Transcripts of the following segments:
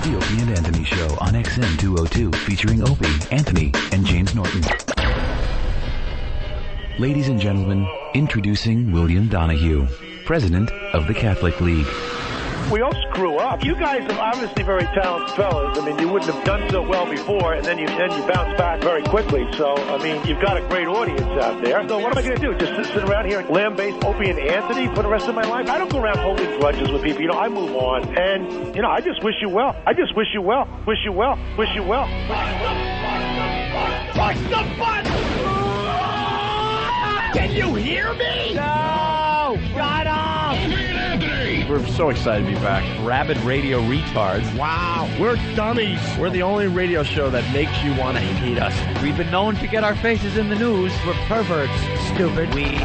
The Opie and Anthony Show on XM 202, featuring Opie, Anthony, and James Norton. Ladies and gentlemen, introducing William Donahue, President of the Catholic League. We all screw up. You guys are obviously very talented fellas. I mean, you wouldn't have done so well before, and then you bounce back very quickly. So, I mean, you've got a great audience out there. So what am I going to do? Just sit around here and lambaste Opie and Anthony for the rest of my life? I don't go around holding grudges with people. You know, I move on. And, you know, I just wish you well. I just wish you well. Wish you well. Wish you well. Push the button! Can you hear me? No! Shut up! We're so excited to be back. Rabid radio retards. Wow, we're dummies. We're the only radio show that makes you want to hate us. We've been known to get our faces in the news. We're perverts, stupid. We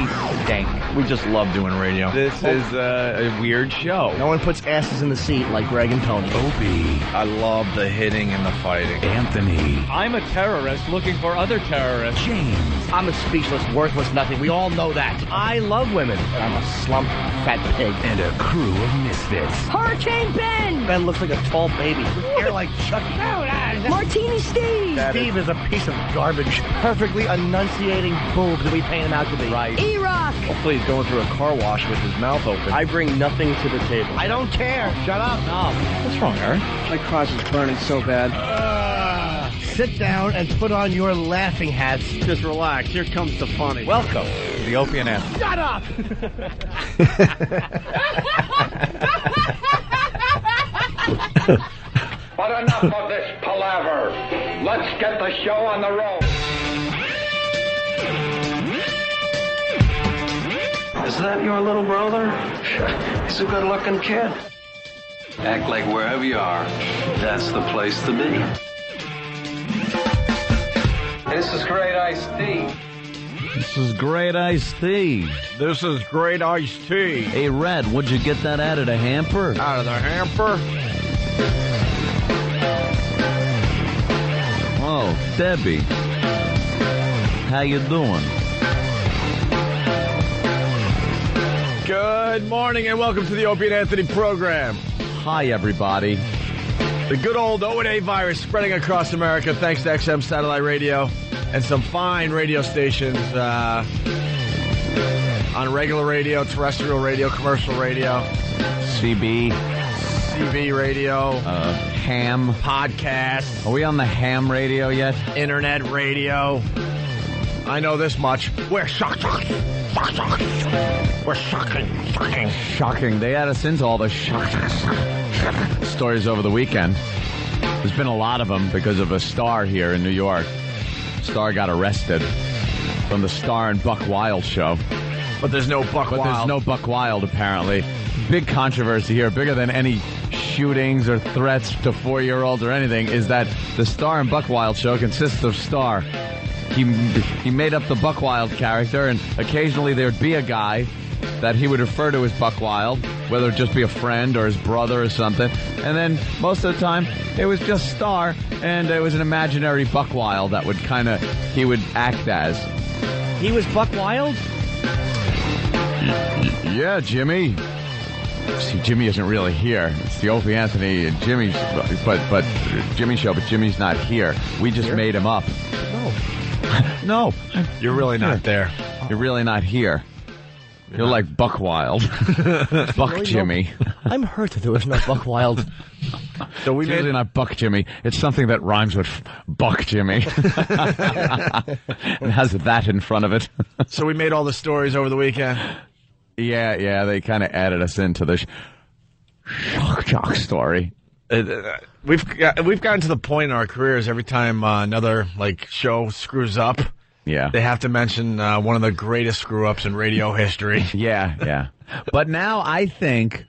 stink. We just love doing radio. This is a weird show. No one puts asses in the seat like Greg and Tony. Opie. I love the hitting and the fighting. Anthony. I'm a terrorist looking for other terrorists. James. I'm a speechless, worthless nothing. We all know that. I love women. But I'm a slump, fat pig. And a crew of misfits. Hurricane Ben! Ben looks like a tall baby. Hair like Chucky. Martini Steve! Steve is a piece of garbage. Perfectly enunciating boobs that we paint him out to be. Right. E-Rock! Hopefully he's going through a car wash with his mouth open. I bring nothing to the table. I don't care. Shut up. No. What's wrong, Aaron? My crotch is burning so bad. Sit down and put on your laughing hats. Just relax. Here comes the funny. Welcome to the Opie and Anthony. Shut up! But enough of this palaver. Let's get the show on the road. Is that your little brother? He's a good-looking kid. Act like wherever you are, that's the place to be. This is great iced tea. This is great iced tea. This is great iced tea. Hey, Red, what'd you get that out of the hamper? Out of the hamper? Oh, Debbie. How you doing? Good morning and welcome to the Opie and Anthony program. Hi, everybody. The good old O&A virus spreading across America thanks to XM Satellite Radio and some fine radio stations on regular radio, terrestrial radio, commercial radio, CB radio, ham. podcast. Are we on the ham radio yet? Internet radio. I know this much. We're shocking. We're shocking. Shocking. They had us into all the stories over the weekend. There's been a lot of them because of a star here in New York. Star got arrested from the Star and Buck Wild show. But there's no Buck Wild. There's no Buck Wild, apparently. Big controversy here, bigger than any shootings or threats to 4-year-olds or anything, is that the Star and Buck Wild show consists of Star. He made up the Buck Wild character, and occasionally there'd be a guy that he would refer to as Buck Wild, whether it just be a friend or his brother or something. And then most of the time, it was just Star, and it was an imaginary Buck Wild that would he would act as. He was Buck Wild? Yeah, Jimmy. See, Jimmy isn't really here. It's the Opie Anthony and Jimmy, but Jimmy show, but Jimmy's not here. We just made him up. No. You're really not there. You're really not here. You're like Buck Wild. Buck really Jimmy. I'm hurt that there was no Buck Wild. So we made it not Buck Jimmy. It's something that rhymes with Buck Jimmy. It has that in front of it. So we made all the stories over the weekend. Yeah, they kind of added us into the shock jock story. We've gotten to the point in our careers every time another show screws up. Yeah, they have to mention one of the greatest screw-ups in radio history. Yeah. But now I think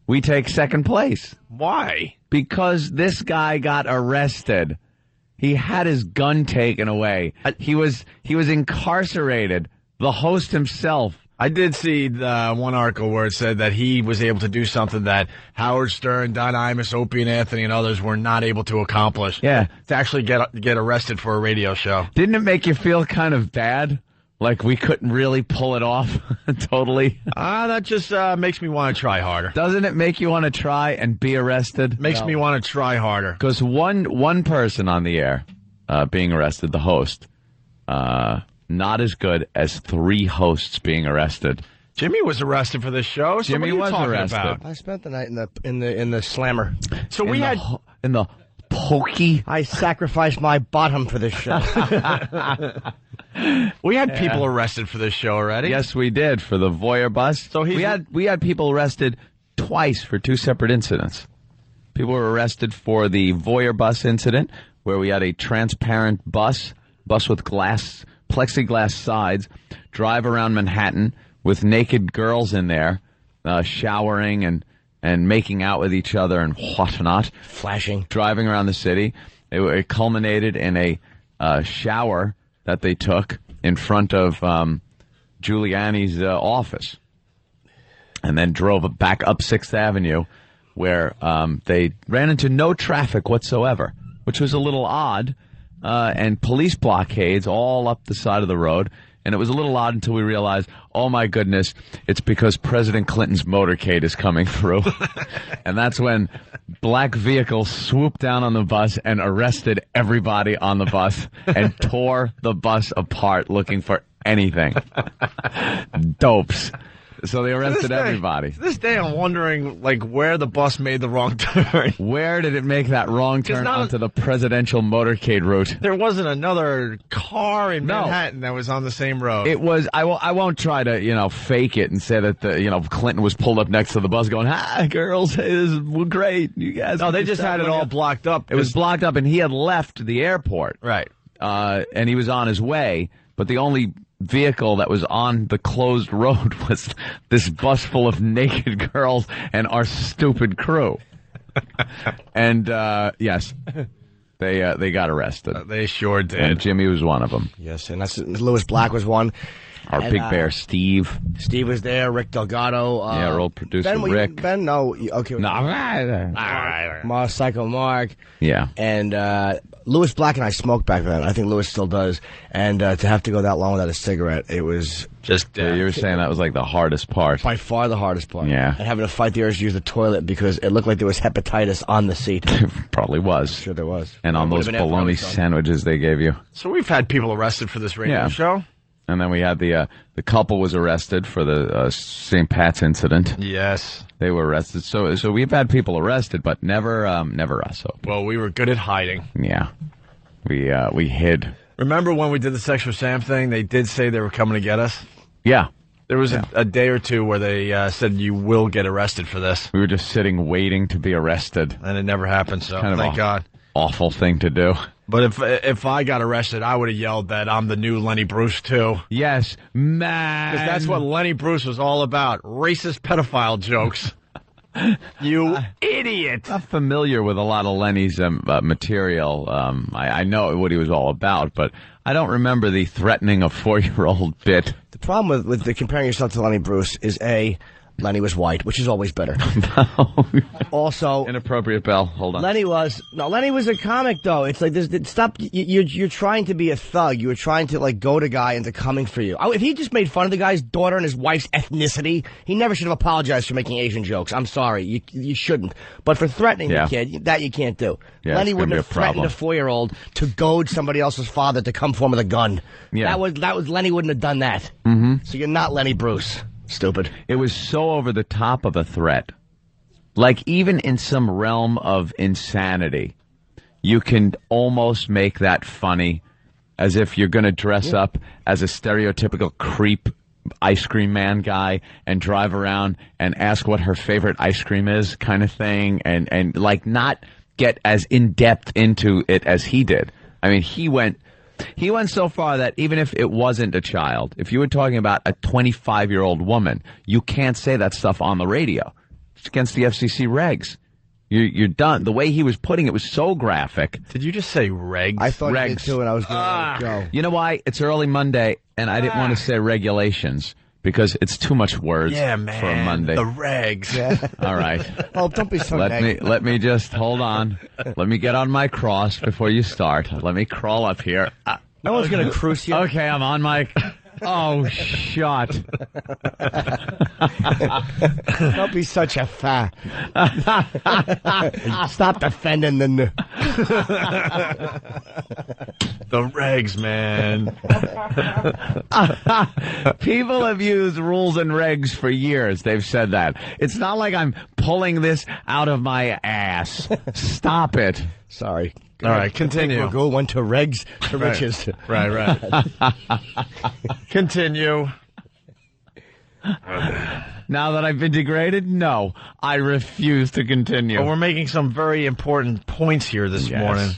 we take second place. Why? Because this guy got arrested. He had his gun taken away. He was incarcerated. The host himself. I did see one article where it said that he was able to do something that Howard Stern, Don Imus, Opie and Anthony, and others were not able to accomplish. Yeah. To actually get arrested for a radio show. Didn't it make you feel kind of bad? Like we couldn't really pull it off totally. That just makes me want to try harder. Doesn't it make you want to try and be arrested? Makes me want to try harder. Because one person on the air being arrested, the host, not as good as 3 hosts being arrested. Jimmy was arrested for this show. So Jimmy what are you was talking arrested. about? I spent the night in the slammer. So we had in the pokey. I sacrificed my bottom for this show. we had people arrested for this show already. Yes, we did for the voyeur bus. So we had people arrested twice for 2 separate incidents. People were arrested for the voyeur bus incident, where we had a transparent bus with plexiglass sides, drive around Manhattan with naked girls in there, showering and making out with each other and whatnot. Flashing. Driving around the city. It culminated in a shower that they took in front of Giuliani's office. And then drove back up 6th Avenue, where they ran into no traffic whatsoever, which was a little odd, and police blockades all up the side of the road. And it was a little odd until we realized, oh, my goodness, it's because President Clinton's motorcade is coming through. And that's when black vehicles swooped down on the bus and arrested everybody on the bus and tore the bus apart looking for anything. Dopes. So they arrested everybody. To this day, I'm wondering, like, where the bus made the wrong turn. Where did it make that wrong turn onto the presidential motorcade route? There wasn't another car in Manhattan that was on the same road. It was. I won't try to fake it and say that Clinton was pulled up next to the bus going, "Hi, girls, hey, this is great. You guys." No, they just had it all blocked up. It was blocked up, and he had left the airport. Right. And he was on his way, but the only vehicle that was on the closed road was this bus full of naked girls and our stupid crew. And yes, they got arrested. They sure did. And Jimmy was one of them. Yes, and that's Lewis Black was one. Our big bear, Steve. Steve was there. Rick Delgado. Our old producer, Rick. Ben, no. Okay. No. Psycho Mark. Yeah. And Lewis Black and I smoked back then. I think Lewis still does. And to have to go that long without a cigarette, it was just... you were saying that was like the hardest part. By far the hardest part. Yeah. And having to fight the urge to use the toilet because it looked like there was hepatitis on the seat. Probably was. Sure there was. And on those bologna sandwiches they gave you. So we've had people arrested for this radio show. And then we had the couple was arrested for the St. Pat's incident. Yes. They were arrested. So we've had people arrested, but never us. So. Well, we were good at hiding. Yeah. We hid. Remember when we did the Sex for Sam thing? They did say they were coming to get us? Yeah. There was a day or two where they said you will get arrested for this. We were just sitting waiting to be arrested. And it never happened, so kind of thank God. Awful thing to do. But if I got arrested, I would have yelled that I'm the new Lenny Bruce, too. Yes, man. Because that's what Lenny Bruce was all about. Racist pedophile jokes. You idiot. I'm familiar with a lot of Lenny's material. I know what he was all about, but I don't remember the threatening a 4-year-old bit. The problem with the comparing yourself to Lenny Bruce is Lenny was white, which is always better. Also, inappropriate, Bell. Hold on. Lenny was a comic, though. It's like stop. You're trying to be a thug. You were trying to like goad a guy into coming for you. If he just made fun of the guy's daughter and his wife's ethnicity, he never should have apologized for making Asian jokes. I'm sorry, you shouldn't. But for threatening the kid, that you can't do. Yeah, Lenny wouldn't have threatened a 4-year-old to goad somebody else's father to come for him with a gun. Yeah. That was Lenny wouldn't have done that. Mm-hmm. So you're not Lenny Bruce. Stupid. It was so over the top of a threat. Like, even in some realm of insanity, you can almost make that funny, as if you're going to dress up as a stereotypical creep ice cream man guy and drive around and ask what her favorite ice cream is, kind of thing, and like not get as in-depth into it as he did. I mean, he went so far that even if it wasn't a child, if you were talking about a 25-year-old woman, you can't say that stuff on the radio. It's against the FCC regs. You're done. The way he was putting it was so graphic. Did you just say regs? I thought regs. you did too, and I was going to go. You know why? It's early Monday, and I didn't want to say regulations because it's too much words for a Monday. The regs. Yeah. All right. Oh, don't be so negative. Let me just hold on. Let me get on my cross before you start. Let me crawl up here. No one's going to cruise you. Okay, I'm on my Oh, shut. Don't be such a fat. Stop defending the regs, man. People have used rules and regs for years. They've said that. It's not like I'm pulling this out of my ass. Stop it. Sorry. All right, continue. We'll go one to regs to Right. riches. Right. Continue. Now that I've been degraded, no, I refuse to continue. But we're making some very important points here this Yes. morning.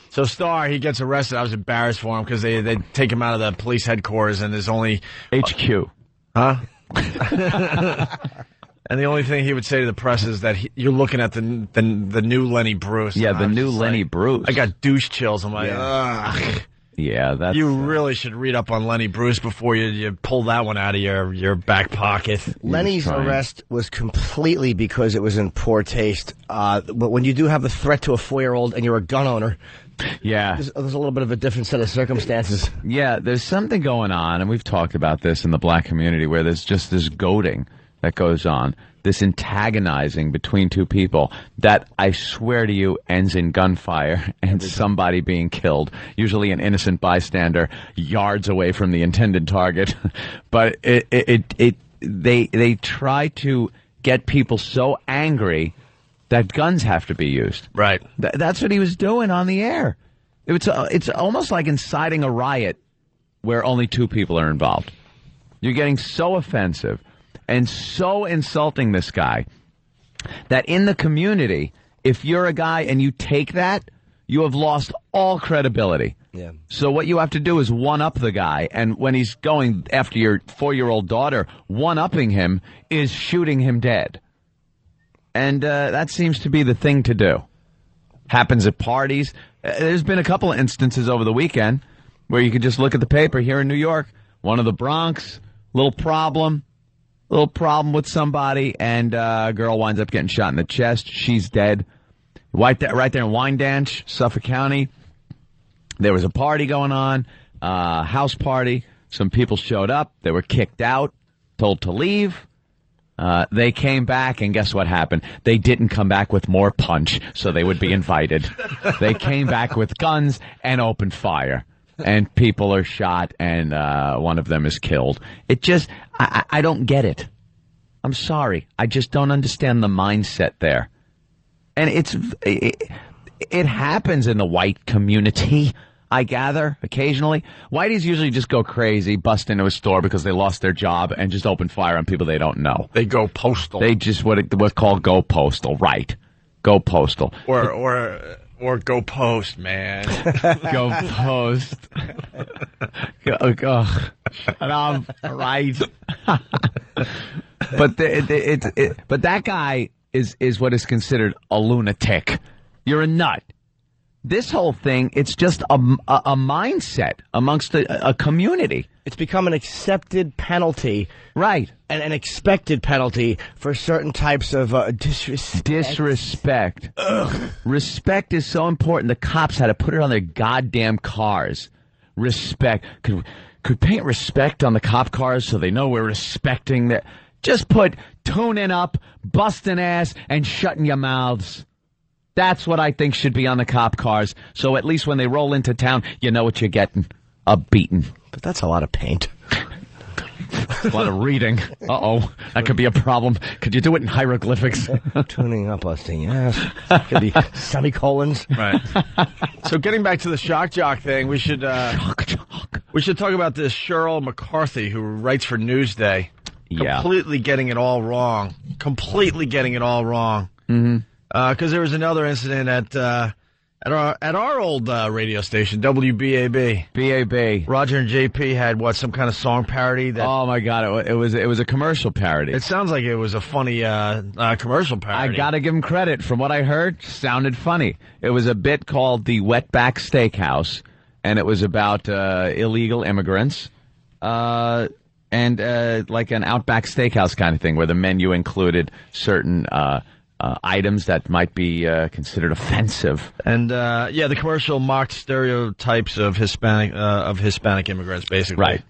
So Starr, he gets arrested. I was embarrassed for him because they take him out of the police headquarters and there's only... HQ. Huh? And the only thing he would say to the press is that you're looking at the new Lenny Bruce. Yeah, And the I'm new just Lenny like, Bruce. I got douche chills. I'm like, ugh. Yeah, that's... You really should read up on Lenny Bruce before you pull that one out of your back pocket. Lenny's trying. arrest was completely because it was in poor taste. But when you do have a threat to a 4-year-old and you're a gun owner, Yeah. there's a little bit of a different set of circumstances. Yeah, there's something going on, and we've talked about this in the black community, where there's just this goading that goes on, this antagonizing between two people that, I swear to you, ends in gunfire and somebody being killed, usually an innocent bystander yards away from the intended target. But they try to get people so angry that guns have to be used. Right. That's what he was doing on the air. It's almost like inciting a riot where only two people are involved. You're getting so offensive and so insulting this guy that in the community, if you're a guy and you take that, you have lost all credibility. Yeah. So what you have to do is one-up the guy, and when he's going after your 4-year-old daughter, one-upping him is shooting him dead. And that seems to be the thing to do. Happens at parties. There's been a couple of instances over the weekend where you could just look at the paper here in New York, one of the Bronx, little problem with somebody, and a girl winds up getting shot in the chest. She's dead. Right there in Wyandanch, Suffolk County, there was a party going on, house party. Some people showed up. They were kicked out, told to leave. They came back, and guess what happened? They didn't come back with more punch, so they would be invited. They came back with guns and opened fire. And people are shot, and one of them is killed. It just, I don't get it. I'm sorry. I just don't understand the mindset there. And it happens in the white community, I gather, occasionally. Whiteys usually just go crazy, bust into a store because they lost their job, and just open fire on people they don't know. They go postal. They just what's called go postal, right? Go postal. Or go post, man. Go post. Go. Shut up. Right. But but that guy is what is considered a lunatic. You're a nut. This whole thing, it's just a mindset amongst a community. It's become an accepted penalty. Right. And an expected penalty for certain types of disrespect. Disrespect. Ugh. Respect is so important. The cops had to put it on their goddamn cars. Respect. Could paint respect on the cop cars so they know we're respecting that. Just put tuning up, busting ass, and shutting your mouths. That's what I think should be on the cop cars. So at least when they roll into town, you know what you're getting. A beating. But that's a lot of paint. A lot of reading. Uh-oh. That could be a problem. Could you do it in hieroglyphics? Tuning up, busting, yes. Could be semicolons. Right. So getting back to the shock jock thing, we should talk about this Cheryl McCarthy, who writes for Newsday. Yeah. Completely getting it all wrong. Mm-hmm. Because there was another incident at our old radio station, WBAB. BAB. Roger and JP had some kind of song parody that. Oh my God! It was a commercial parody. It sounds like it was a funny commercial parody. I gotta give him credit. From what I heard, sounded funny. It was a bit called the Wetback Steakhouse, and it was about illegal immigrants, and like an Outback Steakhouse kind of thing, where the menu included certain items that might be considered offensive. And the commercial mocked stereotypes of Hispanic immigrants, basically. Right.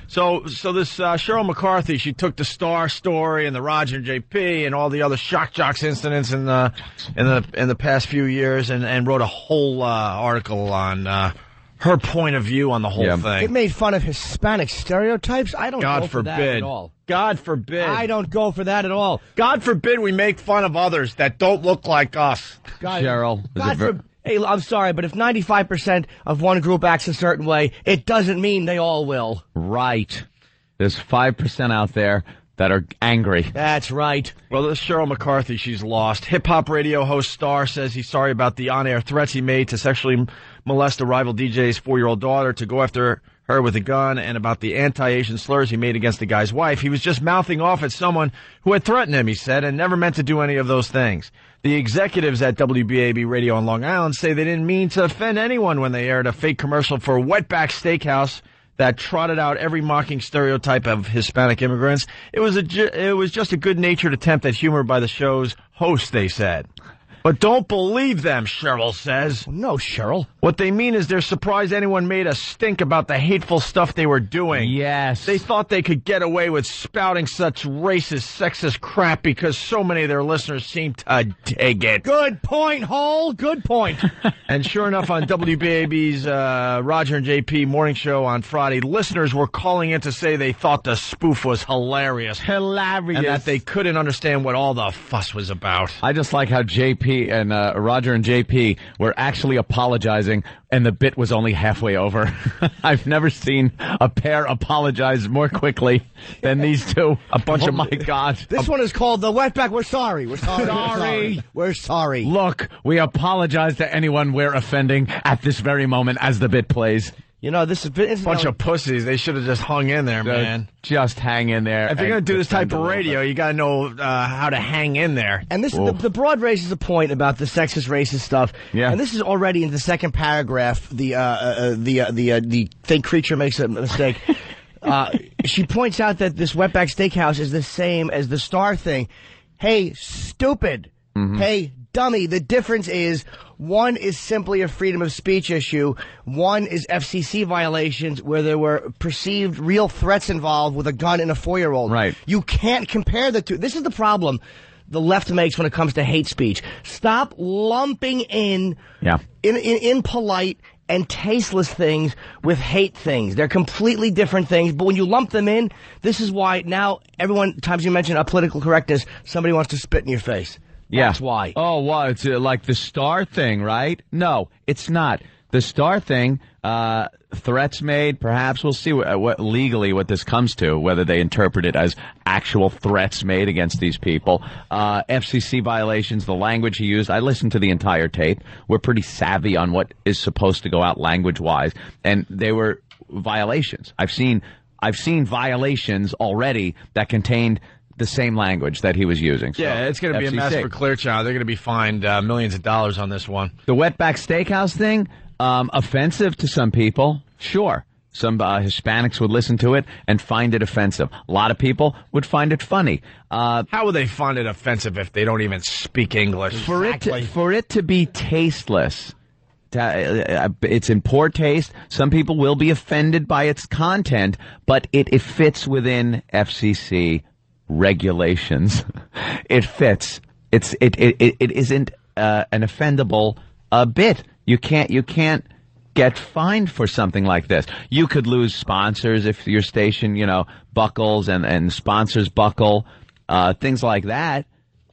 So this Cheryl McCarthy, she took the Star story and the Roger and JP and all the other shock jocks incidents in the past few years and wrote a whole article on her point of view on the whole thing. It made fun of Hispanic stereotypes. I don't go for that at all. God forbid. I don't go for that at all. God forbid we make fun of others that don't look like us. Cheryl. Hey, I'm sorry, but if 95% of one group acts a certain way, it doesn't mean they all will. Right. There's 5% out there that are angry. That's right. Well, this Cheryl McCarthy, she's lost. Hip-hop radio host Star says he's sorry about the on-air threats he made to sexually molest a rival DJ's 4-year-old daughter, to go after her with a gun, and about the anti-Asian slurs he made against the guy's wife. He was just mouthing off at someone who had threatened him, he said, and never meant to do any of those things. The executives at WBAB Radio on Long Island say they didn't mean to offend anyone when they aired a fake commercial for Wetback Steakhouse that trotted out every mocking stereotype of Hispanic immigrants. It was just a good-natured attempt at humor by the show's host, they said. But don't believe them, Cheryl says. No, Cheryl. What they mean is they're surprised anyone made a stink about the hateful stuff they were doing. Yes. They thought they could get away with spouting such racist, sexist crap because so many of their listeners seem to dig it. Good point, Hole. Good point. And sure enough, on WBAB's Roger and JP morning show on Friday, listeners were calling in to say they thought the spoof was hilarious. Hilarious. And that they couldn't understand what all the fuss was about. I just like how JP and Roger and JP were actually apologizing, and the bit was only halfway over. I've never seen a pair apologize more quickly than these two. Oh my God. This one is called The Wetback. We're sorry. We're sorry. Sorry. We're sorry. Look, we apologize to anyone we're offending at this very moment as the bit plays. You know, this is Bunch of pussies. They should have just hung in there, man. Just hang in there. If you're going to do this type of radio, you got to know how to hang in there. And this, the Broad raises a point about the sexist, racist stuff. Yeah. And this is already in the second paragraph. The thing creature makes a mistake. She points out that this Wetback Steakhouse is the same as the Star thing. Hey, stupid. Mm-hmm. Hey, dummy. The difference is one is simply a freedom of speech issue. One is FCC violations where there were perceived real threats involved with a gun and a 4-year-old. Right. You can't compare the two. This is the problem the left makes when it comes to hate speech. Stop lumping in impolite and tasteless things with hate things. They're completely different things, but when you lump them in, this is why now times you mention a political correctness, somebody wants to spit in your face. That's why. Oh, well, it's like the Star thing, right? No, it's not. The Star thing, threats made, perhaps we'll see what legally what this comes to, whether they interpret it as actual threats made against these people. FCC violations, the language he used, I listened to the entire tape. We're pretty savvy on what is supposed to go out language-wise, and they were violations. I've seen violations already that contained the same language that he was using. So, yeah, it's going to be a mess for Clear Channel. They're going to be fined millions of dollars on this one. The Wetback Steakhouse thing, offensive to some people, sure. Some Hispanics would listen to it and find it offensive. A lot of people would find it funny. How would they find it offensive if they don't even speak English? For it to be tasteless, it's in poor taste. Some people will be offended by its content, but it fits within FCC regulations. It fits. It isn't an offendable bit. You can't get fined for something like this. You could lose sponsors if your station, buckles and sponsors buckle, things like that,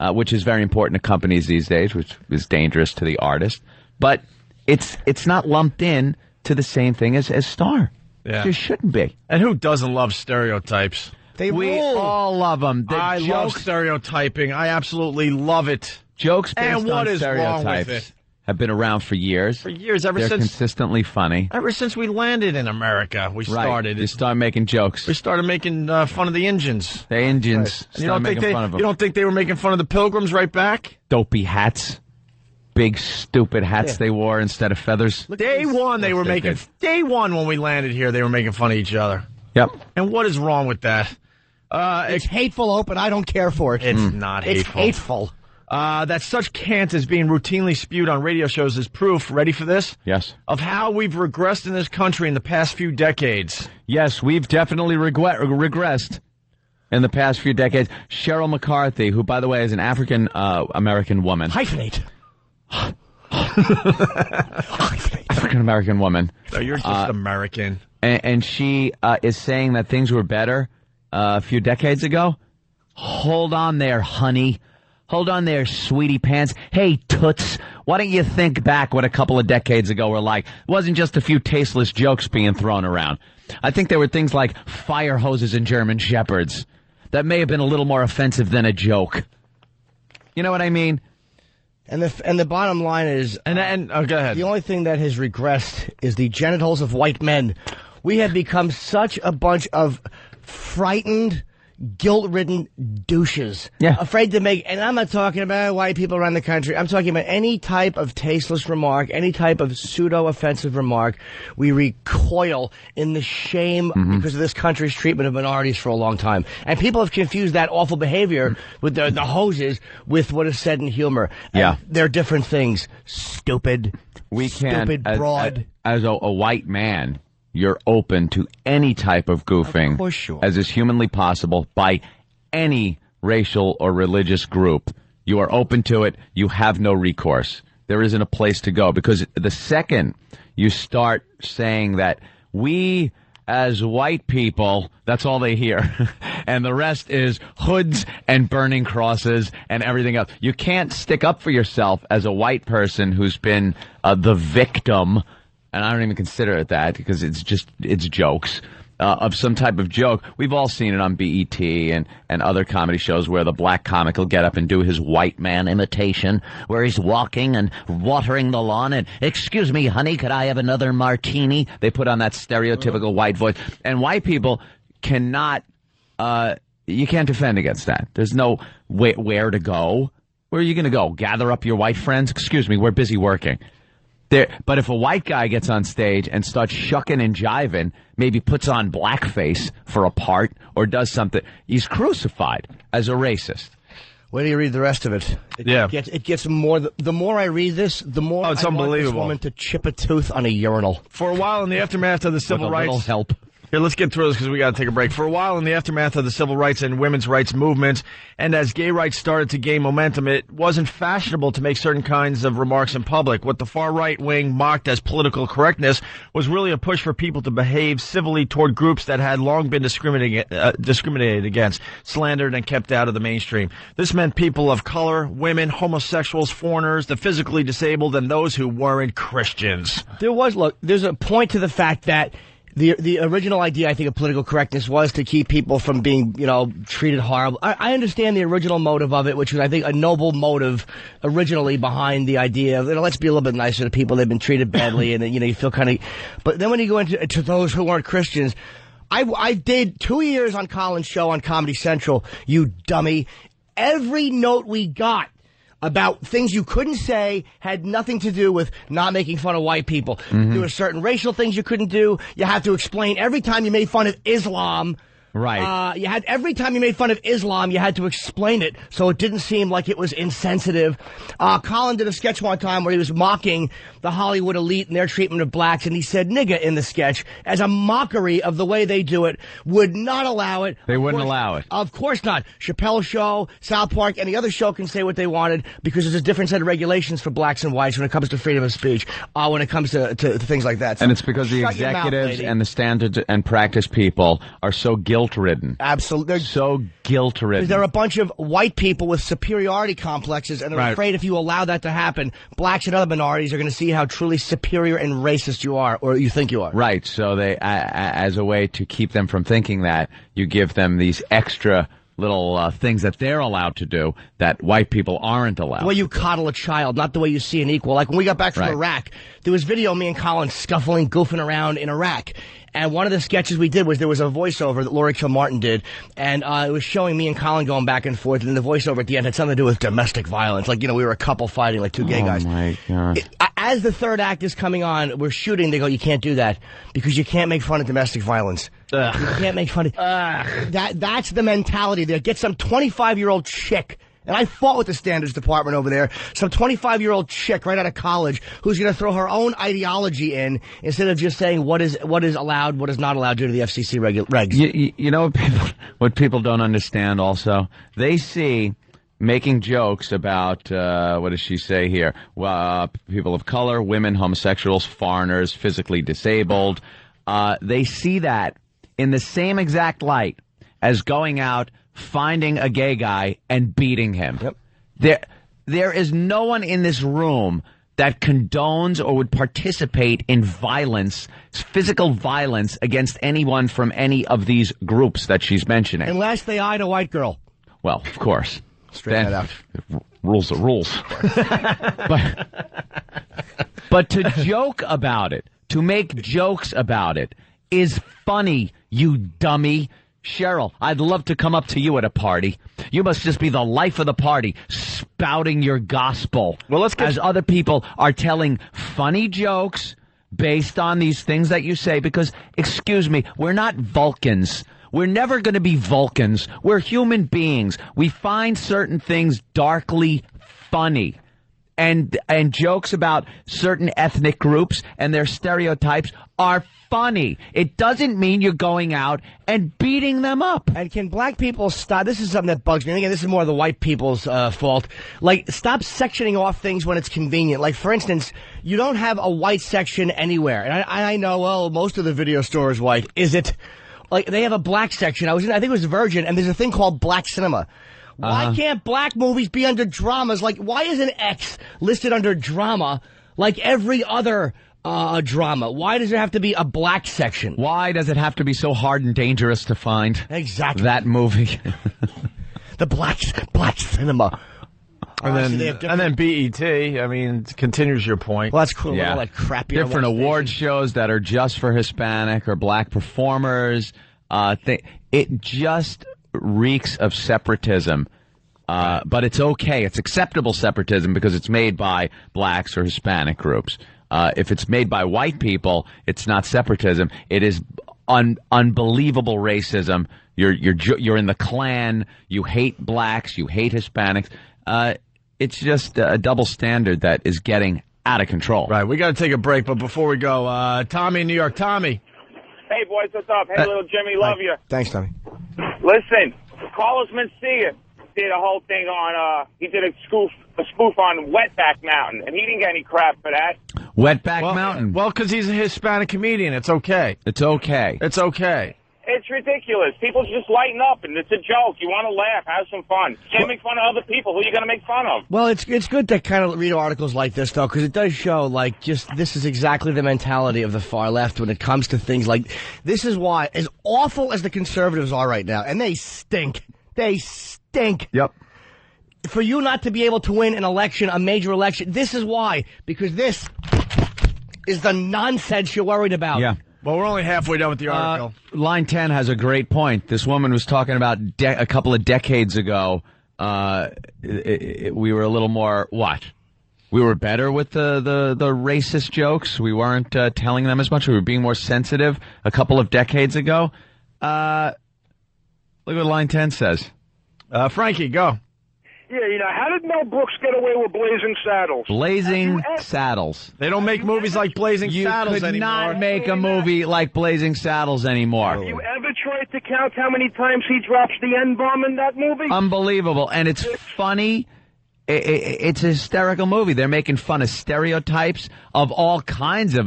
which is very important to companies these days, which is dangerous to the artist. But it's not lumped in to the same thing as Star. Yeah. It shouldn't be. And who doesn't love stereotypes? We all love them. I love stereotyping. I absolutely love it. Jokes based and what on is stereotypes wrong with it? Have been around for years. They're since consistently funny. Ever since we landed in America, we started. You started making jokes. We started making fun of the Indians. The Indians. Right. You don't think they were making fun of the Pilgrims right back? Dopey hats. Big stupid hats they wore instead of feathers. Day one when we landed here, they were making fun of each other. Yep. And what is wrong with that? It's hateful, but I don't care for it. It's not hateful. It's hateful. That such cant is being routinely spewed on radio shows is proof, ready for this? Yes. Of how we've regressed in this country in the past few decades. Yes, we've definitely regressed in the past few decades. Cheryl McCarthy, who, by the way, is an African-American woman. Hyphenate. African-American woman. No, you're just American. And she is saying that things were better a few decades ago. Hold on there, honey. Hold on there, sweetie pants. Hey, toots, why don't you think back what a couple of decades ago were like? It wasn't just a few tasteless jokes being thrown around. I think there were things like fire hoses and German shepherds that may have been a little more offensive than a joke. You know what I mean? And the bottom line is... go ahead. The only thing that has regressed is the genitals of white men. We have become such a bunch of frightened, guilt-ridden douches. Yeah. Afraid to make... And I'm not talking about white people around the country. I'm talking about any type of tasteless remark, any type of pseudo-offensive remark. We recoil in the shame because of this country's treatment of minorities for a long time. And people have confused that awful behavior with the hoses with what is said in humor. Yeah. And they're different things. Stupid. We can't... Stupid broad. As a white man... You're open to any type of goofing, of course you are, as is humanly possible by any racial or religious group. You are open to it. You have no recourse. There isn't a place to go, because the second you start saying that we as white people, that's all they hear. And the rest is hoods and burning crosses and everything else. You can't stick up for yourself as a white person who's been the victim. And I don't even consider it that, because it's jokes of some type of joke. We've all seen it on BET and other comedy shows where the black comic will get up and do his white man imitation, where he's walking and watering the lawn and, excuse me, honey, could I have another martini? They put on that stereotypical white voice. And white people cannot, you can't defend against that. There's no where to go. Where are you going to go? Gather up your white friends? Excuse me, we're busy working. But if a white guy gets on stage and starts shucking and jiving, maybe puts on blackface for a part or does something, he's crucified as a racist. Wait till you read the rest of it. It gets more. The more I read this, the more it's I want unbelievable. this woman to chip a tooth on a urinal. For a while in the aftermath of the civil rights... Little help. Here, let's get through this because we got to take a break. For a while in the aftermath of the civil rights and women's rights movements, and as gay rights started to gain momentum, it wasn't fashionable to make certain kinds of remarks in public. What the far right wing mocked as political correctness was really a push for people to behave civilly toward groups that had long been discriminated against, slandered, and kept out of the mainstream. This meant people of color, women, homosexuals, foreigners, the physically disabled, and those who weren't Christians. There's a point to the fact that the original idea, I think, of political correctness was to keep people from being, treated horrible. I understand the original motive of it, which was, I think, a noble motive originally behind the idea of, let's be a little bit nicer to people. They've been treated badly, and, you feel kind of... But then when you go into those who weren't Christians, I did 2 years on Colin's show on Comedy Central, you dummy. Every note we got about things you couldn't say had nothing to do with not making fun of white people. There were certain racial things you couldn't do. You had to explain every time you made fun of Islam. Right. Every time you made fun of Islam, you had to explain it so it didn't seem like it was insensitive. Colin did a sketch one time where he was mocking the Hollywood elite and their treatment of blacks, and he said nigga in the sketch as a mockery of the way they do it. Would not allow it. They wouldn't allow it. Of course not. Chappelle's show, South Park, any other show can say what they wanted because there's a different set of regulations for blacks and whites when it comes to freedom of speech, when it comes to things like that. So and it's because the executives and the standards and practice people are so guilt-ridden. Absolutely. They're so guilt-ridden. They're a bunch of white people with superiority complexes, and they're afraid if you allow that to happen, blacks and other minorities are going to see how truly superior and racist you are, or you think you are. Right. So they, as a way to keep them from thinking that, you give them these extra little things that they're allowed to do that white people aren't allowed. The way you coddle a child, not the way you see an equal. Like when we got back from Iraq, there was video of me and Colin scuffling, goofing around in Iraq. And one of the sketches we did was there was a voiceover that Laurie Kilmartin did, and it was showing me and Colin going back and forth, and the voiceover at the end had something to do with domestic violence. Like, we were a couple fighting, like two gay guys. Oh, my God. As the third act is coming on, we're shooting, they go, you can't do that, because you can't make fun of domestic violence. You can't make fun of... That's the mentality there. Get some 25-year-old chick And I fought with the standards department over there. Some 25-year-old chick right out of college who's going to throw her own ideology in instead of just saying what is allowed, what is not allowed due to the FCC regs. You know what people don't understand also? They see making jokes about, what does she say here? People of color, women, homosexuals, foreigners, physically disabled. They see that in the same exact light as going out, finding a gay guy and beating him. Yep. There is no one in this room that condones or would participate in violence, physical violence against anyone from any of these groups that she's mentioning. Unless they eyed a white girl. Well, of course. Straighten that out. Rules are rules. But to joke about it, to make jokes about it, is funny, you dummy. Cheryl, I'd love to come up to you at a party. You must just be the life of the party, spouting your gospel. Well, as other people are telling funny jokes based on these things that you say, because, excuse me, we're not Vulcans. We're never going to be Vulcans. We're human beings. We find certain things darkly funny. And jokes about certain ethnic groups and their stereotypes are funny. It doesn't mean you're going out and beating them up. And can black people stop? This is something that bugs me. And again, this is more of the white people's fault. Like, stop sectioning off things when it's convenient. Like, for instance, you don't have a white section anywhere. And I know, well, most of the video store is white. Is it? Like, they have a black section. I think it was Virgin, and there's a thing called black cinema. Why can't black movies be under dramas? Like, why isn't X listed under drama like every other drama? Why does there have to be a black section? Why does it have to be so hard and dangerous to find exactly that movie? The black cinema. And then BET, I mean, continues your point. Well, that's cool. Yeah. All that crappy different award shows that are just for Hispanic or black performers. It just reeks of separatism. But it's okay. It's acceptable separatism because it's made by blacks or Hispanic groups. If it's made by white people, it's not separatism. It is unbelievable racism. You're in the Klan. You hate blacks. You hate Hispanics. It's just a double standard that is getting out of control. Right. We got to take a break, but before we go, Tommy in New York. Tommy. Hey, boys, what's up? Hey, little Jimmy, love you. Thanks, Tommy. Listen, Carlos Mencia did a whole thing on, he did a spoof on Wetback Mountain, and he didn't get any crap for that. Wetback Mountain? Well, because he's a Hispanic comedian. It's okay. It's okay. It's okay. It's ridiculous. People just lighten up, and it's a joke. You want to laugh, have some fun. Can't make fun of other people. Who are you going to make fun of? Well, it's good to kind of read articles like this, though, because it does show, like, just this is exactly the mentality of the far left when it comes to things like this. Is why, as awful as the conservatives are right now, and they stink. They stink. Yep. For you not to be able to win an election, a major election, this is why. Because this is the nonsense you're worried about. Yeah. Well, we're only halfway done with the article. Line 10 has a great point. This woman was talking about a couple of decades ago. We were a little more, what? We were better with the racist jokes. We weren't telling them as much. We were being more sensitive a couple of decades ago. Look what Line 10 says. Frankie, go. Yeah, how did Mel Brooks get away with Blazing Saddles? Blazing Saddles. They don't make movies like Blazing Saddles anymore. You could not make a movie like Blazing Saddles anymore. Have you ever tried to count how many times he drops the N-bomb in that movie? Unbelievable. And it's funny. It's a hysterical movie. They're making fun of stereotypes of all kinds of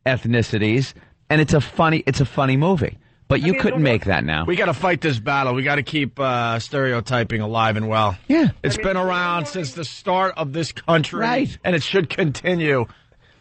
ethnicities. And it's a funny movie. But you couldn't make that now. We got to fight this battle. We got to keep stereotyping alive and well. Yeah. It's been around since the start of this country. Right. And it should continue.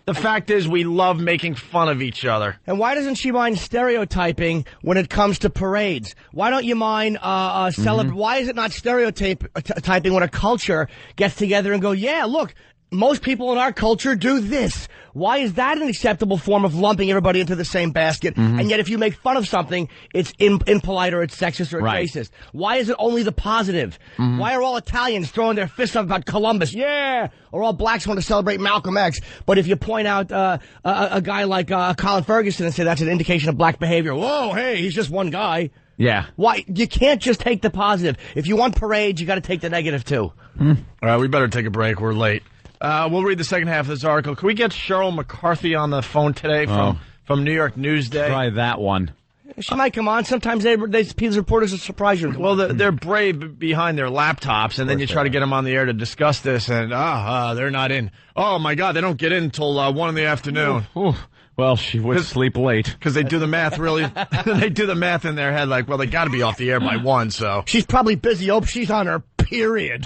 The fact is, we love making fun of each other. And why doesn't she mind stereotyping when it comes to parades? Why don't you mind Why is it not stereotyping when a culture gets together and go, yeah, look, most people in our culture do this. Why is that an acceptable form of lumping everybody into the same basket? And yet if you make fun of something, it's impolite or it's sexist or it's racist. Why is it only the positive? Why are all Italians throwing their fists up about Columbus? Yeah! Or all blacks want to celebrate Malcolm X. But if you point out a guy like Colin Ferguson and say that's an indication of black behavior, whoa, hey, he's just one guy. Yeah. Why? You can't just take the positive. If you want parades, you got to take the negative too. All right, we better take a break. We're late. We'll read the second half of this article. Can we get Cheryl McCarthy on the phone today from New York Newsday? Try that one. She might come on. Sometimes these reporters will surprise you. Well, they're brave behind their laptops, and then you try to get them on the air to discuss this, and they're not in. Oh, my God, they don't get in until 1 in the afternoon. Ooh. Well, she would sleep late. Because they do the math they do the math in their head like, well, they got to be off the air by 1, so. She's probably busy. Oh, she's on her period.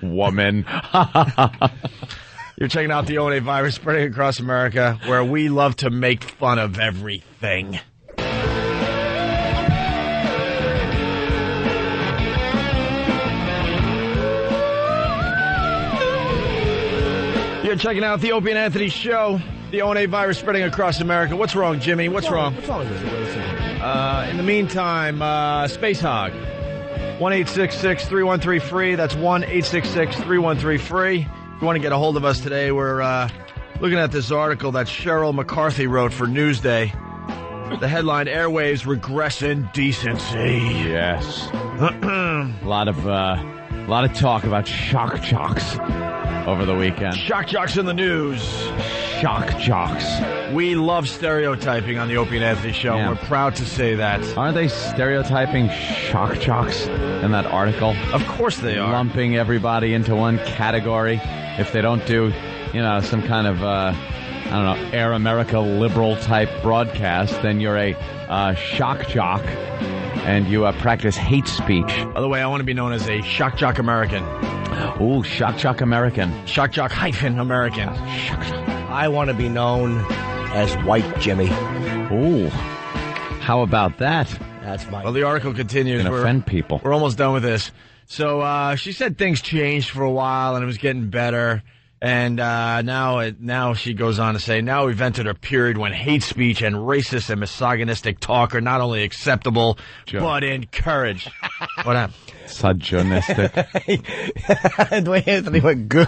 Woman. You're checking out the O&A virus spreading across America, where we love to make fun of everything. You're checking out the Opie and Anthony Show, the O&A virus spreading across America. What's wrong, Jimmy? What's wrong? What's wrong with this? In the meantime, Space Hog. 1-866-313-FREE. That's 1-866-313-FREE. If you want to get a hold of us today, we're looking at this article that Cheryl McCarthy wrote for Newsday. The headline, Airwaves Regress in Decency. Yes. A lot of talk about shock jocks over the weekend. Shock jocks in the news. Shock jocks. We love stereotyping on the Opie and Anthony Show. Yeah. We're proud to say that. Aren't they stereotyping shock jocks in that article? Of course they are. Lumping everybody into one category. If they don't do, some kind of, Air America liberal type broadcast, then you're a shock jock and you practice hate speech. By the way, I want to be known as a shock jock American. Ooh, shock jock American. Shock jock American. I want to be known as White Jimmy. Ooh, how about that? That's my... Well, the article continues. Can offend people. We're almost done with this. So she said things changed for a while and it was getting better. And now she goes on to say, now we've entered a period when hate speech and racist and misogynistic talk are not only acceptable, but encouraged. What happened? Misogynistic. The way Anthony went, you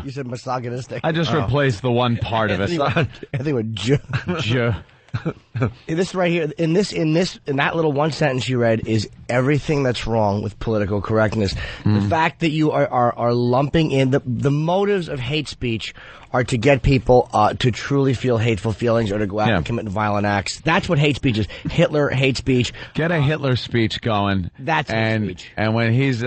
said misogynistic. I just replaced the one part of it. Anthony went, This right here, in that little one sentence you read, is everything that's wrong with political correctness. The fact that you are lumping in the motives of hate speech are to get people to truly feel hateful feelings or to go out and commit violent acts. That's what hate speech is. Hitler hate speech. Get a Hitler speech going. That's hate speech. And when he's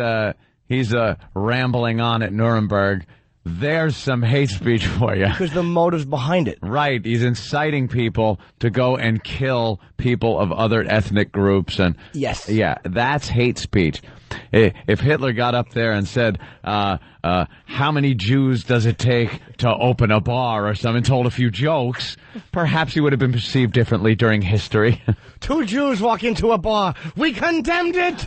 rambling on at Nuremberg, there's some hate speech for you. Because the motive's behind it. Right. He's inciting people to go and kill people of other ethnic groups. And yes. Yeah, that's hate speech. If Hitler got up there and said, how many Jews does it take to open a bar or something, told a few jokes, perhaps he would have been perceived differently during history. 2 Jews walk into a bar. We condemned it!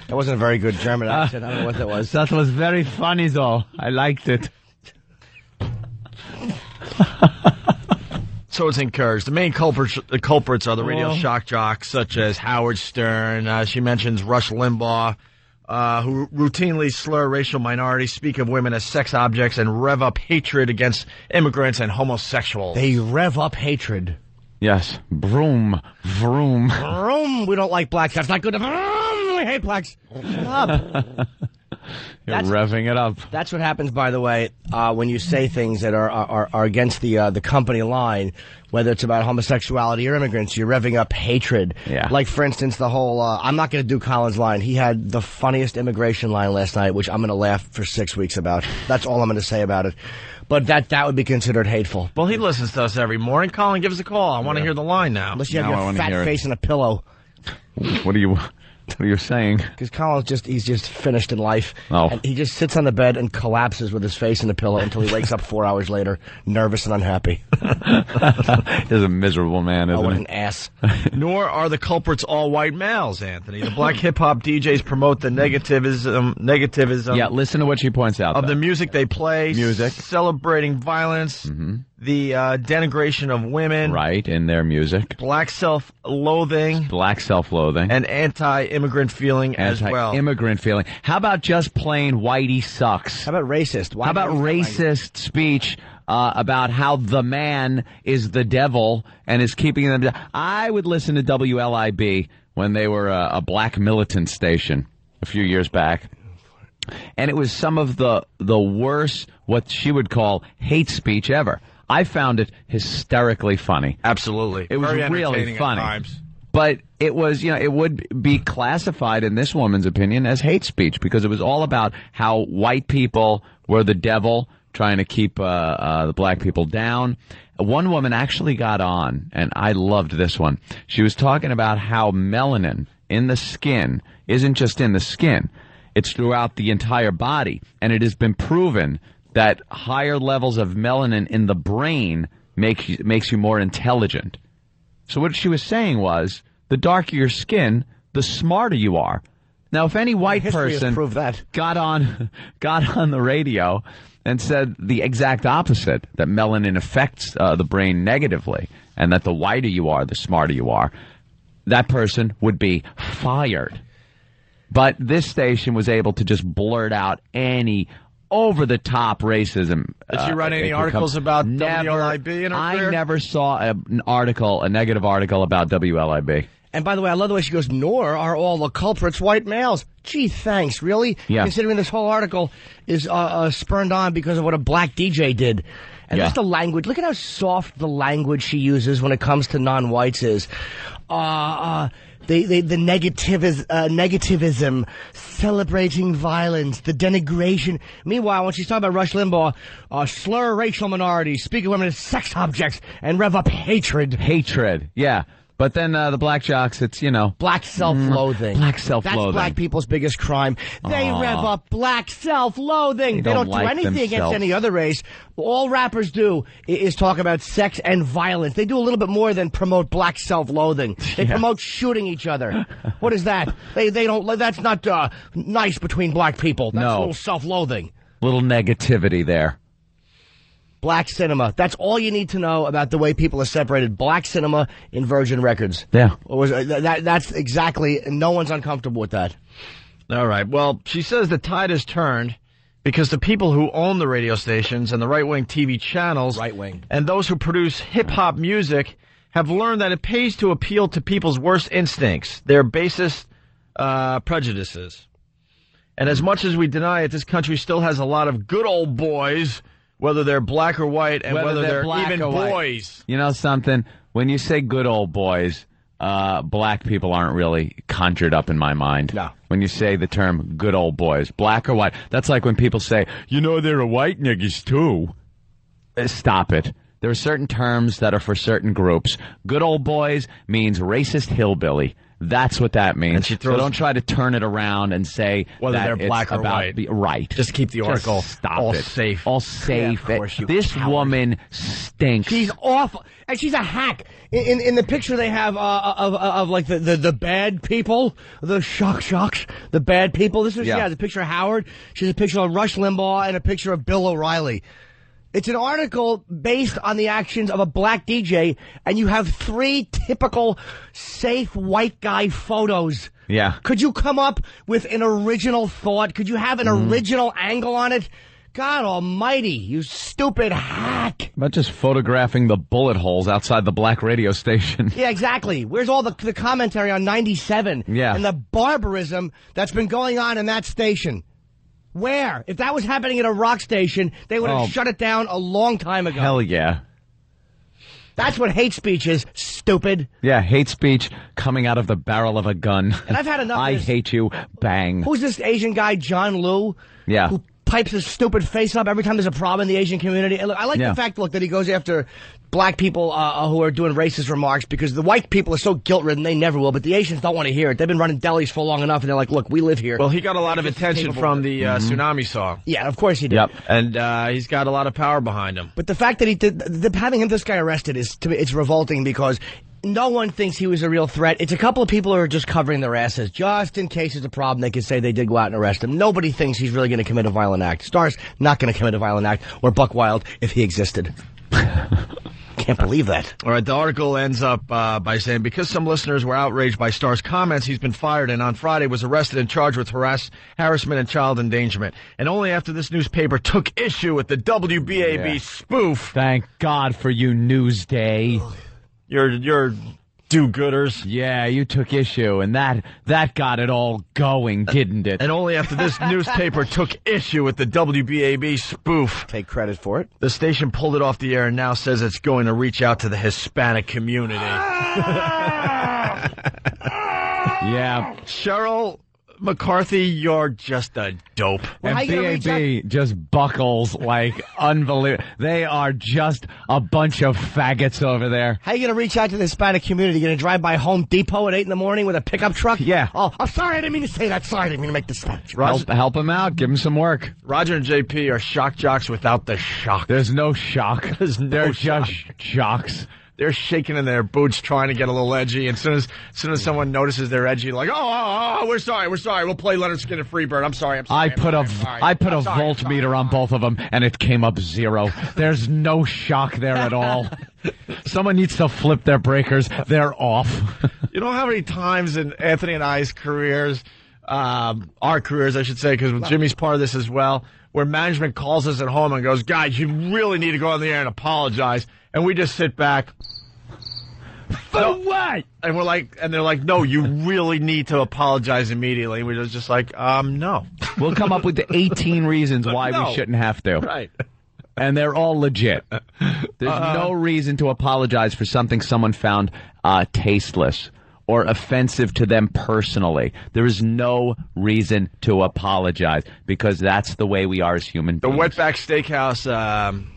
That wasn't a very good German accent. I don't know what that was. That was very funny, though. I liked it. So it's encouraged. The main culprits are the radio shock jocks, such as Howard Stern. She mentions Rush Limbaugh, who routinely slur racial minorities, speak of women as sex objects, and rev up hatred against immigrants and homosexuals. They rev up hatred. Yes. Vroom. Vroom. Vroom. We don't like blacks. That's not good. Vroom. We hate blacks. Shut up. You're revving it up. That's what happens, by the way, when you say things that are against the company line, whether it's about homosexuality or immigrants. You're revving up hatred. Yeah. Like, for instance, the whole, I'm not going to do Colin's line. He had the funniest immigration line last night, which I'm going to laugh for 6 weeks about. That's all I'm going to say about it. But that would be considered hateful. Well, he listens to us every morning. Colin, give us a call. I want to hear the line now. Unless you have your fat face and a pillow. What do you What you're saying? Because Colin's he's just finished in life. Oh. And he just sits on the bed and collapses with his face in the pillow until he wakes up 4 hours later, nervous and unhappy. He's a miserable man, isn't What he? an ass. Nor are the culprits all white males, Anthony. The black hip-hop DJs promote the negativism Yeah, listen to what she points out. of though. the music they play, Music. celebrating violence, the denigration of women, Right, in their music. black self-loathing, Black self-loathing. and anti-immigrant feeling as well. Anti-immigrant feeling. How about just plain whitey sucks? How about racist? Why How about racist speech about how the man is the devil and is keeping them down? I would listen to WLIB when they were a black militant station a few years back. And it was some of the worst, what she would call hate speech ever. I found it hysterically funny. Absolutely. It was Very really entertaining funny. at times. But it was, it would be classified in this woman's opinion as hate speech because it was all about how white people were the devil trying to keep the black people down. One woman actually got on, and I loved this one. She was talking about how melanin in the skin isn't just in the skin. It's throughout the entire body, and it has been proven that higher levels of melanin in the brain makes you more intelligent. So what she was saying was, the darker your skin, the smarter you are. Now, if any white History has person proved that. got on the radio and said the exact opposite, that melanin affects the brain negatively, and that the whiter you are, the smarter you are, that person would be fired. But this station was able to just blurt out any over-the-top racism. Did she write any articles about WLIB in her career? I never saw a negative article about WLIB. And by the way, I love the way she goes, nor are all the culprits white males. Gee, thanks, really? Yeah. Considering this whole article is spurned on because of what a black DJ did. And Yeah. just the language. Look at how soft the language she uses when it comes to non-whites is. The negativism, celebrating violence, the denigration. Meanwhile, when she's talking about Rush Limbaugh, slur racial minorities, speak of women as sex objects, and rev up hatred. Hatred, yeah. But then the black jocks, it's, Black self-loathing. Black self-loathing. That's black people's biggest crime. They rev up black self-loathing. They don't do like anything against themselves. any other race. All rappers do is talk about sex and violence. They do a little bit more than promote black self-loathing. They promote shooting each other. What is that? They don't. That's not nice between black people. That's a little self-loathing. Little negativity there. Black cinema. That's all you need to know about the way people are separated. Black cinema in Virgin Records. Yeah. That's exactly. No one's uncomfortable with that. All right. Well, she says the tide has turned because the people who own the radio stations and the right-wing TV channels and those who produce hip-hop music have learned that it pays to appeal to people's worst instincts, their basest prejudices. And as much as we deny it, this country still has a lot of good old boys, whether they're black or white, and whether they're black even or white. boys. You know something? When you say good old boys, black people aren't really conjured up in my mind. No. When you say the term good old boys, black or white, that's like when people say, there are white niggas too. Stop it. There are certain terms that are for certain groups. Good old boys means racist hillbilly. That's what that means. And she throws- So don't try to turn it around and say Whether that they're it's black or about white. right. Just to keep the article stop all it. safe. All safe. Yeah, of course, you This coward. woman stinks. She's awful, and she's a hack. In the picture they have of like the bad people, the shocks, the bad people. This is she has a picture of Howard. She has a picture of Rush Limbaugh and a picture of Bill O'Reilly. It's an article based on the actions of a black DJ, and you have 3 typical safe white guy photos. Yeah. Could you come up with an original thought? Could you have an original angle on it? God almighty, you stupid hack. About just photographing the bullet holes outside the black radio station. Yeah, exactly. Where's all the commentary on 97? Yeah. And the barbarism that's been going on in that station? Where? If that was happening at a rock station, they would have shut it down a long time ago. Hell yeah. That's what hate speech is, stupid. Yeah, hate speech coming out of the barrel of a gun. And I've had enough of I this. hate you, bang. Who's this Asian guy, John Liu? Yeah. Who pipes his stupid face up every time there's a problem in the Asian community. And look, I like the fact, that he goes after black people who are doing racist remarks because the white people are so guilt-ridden they never will, but the Asians don't want to hear it. They've been running delis for long enough, and they're like, look, we live here. Well, he got a lot of attention from the Tsunami song. Yeah, of course he did. Yep. And he's got a lot of power behind him. But the fact that having this guy arrested it's revolting because no one thinks he was a real threat. It's a couple of people who are just covering their asses. Just in case there's a problem, they can say they did go out and arrest him. Nobody thinks he's really going to commit a violent act. Star's not going to commit a violent act, or Buck Wild if he existed. Can't believe that. All right, the article ends up by saying, because some listeners were outraged by Starr's comments, he's been fired and on Friday was arrested and charged with harassment and child endangerment. And only after this newspaper took issue with the WBAB spoof. Thank God for you, Newsday. You're do-gooders. Yeah, you took issue, and that got it all going, didn't it? And only after this newspaper took issue with the WBAB spoof. Take credit for it. The station pulled it off the air and now says it's going to reach out to the Hispanic community. Yeah. Cheryl McCarthy, you're just a dope. Well, and BAB just buckles like unbelievable. They are just a bunch of faggots over there. How are you going to reach out to the Hispanic community? You going to drive by Home Depot at 8 in the morning with a pickup truck? Yeah. Oh, I'm sorry. I didn't mean to say that. Sorry. I didn't mean to make the speech. Help him out. Give him some work. Roger and JP are shock jocks without the shock. There's no shock. They're just jocks. They're shaking in their boots trying to get a little edgy. And as soon as someone notices they're edgy, like, oh, we're sorry. We'll play Leonard Skinner Freebird. I'm sorry. I put a voltmeter on both of them, and it came up 0. There's no shock there at all. Someone needs to flip their breakers. They're off. You know how many times in Anthony and I's careers, our careers, I should say, because Jimmy's part of this as well, where management calls us at home and goes, guys, you really need to go on the air and apologize. And we just sit back. For what? And we're like, and they're like, no, you really need to apologize immediately. And we're just like, no. We'll come up with the 18 reasons why we shouldn't have to. Right. And they're all legit. There's no reason to apologize for something someone found tasteless or offensive to them personally. There is no reason to apologize because that's the way we are as human beings. The Wetback Steakhouse,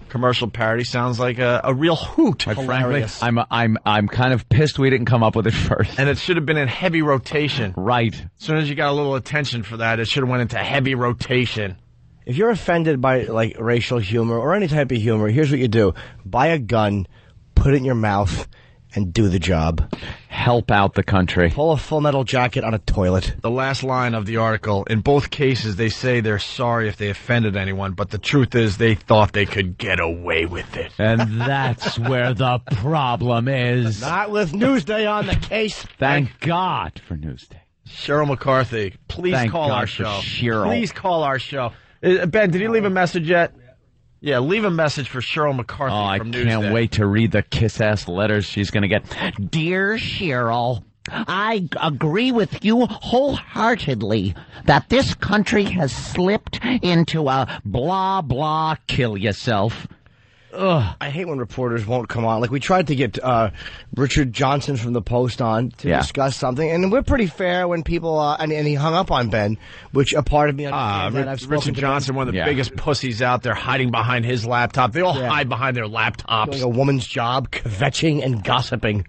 commercial parody sounds like a real hoot. Quite frankly, I'm kind of pissed we didn't come up with it first. And it should have been in heavy rotation. Right. As soon as you got a little attention for that, it should have went into heavy rotation. If you're offended by racial humor or any type of humor, here's what you do: buy a gun, put it in your mouth, and do the job. Help out the country. Pull a Full Metal Jacket on a toilet. The last line of the article, in both cases, they say they're sorry if they offended anyone, but the truth is they thought they could get away with it. And that's where the problem is. Not with Newsday on the case. Thank God for Newsday. Cheryl McCarthy, please call our show. Please call our show. Ben, did you leave a message yet? Yeah, leave a message for Cheryl McCarthy from Newsday. I can't wait to read the kiss-ass letters she's going to get. Dear Cheryl, I agree with you wholeheartedly that this country has slipped into a blah, blah, kill yourself. Ugh. I hate when reporters won't come on. Like, we tried to get Richard Johnson from the Post on to discuss something, and we're pretty fair when people, and he hung up on Ben, which a part of me understands that. Richard Johnson, one of the biggest pussies out there, hiding behind his laptop. They all hide behind their laptops. Doing a woman's job, kvetching and gossiping.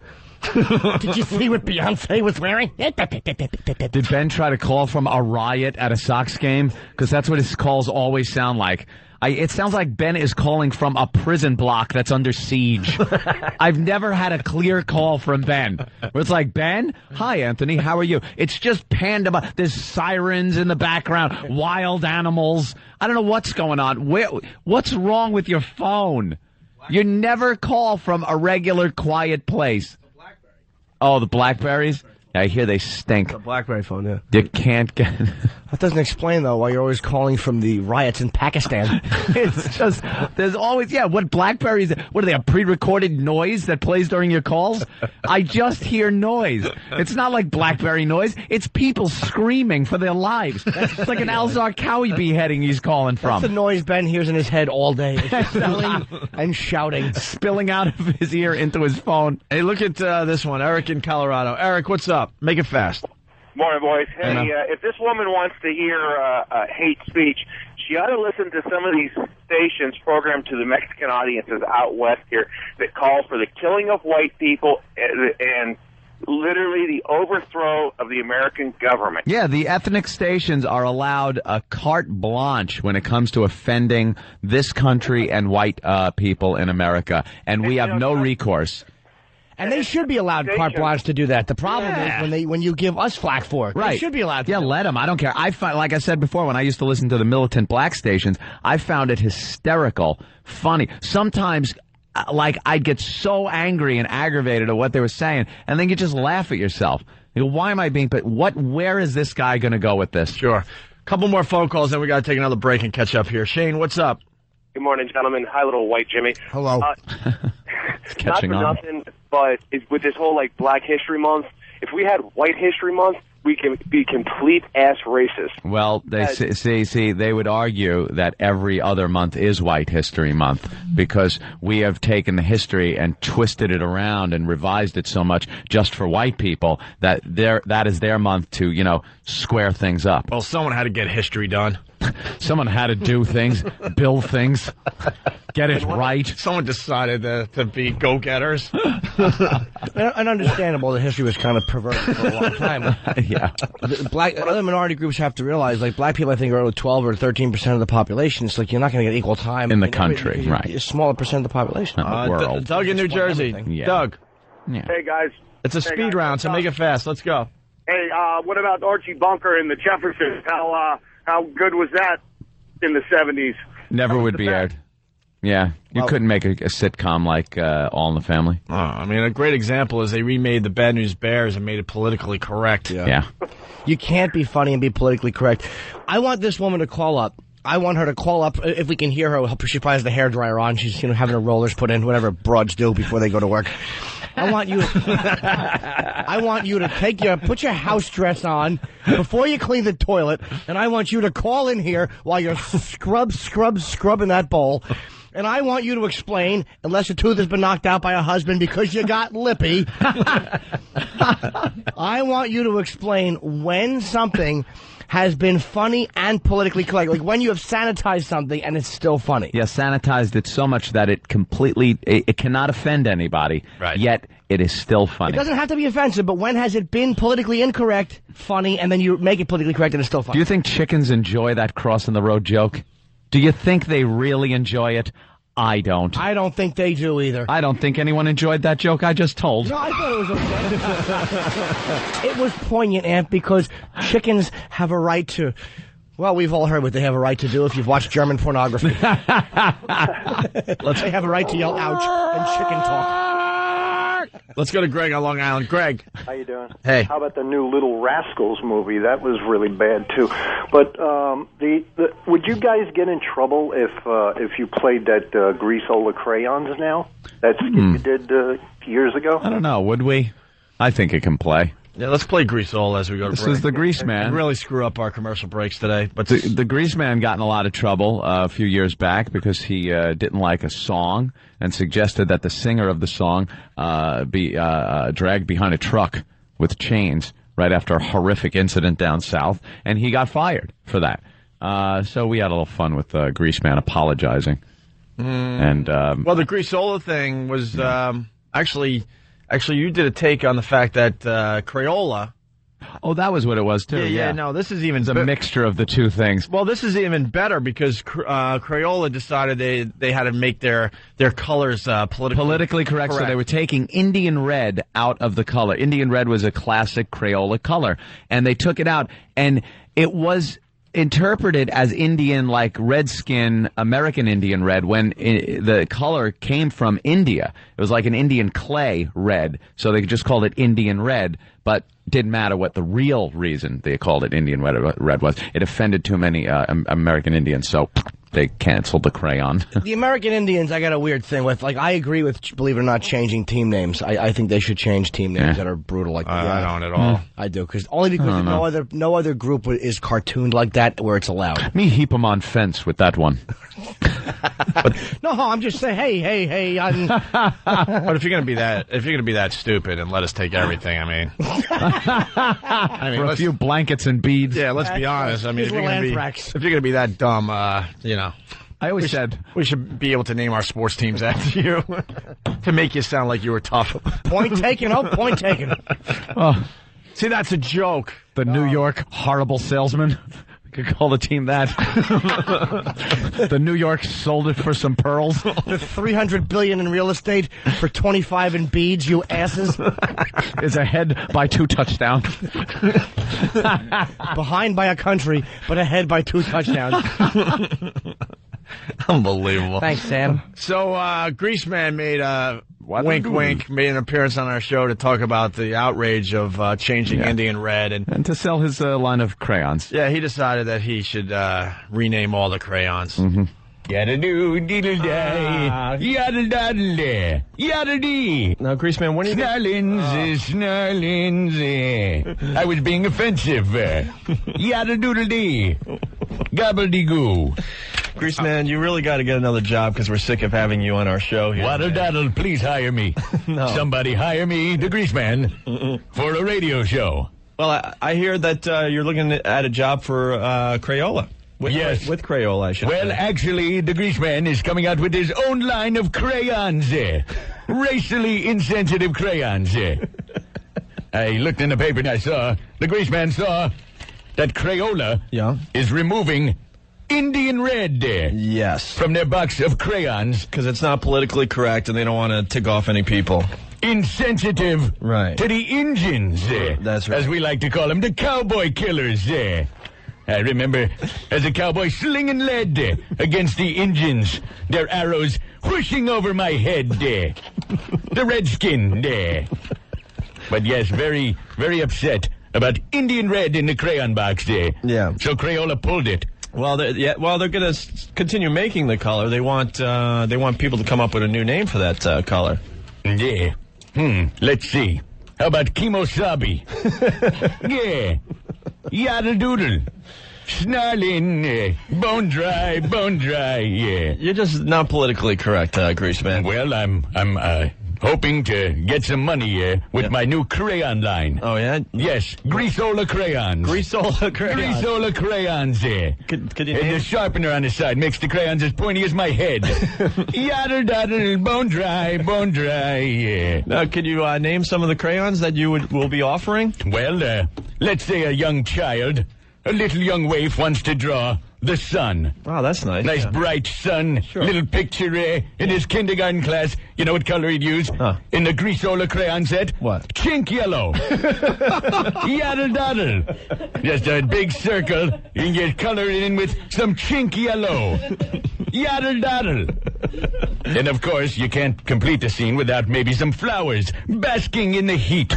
Did you see what Beyonce was wearing? Did Ben try to call from a riot at a Sox game? Because that's what his calls always sound like. It sounds like Ben is calling from a prison block that's under siege. I've never had a clear call from Ben. Where it's like, Ben? Hi, Anthony. How are you? It's just pandemonium. There's sirens in the background, wild animals. I don't know what's going on. What's wrong with your phone? You never call from a regular, quiet place. Oh, the Blackberries? I hear they stink. The BlackBerry phone, yeah. You can't get... That doesn't explain, though, why you're always calling from the riots in Pakistan. It's just, there's always, what Blackberries, what are they, a pre-recorded noise that plays during your calls? I just hear noise. It's not like Blackberry noise. It's people screaming for their lives. It's like an Al Zarqawi beheading he's calling from. That's the noise Ben hears in his head all day. It's spilling and shouting. Spilling out of his ear into his phone. Hey, look at this one. Eric in Colorado. Eric, what's up? Make it fast. Morning, boys. Hey, if this woman wants to hear hate speech, you ought to listen to some of these stations programmed to the Mexican audiences out west here that call for the killing of white people and literally the overthrow of the American government. Yeah, the ethnic stations are allowed a carte blanche when it comes to offending this country and white people in America, and we have no recourse. And they should be allowed carte blanche to do that. The problem is when you give us flack for it. Right. They should be allowed to. Yeah, let them. I don't care. Like I said before, when I used to listen to the militant black stations, I found it hysterical, funny. Sometimes, I'd get so angry and aggravated at what they were saying, and then you just laugh at yourself. You go, why am I being... But where is this guy going to go with this? Sure. Couple more phone calls, then we got to take another break and catch up here. Shane, what's up? Good morning, gentlemen. Hi, little white Jimmy. Hello. Not for nothing, but with this whole, Black History Month, if we had White History Month, we can be complete-ass racist. Well, they would argue that every other month is White History Month because we have taken the history and twisted it around and revised it so much just for white people that is their month to, square things up. Well, someone had to get history done. Someone had to do things, build things, get it right. Someone decided to be go-getters. And understandable, the history was kind of perverted for a long time. Yeah. Other minority groups have to realize, black people, I think, are only 12 or 13% of the population. It's you're not going to get equal time. In the country, right. A smaller percent of the population. In the world. Doug in New Jersey. Yeah. Doug. Yeah. Hey, guys. It's a speed round, so make it fast. Let's go. Hey, what about Archie Bunker and the Jeffersons? How good was that in the 70s? Never would be aired. Yeah, you couldn't make a sitcom like All in the Family. Oh, I mean, a great example is they remade the Bad News Bears and made it politically correct. Yeah. You can't be funny and be politically correct. I want this woman to call up. I want her to call up, if we can hear her. She probably has the hairdryer on. She's having her rollers put in, whatever broads do before they go to work. I want you to put your house dress on before you clean the toilet, and I want you to call in here while you're scrubbing that bowl. And I want you to explain, unless your tooth has been knocked out by a husband because you got lippy, I want you to explain when something has been funny and politically correct. Like when you have sanitized something and it's still funny. Yeah, sanitized it so much that it cannot offend anybody, yet it is still funny. It doesn't have to be offensive, but when has it been politically incorrect, funny, and then you make it politically correct and it's still funny? Do you think chickens enjoy that crossing the road joke? Do you think they really enjoy it? I don't. I don't think they do either. I don't think anyone enjoyed that joke I just told. No, I thought it was okay. It was poignant, Aunt, because chickens have a right to... Well, we've all heard what they have a right to do if you've watched German pornography. They have a right to yell ouch and chicken talk. Let's go to Greg on Long Island. Greg. How you doing? Hey. How about the new Little Rascals movie? That was really bad, too. But would you guys get in trouble if you played that Greasola Crayons now? That you did years ago? I don't know. Would we? I think it can play. Yeah, let's play Greasola as we go to break. This is the Grease Man. We really screw up our commercial breaks today. But the Grease Man got in a lot of trouble a few years back because he didn't like a song and suggested that the singer of the song be dragged behind a truck with chains right after a horrific incident down south, and he got fired for that. So we had a little fun with Grease Man apologizing. And well, the Greasola thing was actually, you did a take on the fact that Crayola. Oh, that was what it was, too. Yeah. No, this is even... It's a mixture of the two things. Well, this is even better because Crayola decided they had to make their colors politically correct. So they were taking Indian red out of the color. Indian red was a classic Crayola color. And they took it out, and it was interpreted as Indian, like redskin, American Indian red, when the color came from India. It was like an Indian clay red, so they just called it Indian red, but didn't matter what the real reason they called it Indian red was. It offended too many American Indians, so they canceled the crayon. The American Indians, I got a weird thing with. I agree with, believe it or not, changing team names. I think they should change team names that are brutal like that. I don't at all. I do, only because no other group is cartooned like that where it's allowed. Me heap them on fence with that one. No, I'm just saying, hey. But if you're gonna be that stupid and let us take everything, I mean, for a few blankets and beads. Yeah, let's be honest. I mean, if you're gonna be that dumb, you know. I always said we should be able to name our sports teams after you to make you sound like you were tough. Point taken. Oh, point taken. Oh, see, that's a joke. The New York horrible salesman. We could call the team that. The New York sold it for some pearls. The $300 billion in real estate for 25 in beads, you asses. Is ahead by 2 touchdowns. Behind by a country, but ahead by 2 touchdowns. Unbelievable. Thanks, Sam. So, Greaseman made wink, made an appearance on our show to talk about the outrage of changing Indian Red. And to sell his line of crayons. Yeah, he decided that he should rename all the crayons. Mm-hmm. Yada-doo, diddle-day, yada-daddle-day, yada-dee. Now, Greaseman, when are you... Snarlins. I was being offensive. Yada-doodle-dee. Gobble-dee-goo. Greaseman, you really got to get another job because we're sick of having you on our show here. Waddle-daddle, please hire me. No. Somebody hire me, the Greaseman, for a radio show. Well, I hear that you're looking at a job for Crayola. Yes. With Crayola, I should say. Actually, the Greaseman is coming out with his own line of crayons. Racially insensitive crayons. I looked in the paper and I saw, the Greaseman saw that Crayola is removing Indian Red. Yes. From their box of crayons. Because it's not politically correct and they don't want to tick off any people. Insensitive to the Injuns. That's right. As we like to call them, the cowboy killers. I remember as a cowboy slinging lead against the Injuns, their arrows whooshing over my head. The redskin. But yes, very, very upset about Indian Red in the crayon box. Yeah. So Crayola pulled it. Well, they're going to continue making the color. They want people to come up with a new name for that color. Yeah. Let's see. How about Kimosabi? Yeah. Yada doodle. Snarling. Bone dry. Yeah. You're just not politically correct, Greaseman. Well, I'm hoping to get some money with my new crayon line. Oh, yeah? Yes, Greasola crayons. Greasola crayons. Greasola crayons. Could you name the sharpener on the side makes the crayons as pointy as my head. Yada-daddle, bone dry, yeah. Now, could you name some of the crayons that you will be offering? Well, let's say a young child, a little young waif wants to draw the sun. Wow, that's nice. Nice bright sun. Sure. Little picture in his kindergarten class. You know what color he'd use? In the Greasola crayon set? What? Chink yellow. Yaddle-daddle. Just a big circle. You can get colored in with some chink yellow. Yaddle-daddle. And of course, you can't complete the scene without maybe some flowers basking in the heat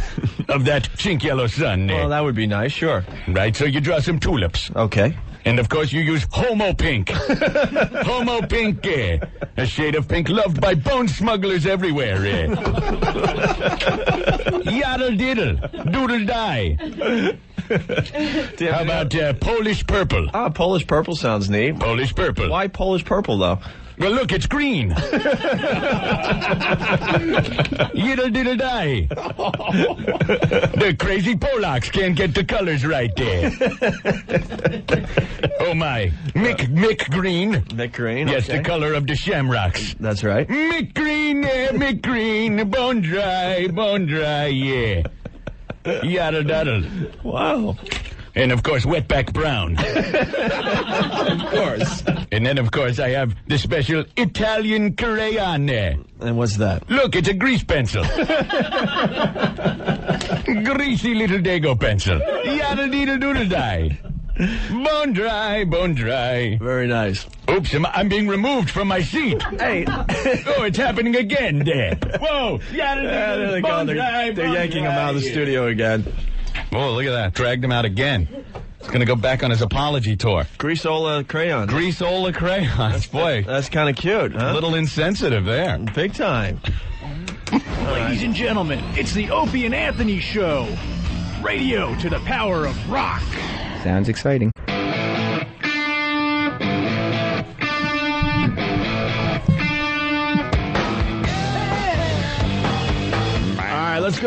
of that chink yellow sun. Well, that would be nice, sure. Right, so you draw some tulips. Okay. And, of course, you use Homo Pink. Homo Pink, a shade of pink loved by bone smugglers everywhere. Yaddle-diddle, doodle-die. How about Polish Purple? Polish Purple sounds neat. Polish Purple. Why Polish Purple, though? Well, look, it's green. Yiddle-diddle-die. The crazy Polacks can't get the colors right there. Oh, my. Mick Green. Mick Green, yes, okay. The color of the shamrocks. That's right. Mick Green, Mick Green. Bone dry, yeah. Yaddle-daddle. Wow. And, of course, Wetback Brown. Of course. And then, of course, I have the special Italian crayon there. And what's that? Look, it's a grease pencil. Greasy little Dago pencil. Yaddle-deedle-doodle-die. Bone dry. Very nice. Oops, I'm being removed from my seat. Hey. Oh, it's happening again, there. Whoa. There they go. They're yanking him out of the studio again. Oh, look at that. Dragged him out again. He's going to go back on his apology tour. Greasola crayons. Greasola crayons. Boy. That's kind of cute, huh? A little insensitive there. Big time. Ladies and gentlemen, it's the Opie and Anthony Show. Radio to the power of rock. Sounds exciting.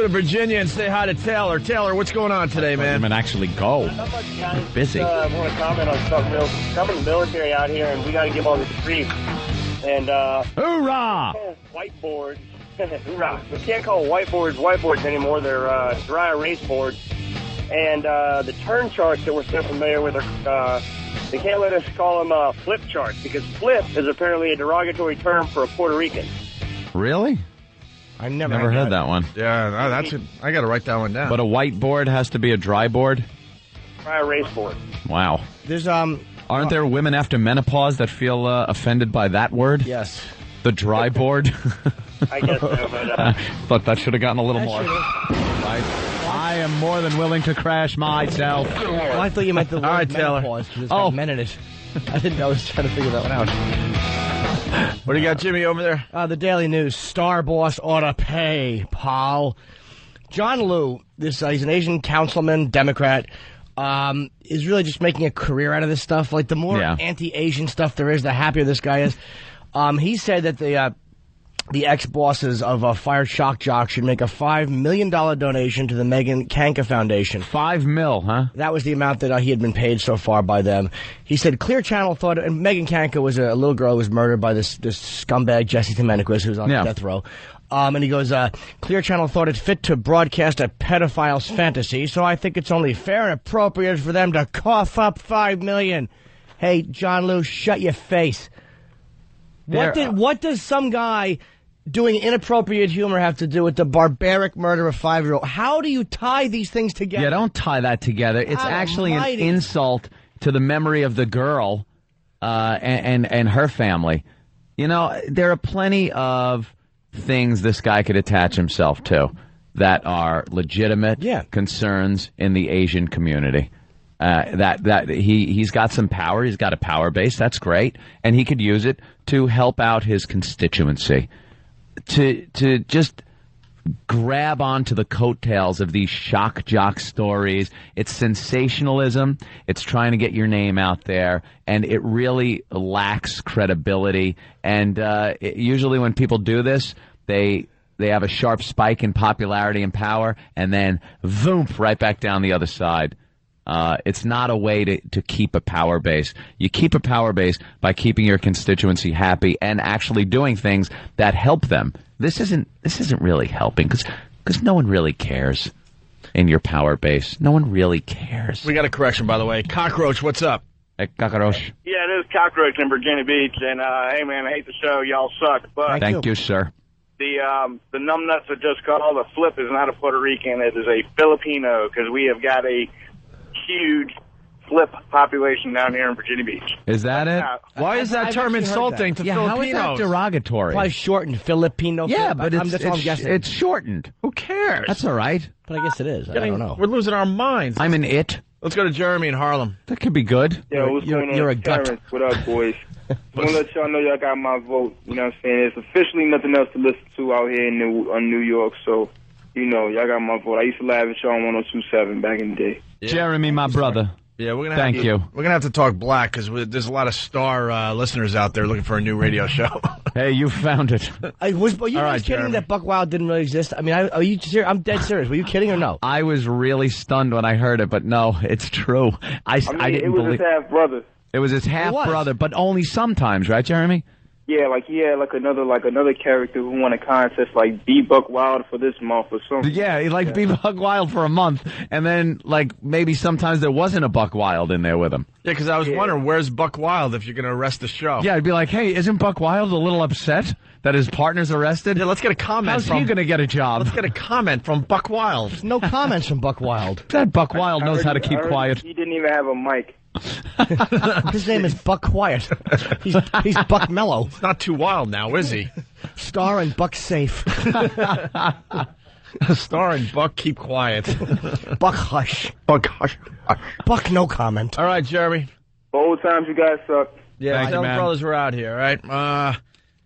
to Virginia and say hi to Taylor. Taylor, what's going on today, man? Man, actually go. You're busy. I want to comment on something real. I'm in the military out here, and we got to give all this grief. And hoorah! Whiteboards. Hoorah! We can't call whiteboards anymore. They're dry erase boards. And the turn charts that we're so familiar with are. They can't let us call them flip charts because flip is apparently a derogatory term for a Puerto Rican. Really? I never heard that one. Yeah, that's it. I got to write that one down. But a whiteboard has to be a dry board? Dry erase board. Wow. There's Aren't there women after menopause that feel offended by that word? Yes. The dry board? I guess so, but thought that should have gotten a little more. I am more than willing to crash myself. Well, I thought you meant the word right, Taylor. menopause because it's got men in it. I didn't know. I was trying to figure that one out. What do you got, Jimmy, over there? The Daily News. Star boss ought to pay, Paul. John Liu, he's an Asian councilman, Democrat, is really just making a career out of this stuff. Like, the more anti-Asian stuff there is, the happier this guy is. He said that the ex-bosses of Fired Shock Jock should make a $5 million donation to the Megan Kanka Foundation. $5 million, huh? That was the amount that he had been paid so far by them. He said Clear Channel thought, and Megan Kanka was a little girl who was murdered by this scumbag Jesse Domenicus, who was on death row. And he goes, Clear Channel thought it fit to broadcast a pedophile's fantasy, so I think it's only fair and appropriate for them to cough up $5 million. Hey, John Liu, shut your face. What does some guy doing inappropriate humor have to do with the barbaric murder of a 5-year-old? How do you tie these things together? Yeah, don't tie that together. It's actually an insult to the memory of the girl and her family. You know, there are plenty of things this guy could attach himself to that are legitimate concerns in the Asian community. That he's got some power. He's got a power base. That's great, and he could use it to help out his constituency. To just grab onto the coattails of these shock jock stories. It's sensationalism. It's trying to get your name out there, and it really lacks credibility. And usually when people do this, they have a sharp spike in popularity and power, and then voomp, right back down the other side. It's not a way to keep a power base. You keep a power base by keeping your constituency happy and actually doing things that help them. This isn't really helping because no one really cares in your power base. No one really cares. We got a correction, by the way. Cockroach, what's up? Hey, Cockroach. Yeah, this is Cockroach in Virginia Beach, and hey man, I hate the show. Y'all suck. But Thank you, sir. The numbnuts that just called, the flip is not a Puerto Rican. It is a Filipino because we have got a huge flip population down here in Virginia Beach. Is that it? Why is that term insulting to Filipinos? How is that derogatory? Probably shortened Filipino. Yeah, but that's all I'm guessing. It's shortened. Who cares? That's all right. But I guess it is. I don't know. We're losing our minds. I'm an it. Let's go to Jeremy in Harlem. That could be good. Yeah, what's going on? You're a gut. Terrence, what up, boys? I want to let y'all know y'all got my vote. You know what I'm saying? There's officially nothing else to listen to out here in New York, so, you know, y'all got my vote. I used to laugh at y'all on 102.7 back in the day. Yeah. Jeremy, my brother. Yeah, we're gonna Thank you. We're gonna have to talk black because there's a lot of star listeners out there looking for a new radio show. Hey, you found it. Were you guys kidding Jeremy. that Buck Wild didn't really exist? I mean, are you serious? I'm dead serious. Were you kidding or no? I was really stunned when I heard it, but no, it's true. I didn't it was believe his half brother. It was his half brother, but only sometimes, right, Jeremy? Yeah, like he had another character who won a contest like be Buck Wild for this month or something. Yeah, he be Buck Wild for a month, and then maybe sometimes there wasn't a Buck Wild in there with him. Yeah, because I was wondering where's Buck Wild if you're going to arrest the show. Yeah, I'd be like, hey, isn't Buck Wild a little upset that his partner's arrested? Yeah, let's get a comment. How's he going to get a job? Let's get a comment from Buck Wild. There's no comments from Buck Wild. That Buck Wild knows how to keep quiet. He didn't even have a mic. His name is Buck Quiet. He's Buck Mellow. It's not too wild now, is he? Star and Buck Safe. Star and Buck Keep Quiet. Buck Hush. Buck Hush. Buck No Comment. All right, Jeremy. For old times, you guys suck. Yeah, Thank you, man. brothers were out here, all right?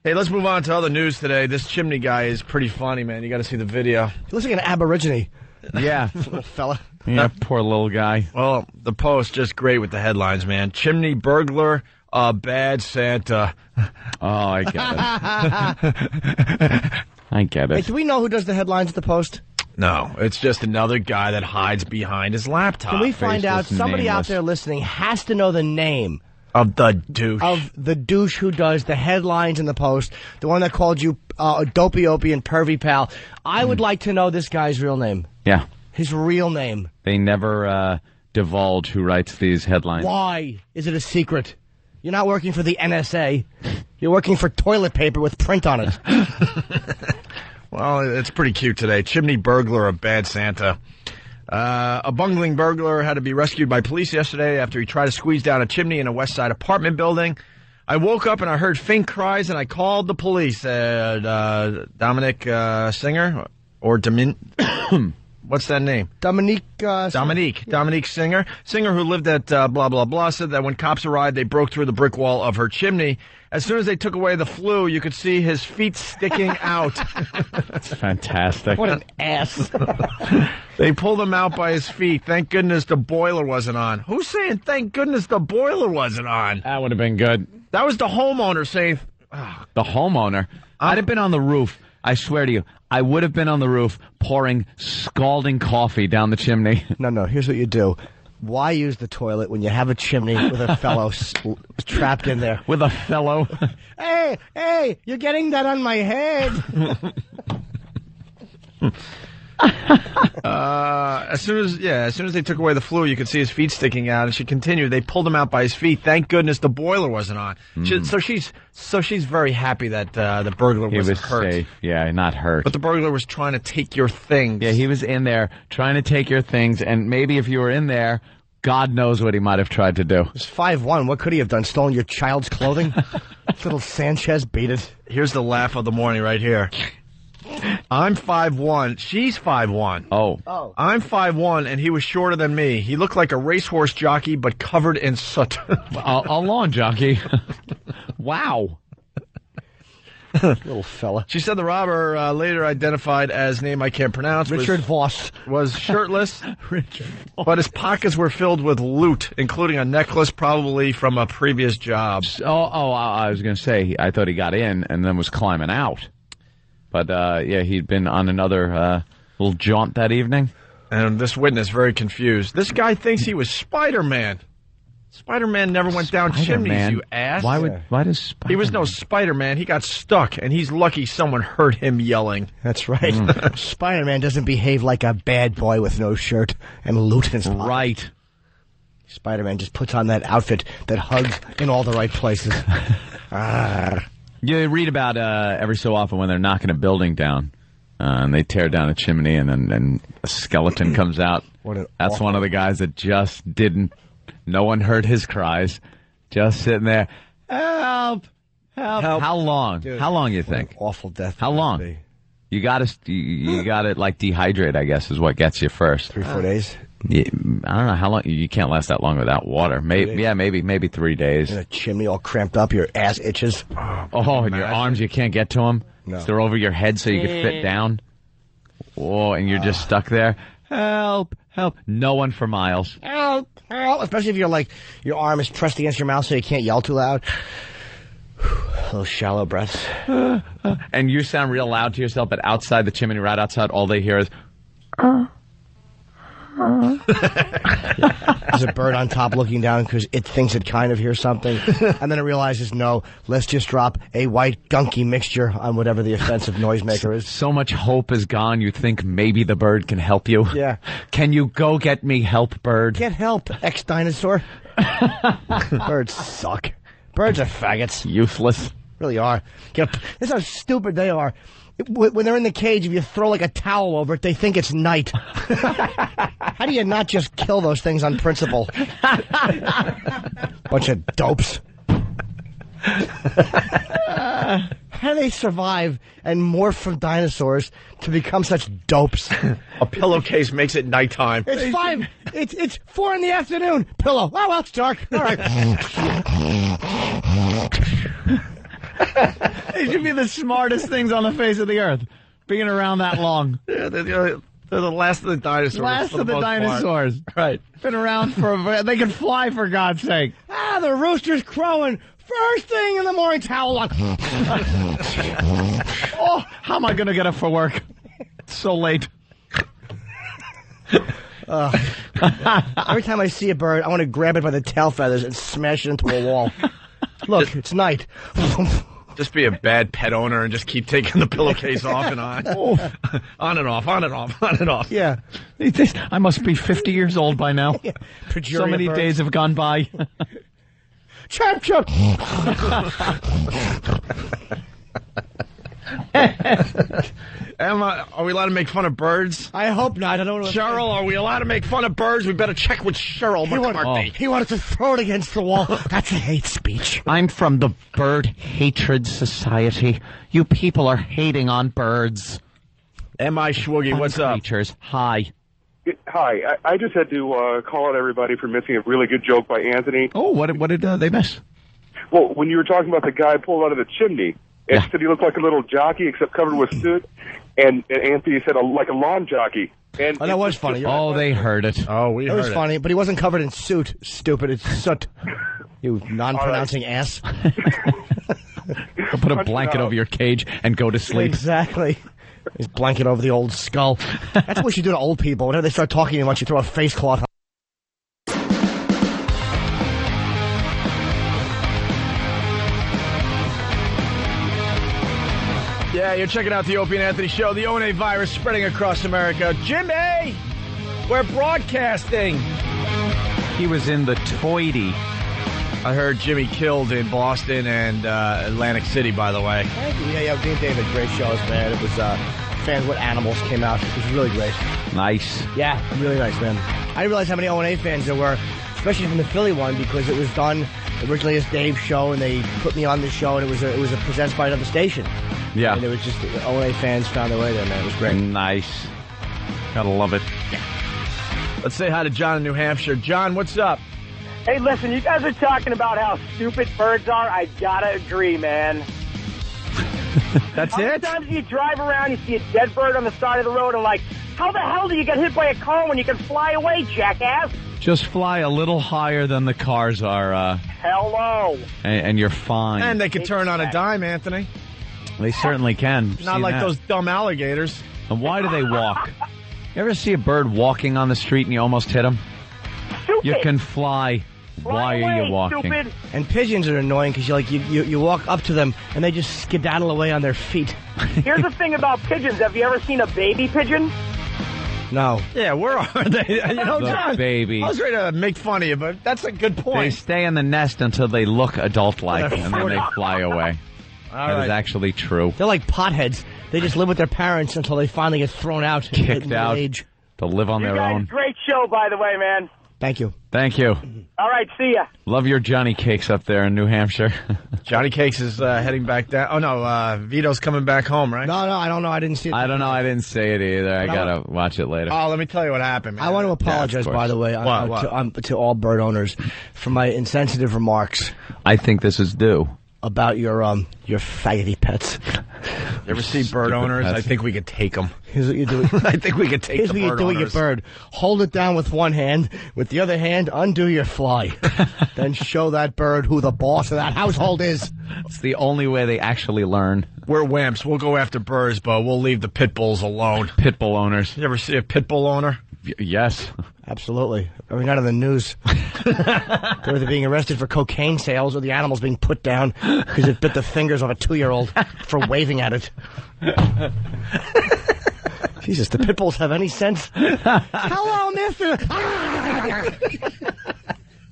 Hey, let's move on to other news today. This chimney guy is pretty funny, man. You got to see the video. He looks like an aborigine. Yeah. Little fella. Yeah, poor little guy. Well, the Post, just great with the headlines, man. Chimney burglar, bad Santa. Oh, I get it. I get Hey, it. do we know who does the headlines at the Post? No, it's just another guy that hides behind his laptop. Can we find out, Faceless, somebody out nameless. there listening has to know the name Of the douche. of the douche who does the headlines in the Post, the one that called you Dopey Opie and Pervy Pal. I would like to know this guy's real name. Yeah. His real name. They never divulge who writes these headlines. Why is it a secret? You're not working for the NSA. You're working for toilet paper with print on it. Well, it's pretty cute today. Chimney burglar of Bad Santa. A bungling burglar had to be rescued by police yesterday after he tried to squeeze down a chimney in a West Side apartment building. I woke up and I heard faint cries and I called the police. Dominic Singer or what's that name? Dominique Singer. Singer, who lived at blah, blah, blah, said that when cops arrived, they broke through the brick wall of her chimney. As soon as they took away the flue, you could see his feet sticking out. That's fantastic. What an ass. They pulled him out by his feet. Thank goodness the boiler wasn't on. Who's saying thank goodness the boiler wasn't on? That would have been good. That was the homeowner saying... The homeowner? I'd have been on the roof. I swear to you, I would have been on the roof pouring scalding coffee down the chimney. No, here's what you do. Why use the toilet when you have a chimney with a fellow trapped in there? With a fellow? Hey, you're getting that on my head. As soon as they took away the flue, you could see his feet sticking out. And she continued, they pulled him out by his feet. Thank goodness the boiler wasn't on. So she's very happy that the burglar wasn't hurt. Safe. Yeah, not hurt. But the burglar was trying to take your things. Yeah, he was in there trying to take your things, and maybe if you were in there, God knows what he might have tried to do. It's 5'1". What could he have done? Stolen your child's clothing? Little Sanchez beat it. Here's the laugh of the morning right here. I'm 5'1". She's 5'1". Oh. I'm 5'1", and he was shorter than me. He looked like a racehorse jockey, but covered in soot. A lawn jockey. Wow. Little fella. She said the robber, later identified as name I can't pronounce, Richard Voss, was shirtless, but his pockets were filled with loot, including a necklace, probably from a previous job. I was going to say, I thought he got in and then was climbing out. But, he'd been on another little jaunt that evening. And this witness, very confused. This guy thinks he was Spider-Man. Spider-Man never went down chimneys, you ass. Why does Spider-Man? He was no Spider-Man. He got stuck, and he's lucky someone heard him yelling. That's right. Spider-Man doesn't behave like a bad boy with no shirt and loot in his pocket. Right. Spider-Man just puts on that outfit that hugs in all the right places. You read about every so often when they're knocking a building down, and they tear down a chimney, and then a skeleton comes out. That's one of the guys that just didn't. No one heard his cries. Just sitting there. Help! How long? Dude, how long you think? Awful death. How long? You got to like dehydrate, I guess, is what gets you first. 3-4 days. Yeah, I don't know how long. You can't last that long without water. Maybe 3 days. In a chimney all cramped up, your ass itches. Oh, and your arms, you can't get to them. No. They're over your head so you can fit down. Oh, and you're just stuck there. Help! No one for miles. Help! Especially if you're like, your arm is pressed against your mouth so you can't yell too loud. A little shallow breaths. And you sound real loud to yourself, but outside the chimney, right outside, all they hear is... There's a bird on top looking down because it thinks it kind of hears something. And then it realizes, no, let's just drop a white gunky mixture on whatever the offensive noisemaker is. So much hope is gone, you think maybe the bird can help you. Yeah. Can you go get me help, bird? Get help, ex-dinosaur. Birds suck. Birds are faggots. Useless. Really are. This is how stupid they are. When they're in the cage, if you throw like a towel over it, they think it's night. How do you not just kill those things on principle? Bunch of dopes. How do they survive and morph from dinosaurs to become such dopes? A pillowcase makes it nighttime. It's 5. It's 4 in the afternoon. Pillow. Oh, well, it's dark. All right. They should be the smartest things on the face of the earth, being around that long. Yeah, they're the last of the dinosaurs. Last of the dinosaurs. Right. Been around for they can fly, for God's sake. The rooster's crowing. First thing in the morning, towel on. Oh, how am I going to get up for work? It's so late. Every time I see a bird, I want to grab it by the tail feathers and smash it into a wall. Look, it's night. Just be a bad pet owner and just keep taking the pillowcase off and on. On and off, on and off, on and off. Yeah. I must be 50 years old by now. So many birds. days have gone by. Chirp, chirp. Emma, are we allowed to make fun of birds? I hope not. I don't know. Cheryl, are we allowed to make fun of birds? We better check with Cheryl McCarthy. He wanted to throw it against the wall. That's a hate speech. I'm from the Bird Hatred Society. You people are hating on birds. M.I. Schwoogie, what's up? Creatures. Hi. Hi. I just had to call out everybody for missing a really good joke by Anthony. Oh, what did they miss? Well, when you were talking about the guy pulled out of the chimney, it said he looked like a little jockey except covered with soot, and Anthony said like a lawn jockey. And that was funny. Oh, they heard it. Oh, we heard it. It was funny, but he wasn't covered in soot. Stupid. It's soot. You non-pronouncing ass. Put a blanket over your cage and go to sleep. Exactly. His blanket over the old skull. That's what you do to old people. Whenever they start talking too much, you throw a face cloth on. Yeah, you're checking out the Opie and Anthony Show. The O&A virus spreading across America. Jimmy! We're broadcasting. He was in the Toity. I heard Jimmy killed in Boston and Atlantic City, by the way. Yeah, me and David, great shows, man. It was, Fans with Animals came out. It was really great. Nice. Yeah, really nice, man. I didn't realize how many O&A fans there were, especially from the Philly one, because it was done originally as Dave's show, and they put me on the show, and it was a presents by another station. Yeah. And it was just, the O&A fans found their way there, man. It was great. Nice. Gotta love it. Let's say hi to John in New Hampshire. John, what's up? Hey, listen, you guys are talking about how stupid birds are. I gotta agree, man. That's How many times do you drive around, you see a dead bird on the side of the road, and like, how the hell do you get hit by a car when you can fly away, jackass? Just fly a little higher than the cars are, Hello. and you're fine. And they can turn on a dime, Anthony. They certainly can. Not See like that? those dumb alligators. And why do they walk? You ever see a bird walking on the street and you almost hit him? Stupid. You can fly. Why are you walking? Stupid. And pigeons are annoying because you walk up to them and they just skedaddle away on their feet. Here's the thing about pigeons. Have you ever seen a baby pigeon? No. Yeah, where are they? You know, The John, babies. I was ready to make fun of you, but that's a good They point. stay in the nest until they look adult-like, and then they fly away. That is actually true. They're like potheads. They just live with their parents until they finally get thrown out. Kicked at out age. to live on You their guys, own. great show, by the way, man. Thank you. Thank you. All right, see ya. Love your Johnny Cakes up there in New Hampshire. Johnny Cakes is heading back down. Oh, no, Vito's coming back home, right? No, I don't know. I didn't see it. I don't know. I didn't say it either. I But gotta watch it later. Oh, let me tell you what happened, man. I want to apologize, course. by the way, to all bird owners for my insensitive remarks I think this is due. about your faggoty pets. You ever see bird owners? I think we could take them. Here's what you do. I think we could take Here's the what you bird do with your owners. bird. Hold it down with one hand. With the other hand, undo your fly. Then show that bird who the boss of that household is. It's the only way they actually learn. We're wimps. We'll go after birds, but we'll leave the pit bulls alone. Pit bull owners. You ever see a pit bull owner? Yes. Absolutely. Every night on the news. They're either being arrested for cocaine sales or the animal's being put down because it bit the fingers of a 2-year-old for waving at it. Jesus, do pit bulls have any sense? Hello, mister.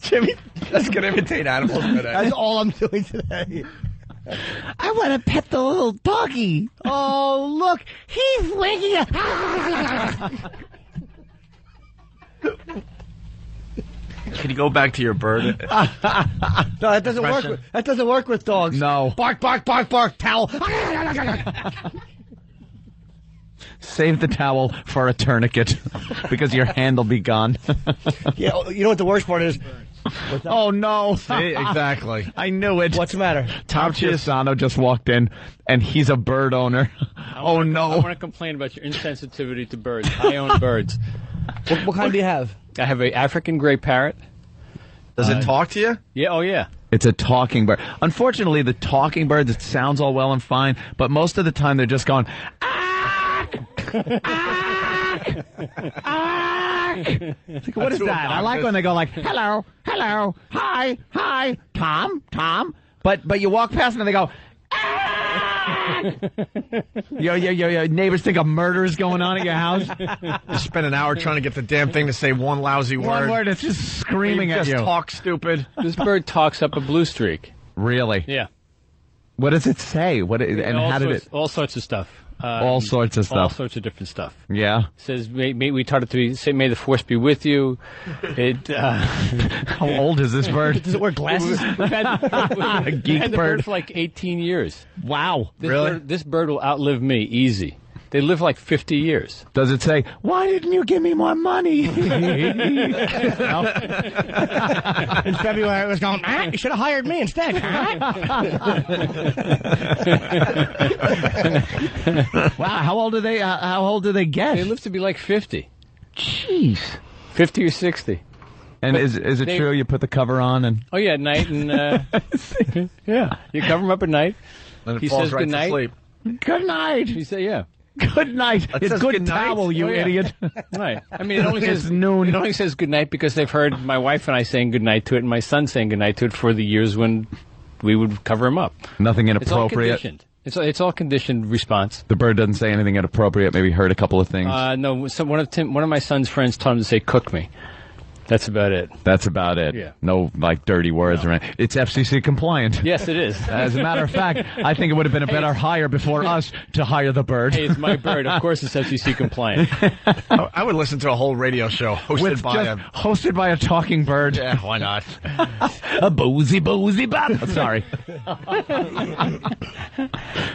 Jimmy, that's going to imitate animals today. That's all I'm doing today. I want to pet the little doggy. Oh, look. He's waking up. Can you go back to your bird? No, that doesn't work. That doesn't work with dogs. No. Bark, bark, bark, bark. Towel. Save the towel for a tourniquet because your hand will be gone. Yeah, you know what the worst part is? Oh, no. See, exactly. I knew it. What's the matter? Tom Chiasano just walked in, and he's a bird owner. Oh, no. I want to complain about your insensitivity to birds. I own birds. What kind do you have? I have an African gray parrot. Does it talk to you? Yeah, oh yeah. It's a talking bird. Unfortunately, the talking birds, it sounds all well and fine, but most of the time they're just going, ah! Ah! Ah! Like, what is that? I like when they go like, hello, hello, hi, hi, Tom. But you walk past them and they go, Your neighbors think a murder is going on at your house. You spend an hour trying to get the damn thing to say one lousy word. One word, it's just screaming at you. Just talk stupid. This bird talks up a blue streak. Really? Yeah. What does it say? All sorts of stuff. All sorts of stuff. All sorts of different stuff. Yeah. It says, we taught it to say, may the force be with you. How old is this bird? Does it wear glasses? We've had the bird for like 18 years. Wow. Really? This bird will outlive me easy. They live like 50 years. Does it say, why didn't you give me more money? In February, it was going, you should have hired me instead. Wow, how old do they get? They live to be like 50. Jeez. 50 or 60. And is it true you put the cover on and? Oh yeah, at night and yeah, you cover him up at night. Then He falls says right good to night. sleep. Good night. He said, yeah. Good night. It It's says good good night? towel, you Oh, yeah. idiot. Right. I mean, it only It's says noon. It only says good night because they've heard my wife and I saying good night to it, and my son saying good night to it for the years when we would cover him up. Nothing It's all inappropriate. conditioned. It's all conditioned response. The bird doesn't say anything inappropriate. Maybe heard a couple of things. No. So one of my son's friends taught him to say "cook me." That's about it. That's about it. Yeah. No, like, dirty words or anything. It's FCC compliant. Yes, it is. As a matter of fact, I think it would have been a better hire before us to hire the bird. Hey, it's my bird. Of course, it's FCC compliant. I would listen to a whole radio show hosted by a talking bird. Yeah, why not? A boozy bop. Sorry.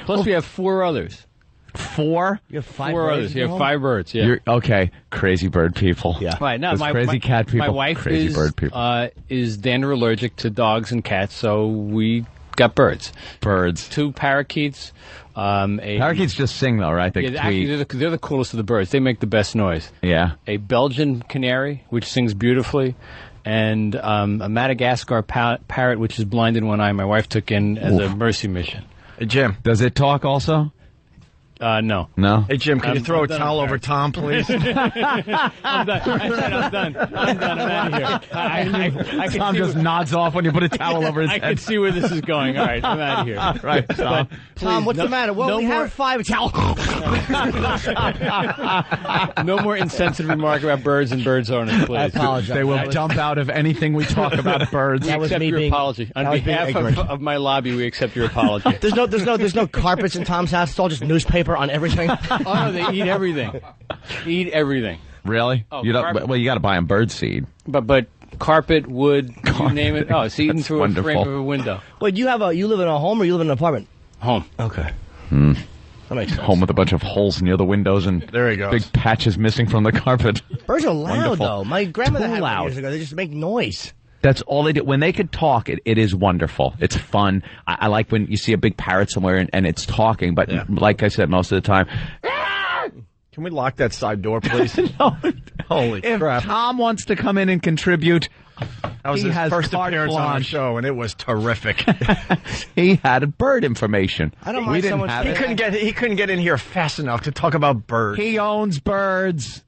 Plus, we have 4 others. 4? You have 5 4 birds others. in You your have home? 5 birds. Yeah. You're, okay, crazy bird people. Yeah. Right now, Those crazy cat people. My wife crazy bird people. is dander allergic to dogs and cats, so we got birds. Birds. 2 parakeets. Parakeets just sing though, right? They Yeah, actually, they're the coolest of the birds. They make the best noise. Yeah. A Belgian canary, which sings beautifully, and a Madagascar parrot, which is blind in one eye. My wife took in as a mercy mission. Hey, Jim. Does it talk also? No. No? Hey, Jim, can you throw I'm a done towel on over Tom, please? I'm done. I said I'm done. I'm out of here. I can Tom see just nods off when you put a towel over his I head. can see where this is going. All right, I'm out of here. Right, Tom. Tom, what's the matter? Well, we have 5 towels. No more insensitive remark about birds and birds owners, please. I apologize. They will dump out of anything we talk about birds. We accept your apology. On behalf of my lobby, we accept your apology. There's no carpets in Tom's house. It's all just newspaper on everything. Oh, no, they eat everything. Eat everything. Really? Oh, you don't, carpet. well, you got to buy them bird seed. But carpet, wood, you name it. Oh, it's eaten That's through wonderful. a frame of a window. Wait, you live in a home or you live in an apartment? Home. Okay. Hmm. That makes sense. Home with a bunch of holes near the windows and There he goes. big patches missing from the carpet. Birds are loud, Wonderful. though. My grandmother Too had one loud. years ago. They just make noise. That's all they do. When they could talk, it is wonderful. It's fun. I like when you see a big parrot somewhere and it's talking, but like I said, most of the time, Can we lock that side door, please? no. Holy If crap. Tom wants to come in and contribute, That was he his has first carte appearance on our blanche. show, and it was terrific. He had bird information. I don't We mind didn't someone have He it. couldn't get in here fast enough to talk about birds. He owns birds.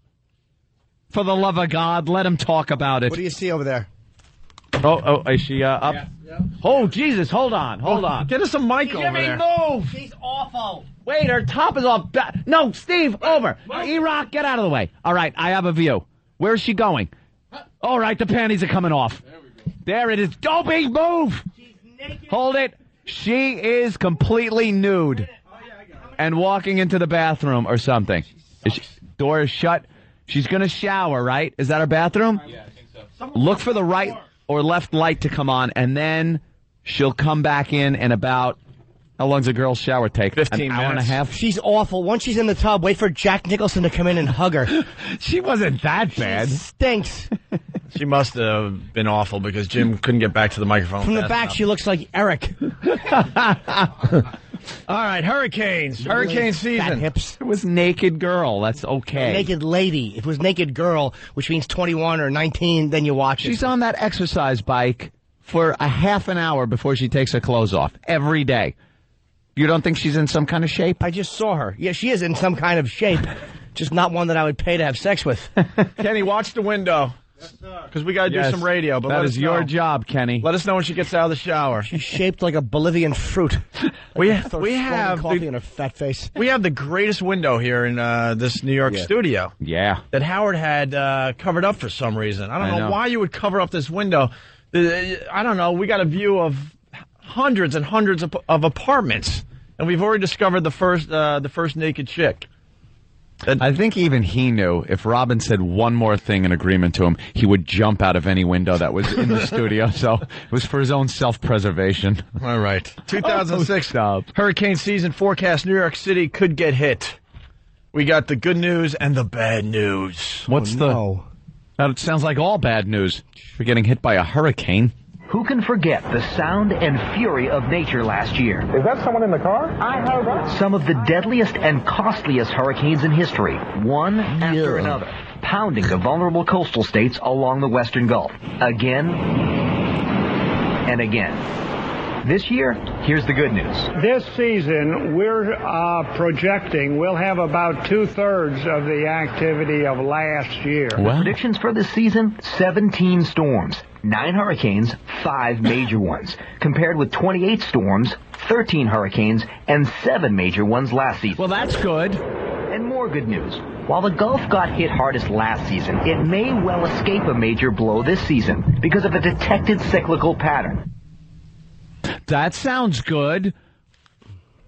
For the love of God, let him talk about it. What do you see over there? Oh, is she up? Yeah. Oh, Jesus, hold on. Get us a mic over there. Move! She's awful. Wait, her top is all... No, Steve, over. E-Rock, get out of the way. All right, I have a view. Where's she going? All right, the panties are coming off. There we go. There it is. Dopey, move! She's naked. Hold it. She is completely nude and walking into the bathroom or something. Door is shut. She's going to shower, right? Is that her bathroom? Yeah, I think so. Look for the right or left light to come on, and then she'll come back in about... How long's a girl's shower take? 15 An hour and a minutes. half? She's awful. Once she's in the tub, wait for Jack Nicholson to come in and hug her. She wasn't that bad. She stinks. She must have been awful because Jim couldn't get back to the microphone. From the fast back, enough. she looks like Eric. All right, hurricanes. Hurricane Fat season. hips. It was naked girl. That's okay. Naked lady. If it was naked girl, which means 21 or 19, then you watch it. She's on that exercise bike for a half an hour before she takes her clothes off every day. You don't think she's in some kind of shape? I just saw her. Yeah, she is in some kind of shape. Just not one that I would pay to have sex with. Kenny, watch the window. Because we got to do some radio. But that is your job, Kenny. Let us know when she gets out of the shower. She's shaped like a Bolivian fruit. We have coffee in her fat face. We have the greatest window here in this New York studio. Yeah. That Howard had covered up for some reason. I don't know why you would cover up this window. I don't know. We got a view of hundreds and hundreds of apartments, and we've already discovered the first naked chick. I think even he knew if Robin said one more thing in agreement to him, he would jump out of any window that was in the studio. So it was for his own self-preservation. All right. 2006 hurricane season forecast. New York City could get hit. We got the good news and the bad news. That sounds like all bad news. We're getting hit by a hurricane. Who can forget the sound and fury of nature last year? Is that someone in the car? I heard that. Some of the deadliest and costliest hurricanes in history, one after another, pounding the vulnerable coastal states along the Western Gulf. Again and again. This year, here's the good news. This season, we're projecting we'll have about 2/3 of the activity of last year. Predictions for this season, 17 storms, 9 hurricanes, 5 major ones, compared with 28 storms, 13 hurricanes, and 7 major ones last season. Well, that's good. And more good news. While the Gulf got hit hardest last season, it may well escape a major blow this season because of a detected cyclical pattern. That sounds good.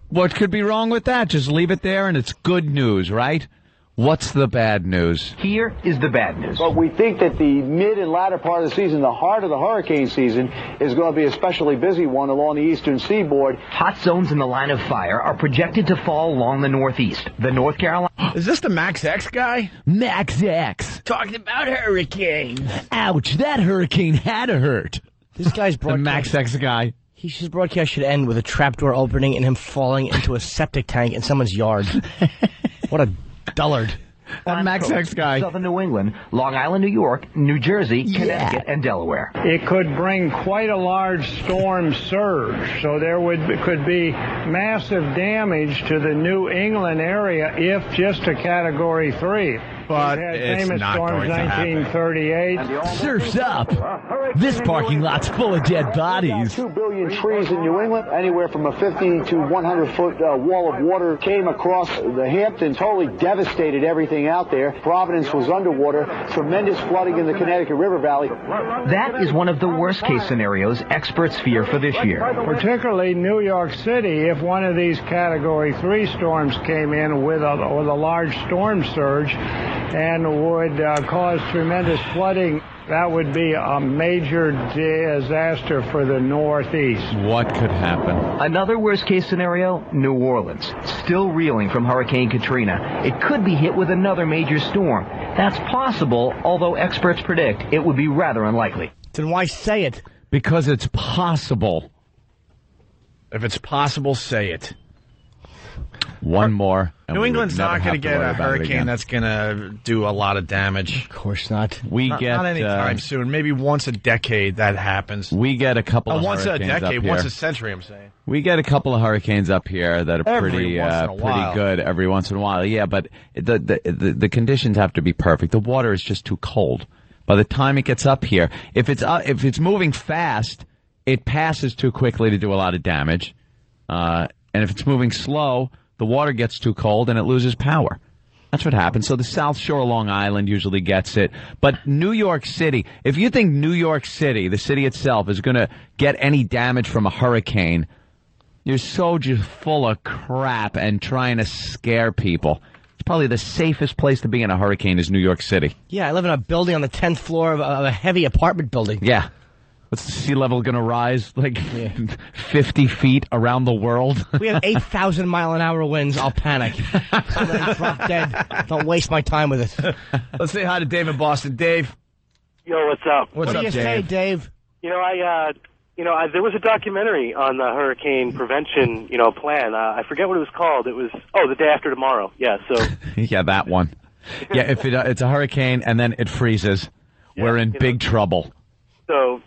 What could be wrong with that? Just leave it there and it's good news, right? What's the bad news? Here is the bad news. But we think that the mid and latter part of the season, the heart of the hurricane season, is going to be a especially busy one along the eastern seaboard. Hot zones in the line of fire are projected to fall along the northeast. The North Carolina... Is this the Max X guy? Max X. Talking about hurricanes. Ouch, that hurricane had to hurt. This guy's the Max X guy. His broadcast should end with a trapdoor opening and him falling into a septic tank in someone's yard. What a dullard. That Max X guy. Southern New England, Long Island, New York, New Jersey, Connecticut, and Delaware. It could bring quite a large storm surge, so there could be massive damage to the New England area if just a Category 3. But it's famous not storms going to 1938. Surf's up. This parking lot's full of dead bodies. 2 billion trees in New England, anywhere from a 50 to 100-foot wall of water came across the Hampton, totally devastated everything out there. Providence was underwater. Tremendous flooding in the Connecticut River Valley. That is one of the worst-case scenarios experts fear for this year. Particularly New York City, if one of these Category 3 storms came in with a large storm surge and would cause tremendous flooding, that would be a major disaster for the Northeast. What could happen? Another worst-case scenario, New Orleans. Still reeling from Hurricane Katrina. It could be hit with another major storm. That's possible, although experts predict it would be rather unlikely. Then why say it? Because it's possible. If it's possible, say it. One more. New England's not going to get a hurricane that's going to do a lot of damage. Of course not. Not anytime soon. Maybe once a decade that happens. We get a couple of once hurricanes a decade, up here. once a century, I'm saying. We get a couple of hurricanes up here that are Every once in a pretty while. good every once in a while. Yeah, but the conditions have to be perfect. The water is just too cold. By the time it gets up here, if it's moving fast, it passes too quickly to do a lot of damage. And if it's moving slow, the water gets too cold and it loses power. That's what happens. So the South Shore of Long Island usually gets it. But New York City, if you think New York City, the city itself, is going to get any damage from a hurricane, you're so just full of crap and trying to scare people. It's probably the safest place to be in a hurricane is New York City. Yeah, I live in a building on the 10th floor of a heavy apartment building. Yeah. What's the sea level going to rise? Like 50 feet around the world? We have 8,000 mile an hour winds. I'll panic. So then drop dead. Don't waste my time with it. Let's say hi to Dave in Boston. Dave. Yo, what's up? What do you say, Dave? You know, there was a documentary on the hurricane prevention, plan. I forget what it was called. It was, The Day After Tomorrow. Yeah, so. Yeah, that one. Yeah, if it's a hurricane and then it freezes, we're in big trouble. So,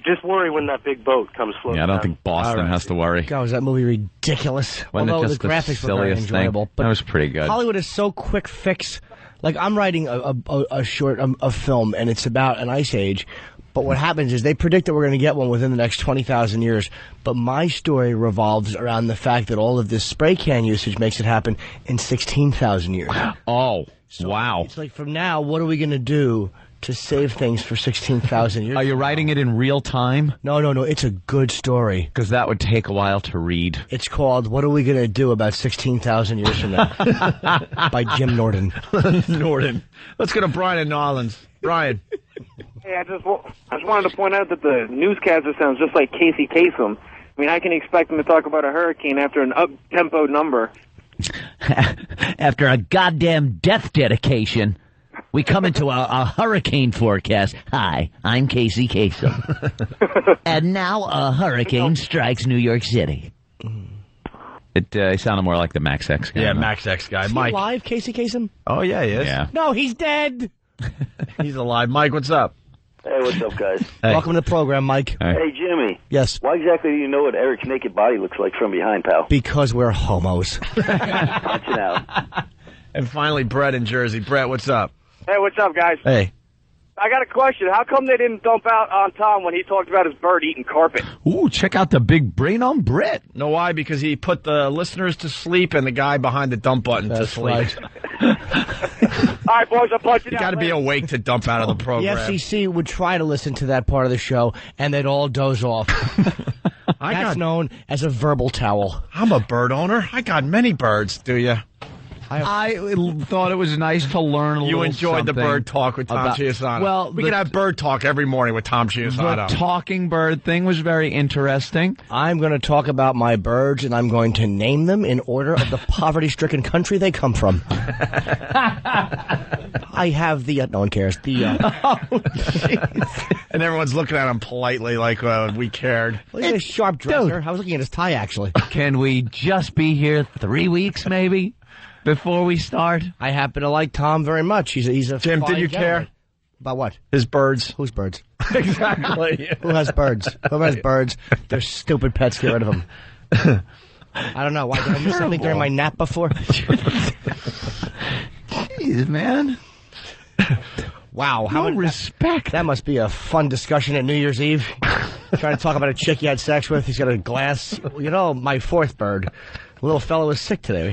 just worry when that big boat comes floating. Yeah, I don't down. think Boston has to worry. God, was that movie ridiculous? Wasn't it Although just the graphics were very silliest thing? enjoyable. But That was pretty good. Hollywood is so quick fix. Like, I'm writing a short film, and it's about an ice age. But what happens is they predict that we're going to get one within the next 20,000 years. But my story revolves around the fact that all of this spray can usage makes it happen in 16,000 years. Oh, wow. It's like, from now, what are we going to do to save things for 16,000 years? Are you writing it in real time? No. It's a good story. Because that would take a while to read. It's called "What Are We Going to Do About 16,000 Years From Now" by Jim Norton. Norton. Let's go to Brian in New Orleans. Brian. Hey, I just wanted to point out that the newscaster sounds just like Casey Kasem. I mean, I can expect him to talk about a hurricane after an up-tempo number. After a goddamn death dedication, we come into a hurricane forecast. Hi, I'm Casey Kasem. And now a hurricane strikes New York City. It sounded more like the Max X guy. Yeah, though. Max X guy. Is he Mike. alive, Casey Kasem? Oh, yeah, he is. Yeah. No, he's dead. He's alive. Mike, what's up? Hey, what's up, guys? Hey. Welcome to the program, Mike. Hey, Jimmy. Yes. Why exactly do you know what Eric's naked body looks like from behind, pal? Because we're homos. Punch it out. And finally, Brett in Jersey. Brett, what's up? Hey, what's up, guys? Hey. I got a question. How come they didn't dump out on Tom when he talked about his bird eating carpet? Ooh, check out the big brain on Brett. Know why? Because he put the listeners to sleep and the guy behind the dump button to sleep. All right, boys, I'll punch it You out. got to be awake to dump out of the The program. FCC would try to listen to that part of the show, and they'd all doze off. That's known as a verbal towel. I'm a bird owner. I got many birds. Do you? I thought it was nice to learn a little You enjoyed the something bird talk with Tom about- Chiusano. Well, we could have bird talk every morning with Tom Chiusano. The talking bird thing was very interesting. I'm going to talk about my birds, and I'm going to name them in order of the poverty-stricken country they come from. I have the... no one cares. The... And everyone's looking at him politely like we cared. Well, he's a sharp dresser. I was looking at his tie, actually. Can we just be here 3 weeks, maybe, before we start? I happen to like Tom very much. He's a Jim, fine did you gentleman. care? About what? His birds. Whose birds? Exactly. Who has birds? Whoever has birds, they're stupid pets. Get rid of them. I don't know. Why did I miss something during my nap before? Jeez, man. Wow. How much respect. That must be a fun discussion at New Year's Eve. Trying to talk about a chick you had sex with. He's got a glass. You know, my fourth bird. The little fellow was sick today. We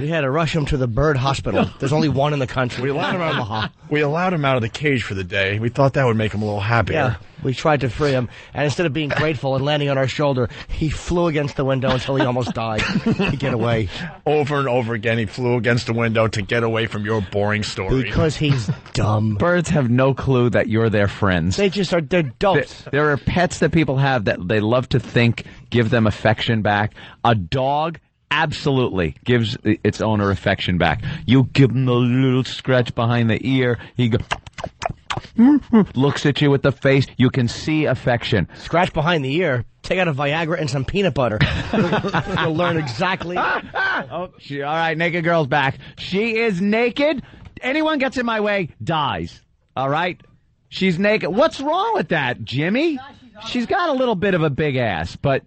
had to rush him to the bird hospital. There's only one in the country. We allowed him out of the cage for the day. We thought that would make him a little happier. Yeah, we tried to free him, and instead of being grateful and landing on our shoulder, he flew against the window until he almost died to get away. Over and over again, he flew against the window to get away from your boring story. Because he's dumb. Birds have no clue that you're their friends. They're dopes. There are pets that people have that they love to think give them affection back. A dog absolutely gives its owner affection back. You give him a little scratch behind the ear, he goes, looks at you with the face. You can see affection. Scratch behind the ear. Take out a Viagra and some peanut butter. You'll learn exactly. All right, naked girl's back. She is naked. Anyone gets in my way dies. All right? She's naked. What's wrong with that, Jimmy? She's got a little bit of a big ass, but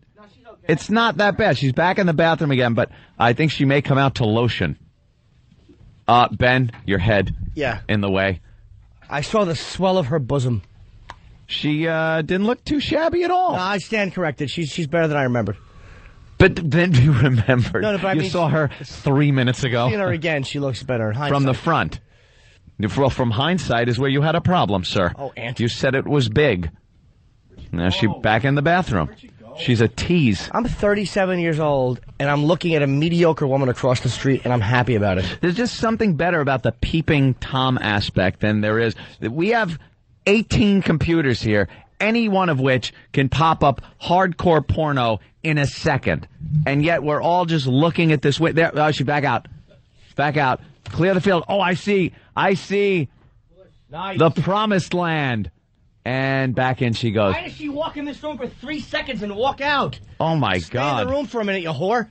it's not that bad. She's back in the bathroom again, but I think she may come out to lotion. Ben, your head. Yeah. In the way. I saw the swell of her bosom. She didn't look too shabby at all. No, I stand corrected. She's better than I remembered. But then you remembered. No, but I you mean, saw her 3 minutes ago. Seeing her again, she looks better. From the front. Well, from hindsight is where you had a problem, sir. Oh, Auntie. You said it was big. Now she's back in the bathroom. She's a tease. I'm 37 years old, and I'm looking at a mediocre woman across the street, and I'm happy about it. There's just something better about the peeping Tom aspect than there is. We have 18 computers here, any one of which can pop up hardcore porno in a second. And yet we're all just looking at this. There, oh, she's back out. Back out. Clear the field. Oh, I see. Nice. The promised land. And back in she goes. Why does she walk in this room for 3 seconds and walk out? Oh, my Stay God. in the room for a minute, you whore.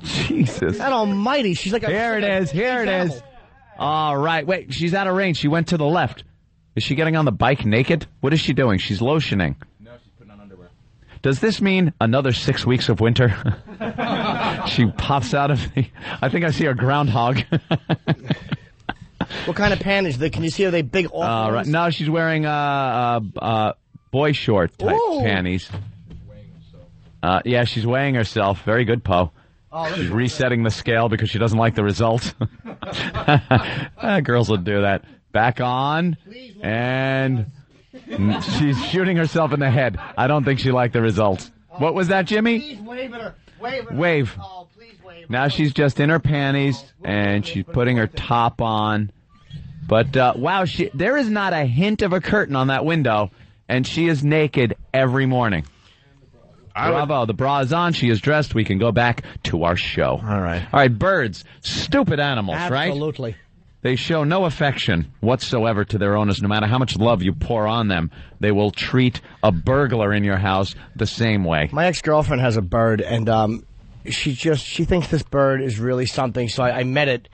Jesus. That almighty. She's like a... Here it is. All right. Wait, she's out of range. She went to the left. Is she getting on the bike naked? What is she doing? She's lotioning. No, she's putting on underwear. Does this mean another 6 weeks of winter? She pops out of the... I think I see a groundhog. What kind of panties? Can you see, are they big off? Right. No, she's wearing boy short type panties. Yeah, she's weighing herself. Very good, Poe. She's resetting the scale because she doesn't like the result. Girls will do that. Back on, and she's shooting herself in the head. I don't think she liked the result. What was that, Jimmy? Please wave at her. Wave. Wave. Oh, please wave. Now she's just in her panties, and she's putting her top on. But, wow, there is not a hint of a curtain on that window, and she is naked every morning. Bravo, the bra is on, she is dressed, we can go back to our show. All right. All right, birds, stupid animals, right? Absolutely. They show no affection whatsoever to their owners, no matter how much love you pour on them. They will treat a burglar in your house the same way. My ex-girlfriend has a bird, and she thinks this bird is really something, so I met it,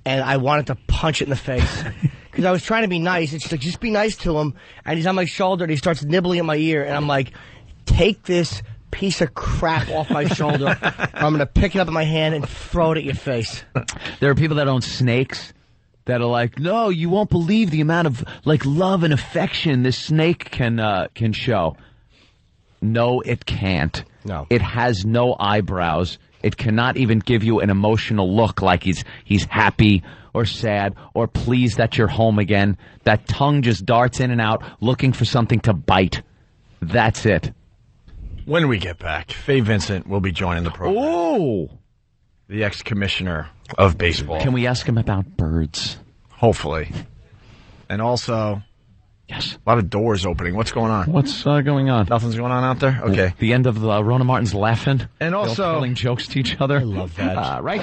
and I wanted to punch it in the face. Because I was trying to be nice. It's like, just be nice to him, and he's on my shoulder, and he starts nibbling at my ear, and I'm like, take this piece of crap off my shoulder, or I'm going to pick it up in my hand and throw it at your face. There are people that own snakes that are like, no, you won't believe the amount of love and affection this snake can show. No, it can't. No. It has no eyebrows. It cannot even give you an emotional look like he's happy or sad or pleased that you're home again. That tongue just darts in and out looking for something to bite. That's it. When we get back, Faye Vincent will be joining the program. Oh! The ex-commissioner of baseball. Can we ask him about birds? Hopefully. And also, yes, a lot of doors opening. What's going on? What's going on? Nothing's going on out there? Okay. The end of Rona Martin's laughing. And also, telling jokes to each other. I love that. Right?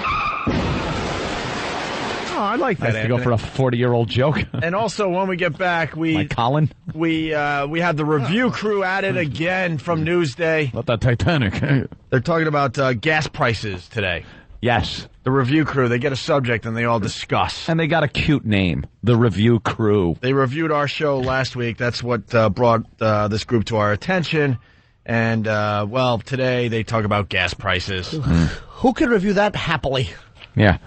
Oh, I like that. Nice to go for a 40-year-old joke. And also, when we get back, Colin? We have the review crew at it again from Newsday. About that Titanic. They're talking about gas prices today. Yes. The review crew, they get a subject and they all discuss. And they got a cute name, the review crew. They reviewed our show last week. That's what brought this group to our attention. And, today they talk about gas prices. Who could review that happily? Yeah.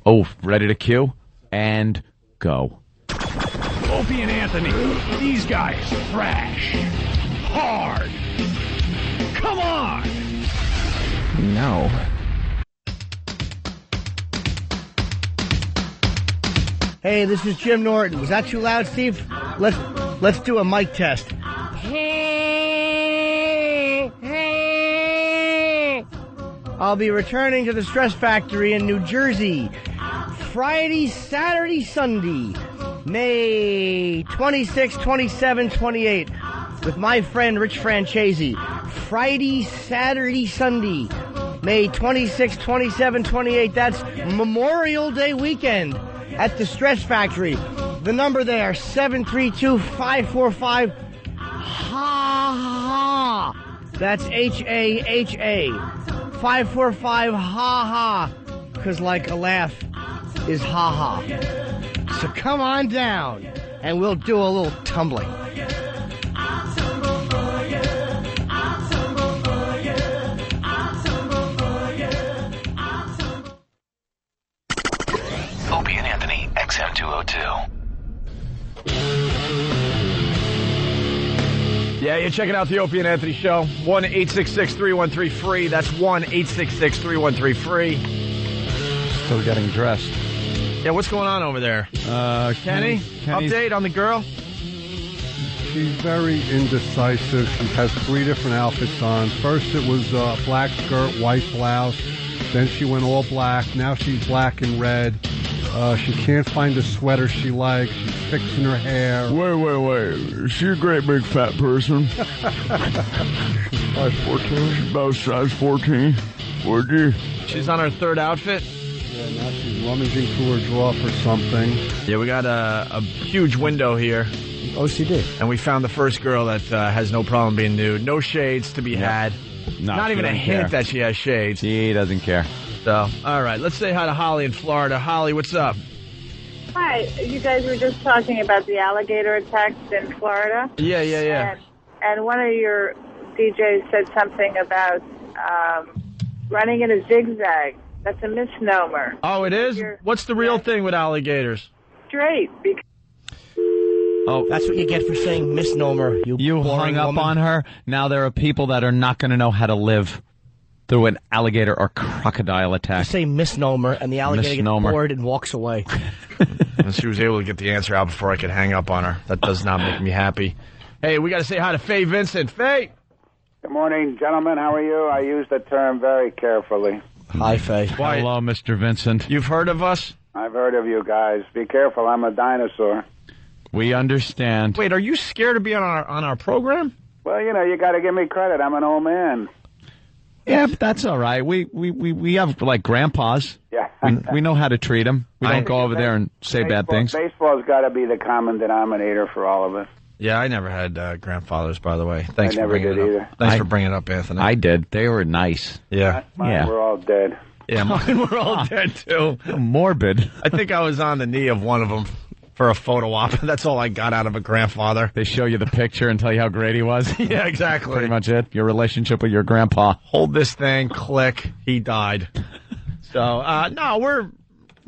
Oh, ready to cue? And go. Opie and Anthony, these guys thrash hard. Come on! No. Hey, this is Jim Norton. Was that too loud, Steve? Let's do a mic test. I'll be returning to the Stress Factory in New Jersey Friday, Saturday, Sunday, May 26, 27, 28 with my friend Rich Francesi. Friday, Saturday, Sunday, May 26, 27, 28. That's Memorial Day weekend at the Stress Factory. The number there, 732-545 ha-ha. That's H-A-H-A. 545 ha-ha. Because like a laugh is ha-ha. So come on down and we'll do a little tumbling. Opie and Anthony, XM202. Yeah, you're checking out the Opie and Anthony Show. 1-866-313-FREE. That's 1-866-313-FREE. Still getting dressed. Yeah, what's going on over there? Kenny? Update on the girl? She's very indecisive. She has 3 different outfits on. First it was black skirt, white blouse. Then she went all black. Now she's black and red. She can't find a sweater she likes. She's fixing her hair. Wait. Is she a great big fat person? She's size 14. She's about size 14. Would you? She's on her 3rd outfit? Yeah, now she's rummaging through her drawer for something. Yeah, we got a huge window here. OCD. And we found the first girl that has no problem being nude. No shades to be had. No, Not even a hint that she has shades. She doesn't care. So, all right, let's say hi to Holly in Florida. Holly, what's up? Hi, you guys were just talking about the alligator attacks in Florida. Yeah. And one of your DJs said something about running in a zigzag. That's a misnomer. Oh, it is? What's the real thing with alligators? Straight. Because Oh, that's what you get for saying misnomer. You hung up on her. Now there are people that are not going to know how to live through an alligator or crocodile attack. You say misnomer, and the alligator gets bored and walks away. And she was able to get the answer out before I could hang up on her. That does not make me happy. Hey, we got to say hi to Faye Vincent. Faye! Good morning, gentlemen. How are you? I use the term very carefully. Hi, Faye. Hello, Mr. Vincent. You've heard of us? I've heard of you guys. Be careful. I'm a dinosaur. We understand. Wait, are you scared to be on our program? Well, you got to give me credit. I'm an old man. Yeah, but that's all right. We have, like, grandpas. Yeah. we know how to treat them. We don't go over there and say bad things. Baseball's got to be the common denominator for all of us. Yeah, I never had grandfathers, by the way. Thanks I for never bringing did it either. up. Thanks for bringing it up, Anthony. I did. They were nice. Yeah. Mine were all dead. Yeah, mine were all dead, too. Morbid. I think I was on the knee of one of them for a photo op. That's all I got out of a grandfather. They show you the picture and tell you how great he was. Yeah, exactly. Pretty much it. Your relationship with your grandpa. Hold this thing, click, he died. So, no,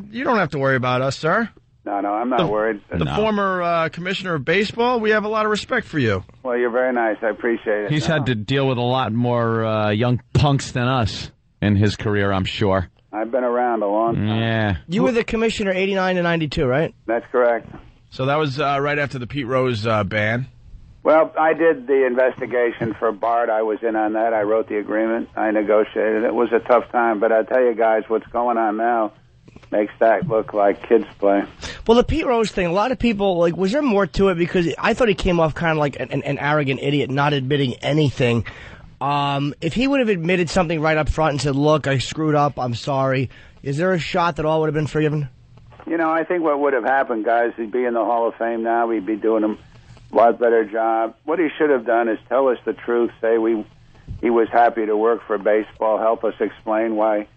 you don't have to worry about us, sir. No, I'm not worried. The former commissioner of baseball, we have a lot of respect for you. Well, you're very nice. I appreciate it. He's had to deal with a lot more young punks than us in his career, I'm sure. I've been around a long time. Yeah. You were the commissioner 89 to 92, right? That's correct. So that was right after the Pete Rose ban. Well, I did the investigation for Bart. I was in on that. I wrote the agreement. I negotiated. It was a tough time, but I tell you guys, what's going on now makes that look like kids play. Well, the Pete Rose thing, a lot of people, like, was there more to it? Because I thought he came off kind of like an arrogant idiot, not admitting anything. If he would have admitted something right up front and said, look, I screwed up, I'm sorry, is there a shot that all would have been forgiven? I think what would have happened, guys, he'd be in the Hall of Fame now. He'd be doing a lot better job. What he should have done is tell us the truth, say he was happy to work for baseball, help us explain why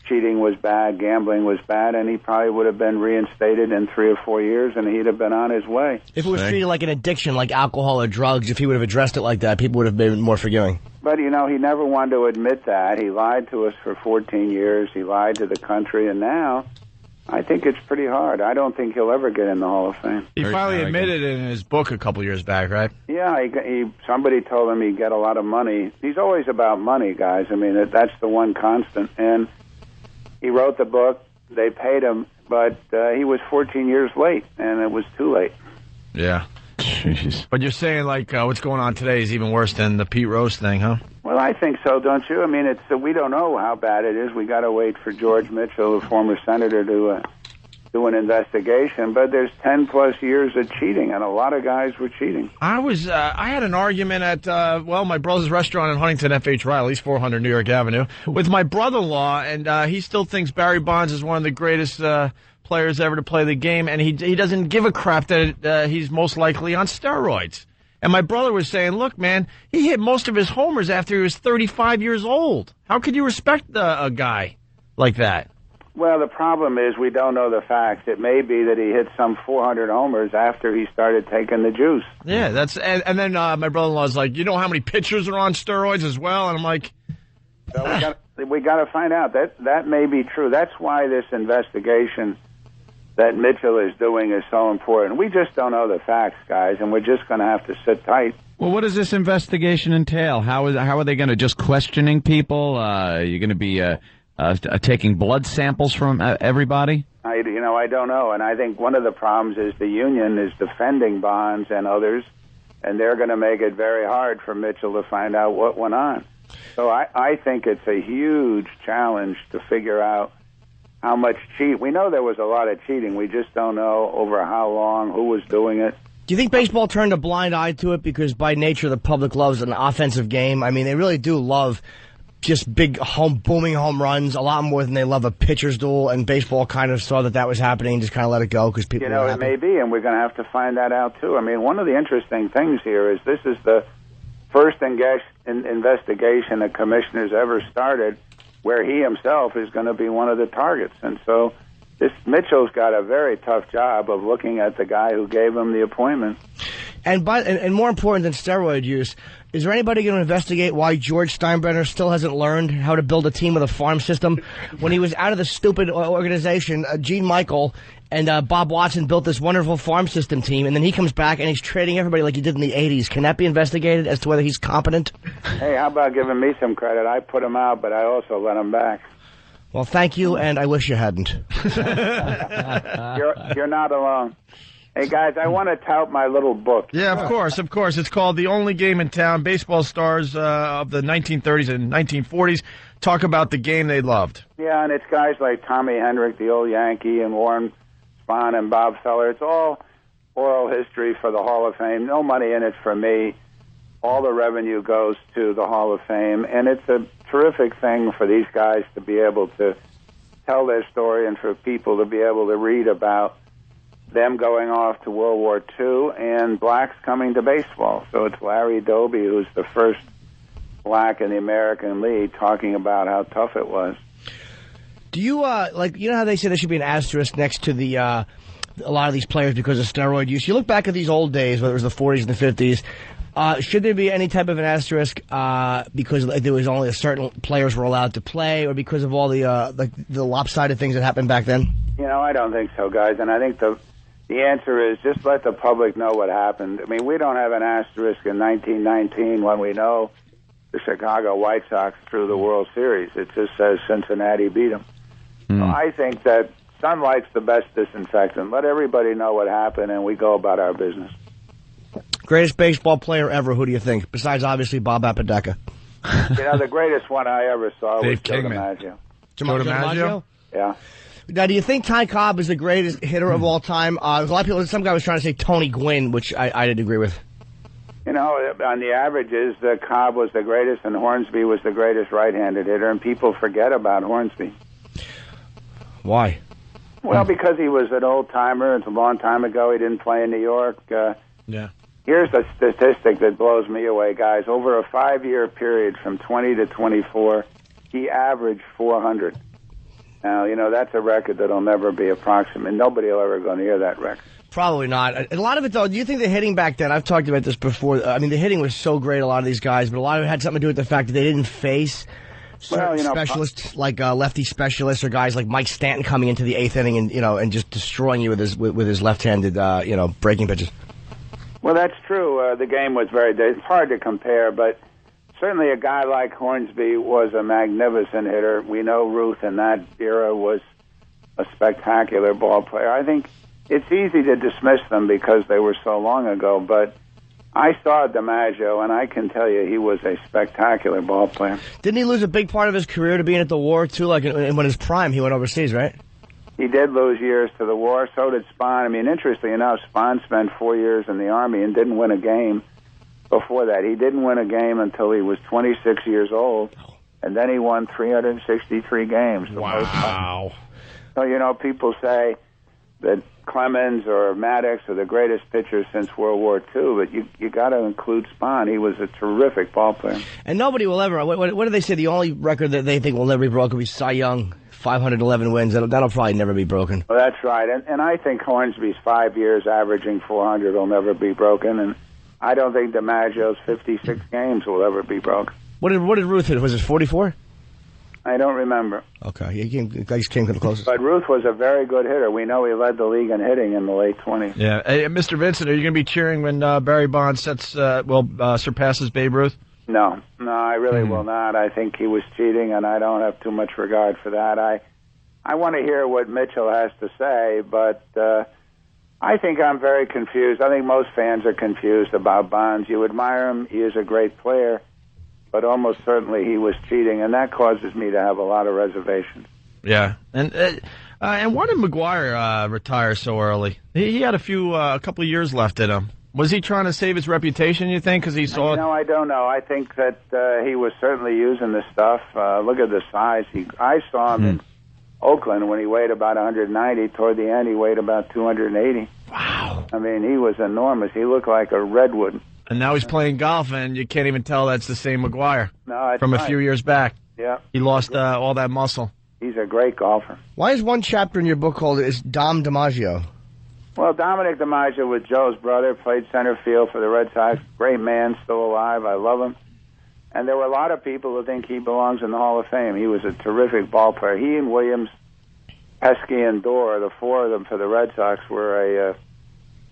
cheating was bad, gambling was bad, and he probably would have been reinstated in 3 or 4 years, and he'd have been on his way. If it was treated like an addiction, like alcohol or drugs, if he would have addressed it like that, people would have been more forgiving. But, he never wanted to admit that. He lied to us for 14 years. He lied to the country, and now I think it's pretty hard. I don't think he'll ever get in the Hall of Fame. He finally admitted it in his book a couple years back, right? Yeah, somebody told him he'd get a lot of money. He's always about money, guys. I mean, that's the one constant. And he wrote the book. They paid him, but he was 14 years late, and it was too late. Yeah. Jeez. But you're saying, like, what's going on today is even worse than the Pete Rose thing, huh? Well, I think so, don't you? I mean, we don't know how bad it is. We got to wait for George Mitchell, the former senator, to do an investigation. But there's 10+ years of cheating, and a lot of guys were cheating. I had an argument at my brother's restaurant in Huntington, F.H. Riley's, 400 New York Avenue, with my brother-in-law, and he still thinks Barry Bonds is one of the greatest players ever to play the game, and he doesn't give a crap that he's most likely on steroids. And my brother was saying, look, man, he hit most of his homers after he was 35 years old. How could you respect a guy like that? Well, the problem is we don't know the facts. It may be that he hit some 400 homers after he started taking the juice. Yeah, and then my brother-in-law's like, you know how many pitchers are on steroids as well? And I'm like... So we got to find out. That may be true. That's why this investigation that Mitchell is doing is so important. We just don't know the facts, guys, and we're just going to have to sit tight. Well, what does this investigation entail? How are they going to just questioning people? You're going to be taking blood samples from everybody? I don't know, and I think one of the problems is the union is defending Bonds and others, and they're going to make it very hard for Mitchell to find out what went on. So I think it's a huge challenge to figure out how much cheat. We know there was a lot of cheating. We just don't know over how long, who was doing it. Do you think baseball turned a blind eye to it because by nature the public loves an offensive game? I mean, they really do love just big booming home runs a lot more than they love a pitcher's duel, and baseball kind of saw that was happening and just kind of let it go because people were happy. It may be, and we're going to have to find that out too. I mean, one of the interesting things here is this is the first investigation a commissioner's ever started where he himself is going to be one of the targets. And so Mitchell's got a very tough job of looking at the guy who gave him the appointment. And more important than steroid use, is there anybody going to investigate why George Steinbrenner still hasn't learned how to build a team with a farm system? When he was out of the stupid organization, Gene Michael and Bob Watson built this wonderful farm system team, and then he comes back and he's trading everybody like he did in the 80s. Can that be investigated as to whether he's competent? Hey, how about giving me some credit? I put him out, but I also let him back. Well, thank you, and I wish you hadn't. You're not alone. Hey, guys, I want to tout my little book. Yeah, of course. It's called The Only Game in Town. Baseball stars of the 1930s and 1940s talk about the game they loved. Yeah, and it's guys like Tommy Hendrick, the old Yankee, and Warren Spahn and Bob Feller. It's all oral history for the Hall of Fame. No money in it for me. All the revenue goes to the Hall of Fame, and it's a terrific thing for these guys to be able to tell their story and for people to be able to read about them going off to World War II and blacks coming to baseball. So it's Larry Doby, who's the first black in the American League, talking about how tough it was. Do you, you know how they say there should be an asterisk next to the a lot of these players because of steroid use? You look back at these old days, whether it was the 40s and the 50s, should there be any type of an asterisk because there was only a certain players were allowed to play, or because of all the lopsided things that happened back then? You know, I don't think so, guys, and I think the answer is just let the public know what happened. I mean, we don't have an asterisk in 1919 when we know the Chicago White Sox threw the World Series. It just says Cincinnati beat them. So I think that sunlight's the best disinfectant. Let everybody know what happened, and we go about our business. Greatest baseball player ever, who do you think? Besides, obviously, Bob Apodaca. You know, the greatest one I ever saw was Joe DiMaggio. Joe DiMaggio? Yeah. Now, do you think Ty Cobb is the greatest hitter of all time? A lot of people, some guy was trying to say Tony Gwynn, which I didn't agree with. You know, on the averages, Cobb was the greatest and Hornsby was the greatest right-handed hitter, and people forget about Hornsby. Why? Well, because he was an old-timer. It's a long time ago. He didn't play in New York. Yeah. Here's a statistic that blows me away, guys. Over a 5-year period from 20 to 24, he averaged 400. Now, you know, that's a record that'll never be approximate. Nobody will ever go near that record. Probably not. A lot of it, though, do you think the hitting back then, I've talked about this before, I mean, the hitting was so great, a lot of these guys, but a lot of it had something to do with the fact that they didn't face specialists like lefty specialists or guys like Mike Stanton coming into the 8th inning and, you know, and just destroying you with his left-handed, breaking pitches. Well, that's true. The game was it's hard to compare, but certainly a guy like Hornsby was a magnificent hitter. We know Ruth in that era was a spectacular ball player. I think it's easy to dismiss them because they were so long ago, but I saw DiMaggio, and I can tell you he was a spectacular ball player. Didn't he lose a big part of his career to being at the war, too? Like, when his prime, he went overseas, right? He did lose years to the war. So did Spahn. I mean, interestingly enough, Spahn spent 4 years in the Army and didn't win a game before that. He didn't win a game until he was 26 years old, and then he won 363 games. Wow. So, you know, people say that Clemens or Maddox are the greatest pitchers since World War II, but you got to include Spahn. He was a terrific ball player. And nobody will ever, what do they say, the only record that they think will never be broken will be Cy Young, 511 wins. That'll probably never be broken. Well, that's right. And I think Hornsby's 5 years averaging 400 will never be broken, and I don't think DiMaggio's 56 games will ever be broken. What did Ruth hit? Was it 44? I don't remember. Okay, he came to the closest. But Ruth was a very good hitter. We know he led the league in hitting in the late 20s. Yeah. Hey, Mr. Vincent, are you going to be cheering when Barry Bonds surpasses Babe Ruth? No, I really will not. I think he was cheating, and I don't have too much regard for that. I want to hear what Mitchell has to say, but I think I'm very confused. I think most fans are confused about Bonds. You admire him. He is a great player. But almost certainly he was cheating, and that causes me to have a lot of reservations. Yeah, and why did McGwire retire so early? He had a couple of years left in him. Was he trying to save his reputation, you think, because he saw it? No, I don't know. I think that he was certainly using the stuff. Look at the size. I saw him in Oakland when he weighed about 190. Toward the end, he weighed about 280. Wow. I mean, he was enormous. He looked like a redwood. And now he's playing golf, and you can't even tell that's the same McGwire from a few years back. Yeah. He lost all that muscle. He's a great golfer. Why is one chapter in your book called is Dom DiMaggio? Well, Dominic DiMaggio was Joe's brother, played center field for the Red Sox. Great man, still alive. I love him. And there were a lot of people who think he belongs in the Hall of Fame. He was a terrific ball player. He and Williams, Pesky, and Dorr, the four of them for the Red Sox, were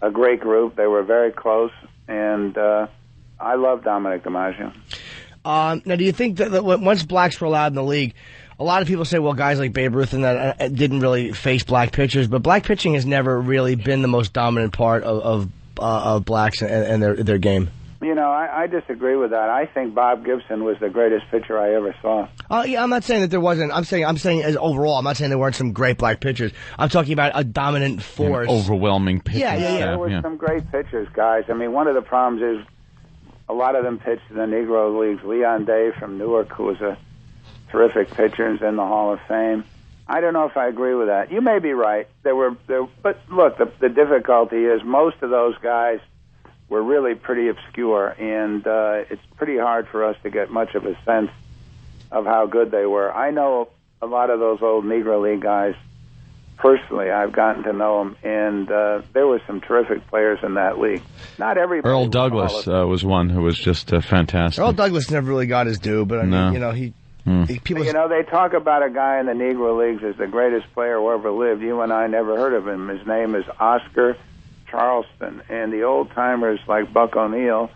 a great group. They were very close, and I love Dominic DiMaggio. Now, do you think that once blacks were allowed in the league, a lot of people say, well, guys like Babe Ruth and that didn't really face black pitchers, but black pitching has never really been the most dominant part of blacks and their game. You know, I disagree with that. I think Bob Gibson was the greatest pitcher I ever saw. Yeah, I'm not saying that there wasn't. I'm saying as overall. I'm not saying there weren't some great black pitchers. I'm talking about a dominant force. An overwhelming pitcher. Yeah. There were some great pitchers, guys. I mean, one of the problems is a lot of them pitched in the Negro Leagues. Leon Day from Newark, who was a terrific pitcher, is in the Hall of Fame. I don't know if I agree with that. You may be right. But look, the difficulty is most of those guys were really pretty obscure, and it's pretty hard for us to get much of a sense of how good they were. I know a lot of those old Negro League guys personally. I've gotten to know them, and there were some terrific players in that league. Not everybody. Earl Douglas was one who was just fantastic. Earl Douglas never really got his due, but I mean, you know, people. You know, they talk about a guy in the Negro Leagues as the greatest player who ever lived. You and I never heard of him. His name is Oscar Charleston, and the old-timers like Buck O'Neill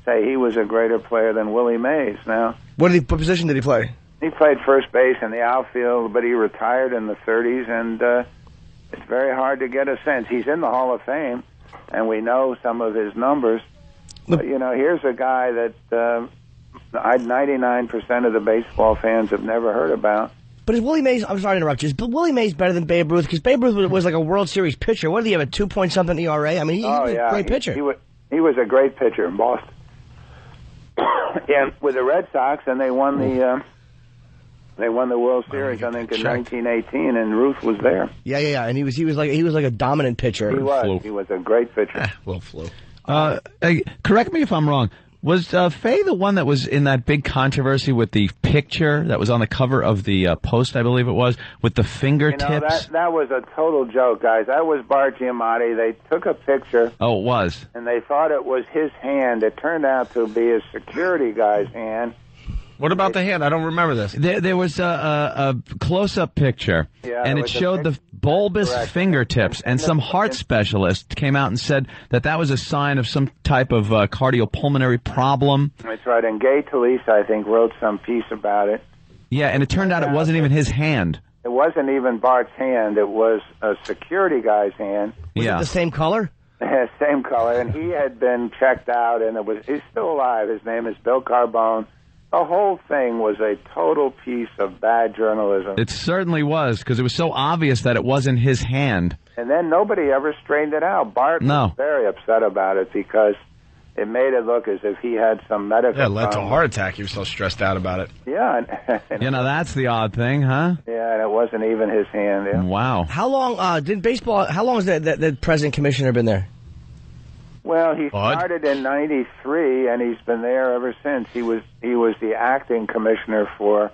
say he was a greater player than Willie Mays. Now, what position did he play? He played first base in the outfield, but he retired in the 30s, and it's very hard to get a sense. He's in the Hall of Fame, and we know some of his numbers. But, you know, here's a guy that 99% of the baseball fans have never heard about. But is Willie Mays, I'm sorry to interrupt you, but Willie Mays better than Babe Ruth? Because Babe Ruth was like a World Series pitcher. What did he have, a 2-point-something ERA? I mean, he was a great pitcher. He was a great pitcher in Boston. And with the Red Sox, and they won the World Series, I think, in 1918, and Ruth was there. Yeah, and he was like a dominant pitcher. He was a great pitcher. Flew. Correct me if I'm wrong. Was Fay the one that was in that big controversy with the picture that was on the cover of the Post, I believe it was, with the fingertips? You know, that was a total joke, guys. That was Bart Giamatti. They took a picture. Oh, it was. And they thought it was his hand. It turned out to be a security guy's hand. What about the hand? I don't remember this. There was a close-up picture, and it showed the bulbous fingertips, and some heart specialist came out and said that was a sign of some type of cardiopulmonary problem. That's right, and Gay Talese, I think, wrote some piece about it. Yeah, and it turned out it wasn't even his hand. It wasn't even Bart's hand. It was a security guy's hand. Was it the same color? Same color, and he had been checked out, and he's still alive. His name is Bill Carbone. The whole thing was a total piece of bad journalism. It certainly was, because it was so obvious that it wasn't his hand. And then nobody ever straightened it out. Bart was very upset about it because it made it look as if he had some medical problem. Yeah, it led to a heart attack. He was so stressed out about it. Yeah. That's the odd thing, huh? Yeah, and it wasn't even his hand. Yeah. Wow. How long how long has the president commissioner been there? Well, he started in '93, and he's been there ever since. He was the acting commissioner for,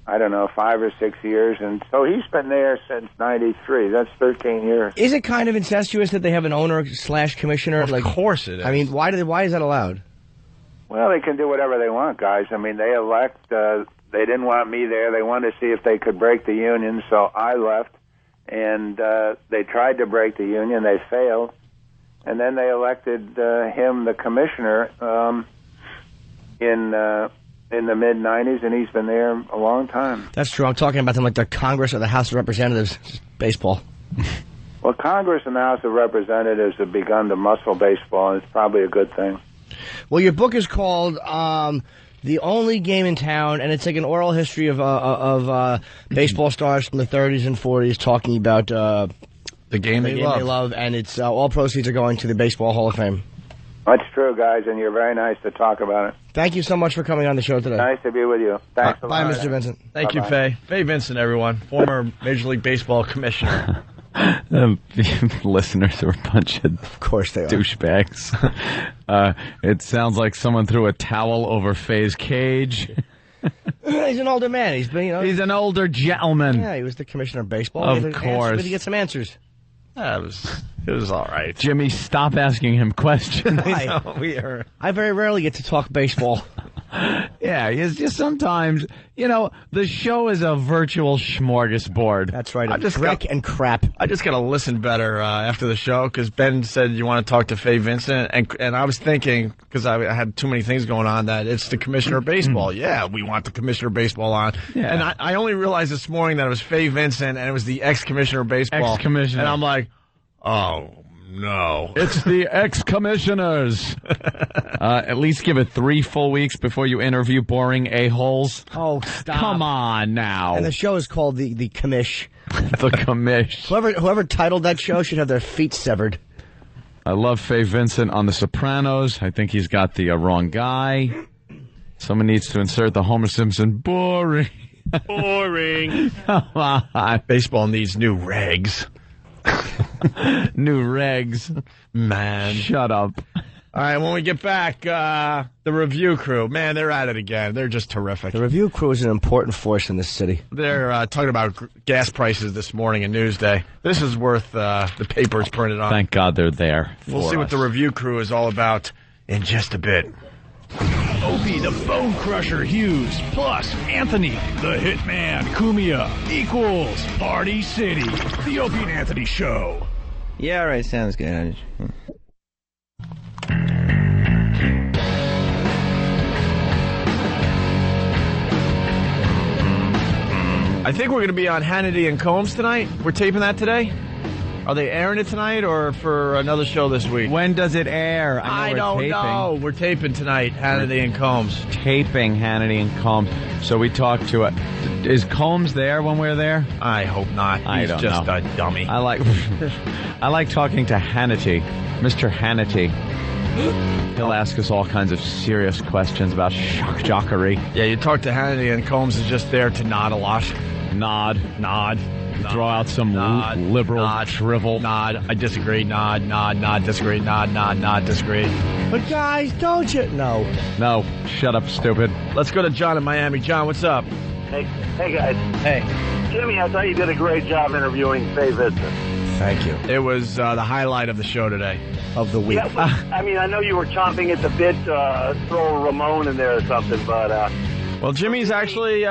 I don't know, 5 or 6 years, and so he's been there since '93. That's 13 years. Is it kind of incestuous that they have an owner/commissioner? Of course it is. I mean, why is that allowed? Well, they can do whatever they want, guys. I mean, they elect. They didn't want me there. They wanted to see if they could break the union, so I left, and they tried to break the union. They failed. And then they elected him the commissioner in the mid-'90s, and he's been there a long time. That's true. I'm talking about them like the Congress or the House of Representatives. Baseball. Well, Congress and the House of Representatives have begun to muscle baseball, and it's probably a good thing. Well, your book is called The Only Game in Town, and it's like an oral history of baseball stars from the 30s and 40s talking about... The game they love, and it's all proceeds are going to the Baseball Hall of Fame. That's true, guys, and you're very nice to talk about it. Thank you so much for coming on the show today. Nice to be with you. Thanks a lot. Bye, Mr. Vincent. Thank you, Fay. Fay Vincent, everyone. Former Major League Baseball commissioner. Listeners are a bunch of course they are. Douchebags. It sounds like someone threw a towel over Fay's cage. He's an older man. He's been, He's an older gentleman. Yeah, he was the commissioner of baseball. Of We had to course. we had to get some answers. It was all right. Jimmy, stop asking him questions. I very rarely get to talk baseball. Yeah, it's just sometimes, the show is a virtual smorgasbord. That's right. I just Brick and crap. I just got to listen better after the show because Ben said you want to talk to Faye Vincent, and I was thinking because I had too many things going on that it's the commissioner of baseball. Yeah, we want the commissioner of baseball on. Yeah. And I only realized this morning that it was Faye Vincent and it was the ex-commissioner of baseball. Ex-commissioner. And I'm like, oh no, It's the ex-commissioners. At least give it 3 full weeks before you interview boring a-holes. Oh, stop. Come on now. And the show is called the Commish. The commish. Whoever titled that show should have their feet severed. I love Faye Vincent on The Sopranos. I think he's got the wrong guy. Someone needs to insert the Homer Simpson boring. boring. Come on. Baseball needs new regs. New regs. Man. Shut up. All right, when we get back, the review crew, man, they're at it again. They're just terrific. The review crew is an important force in this city. They're talking about gas prices this morning in Newsday. This is worth the papers printed on. Thank God they're there. We'll see what the review crew is all about in just a bit. Opie the Bone Crusher Hughes, plus Anthony the Hitman Cumia equals Party City. The Opie and Anthony Show. Yeah, all right, sounds good. I think we're going to be on Hannity and Combs tonight. We're taping that today. Are they airing it tonight or for another show this week? When does it air? I don't know. We're taping tonight, Hannity and Combs. Taping Hannity and Combs. So we talked to is Combs there when we're there? I hope not. He's don't just know. a dummy. I like talking to Hannity, Mr. Hannity. He'll ask us all kinds of serious questions about jockery. Yeah, you talk to Hannity and Combs is just there to nod a lot. Nod. Throw out some liberal shrivel. Nod. I disagree. Nod. Disagree. Nod. Disagree. But guys, don't you? No. Shut up, stupid. Let's go to John in Miami. John, what's up? Hey guys. Hey. Jimmy, I thought you did a great job interviewing Faye Vincent. Thank you. It was the highlight of the show today. Of the week. Yeah, I mean, I know you were chomping at the bit to throw Ramon in there or something, but... Well, Jimmy's actually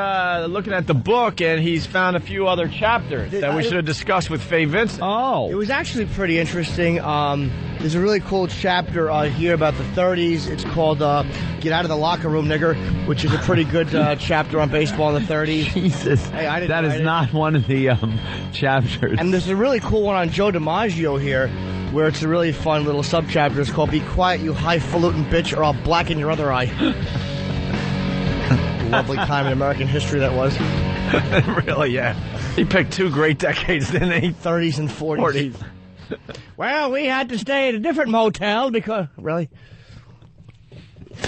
looking at the book, and he's found a few other chapters that we should have discussed with Faye Vincent. Oh. It was actually pretty interesting. There's a really cool chapter here about the 30s. It's called Get Out of the Locker Room, Nigger, which is a pretty good chapter on baseball in the 30s. Jesus. Hey, that is not one of the chapters. And there's a really cool one on Joe DiMaggio here, where it's a really fun little subchapter. It's called Be Quiet, You Highfalutin Bitch, or I'll Blacken Your Other Eye. Lovely time in American history that was. Really, yeah. He picked 2 great decades, didn't he? 30s and 40s. Well, we had to stay at a different motel because... Really?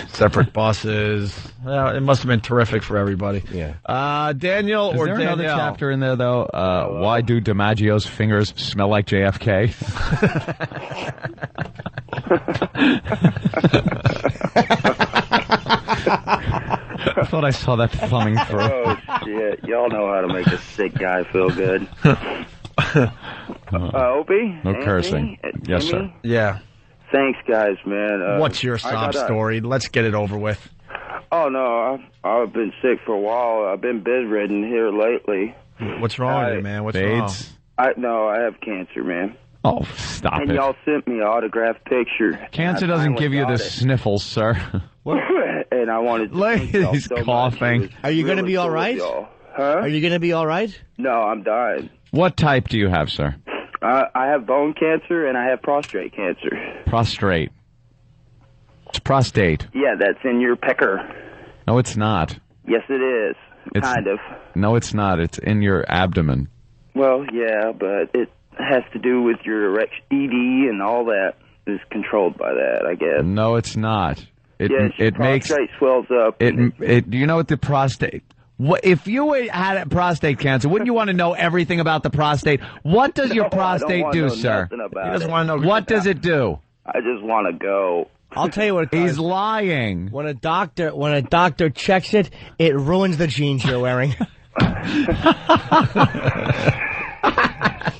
Separate buses. Well, it must have been terrific for everybody. Yeah. Daniel Is or there Danielle? another chapter in there, though? Why do DiMaggio's fingers smell like JFK? I thought I saw that thumbing through. Oh, shit. Y'all know how to make a sick guy feel good. Opie? No cursing. Yes, sir. Yeah. Thanks, guys, man. What's your sob story? Let's get it over with. Oh, no. I've been sick for a while. I've been bedridden here lately. What's wrong with you, man? What's wrong? I have cancer, man. Oh, stop and it. y'all sent me an autographed picture. Cancer doesn't give you the sniffles, sir. And I wanted to thank y'all He's so much. coughing. Are you going to Really be all cool of right? y'all. Huh? Are you going to be all right? No, I'm dying. What type do you have, sir? I have bone cancer and I have prostate cancer. Prostrate. It's prostate. Yeah, that's in your pecker. No, it's not. Yes, it is. Kind of. No, it's not. It's in your abdomen. Well, yeah, but it has to do with your erection. ED and all that is controlled by that, I guess. No, it's not. Yes, your it makes prostate swells up. it. Do you know what the prostate? What if you had prostate cancer? Wouldn't you want to know everything about the prostate? What does your prostate do, sir? He doesn't want to know. What does it do? I just want to go. I'll tell you what it does. He's lying. When a doctor checks it, it ruins the jeans you're wearing.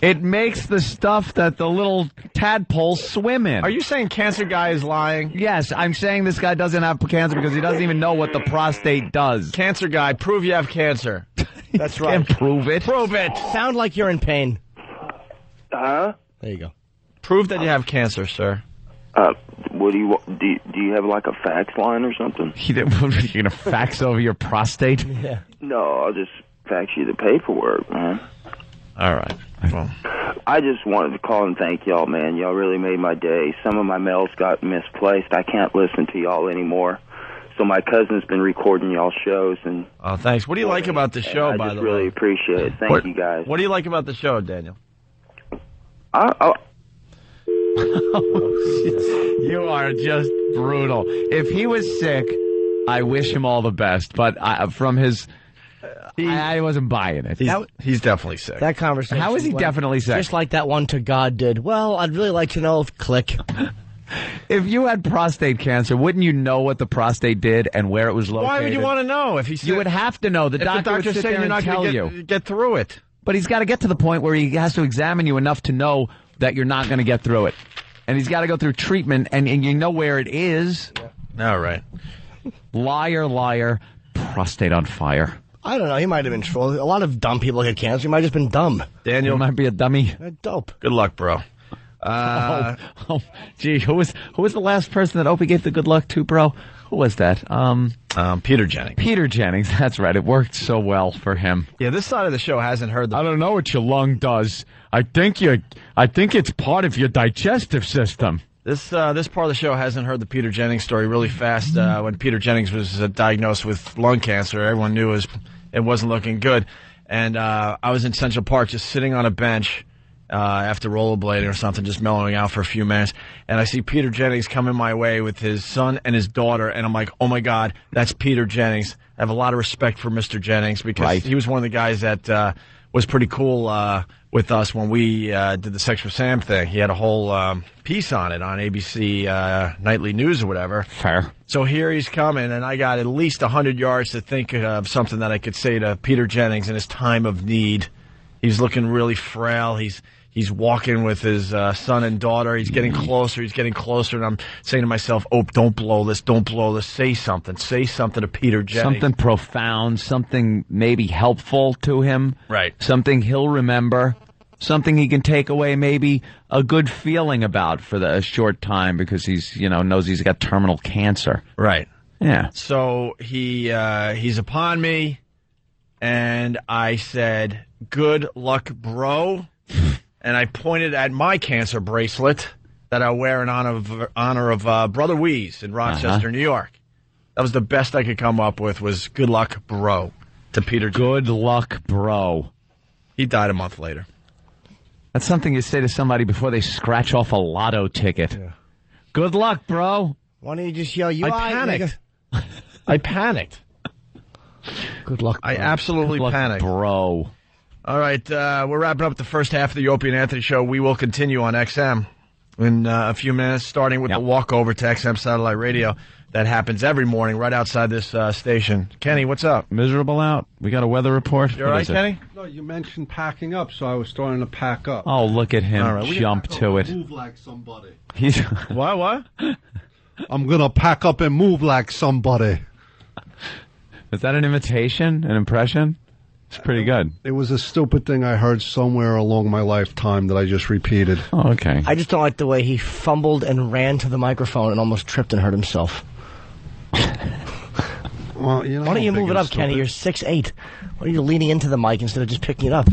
It makes the stuff that the little tadpoles swim in. Are you saying Cancer Guy is lying? Yes, I'm saying this guy doesn't have cancer because he doesn't even know what the prostate does. Cancer Guy, prove you have cancer. That's right. Can't prove it. Prove it. Sound like you're in pain. Huh? There you go. Prove that you have cancer, sir. What do you do? You have like a fax line or something? You're gonna fax over your prostate? Yeah. No, I'll just fax you the paperwork, man. All right. Well, I just wanted to call and thank y'all, man. Y'all really made my day. Some of my mails got misplaced. I can't listen to y'all anymore. So my cousin's been recording y'all shows. And oh, thanks. What do you like about the show, by the way? I really appreciate it. Thank you, guys. What do you like about the show, Daniel? You are just brutal. If he was sick, I wish him all the best. But from his... I wasn't buying it. He's definitely sick. That conversation. How is he definitely sick? Just like that one to God did. Well, I'd really like to know if click. If you had prostate cancer, wouldn't you know what the prostate did and where it was located? Why would you want to know if he's sick? You would have to know. The doctor would sit there and tell you. Get through it. But he's got to get to the point where he has to examine you enough to know that you're not going to get through it. And he's got to go through treatment, and you know where it is. Yeah. All right. Liar, liar, prostate on fire. I don't know. He might have been trolling. A lot of dumb people get cancer. He might have just been dumb. Daniel might be a dummy. Dope. Good luck, bro. Gee, who was the last person that Opie gave the good luck to, bro? Who was that? Peter Jennings. Peter Jennings. That's right. It worked so well for him. Yeah, this side of the show hasn't heard the... I don't know what your lung does. I think it's part of your digestive system. This part of the show hasn't heard the Peter Jennings story really fast. When Peter Jennings was diagnosed with lung cancer, everyone knew it wasn't looking good. And I was in Central Park just sitting on a bench after rollerblading or something, just mellowing out for a few minutes. And I see Peter Jennings coming my way with his son and his daughter. And I'm like, oh, my God, that's Peter Jennings. I have a lot of respect for Mr. Jennings because he was one of the guys that was pretty cool with us when we did the Sex with Sam thing. He had a whole piece on it on ABC Nightly News or whatever. Fair. So here he's coming, and I got at least 100 yards to think of something that I could say to Peter Jennings in his time of need. He's looking really frail. He's walking with his son and daughter. He's getting closer. And I'm saying to myself, oh, don't blow this. Say something to Peter Jennings. Something profound, something maybe helpful to him. Right. Something he'll remember. Something he can take away maybe a good feeling about for a short time because he's, knows he's got terminal cancer. Right. Yeah. So he's upon me, and I said, good luck, bro. And I pointed at my cancer bracelet that I wear in honor of Brother Weeze in Rochester, New York. That was the best I could come up with was good luck, bro, to Peter. Good luck, bro. He died a month later. That's something you say to somebody before they scratch off a lotto ticket. Yeah. Good luck, bro. Why don't you just yell, you I panicked. I panicked. Good luck, bro. I absolutely panicked. Bro. All right, we're wrapping up the first half of the Opie and Anthony show. We will continue on XM in a few minutes, starting with the walkover to XM Satellite Radio. That happens every morning right outside this station. Kenny, what's up? Miserable out. We got a weather report. You all right, Kenny? No, you mentioned packing up, so I was starting to pack up. Oh, look at him jump to it. Move like somebody. He's What? I'm going to pack up and move like somebody. Is that an imitation, an impression? It's pretty good. It was a stupid thing I heard somewhere along my lifetime that I just repeated. Oh, okay. I just don't like the way he fumbled and ran to the microphone and almost tripped and hurt himself. Well, why don't you move it up, Kenny? You're 6'8". Why are you leaning into the mic instead of just picking it up?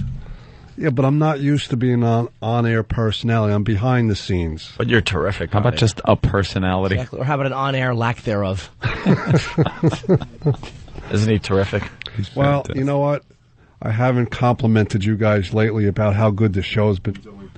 Yeah, but I'm not used to being on-air personality. I'm behind the scenes. But you're terrific. How about just a personality? Exactly. Or how about an on-air lack thereof? Isn't he terrific? Well, you know what? I haven't complimented you guys lately about how good the show's been doing.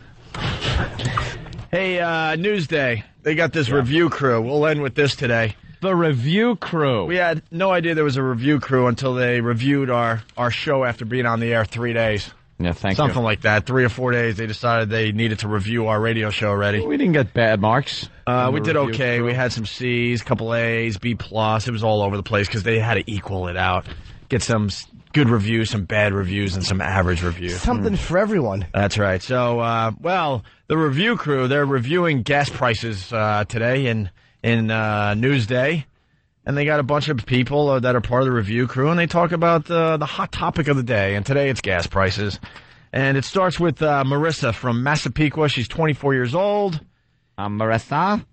Hey, Newsday. They got this review crew. We'll end with this today. The review crew. We had no idea there was a review crew until they reviewed our show after being on the air 3 days. Yeah, thank Something you. like that. 3 or 4 days, they decided they needed to review our radio show already. We didn't get bad marks. We did okay. We had some C's, couple A's, B+. It was all over the place because they had to equal it out. Get some good reviews, some bad reviews, and some average reviews. Something for everyone. That's right. So, the review crew, they're reviewing gas prices today in Newsday. And they got a bunch of people that are part of the review crew, and they talk about the hot topic of the day. And today it's gas prices. And it starts with Marissa from Massapequa. She's 24 years old. Marissa?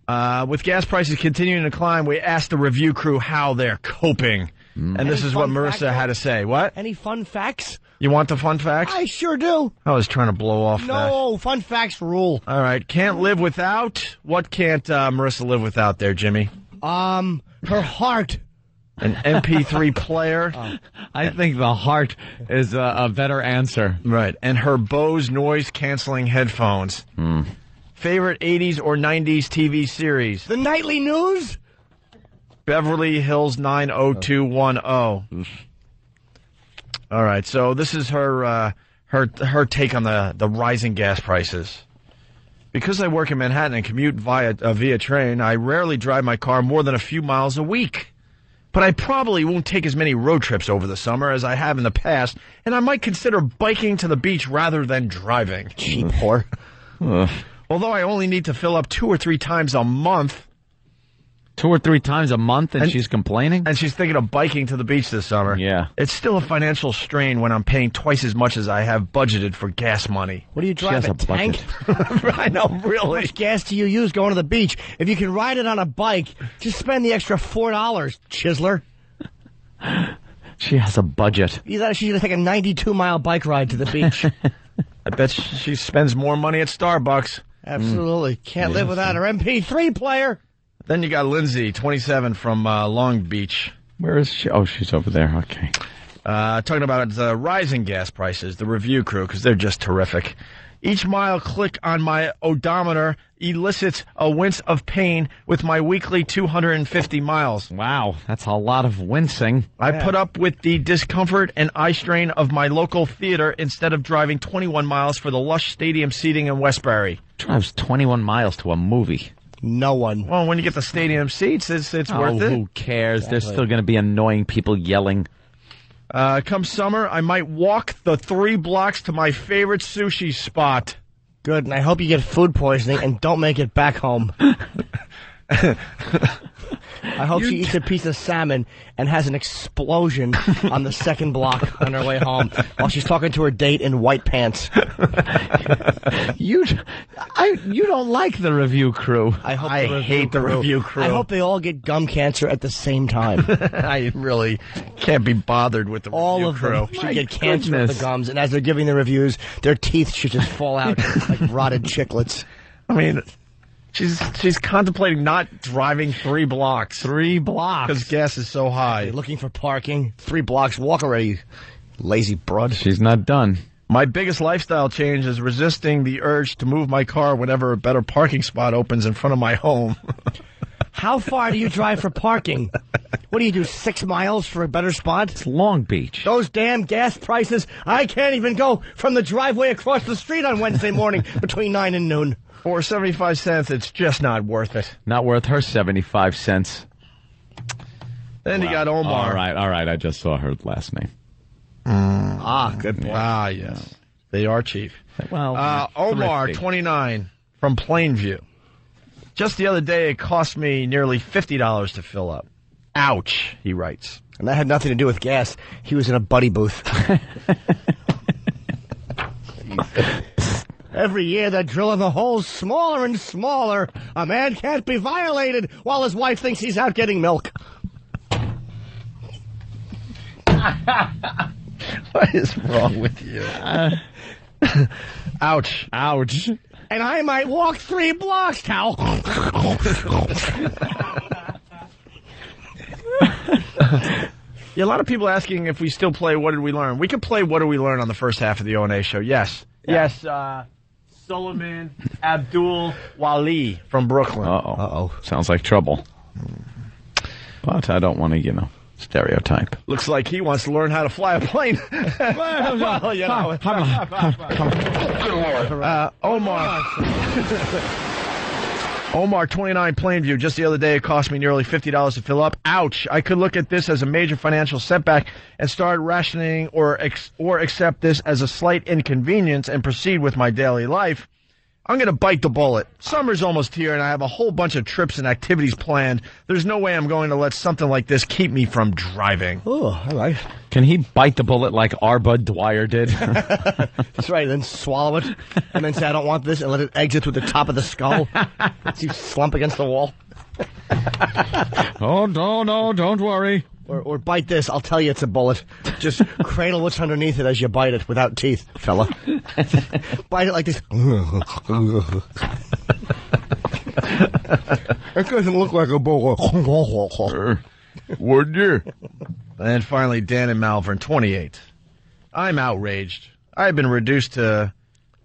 With gas prices continuing to climb, we asked the review crew how they're coping. And this is what Marissa had to say. What? Any fun facts? You want the fun facts? I sure do. I was trying to blow off that. No, fun facts rule. All right. Can't live without. What can't Marissa live without there, Jimmy? Her heart. An MP3 player. I think the heart is a better answer. Right. And her Bose noise-canceling headphones. Favorite 80s or 90s TV series? The Nightly News? Beverly Hills 90210. All right. So this is her take on the rising gas prices. Because I work in Manhattan and commute via train, I rarely drive my car more than a few miles a week. But I probably won't take as many road trips over the summer as I have in the past, and I might consider biking to the beach rather than driving. Cheap whore. Although I only need to fill up 2 or 3 times a month. 2 or 3 times a month, and she's complaining? And she's thinking of biking to the beach this summer. Yeah. It's still a financial strain when I'm paying twice as much as I have budgeted for gas money. What do you drive, a tank? I know, really. How much gas do you use going to the beach? If you can ride it on a bike, just spend the extra $4, chiseler. She has a budget. She's going to take a 92-mile bike ride to the beach. I bet she spends more money at Starbucks. Absolutely. Can't live without her MP3 player. Then you got Lindsay, 27, from Long Beach. Where is she? Oh, she's over there. Okay. Talking about rising gas prices, the review crew, because they're just terrific. Each mile click on my odometer elicits a wince of pain with my weekly 250 miles. Wow, that's a lot of wincing. I put up with the discomfort and eye strain of my local theater instead of driving 21 miles for the lush stadium seating in Westbury. Drives 21 miles to a movie. No one. Well, when you get the stadium seats, it's worth it. Who cares? There's still going to be annoying people yelling. Come summer, I might walk the 3 blocks to my favorite sushi spot. Good, and I hope you get food poisoning and don't make it back home. I hope she eats a piece of salmon and has an explosion on the second block on her way home while she's talking to her date in white pants. You don't like the review crew. I hate the review crew. I hope they all get gum cancer at the same time. I really can't be bothered with the all review of crew. them should get cancer of the gums, and as they're giving the reviews, their teeth should just fall out like rotted chiclets. I mean, she's contemplating not driving 3 blocks. 3 blocks. Because gas is so high. You're looking for parking. 3 blocks. Walk already, you lazy broad. She's not done. My biggest lifestyle change is resisting the urge to move my car whenever a better parking spot opens in front of my home. How far do you drive for parking? What do you do, 6 miles for a better spot? It's Long Beach. Those damn gas prices. I can't even go from the driveway across the street on Wednesday morning between 9 and noon. For 75 cents, it's just not worth it. Not worth her 75 cents. Then you got Omar. All right. I just saw her last name. Good boy. Ah, yes. They are cheap. Well, Omar, thrifty. 29, from Plainview. Just the other day, it cost me nearly $50 to fill up. Ouch, he writes. And that had nothing to do with gas. He was in a buddy booth. Every year they're drilling the holes smaller and smaller. A man can't be violated while his wife thinks he's out getting milk. What is wrong with you? Ouch. Ouch. And I might walk 3 blocks, Hal. Yeah, a lot of people asking if we still play What Did We Learn? We could play What Did We Learn on the first half of the O&A show. Yes. Yeah. Yes, Sullivan Abdul Wali from Brooklyn. Uh-oh. Sounds like trouble. But I don't want to, stereotype. Looks like he wants to learn how to fly a plane. Well, you know. Omar, 29, Plainview. Just the other day, it cost me nearly $50 to fill up. Ouch. I could look at this as a major financial setback and start rationing or accept this as a slight inconvenience and proceed with my daily life. I'm going to bite the bullet. Summer's almost here, and I have a whole bunch of trips and activities planned. There's no way I'm going to let something like this keep me from driving. Oh, all right. Can he bite the bullet like R. Bud Dwyer did? That's right, then swallow it, and then say, I don't want this, and let it exit through the top of the skull. As you slump against the wall. Oh, no, don't worry. Or bite this, I'll tell you it's a bullet. Just cradle what's underneath it as you bite it without teeth, fella. Bite it like this. That doesn't look like a bullet. Would you? And finally, Dan in Malvern, 28. I'm outraged. I've been reduced to...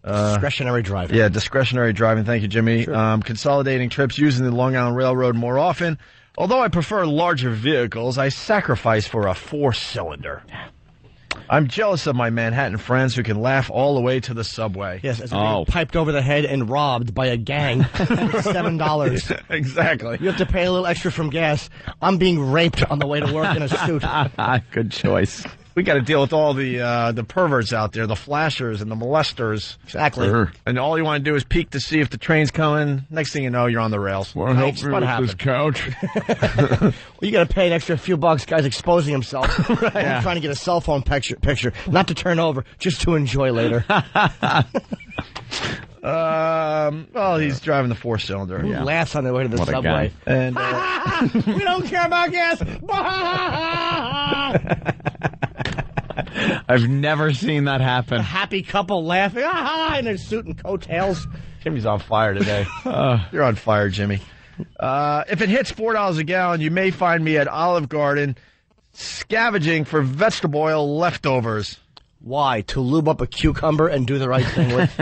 discretionary driving. Yeah, discretionary driving. Thank you, Jimmy. Sure. Consolidating trips using the Long Island Railroad more often. Although I prefer larger vehicles, I sacrifice for a 4-cylinder. I'm jealous of my Manhattan friends who can laugh all the way to the subway. Yes, as being piped over the head and robbed by a gang for $7. Exactly. You have to pay a little extra from gas. I'm being raped on the way to work in a suit. Good choice. We got to deal with all the perverts out there, the flashers and the molesters. Exactly. And all you want to do is peek to see if the train's coming. Next thing you know, you're on the rails. Want to help me with this couch? Well, you got to pay an extra few bucks. Guy's exposing himself. Right. Yeah. Trying to get a cell phone picture, not to turn over, just to enjoy later. Well, he's driving the 4-cylinder. Who laughs on the way to the What a subway? guy. And we don't care about gas. I've never seen that happen. A happy couple laughing in their suit and coattails. Jimmy's on fire today. You're on fire, Jimmy. If it hits $4 a gallon, you may find me at Olive Garden scavenging for vegetable oil leftovers. Why? To lube up a cucumber and do the right thing with?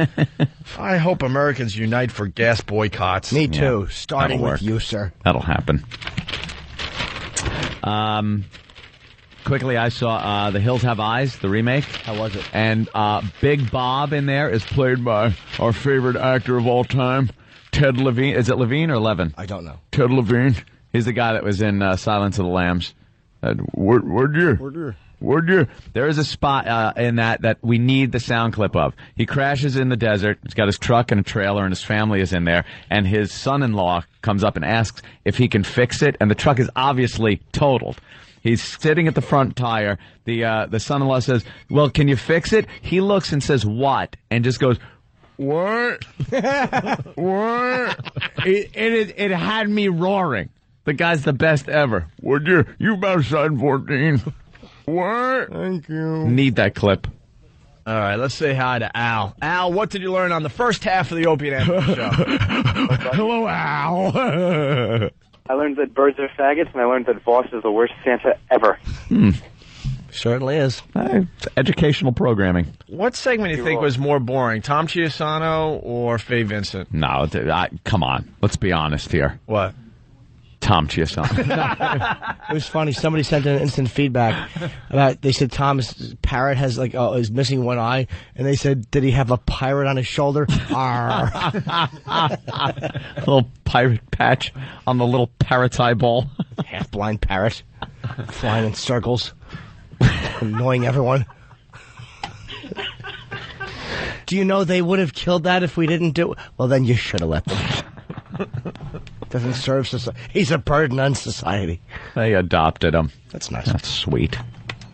I hope Americans unite for gas boycotts. Me too. Yeah, starting with you, sir. That'll happen. Quickly, I saw The Hills Have Eyes, the remake. How was it? And Big Bob in there is played by our favorite actor of all time, Ted Levine. Is it Levine or Levin? I don't know. Ted Levine. He's the guy that was in Silence of the Lambs. Would you? There is a spot in that we need the sound clip of. He crashes in the desert. He's got his truck and a trailer, and his family is in there. And his son-in-law comes up and asks if he can fix it. And the truck is obviously totaled. He's sitting at the front tire. The son-in-law says, "Well, can you fix it?" He looks and says, "What?" And just goes, "What? What?" It had me roaring. The guy's the best ever. Would you? You about side 14. What? Thank you. Need that clip. All right, let's say hi to Al. Al, what did you learn on the first half of the Opie and Anthony show? Hello, Al. I learned that birds are faggots, and I learned that Voss is the worst Santa ever. Certainly is. It's educational programming. What segment do you think was more boring, Tom Chiusano or Faye Vincent? No, come on. Let's be honest here. What? Tom Chiusano. It was funny. Somebody sent in instant feedback about. They said Tom's parrot has is missing one eye, and they said, did he have a pirate on his shoulder? Little pirate patch on the little parrot's eyeball. Half blind parrot, flying in circles, annoying everyone. Do you know they would have killed that if we didn't do it? Well, then you should have let them. Doesn't serve society. He's a burden on society. They adopted him. That's nice. That's sweet.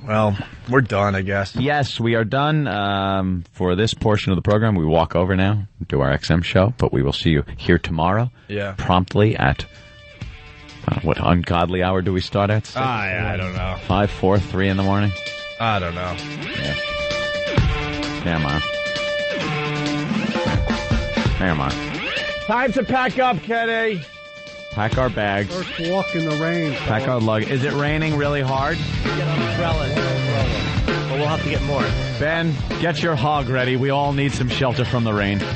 Well, we're done, I guess. Yes, we are done for this portion of the program. We walk over now, do our XM show, but we will see you here tomorrow. Yeah. Promptly at, what ungodly hour do we start at? 6? I don't know. 5, 4, 3 in the morning? I don't know. Yeah. Come on. Come on. Time to pack up, Kenny. Pack our bags. First walk in the rain. Pack our luggage. Is it raining really hard? Get umbrella. But we'll have to get more. Ben, get your hog ready. We all need some shelter from the rain. All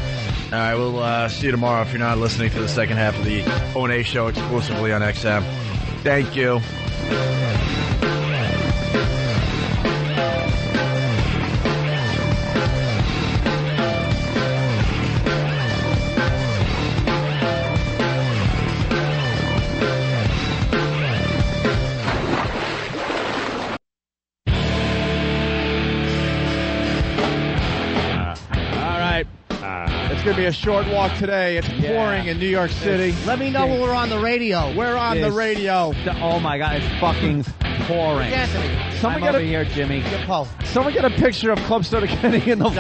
right, we'll see you tomorrow if you're not listening to the second half of the O&A show exclusively on XM. Thank you. going to be a short walk today. It's pouring in New York City. Let me know when we're on the radio. We're on the radio. Oh my God, it's fucking pouring. Someone I'm over here, Jimmy. Someone get a picture of Club Soda Kenny in the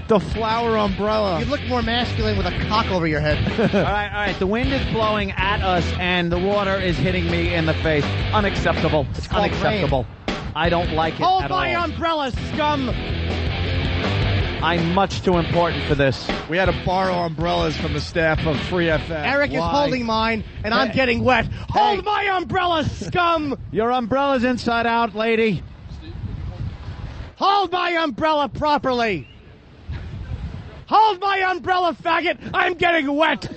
the flower umbrella. You look more masculine with a cock over your head. All right. The wind is blowing at us, and the water is hitting me in the face. Unacceptable. It's called unacceptable. I don't like it Hold at my all. umbrella, scum! I'm much too important for this. We had to borrow umbrellas from the staff of Free FM. Eric is holding mine, and I'm getting wet. Hold my umbrella, scum! Your umbrella's inside out, lady. Hold my umbrella properly! Hold my umbrella, faggot! I'm getting wet!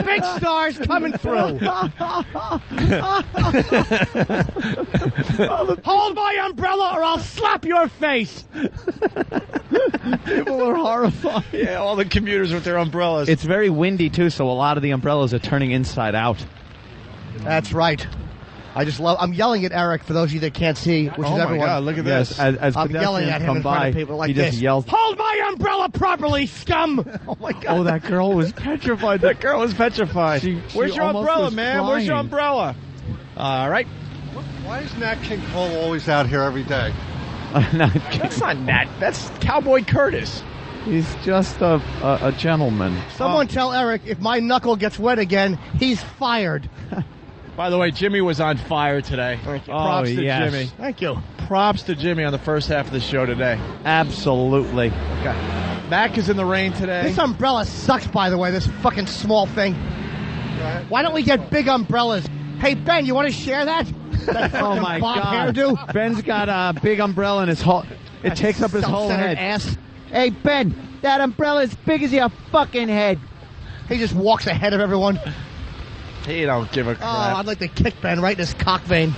Big Star's coming through! Hold my umbrella or I'll slap your face! People are horrified. Yeah, all the commuters with their umbrellas. It's very windy, too, so a lot of the umbrellas are turning inside out. That's right. I'm yelling at Eric, for those of you that can't see, which is everyone. Oh my God, look at this. As I'm yelling at him come in front by, of people like he this. just yells. Hold my umbrella properly, scum! Oh my God. Oh, that girl was petrified. That girl was petrified. she Where's your almost umbrella, was man? Where's your crying. umbrella? All right. Why is Nat King Cole always out here every day? That's not Nat. That's Cowboy Curtis. He's just a gentleman. Someone tell Eric, if my knuckle gets wet again, he's fired. By the way, Jimmy was on fire today. Props to Jimmy. Thank you. Props to Jimmy on the first half of the show today. Absolutely. Okay. Mac is in the rain today. This umbrella sucks, by the way, this fucking small thing. Why don't we get big umbrellas? Hey, Ben, you want to share that? Oh, my Bob God. hairdo? Ben's got a big umbrella in his whole... It takes up his whole Self-centered head. ass. Hey, Ben, that umbrella is big as your fucking head. He just walks ahead of everyone. He don't give a crap. Oh, I'd like to kick Ben right in his cock vein.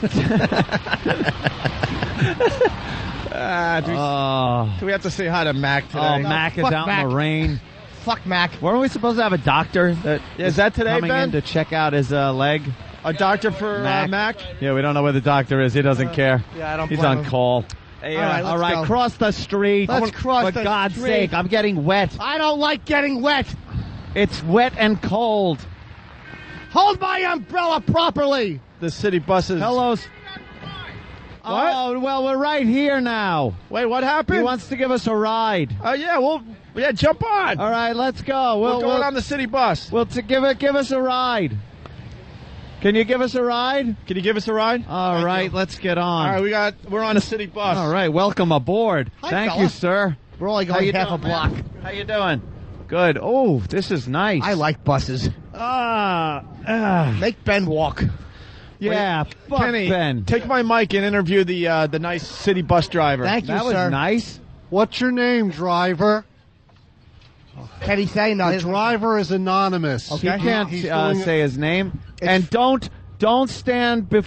Do we have to say hi to Mac today? Oh, Mac is fuck out Mac. in the rain. Fuck Mac. Weren't we supposed to have a doctor Is that today, coming Ben? in to check out his leg? A doctor for Mac? Yeah, we don't know where the doctor is. He doesn't care. Yeah, I don't He's blame on him. call. Hey, All right, let's go. Cross the street. Let's cross For the God's street. sake, I'm getting wet. I don't like getting wet. It's wet and cold. Hold my umbrella properly. The city buses. Hello. What? Oh, well, we're right here now. Wait, what happened? He wants to give us a ride. Oh, yeah, jump on. All right, let's go. We're going on the city bus. Well, give us a ride. Can you give us a ride? Can you give us a ride? All right, let's get on. All right, we're on a city bus. All right, welcome aboard. Hi, Thank fella. you, sir. We're only How going you half doing, a block. man? How you doing? Good. Oh, this is nice. I like buses. Make Ben walk. Yeah, fuck Kenny, Ben. take my mic and interview the nice city bus driver. Thank you, That was sir. nice. What's your name, driver? Can he say no? The driver is anonymous. He can't He's doing say his name. And don't stand in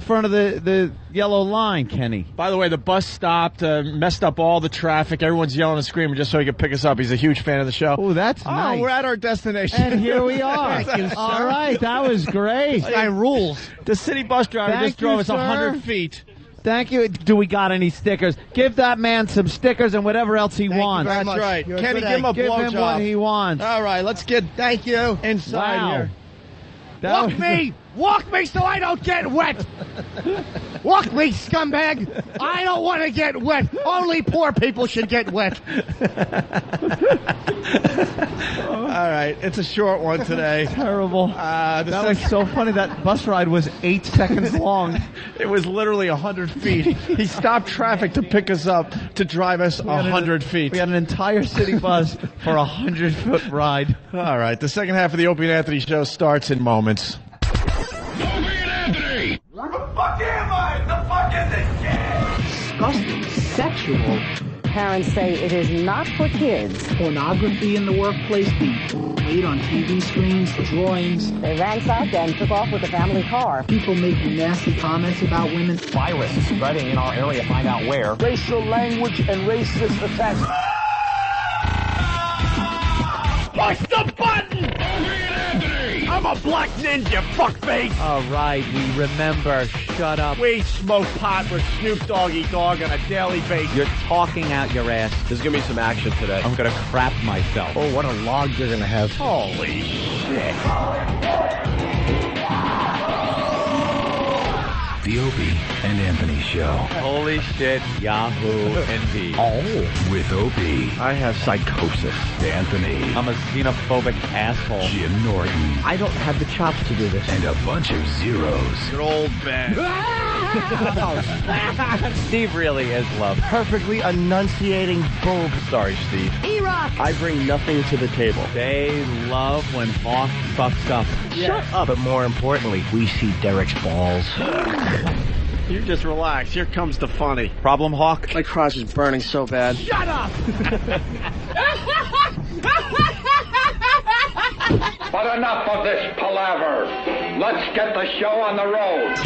front of the yellow line, Kenny. By the way, the bus stopped, messed up all the traffic. Everyone's yelling and screaming just so he could pick us up. He's a huge fan of the show. Oh, that's nice. We're at our destination. And here we are. Thank you, sir. All right, that was great. This guy rules. The city bus driver Thank just drove you, us sir. 100 feet. Thank you. Do we got any stickers? Give that man some stickers and whatever else he wants. very That's much. right. You're a Kenny, good give him a egg. Give him blowjob. what he wants. All right, let's get Thank you. inside Wow. here. That Walk was- me! Walk me so I don't get wet! Walk me, scumbag! I don't want to get wet! Only poor people should get wet! All right, it's a short one today. Terrible. The That was so funny. That bus ride was 8 seconds long. It was literally 100 feet. He stopped traffic to pick us up to drive us 100 feet. We had an entire city bus for a 100-foot ride. All right, the second half of the Opie and Anthony show starts in moments. Opie and Anthony! Where the fuck am I? The fuck is this shit? Disgusting. Sexual. Parents say it is not for kids. Pornography in the workplace, being played on TV screens, drawings. They ransacked and took off with the family car. People making nasty comments about women. Virus is spreading in our area. Find out where. Racial language and racist attacks. Push the button! Opie and Anthony! I'm Oh, Black Ninja, fuckface! All right, we remember. Shut up. We smoke pot with Snoop Doggy Dogg on a daily basis. You're talking out your ass. There's gonna be some action today. I'm gonna crap myself. Oh, what a log you're gonna have. Holy shit. The Opie and Anthony Show. Holy shit, Yahoo, indeed. With Opie. I have psychosis. Anthony. I'm a xenophobic asshole. Jim Norton. I don't have the chops to do this. And a bunch of zeros. Good old Ben. Steve really is love. Perfectly enunciating boob. Sorry, Steve. E-Rock! I bring nothing to the table. They love when Hawk fucks up. Shut up. But more importantly, we see Derek's balls. You just relax. Here comes the funny. Problem, Hawk? My crotch is burning so bad. Shut up! But enough of this palaver. Let's get the show on the road.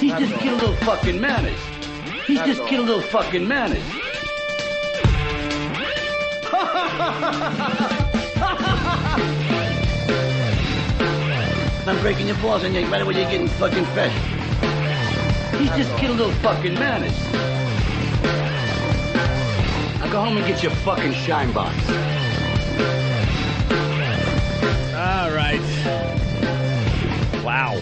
He's just killed little fucking manners. He's just killed little fucking manners. I'm breaking your balls and you right away you're getting fucking fresh. He's just killed little fucking manners. Now go home and get your fucking shine box. All right. Wow.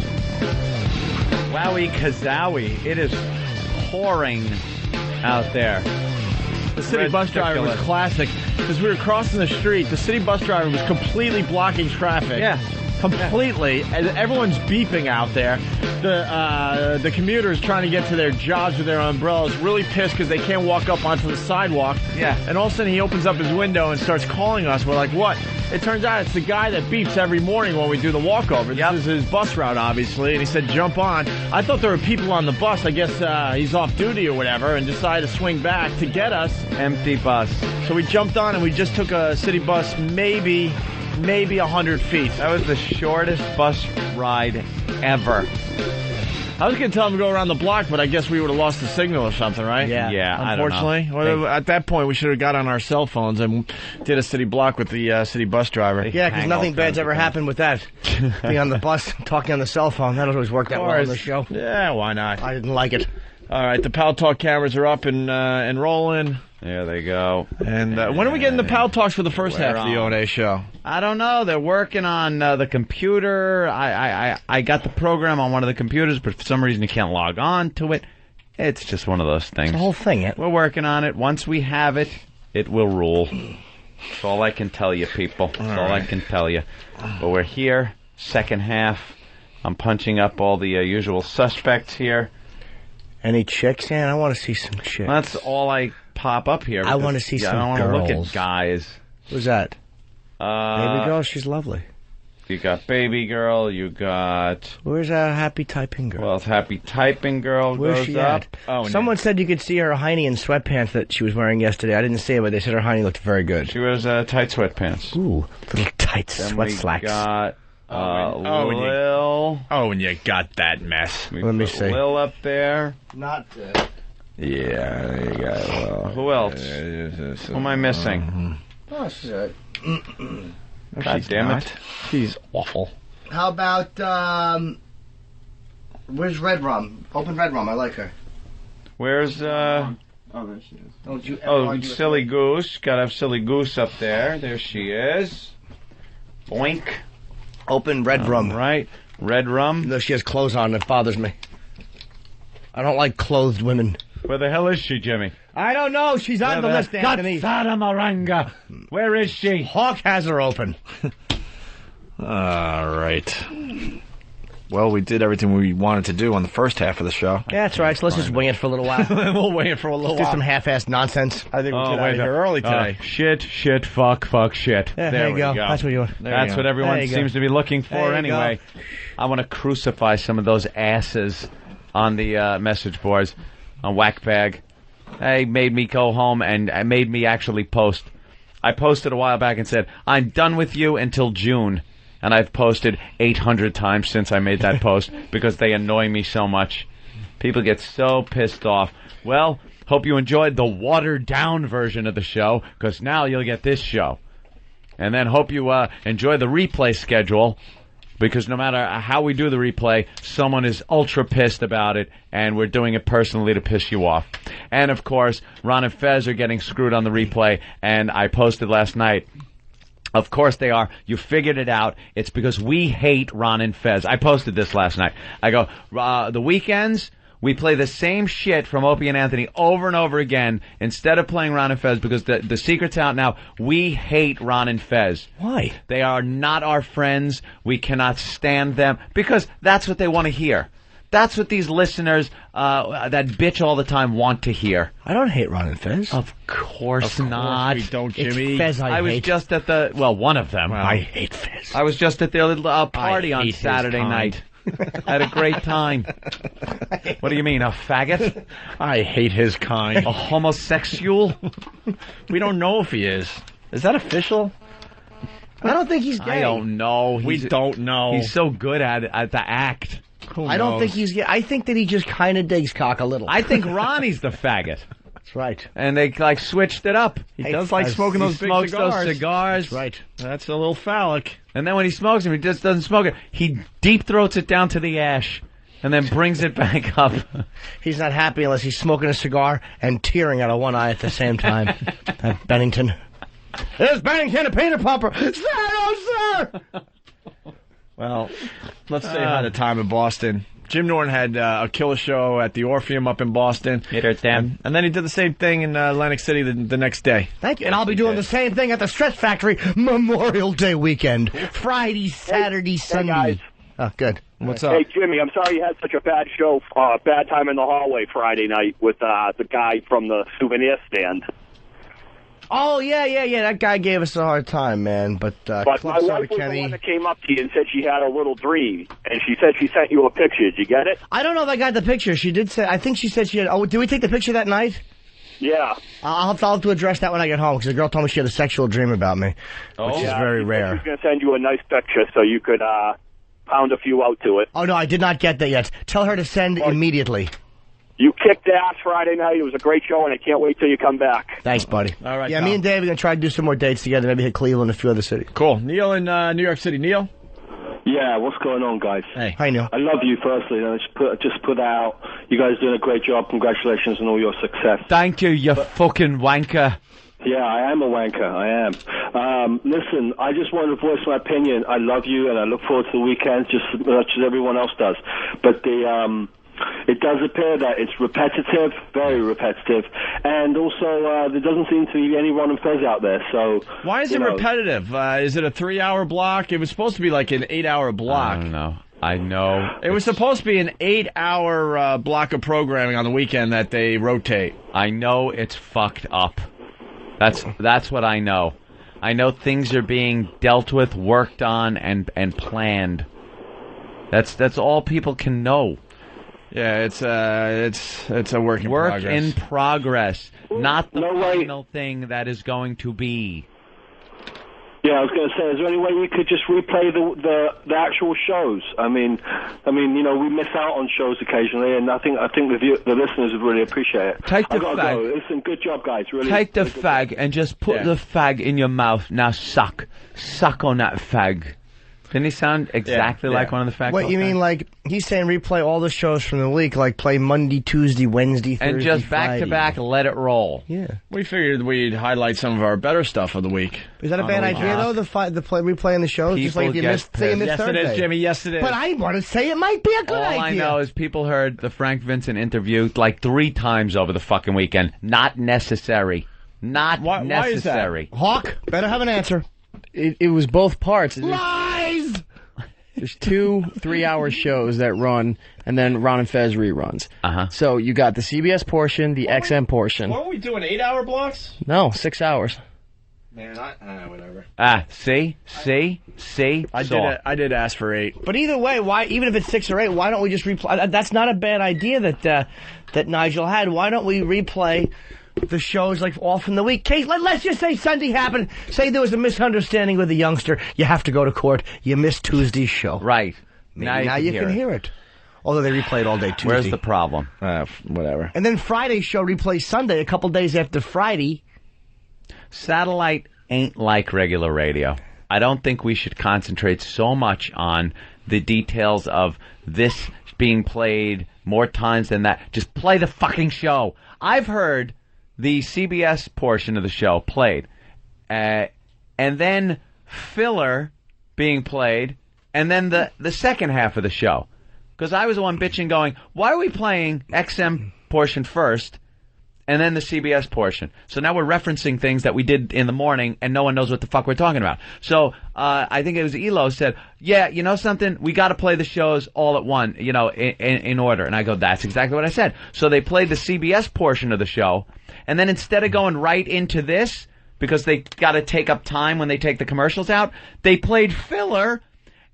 Wowie kazowie. It is pouring out there. The city bus driver was classic because we were crossing the street. The city bus driver was completely blocking traffic. Yeah. Completely. And everyone's beeping out there. The commuters trying to get to their jobs with their umbrellas, really pissed because they can't walk up onto the sidewalk. Yeah. And all of a sudden he opens up his window and starts calling us. We're like, what? It turns out it's the guy that beeps every morning when we do the walkover. This is his bus route, obviously. And he said, jump on. I thought there were people on the bus. I guess he's off duty or whatever and decided to swing back to get us. Empty bus. So we jumped on and we just took a city bus maybe 100 feet. That was the shortest bus ride ever. I was going to tell him to go around the block, but I guess we would have lost the signal or something, right? Yeah. Unfortunately. I don't know. Well, at that point, we should have got on our cell phones and did a city block with the city bus driver. Yeah, because nothing bad's ever happened with that. Being on the bus, talking on the cell phone, that always worked out well on the show. Yeah, why not? I didn't like it. All right, the Pal Talk cameras are up and rolling. There they go. And when are we getting the Pal Talks for the first half of the O&A show? I don't know. They're working on the computer. I got the program on one of the computers, but for some reason you can't log on to it. It's just one of those things. It's the whole thing. We're working on it. Once we have it, it will rule. That's all I can tell you, people. That's all I can tell you. But we're here, second half. I'm punching up all the usual suspects here. Any chicks? Yeah, I want to see some chicks. That's all I pop up here. I want to see some girls. I don't want to look at guys. Who's that? Baby girl? She's lovely. You got baby girl. You got... Where's Happy Typing Girl? Well, Happy Typing Girl Where's goes she up. at? Oh, someone said you could see her hiney in sweatpants that she was wearing yesterday. I didn't see it, but they said her hiney looked very good. She wears tight sweatpants. Ooh, little tight then sweat we slacks. Got... Lil. And you got that mess. Let me see. Lil up there. Not Yeah, there you go. Who else? Who am I missing? Oh, shit. God damn it. She's awful. How about, where's Red Rum? Open Red Rum. I like her. Where's, Oh, there she is. Don't you ever Oh, argue with Silly Goose. Gotta have Silly Goose up there. There she is. Boink. Open Red Rum. Right. Red Rum. No, she has clothes on. It bothers me. I don't like clothed women. Where the hell is she, Jimmy? I don't know. She's on the list, Anthony. Maranga. Where is she? Hawk has her open. All right. Well, we did everything we wanted to do on the first half of the show. Yeah, that's right. So let's just wing it for a little while. We'll wing it for a little Do while. some half-assed nonsense. I think we'll get out of here early today. Shit, fuck, shit. Yeah, there you we go. go. That's what you want. That's what everyone seems to be looking for There you anyway. I want to crucify some of those asses on the message boards on Whackbag. They made me go home and made me actually post. I posted a while back and said, I'm done with you until June. and I've posted 800 times since I made that post because they annoy me so much. People get so pissed off. Well, hope you enjoyed the watered-down version of the show, because now you'll get this show. And then hope you enjoy the replay schedule, because no matter how we do the replay, someone is ultra pissed about it, and we're doing it personally to piss you off. And, of course, Ron and Fez are getting screwed on the replay, and I posted last night. Of course they are. You figured it out. It's because we hate Ron and Fez. I posted this last night. I go, the weekends, we play the same shit from Opie and Anthony over and over again instead of playing Ron and Fez, because the secret's out now. We hate Ron and Fez. Why? They are not our friends. We cannot stand them because that's what they want to hear. That's what these listeners that bitch all the time want to hear. I don't hate Ron and Fez. Of course not. We don't, Jimmy. It's Fez I was hate. just at the, well, one of them. I hate Fez. I was just at their little party on hate his Saturday kind. night. Had a great time. What do you mean, a faggot? I hate his kind. A homosexual? We don't know if he is. Is that official? I don't think he's gay. I don't know. We don't know. He's so good at the act. I don't think he's gay. I think that he just kind of digs cock a little. I think Ronnie's the faggot. That's right. And they like switched it up. He does like smoking those big smokes cigars. those cigars. That's right. That's a little phallic. And then when he smokes them, he just doesn't smoke it. He deep throats it down to the ash and then brings it back up. He's not happy unless he's smoking a cigar and tearing out of one eye at the same time. That Bennington. There's Bennington, a peanut popper. Sir, oh, sir! Well, let's say hi to Tom in Boston. Jim Norton had a killer show at the Orpheum up in Boston. And then he did the same thing in Atlantic City the next day. Thank you. And I'll be doing the same thing at the Stretch Factory Memorial Day weekend. Friday, Saturday, Sunday. guys. Oh, good. What's up? Hey, Jimmy, I'm sorry you had such a bad show, bad time in the hallway Friday night with the guy from the souvenir stand. Oh, yeah. That guy gave us a hard time, man. But my wife was the one that came up to you and said she had a little dream, and she said she sent you a picture. Did you get it? I don't know if I got the picture. She did say, I think she said she had, oh, did we take the picture that night? Yeah. I'll have to address that when I get home, because the girl told me she had a sexual dream about me, which is very rare. She's going to send you a nice picture so you could pound a few out to it. Oh, no, I did not get that yet. Tell her to send immediately. You kicked ass Friday night. It was a great show, and I can't wait till you come back. Thanks, buddy. All right, Yeah, Tom. me and Dave are going to try to do some more dates together, maybe hit Cleveland and a few other cities. Cool. Neil in New York City. Neil? Yeah, what's going on, guys? Hey. Hi, Neil. I love you, firstly. And I just put out, you guys doing a great job. Congratulations on all your success. Thank you, you fucking wanker. Yeah, I am a wanker. I am. Listen, I just wanted to voice my opinion. I love you, and I look forward to the weekends just as much as everyone else does. But it does appear that it's repetitive, very repetitive, and also there doesn't seem to be any Ron and Fez out there. So Why is it repetitive? Is it a 3-hour block? It was supposed to be like an 8-hour block. I don't know. I know. It was supposed to be an 8-hour block of programming on the weekend that they rotate. I know it's fucked up. That's what I know. I know things are being dealt with, worked on, and planned. That's all people can know. Yeah, it's a work in progress. Work in progress, not the final thing that is going to be. Yeah, I was going to say, is there any way we could just replay the actual shows? I mean, you know, we miss out on shows occasionally, and I think the listeners would really appreciate it. Take the I gotta fag. go. Listen, good job, guys. Really. Take the really good fag and just put the fag in your mouth. Now suck on that fag. Didn't he sound exactly like one of the fags? What, you mean like, he's saying replay all the shows from the week, like play Monday, Tuesday, Wednesday, Thursday, and just back Friday. to back, let it roll. Yeah. We figured we'd highlight some of our better stuff of the week. Is that a bad idea, though, the replaying the shows? Just like if you missed, say you missed Yes, Thursday. it is, Jimmy. Yes, it is. But I want to say it might be a good All idea. I know is people heard the Frank Vincent interview like 3 times over the fucking weekend. Not necessary. Not necessary. Hawk, better have an answer. It was both parts. Lies! There's 2 3-hour shows that run, and then Ron and Fez reruns. So you got the CBS portion, the XM portion. Weren't we doing 8-hour blocks? No, 6 hours. Man, whatever. See? I did ask for 8. But either way, why? Even if it's 6 or 8, why don't we just replay? That's not a bad idea that Nigel had. Why don't we replay the show's like off in the week. Case, let's just say Sunday happened. Say there was a misunderstanding with a youngster. You have to go to court. You missed Tuesday's show. Right. Maybe now you can hear it. Although they replay it all day Tuesday. Where's the problem? Whatever. And then Friday's show replays Sunday a couple days after Friday. Satellite ain't like regular radio. I don't think we should concentrate so much on the details of this being played more times than that. Just play the fucking show. I've heard the CBS portion of the show played, and then filler being played, and then the second half of the show. Because I was the one bitching going, why are we playing XM portion first and then the CBS portion? So now we're referencing things that we did in the morning and no one knows what the fuck we're talking about. So I think it was Elo said, yeah, you know something? We got to play the shows all at one, in order. And I go, that's exactly what I said. So they played the CBS portion of the show, and then instead of going right into this, because they got to take up time when they take the commercials out, they played filler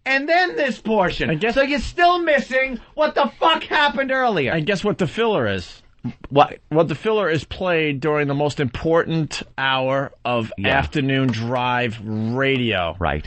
and then this portion. So you're still missing what the fuck happened earlier. And guess what the filler is? What the filler is played during the most important hour of afternoon drive radio. Right.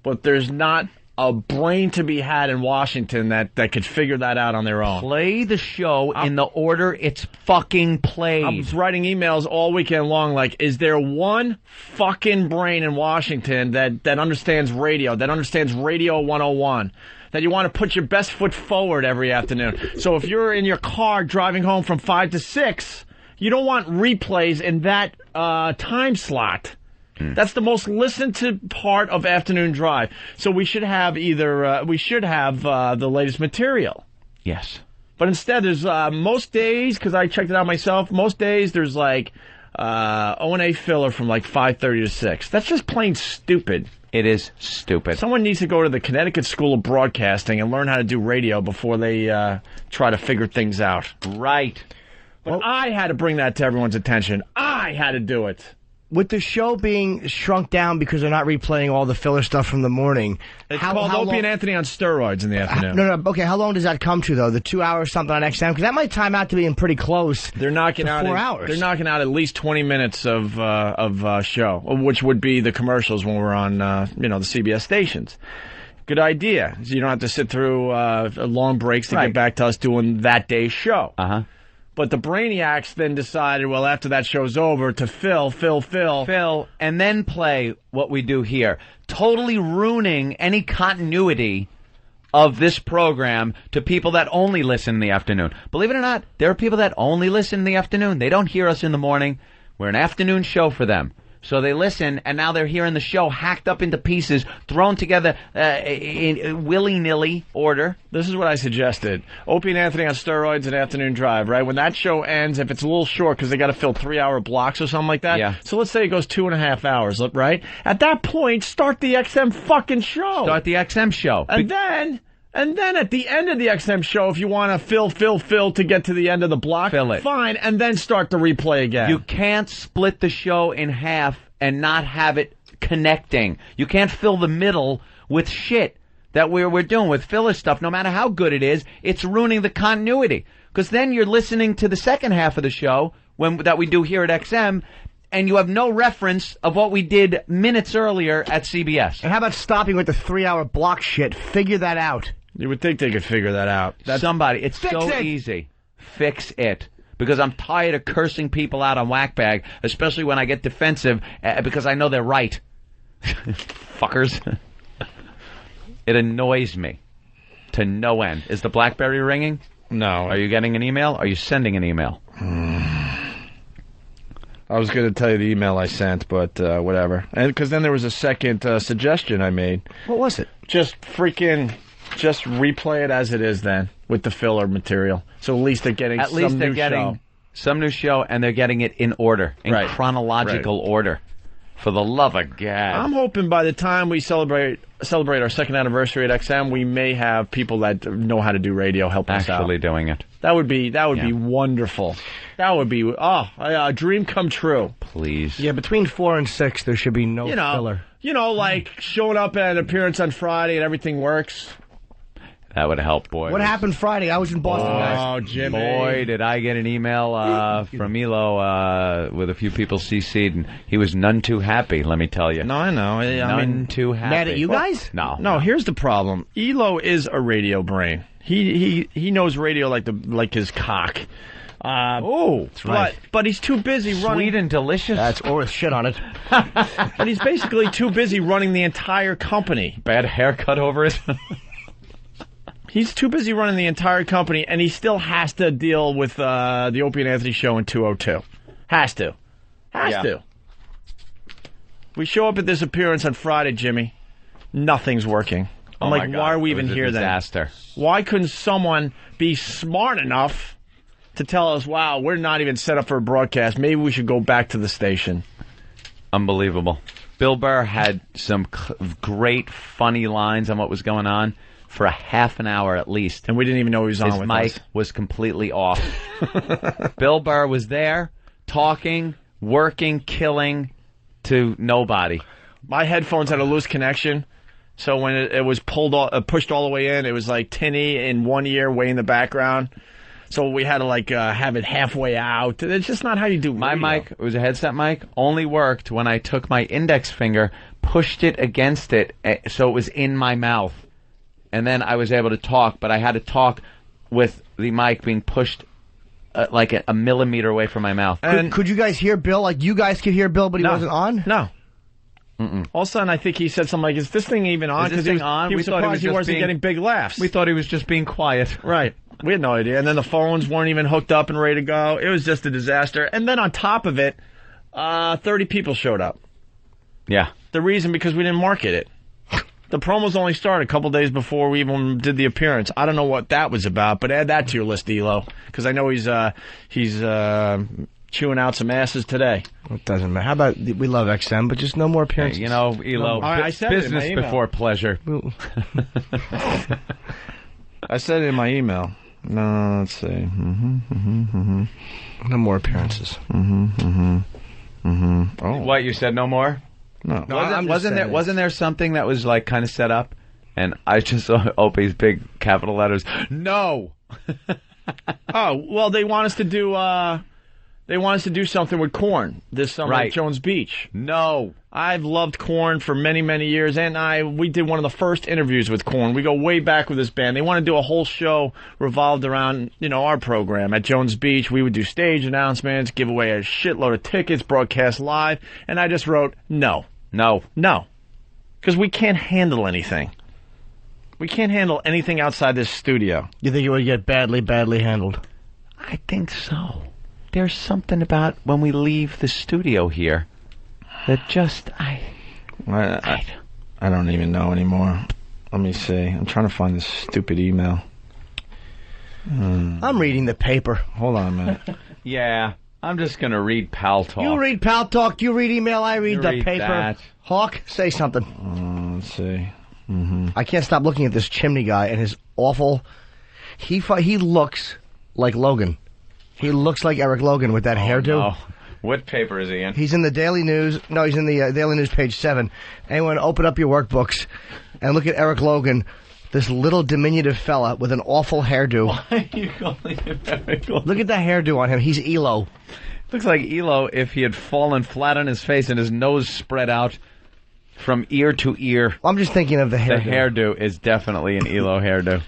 But there's not a brain to be had in Washington that could figure that out on their own. Play the show in the order it's fucking played. I was writing emails all weekend long like, is there one fucking brain in Washington that understands radio, that understands Radio 101? That you want to put your best foot forward every afternoon. So if you're in your car driving home from 5 to 6, you don't want replays in that time slot. That's the most listened to part of afternoon drive. So we should have the latest material. Yes. But instead, there's most days, because I checked it out myself, most days there's like O&A filler from like 5:30 to 6. That's just plain stupid. It is stupid. Someone needs to go to the Connecticut School of Broadcasting and learn how to do radio before they try to figure things out. Right. But I had to bring that to everyone's attention. I had to do it. With the show being shrunk down because they're not replaying all the filler stuff from the morning. It's called Opie and Anthony on steroids in the afternoon. No. Okay, how long does that come to, though? The 2 hours something on XM? Because that might time out to being pretty close. They're knocking out 4 hours. They're knocking out at least 20 minutes of show, which would be the commercials when we're on, the CBS stations. Good idea. So you don't have to sit through long breaks to get back to us doing that day's show. Uh-huh. But the Brainiacs then decided, well, after that show's over, to fill, and then play what we do here. Totally ruining any continuity of this program to people that only listen in the afternoon. Believe it or not, there are people that only listen in the afternoon. They don't hear us in the morning. We're an afternoon show for them. So they listen, and now they're hearing the show hacked up into pieces, thrown together in willy-nilly order. This is what I suggested. Opie and Anthony on steroids and afternoon drive, right? When that show ends, if it's a little short because they got to fill 3-hour blocks or something like that. Yeah. So let's say it goes 2.5 hours, right? At that point, start the XM fucking show. Start the XM show. And then at the end of the XM show, if you want to fill to get to the end of the block, fill it. Fine, and then start the replay again. You can't split the show in half and not have it connecting. You can't fill the middle with shit that we're doing with filler stuff. No matter how good it is, it's ruining the continuity. Because then you're listening to the second half of the show that we do here at XM, and you have no reference of what we did minutes earlier at CBS. And how about stopping with the 3-hour block shit? Figure that out. You would think they could figure that out. It's so easy. Fix it. Because I'm tired of cursing people out on Whackbag, especially when I get defensive, because I know they're right. Fuckers. It annoys me to no end. Is the BlackBerry ringing? No. Are you getting an email? Are you sending an email? I was going to tell you the email I sent, but whatever. And because then there was a second suggestion I made. What was it? Just replay it as it is then with the filler material. So at least they're getting some new show, and they're getting it in order, in chronological order. For the love of God. I'm hoping by the time we celebrate our second anniversary at XM, we may have people that know how to do radio help us out. Actually doing it. That would be wonderful. That would be a dream come true. Please. Yeah, between 4 and 6, there should be no filler. Like showing up at an appearance on Friday and everything works. That would help, boy. What happened Friday? I was in Boston, guys. Oh, Jimmy. Boy, did I get an email from Elo with a few people CC'd, and he was none too happy, let me tell you. No, I know. None too happy. Mad at you guys? No, here's the problem. Elo is a radio brain. He knows radio like his cock. That's right. But he's too busy running. Sweet and delicious. That's or shit on it. And he's basically too busy running the entire company. Bad haircut over it. He's too busy running the entire company, and he still has to deal with the Opie and Anthony show in 202. Has to. We show up at this appearance on Friday, Jimmy. Nothing's working. I'm my like, God. why are we even here disaster. then? Why couldn't someone be smart enough to tell us, wow, we're not even set up for a broadcast. Maybe we should go back to the station. Unbelievable. Bill Burr had some great, funny lines on what was going on for a half an hour at least. And we didn't even know he was on with us. His mic was completely off. Bill Burr was there, talking, working, killing to nobody. My headphones had a loose connection, so when it was pushed all the way in, it was like tinny in one ear, way in the background. So we had to have it halfway out. It's just not how you do radio. My mic, it was a headset mic, only worked when I took my index finger, pushed it against it, so it was in my mouth. And then I was able to talk, but I had to talk with the mic being pushed like a millimeter away from my mouth. Could you guys hear Bill? Like you guys could hear Bill, but he wasn't on? No. All of a sudden, I think he said something like, is this thing even on? Is this thing on? He was surprised he wasn't getting big laughs. We thought he was just being quiet. Right. We had no idea. And then the phones weren't even hooked up and ready to go. It was just a disaster. And then on top of it, 30 people showed up. Yeah. The reason, because we didn't market it. The promos only started a couple days before we even did the appearance. I don't know what that was about, but add that to your list, Elo, because I know he's chewing out some asses today. It doesn't matter. How about we love XM, but just no more appearances? Hey, Elo, I said business it in my before pleasure. I said it in my email. No, let's see. No more appearances. Oh. What, you said no more? No. Wasn't there something that was like kind of set up? And I just saw Opie's big capital letters. No. Oh, well, they want us to do something with Korn this summer at Jones Beach. No. I've loved Korn for many, many years, and we did one of the first interviews with Korn. We go way back with this band. They want to do a whole show revolved around, our program. At Jones Beach, we would do stage announcements, give away a shitload of tickets, broadcast live, and I just wrote, no. No. No. Because we can't handle anything. We can't handle anything outside this studio. You think it would get badly, badly handled? I think so. There's something about when we leave the studio here that just, I don't even know anymore. Let me see. I'm trying to find this stupid email. I'm reading the paper. Hold on a minute. Yeah, I'm just going to read Pal Talk. You read Pal Talk, you read email, I read the paper. That. Hawk, say something. Let's see. I can't stop looking at this chimney guy and his awful... He looks like Logan. He looks like Eric Logan with that hairdo. No. What paper is he in? He's in the Daily News. No, he's in the Daily News, page 7. Anyone, open up your workbooks and look at Eric Logan, this little diminutive fella with an awful hairdo. Why are you calling him Eric Logan? Look at the hairdo on him. He's Elo. Looks like Elo if he had fallen flat on his face and his nose spread out from ear to ear. I'm just thinking of the hairdo. The hairdo is definitely an Elo hairdo.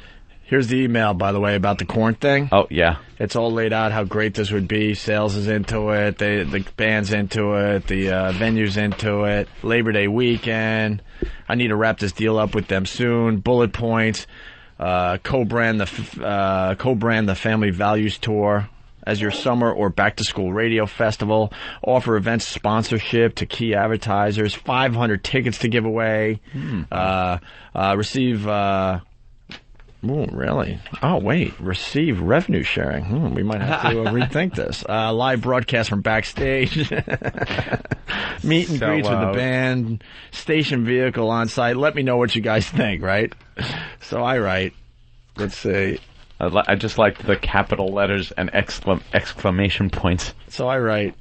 Here's the email, by the way, about the Korn thing. Oh, yeah. It's all laid out how great this would be. Sales is into it. The band's into it. The venue's into it. Labor Day weekend. I need to wrap this deal up with them soon. Bullet points. Co-brand the Family Values Tour as your summer or back-to-school radio festival. Offer events sponsorship to key advertisers. 500 tickets to give away. Receive... Oh, really? Oh, wait. Receive revenue sharing. We might have to rethink this. Live broadcast from backstage. Meet and greets with the band. Station vehicle on site. Let me know what you guys think, right? So I write. Let's see. I just like the capital letters and exclamation points. So I write.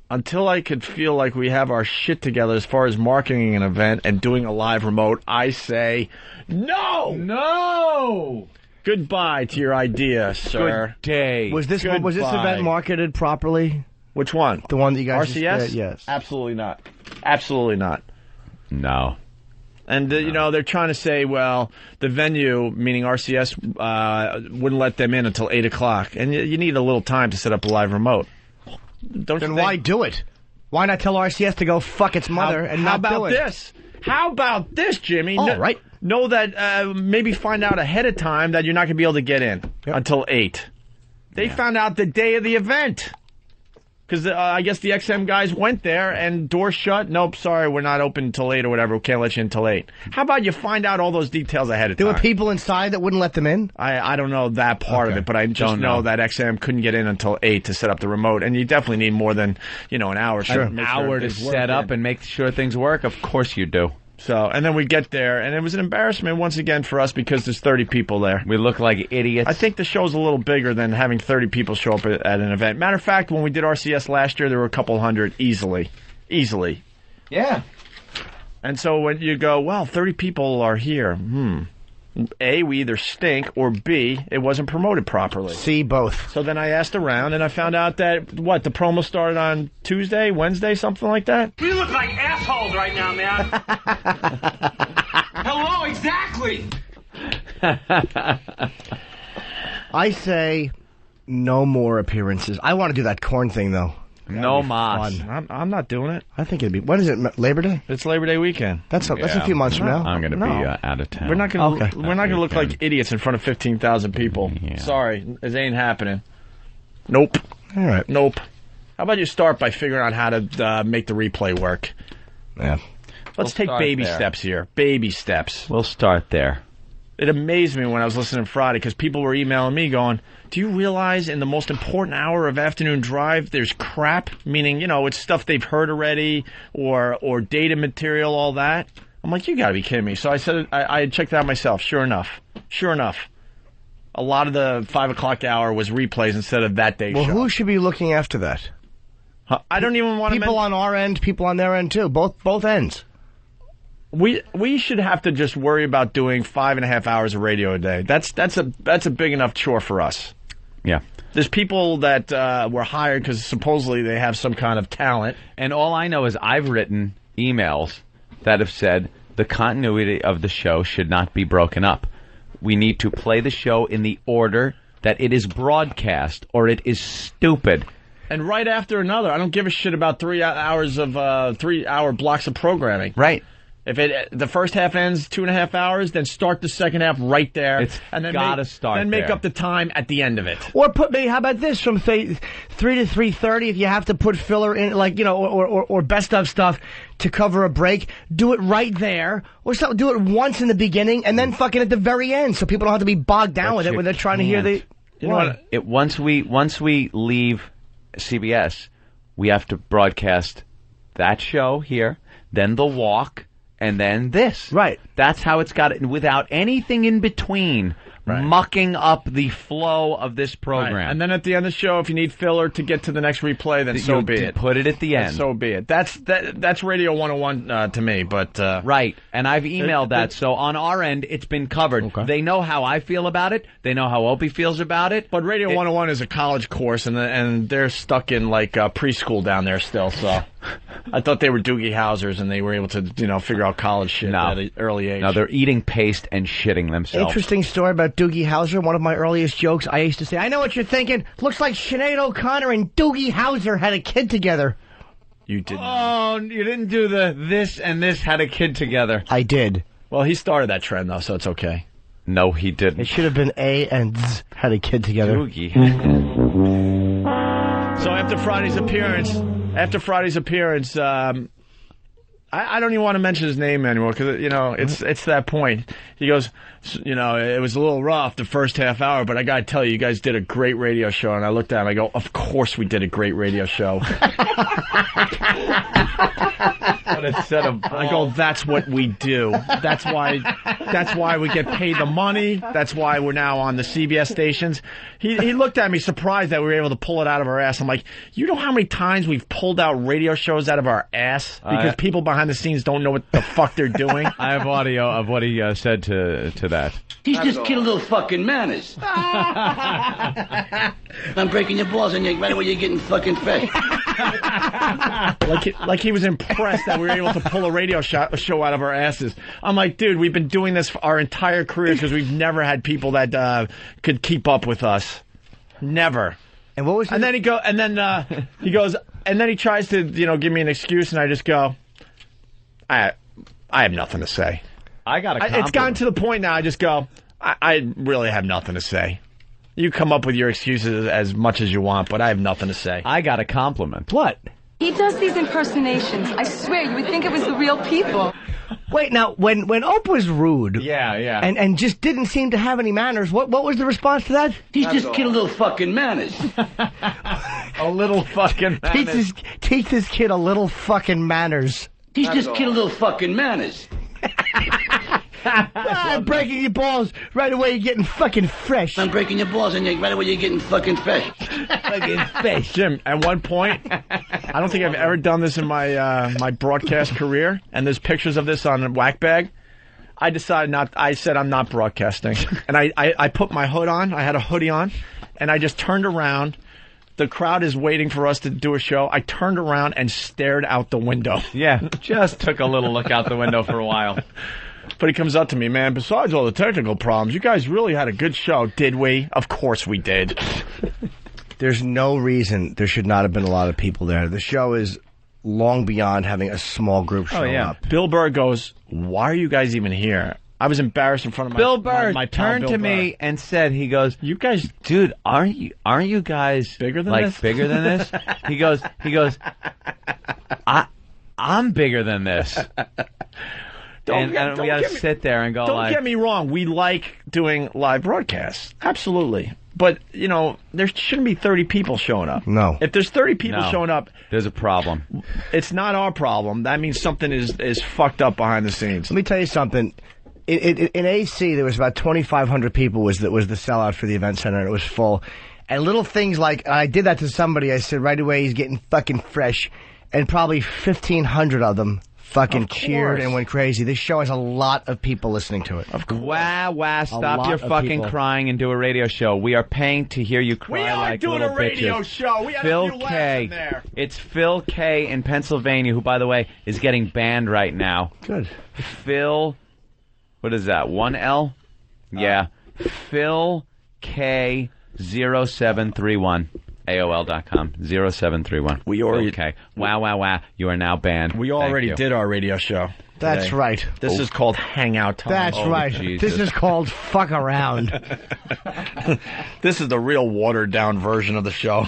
until I could feel like we have our shit together as far as marketing an event and doing a live remote, I say no! No! Goodbye to your idea, sir. Good day. Was this event marketed properly? Which one? The one that you guys RCS? just did? Yes. Absolutely not. Absolutely not. No. And, you know, they're trying to say, well, the venue, meaning RCS, wouldn't let them in until 8 o'clock. And you need a little time to set up a live remote. Then why do it? Why not tell RCS to go fuck its mother and not do it? How about this, Jimmy? All right. Know that maybe find out ahead of time that you're not going to be able to get in until 8. They found out the day of the event. Because I guess the XM guys went there and doors shut. Nope, sorry, we're not open until 8 or whatever. We can't let you in until 8. How about you find out all those details ahead of time? There were people inside that wouldn't let them in? I don't know that part of it, but I just know that XM couldn't get in until 8 to set up the remote. And you definitely need more than, an hour. An hour to set up and make sure things work? Of course you do. So, and then we get there, and it was an embarrassment once again for us because there's 30 people there. We look like idiots. I think the show's a little bigger than having 30 people show up at an event. Matter of fact, when we did RCS last year, there were a couple hundred easily. Yeah. And so when you go, well, 30 people are here. A, we either stink, or B, it wasn't promoted properly. C, both. So then I asked around, and I found out that, the promo started on Tuesday, Wednesday, something like that? We look like assholes right now, man. Hello, exactly. I say no more appearances. I want to do that corn thing, though. No mas. I'm not doing it. I think it'd be. When is it? Labor Day? It's Labor Day weekend. That's a few months from now. I'm going to be out of town. We're not going to look like idiots in front of 15,000 people. Yeah. Sorry, it ain't happening. Nope. All right. Nope. How about you start by figuring out how to make the replay work? Yeah. Let's take baby steps here. Baby steps. We'll start there. It amazed me when I was listening Friday because people were emailing me going, do you realize in the most important hour of afternoon drive there's crap? Meaning, it's stuff they've heard already or data material, all that. I'm like, you got to be kidding me. So I said, I checked it out myself. Sure enough. A lot of the 5 o'clock hour was replays instead of that day show. Well, who should be looking after that? I don't even want to people on our end, people on their end too. Both ends. We should have to just worry about doing 5.5 hours of radio a day. That's a big enough chore for us. Yeah. There's people that were hired because supposedly they have some kind of talent. And all I know is I've written emails that have said the continuity of the show should not be broken up. We need to play the show in the order that it is broadcast, or it is stupid. And right after another. I don't give a shit about 3 hours of 3-hour blocks of programming. Right. If the first half ends 2.5 hours, then start the second half right there. And then make up the time at the end of it. Or how about this, from 3 to 3:30, if you have to put filler in, or best of stuff to cover a break, do it right there. Or do it once in the beginning and then fucking at the very end, so people don't have to be bogged down with it when they're trying to hear the... Once we leave CBS, we have to broadcast that show here, then the walk, and then this. Right. That's how it's got it, without anything in between mucking up the flow of this program. Right. And then at the end of the show, if you need filler to get to the next replay, then so be it. Put it at the end. So be it. That's Radio 101 to me, but... right. And I've emailed that, so on our end, it's been covered. Okay. They know how I feel about it. They know how Opie feels about it. But Radio 101 is a college course, and they're stuck in, preschool down there still, so... I thought they were Doogie Housers, and they were able to, figure out college shit at an early age. No, they're eating paste and shitting themselves. Interesting story about Doogie Howser. One of my earliest jokes, I used to say, I know what you're thinking. Looks like Sinead O'Connor and Doogie Howser had a kid together. You didn't. Oh, you didn't do this and this had a kid together. I did. Well, he started that trend, though, so it's okay. No, he didn't. It should have been A and Z had a kid together. Doogie. So after Friday's appearance, I don't even want to mention his name anymore because, it's that point. He goes, it was a little rough the first half hour, but I got to tell you, you guys did a great radio show. And I looked at him, I go, of course we did a great radio show. I go, that's what we do. That's why we get paid the money. That's why we're now on the CBS stations. He looked at me surprised that we were able to pull it out of our ass. I'm like, you know how many times we've pulled out radio shows out of our ass because people behind the scenes don't know what the fuck they're doing? I have audio of what he said to that. He's just kid a little fucking manners. I'm breaking your balls and right away you're getting fucking fresh. Like he was impressed that we were able to pull a radio show out of our asses. I'm like, dude, we've been doing this for our entire career because we've never had people that could keep up with us. Never. And what was? And then he goes, and then he tries to give me an excuse, and I just go, I have nothing to say. I got a compliment. It's gotten to the point now. I just go, I really have nothing to say. You come up with your excuses as much as you want, but I have nothing to say. I got a compliment. What? He does these impersonations. I swear, you would think it was the real people. Wait, now, when Oprah was rude... Yeah. And just didn't seem to have any manners, what was the response to that? He's just kid a little fucking manners. A little fucking manners. Teach this kid a little fucking manners. He's just kid a little fucking manners. I'm breaking your balls. Right away, you're getting fucking fresh. I'm breaking your balls, and right away, you're getting fucking fresh. Fucking fresh. Jim, at one point, I don't think I've ever done this in my my broadcast career, and there's pictures of this on Whackbag. I decided not. I said I'm not broadcasting, and I put my hood on. I had a hoodie on, and I just turned around. The crowd is waiting for us to do a show. I turned around and stared out the window. Yeah, just took a little look out the window for a while. But he comes up to me, man, besides all the technical problems, you guys really had a good show, did we? Of course we did. There's no reason there should not have been a lot of people there. The show is long beyond having a small group show up. Bill Burr goes, why are you guys even here? I was embarrassed in front of Bill Burr my pal turned Bill to Burr. me and said, he goes, you guys, dude, aren't you guys bigger than like this? Bigger than this? He goes, I'm bigger than this. And we got to sit there and go Don't get me wrong. We like doing live broadcasts. Absolutely. But, there shouldn't be 30 people showing up. No. If there's 30 people showing up... There's a problem. It's not our problem. That means something is fucked up behind the scenes. Let me tell you something. In AC, there was about 2,500 people was the sellout for the event center, and it was full. And little things like, I did that to somebody, I said right away, he's getting fucking fresh. And probably 1,500 of them fucking cheered and went crazy. This show has a lot of people listening to it. Of course. Wow, stop your fucking crying and do a radio show. We are paying to hear you cry like little bitches. We are doing a radio show. We had Phil a few laughs K. in there. It's Phil K. in Pennsylvania, who, by the way, is getting banned right now. Good. Phil, what is that, 1L? Yeah. Phil K. 0731. AOL.com 0731. We already okay. Wow. You are now banned. We already did our radio show. That's today. right. This is called Hangout Time. That's right. Jesus. This is called Fuck Around. This is the real watered down version of the show.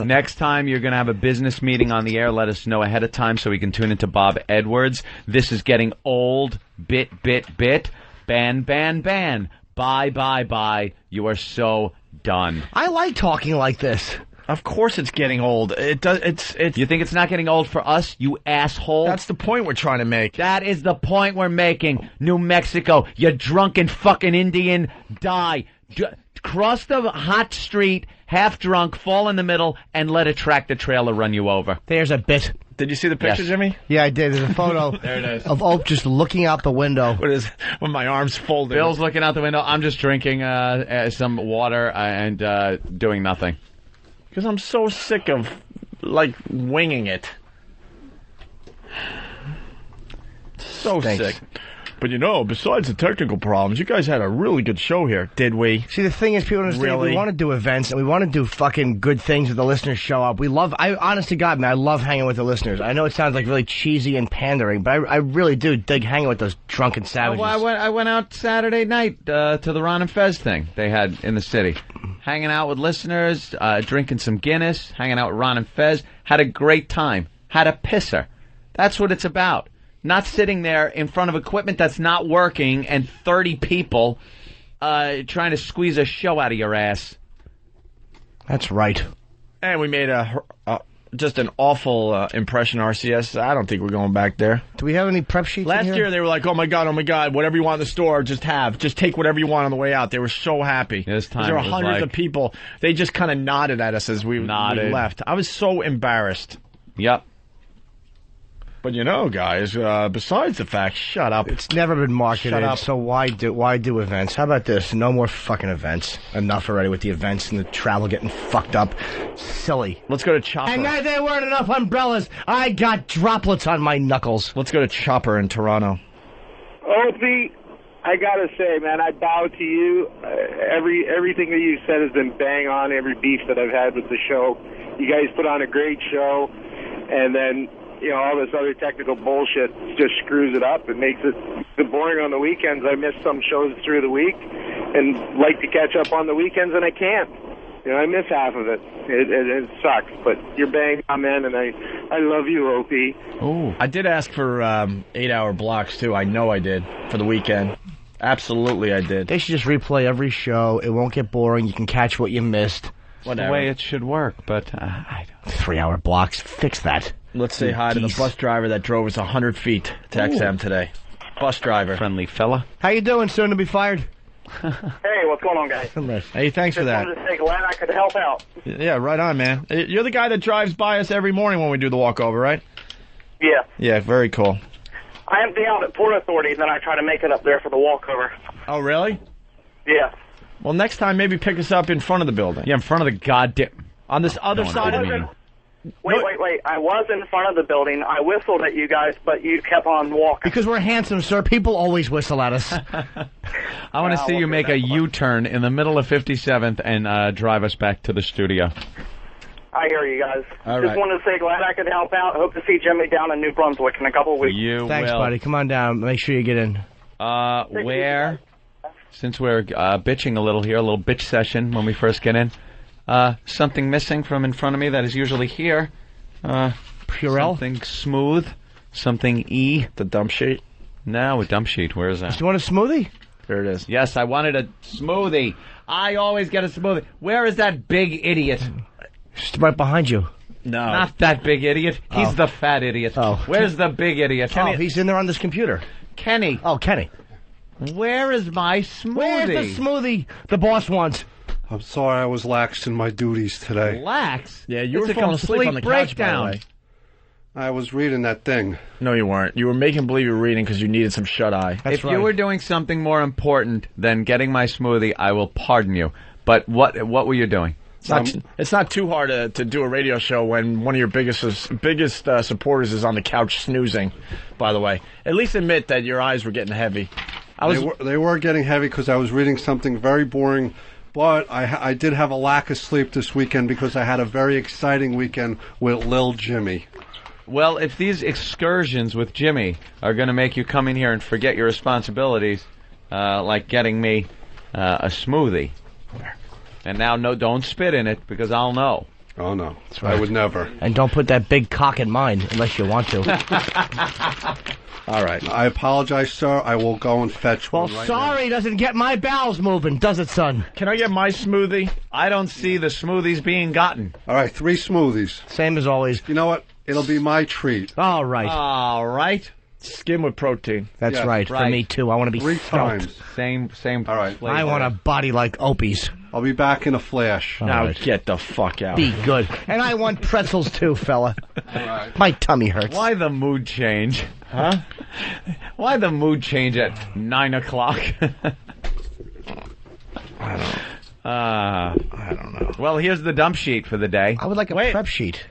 Next time you're going to have a business meeting on the air, let us know ahead of time so we can tune into Bob Edwards. This is getting old. Bit. Ban. Bye. You are so done. I like talking like this. Of course it's getting old. It does. It's. You think it's not getting old for us, you asshole? That's the point we're trying to make. That is the point we're making. New Mexico, you drunken fucking Indian, die. Cross the hot street, half drunk, fall in the middle, and let a tractor trailer run you over. There's a bit. Did you see the picture, Yes. Jimmy? Yeah, I did. There's a photo There it is. of Oak just looking out the window. What is when my arms folded? Bill's looking out the window. I'm just drinking some water and doing nothing. Because I'm so sick of, winging it. So Thanks. sick. But besides the technical problems, you guys had a really good show here, did we? See, the thing is, people understand Really? we want to do events and we want to do fucking good things that the listeners show up. Honest to God, man, I love hanging with the listeners. I know it sounds like really cheesy and pandering, but I really do dig hanging with those drunken savages. I went out Saturday night to the Ron and Fez thing they had in the city. Hanging out with listeners, drinking some Guinness, hanging out with Ron and Fez. Had a great time. Had a pisser. That's what it's about. not sitting there in front of equipment that's not working and 30 people trying to squeeze a show out of your ass. That's right. And we made just an awful impression, RCS. I don't think we're going back there. Do we have any prep sheets Last in here? year, they were like, oh, my God, whatever you want in the store, just take whatever you want on the way out. They were so happy. This time there were it was hundreds like- of people. They just kind of nodded at us as we left. I was so embarrassed. Yep. But guys, besides the fact, shut up. It's never been marketed, Shut up. so why do events? How about this? No more fucking events. Enough already with the events and the travel getting fucked up. Silly. Let's go to Chopper. And there weren't enough umbrellas. I got droplets on my knuckles. Let's go to Chopper in Toronto. Opie, I gotta say, man, I bow to you. Everything that you said has been bang on. Every beef that I've had with the show, you guys put on a great show, and then all this other technical bullshit just screws it up. It makes it boring on the weekends. I miss some shows through the week, and like to catch up on the weekends, and I can't. I miss half of it. It sucks, but you're bang on, man, and I love you, Opie. Oh, I did ask for 8-hour blocks too. I know I did for the weekend. Absolutely, I did. They should just replay every show. It won't get boring. You can catch what you missed. Whatever. The way it should work, but I don't. 3-hour blocks. Fix that. Let's say hi to the bus driver that drove us 100 feet to XM today. Bus driver. Friendly fella. How you doing? Soon to be fired? Hey, what's going on, guys? Hey, thanks for that. Just wanted to say, glad I could help out. Yeah, right on, man. You're the guy that drives by us every morning when we do the walkover, right? Yeah. Yeah, very cool. I empty out at Port Authority, and then I try to make it up there for the walkover. Oh, really? Yeah. Well, next time maybe pick us up in front of the building. Yeah, in front of the goddamn... On this other side of the meeting. Wait. I was in front of the building. I whistled at you guys, but you kept on walking. Because we're handsome, sir. People always whistle at us. I want to see you make a U-turn in the middle of 57th and drive us back to the studio. I hear you guys. All Just right. wanted to say glad I could help out. Hope to see Jimmy down in New Brunswick in a couple of weeks. Thanks, buddy. Come on down. Make sure you get in. Where, since we're bitching a little here, a little bitch session when we first get in, something missing from in front of me that is usually here. Purell? Something smooth. Something E. The dump sheet? No, a dump sheet. Where is that? Do you want a smoothie? There it is. Yes, I wanted a smoothie. I always get a smoothie. Where is that big idiot? Just right behind you. No. Not that big idiot. He's Oh. the fat idiot. Oh. Where's the big idiot? Oh, he's in there on this computer. Kenny. Oh, Kenny. Where is my smoothie? Where's the smoothie the boss wants? I'm sorry I was lax in my duties today. Relax. Yeah, you It's were a falling asleep on the complete couch, by the breakdown. way. I was reading that thing. No, you weren't. You were making believe you were reading because you needed some shut-eye. If you were doing something more important than getting my smoothie, I will pardon you. But what were you doing? It's not too hard to do a radio show when one of your biggest supporters is on the couch snoozing, by the way. At least admit that your eyes were getting heavy. They were getting heavy because I was reading something very boring, but I did have a lack of sleep this weekend because I had a very exciting weekend with Lil Jimmy. Well, if these excursions with Jimmy are going to make you come in here and forget your responsibilities, like getting me a smoothie, and now don't spit in it because I'll know. Oh, no. right. I would never. And don't put that big cock in mine unless you want to. All right. I apologize, sir. I will go and fetch Well, one right sorry doesn't get my bowels moving, does it, son? Can I get my smoothie? I don't see the smoothies being gotten. All right, 3 smoothies. Same as always. You know what? It'll be my treat. All right. All right. Skim with protein. That's Yeah, right. For right. me, too. I want to be 3 stoked. times. Same. All right. flavor. I want a body like Opie's. I'll be back in a flash. Now right. get the fuck out. Be good. And I want pretzels, too, fella. All right. My tummy hurts. Why the mood change? Huh? Why the mood change at 9 o'clock? I don't know. Well, here's the dump sheet for the day. I would like a prep sheet.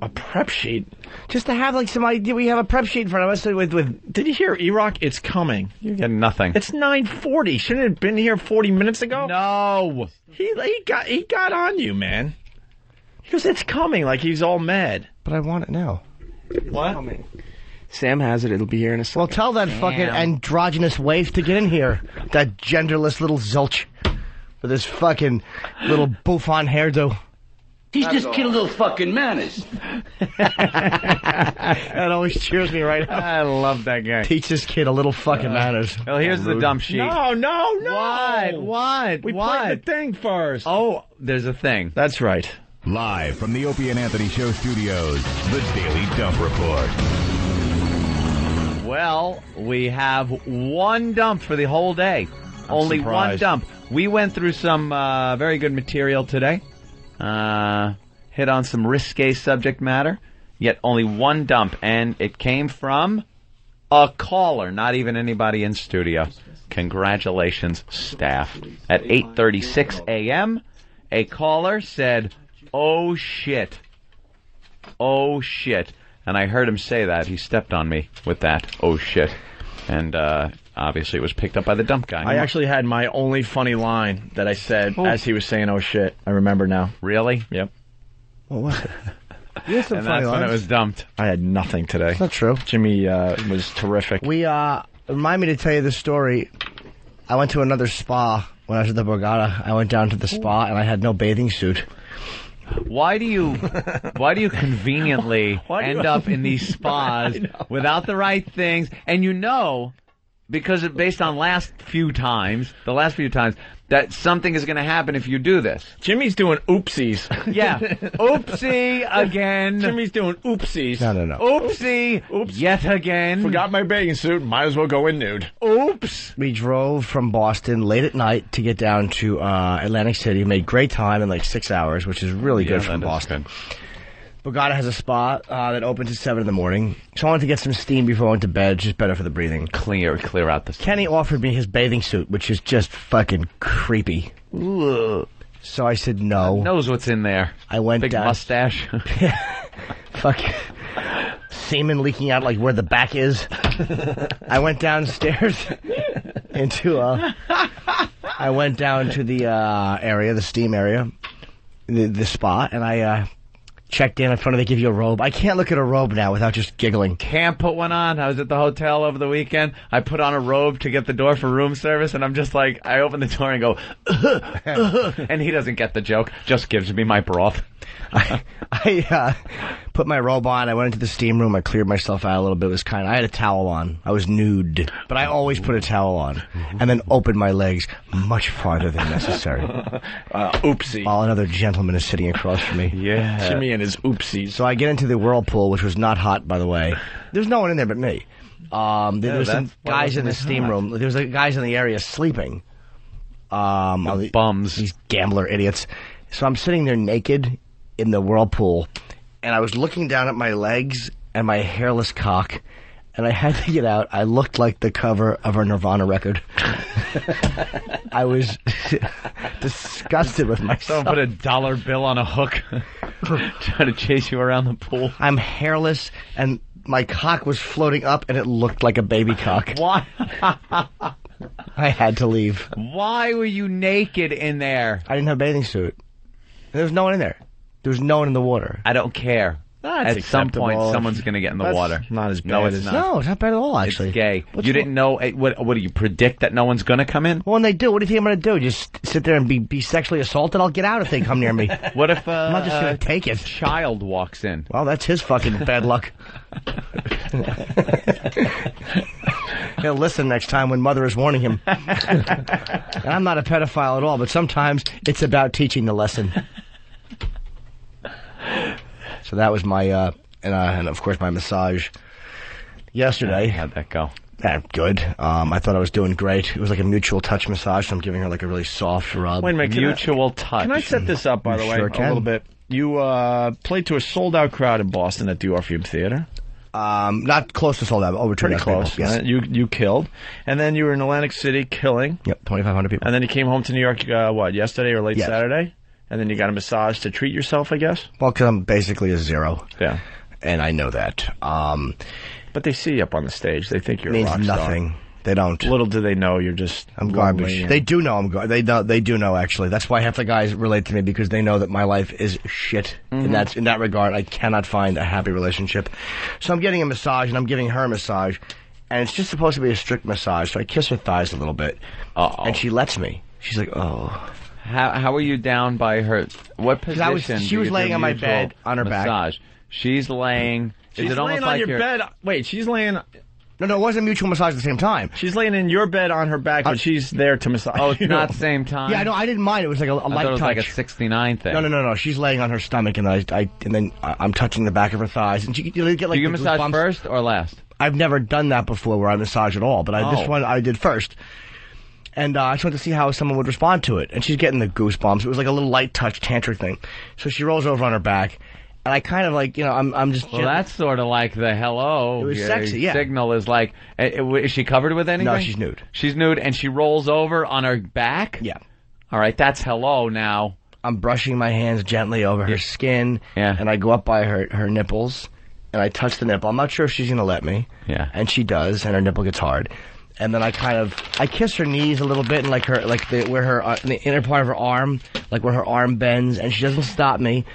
A prep sheet? Just to have like some idea. We have a prep sheet in front of us with Did you hear E-Rock? It's coming. You get nothing. It's 9:40. Shouldn't it have been here 40 minutes ago? No. He got on you, man. He goes, it's coming, like he's all mad. But I want it now. What? Sam has it. It'll be here in a second. Well, tell that fucking androgynous waif to get in here. That genderless little zilch with his fucking little bouffant hairdo. He's just kid a little fucking manners. That always cheers me right up. I love that guy. Teach this kid a little fucking manners. Well, here's the dump sheet. No. What? We played the thing first. Oh, there's a thing. That's right. Live from the Opie and Anthony Show studios, the Daily Dump Report. Well, we have one dump for the whole day. Only one dump. We went through some very good material today. Hit on some risque subject matter. Yet only one dump, and it came from a caller, not even anybody in studio. Congratulations, staff. At 8:36 a.m., a caller said, "Oh, shit. Oh, shit." And I heard him say that. He stepped on me with that, "Oh, shit." And obviously it was picked up by the dump guy. I actually had my only funny line that I said as he was saying, "Oh, shit." I remember now. Really? Yep. What was it? You had some And funny that's when lines. it was dumped. I had nothing today. That's not true. Jimmy was terrific. We, remind me to tell you this story. I went to another spa when I was at the Borgata. I went down to the spa and I had no bathing suit. Why do you conveniently end up in these spas without the right things? And because based on the last few times, that something is going to happen if you do this. Jimmy's doing oopsies. Yeah. Oopsie again. Jimmy's doing oopsies. No. Oopsie. Oops. Yet again. Forgot my bathing suit. Might as well go in nude. Oops. We drove from Boston late at night to get down to Atlantic City. Made great time in like 6 hours, which is really good from Boston. Borgata has a spa that opens at 7 in the morning. So I wanted to get some steam before I went to bed. Just better for the breathing. Clear out the steam. Kenny offered me his bathing suit, which is just fucking creepy. Ugh. So I said no. Knows what's in there. I went Big down. mustache. Fucking semen leaking out like where the back is. I went downstairs I went down to the area, the steam area, the spa, and I checked in front of they give you a robe. I can't look at a robe now without just giggling. Can't put one on. I was at the hotel over the weekend. I put on a robe to get the door for room service, and I'm just like, I open the door and go, and he doesn't get the joke. Just gives me my broth. I put my robe on. I went into the steam room. I cleared myself out a little bit. It was I had a towel on. I was nude, but I always put a towel on, and then opened my legs much farther than necessary. Oopsie. While another gentleman is sitting across from me. Yeah. Jimmy and his oopsies. So I get into the whirlpool, which was not hot, by the way. There's no one in there but me. There was some guys in the steam room. There was guys in the area sleeping. Bums. These gambler idiots. So I'm sitting there naked in the whirlpool, and I was looking down at my legs and my hairless cock, and I had to get out. I looked like the cover of a Nirvana record. I was disgusted with myself. Someone put a dollar bill on a hook, trying to chase you around the pool. I'm hairless, and my cock was floating up, and it looked like a baby cock. Why? I had to leave. Why were you naked in there? I didn't have a bathing suit. There was no one in there. There was no one in the water. I don't care. That's at some point, someone's going to get in the water. Not as bad. No, it's as not. No, it's not bad at all, actually. It's gay. You didn't know. What do you predict that no one's going to come in? Well, when they do, what do you think I'm going to do? Just sit there and be sexually assaulted? I'll get out if they come near me. What if I'm not just going to take it. Child walks in? Well, that's his fucking bad luck. He'll listen next time when Mother is warning him. And I'm not a pedophile at all, but sometimes it's about teaching the lesson. So that was my, and of course my massage yesterday. How'd that go? Good. I thought I was doing great. It was like a mutual touch massage, so I'm giving her like a really soft rub. Wait a minute. Mutual touch. Can I set this up, by the way, sure a can. little bit? You played to a sold-out crowd in Boston at the Orpheum Theater. Not close to sold out, but over 2,000 Pretty close. people. Yes. You killed. And then you were in Atlantic City killing. Yep, 2,500 people. And then you came home to New York, yesterday or late Saturday? And then you got a massage to treat yourself, I guess? Well, because I'm basically a zero. Yeah. And I know that. But they see you up on the stage. They think you're a means rock star. nothing. They don't. Little do they know you're just I'm garbage. lonely. They do know I'm garbage. They do know, actually. That's why half the guys relate to me, because they know that my life is shit. Mm-hmm. And in that regard, I cannot find a happy relationship. So I'm getting a massage, and I'm giving her a massage. And it's just supposed to be a strict massage, so I kiss her thighs a little bit. Uh-oh. And she lets me. She's like, oh. How were you down by her? What position? She was laying on my bed on her back. Massage. She's laying. She's is it almost laying on like your you're, bed. Wait, she's laying. No, it wasn't mutual massage at the same time. She's laying in your bed on her back, but she's there to massage. Oh, it's you. not same time. Yeah, I know. I didn't mind. It was like a I light thought it was touch. like a 69 thing. No. She's laying on her stomach, and I'm touching the back of her thighs, and you get like Do you the massage goosebumps. first or last? I've never done that before, where I massage at all. But this one I did first, and I just wanted to see how someone would respond to it. And she's getting the goosebumps. It was like a little light touch tantric thing. So she rolls over on her back. And I kind of like, I'm just... Well, that's sort of like the hello. It was sexy, yeah. Signal is like, is she covered with anything? No, she's nude. She's nude, and she rolls over on her back? Yeah. All right, that's hello now. I'm brushing my hands gently over her skin, and I go up by her nipples, and I touch the nipple. I'm not sure if she's going to let me. Yeah. And she does, and her nipple gets hard. And then I kiss her knees a little bit, and the inner part of her arm, like where her arm bends, and she doesn't stop me.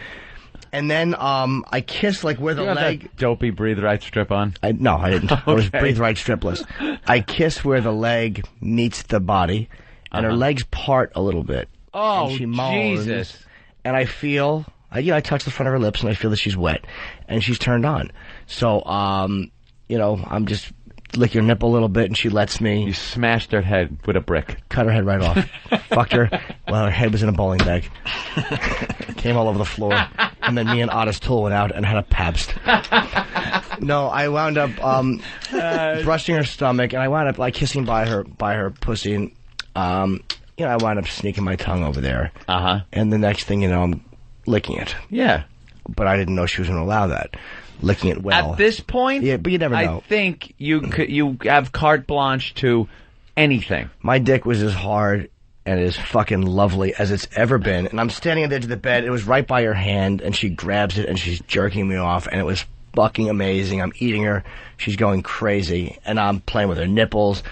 And then I kiss like where the leg. That dopey Breathe Right strip on? No, I didn't. Okay. I was Breathe Right stripless. I kiss where the leg meets the body, and her legs part a little bit. Oh, and she moans, Jesus! And I feel, I touch the front of her lips, and I feel that she's wet, and she's turned on. So, I'm just lick your nipple a little bit, and she lets me. You smashed her head with a brick. Cut her head right off. Fucked her. Well, her head was in a bowling bag. Came all over the floor. And then me and Otis Toole went out and had a Pabst. No, I wound up brushing her stomach, and I wound up like kissing by her pussy, and I wound up sneaking my tongue over there. And the next thing you know, I'm licking it. Yeah. But I didn't know she was going to allow that. Licking it well. At this point, yeah, but you never know. I think you have carte blanche to anything. My dick was as hard and as fucking lovely as it's ever been. And I'm standing at the edge of the bed. It was right by her hand, and she grabs it, and she's jerking me off, and it was fucking amazing. I'm eating her. She's going crazy, and I'm playing with her nipples,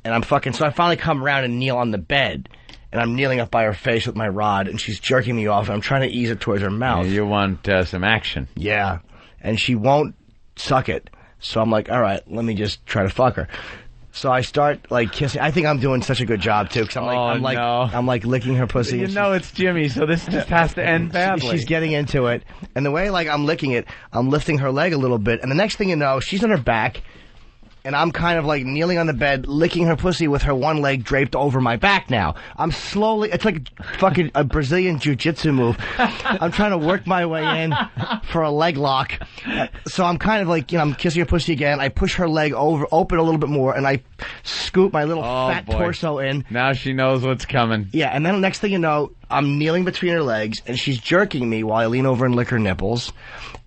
and I'm fucking... So I finally come around and kneel on the bed, and I'm kneeling up by her face with my rod, and she's jerking me off, and I'm trying to ease it towards her mouth. You want some action. Yeah. And she won't suck it. So I'm like, all right, let me just try to fuck her. So I start like kissing. I think I'm doing such a good job too, because I'm like licking her pussy. You know it's Jimmy, so this just has to end badly. She's getting into it, and the way like I'm licking it, I'm lifting her leg a little bit, and the next thing you know, she's on her back, and I'm kind of like kneeling on the bed, licking her pussy with her one leg draped over my back now. I'm slowly, it's like fucking a Brazilian jiu-jitsu move. I'm trying to work my way in for a leg lock. So I'm kind of like, I'm kissing her pussy again. I push her leg open a little bit more, and I scoop my little fat torso in. Now she knows what's coming. Yeah, and then the next thing you know, I'm kneeling between her legs, and she's jerking me while I lean over and lick her nipples.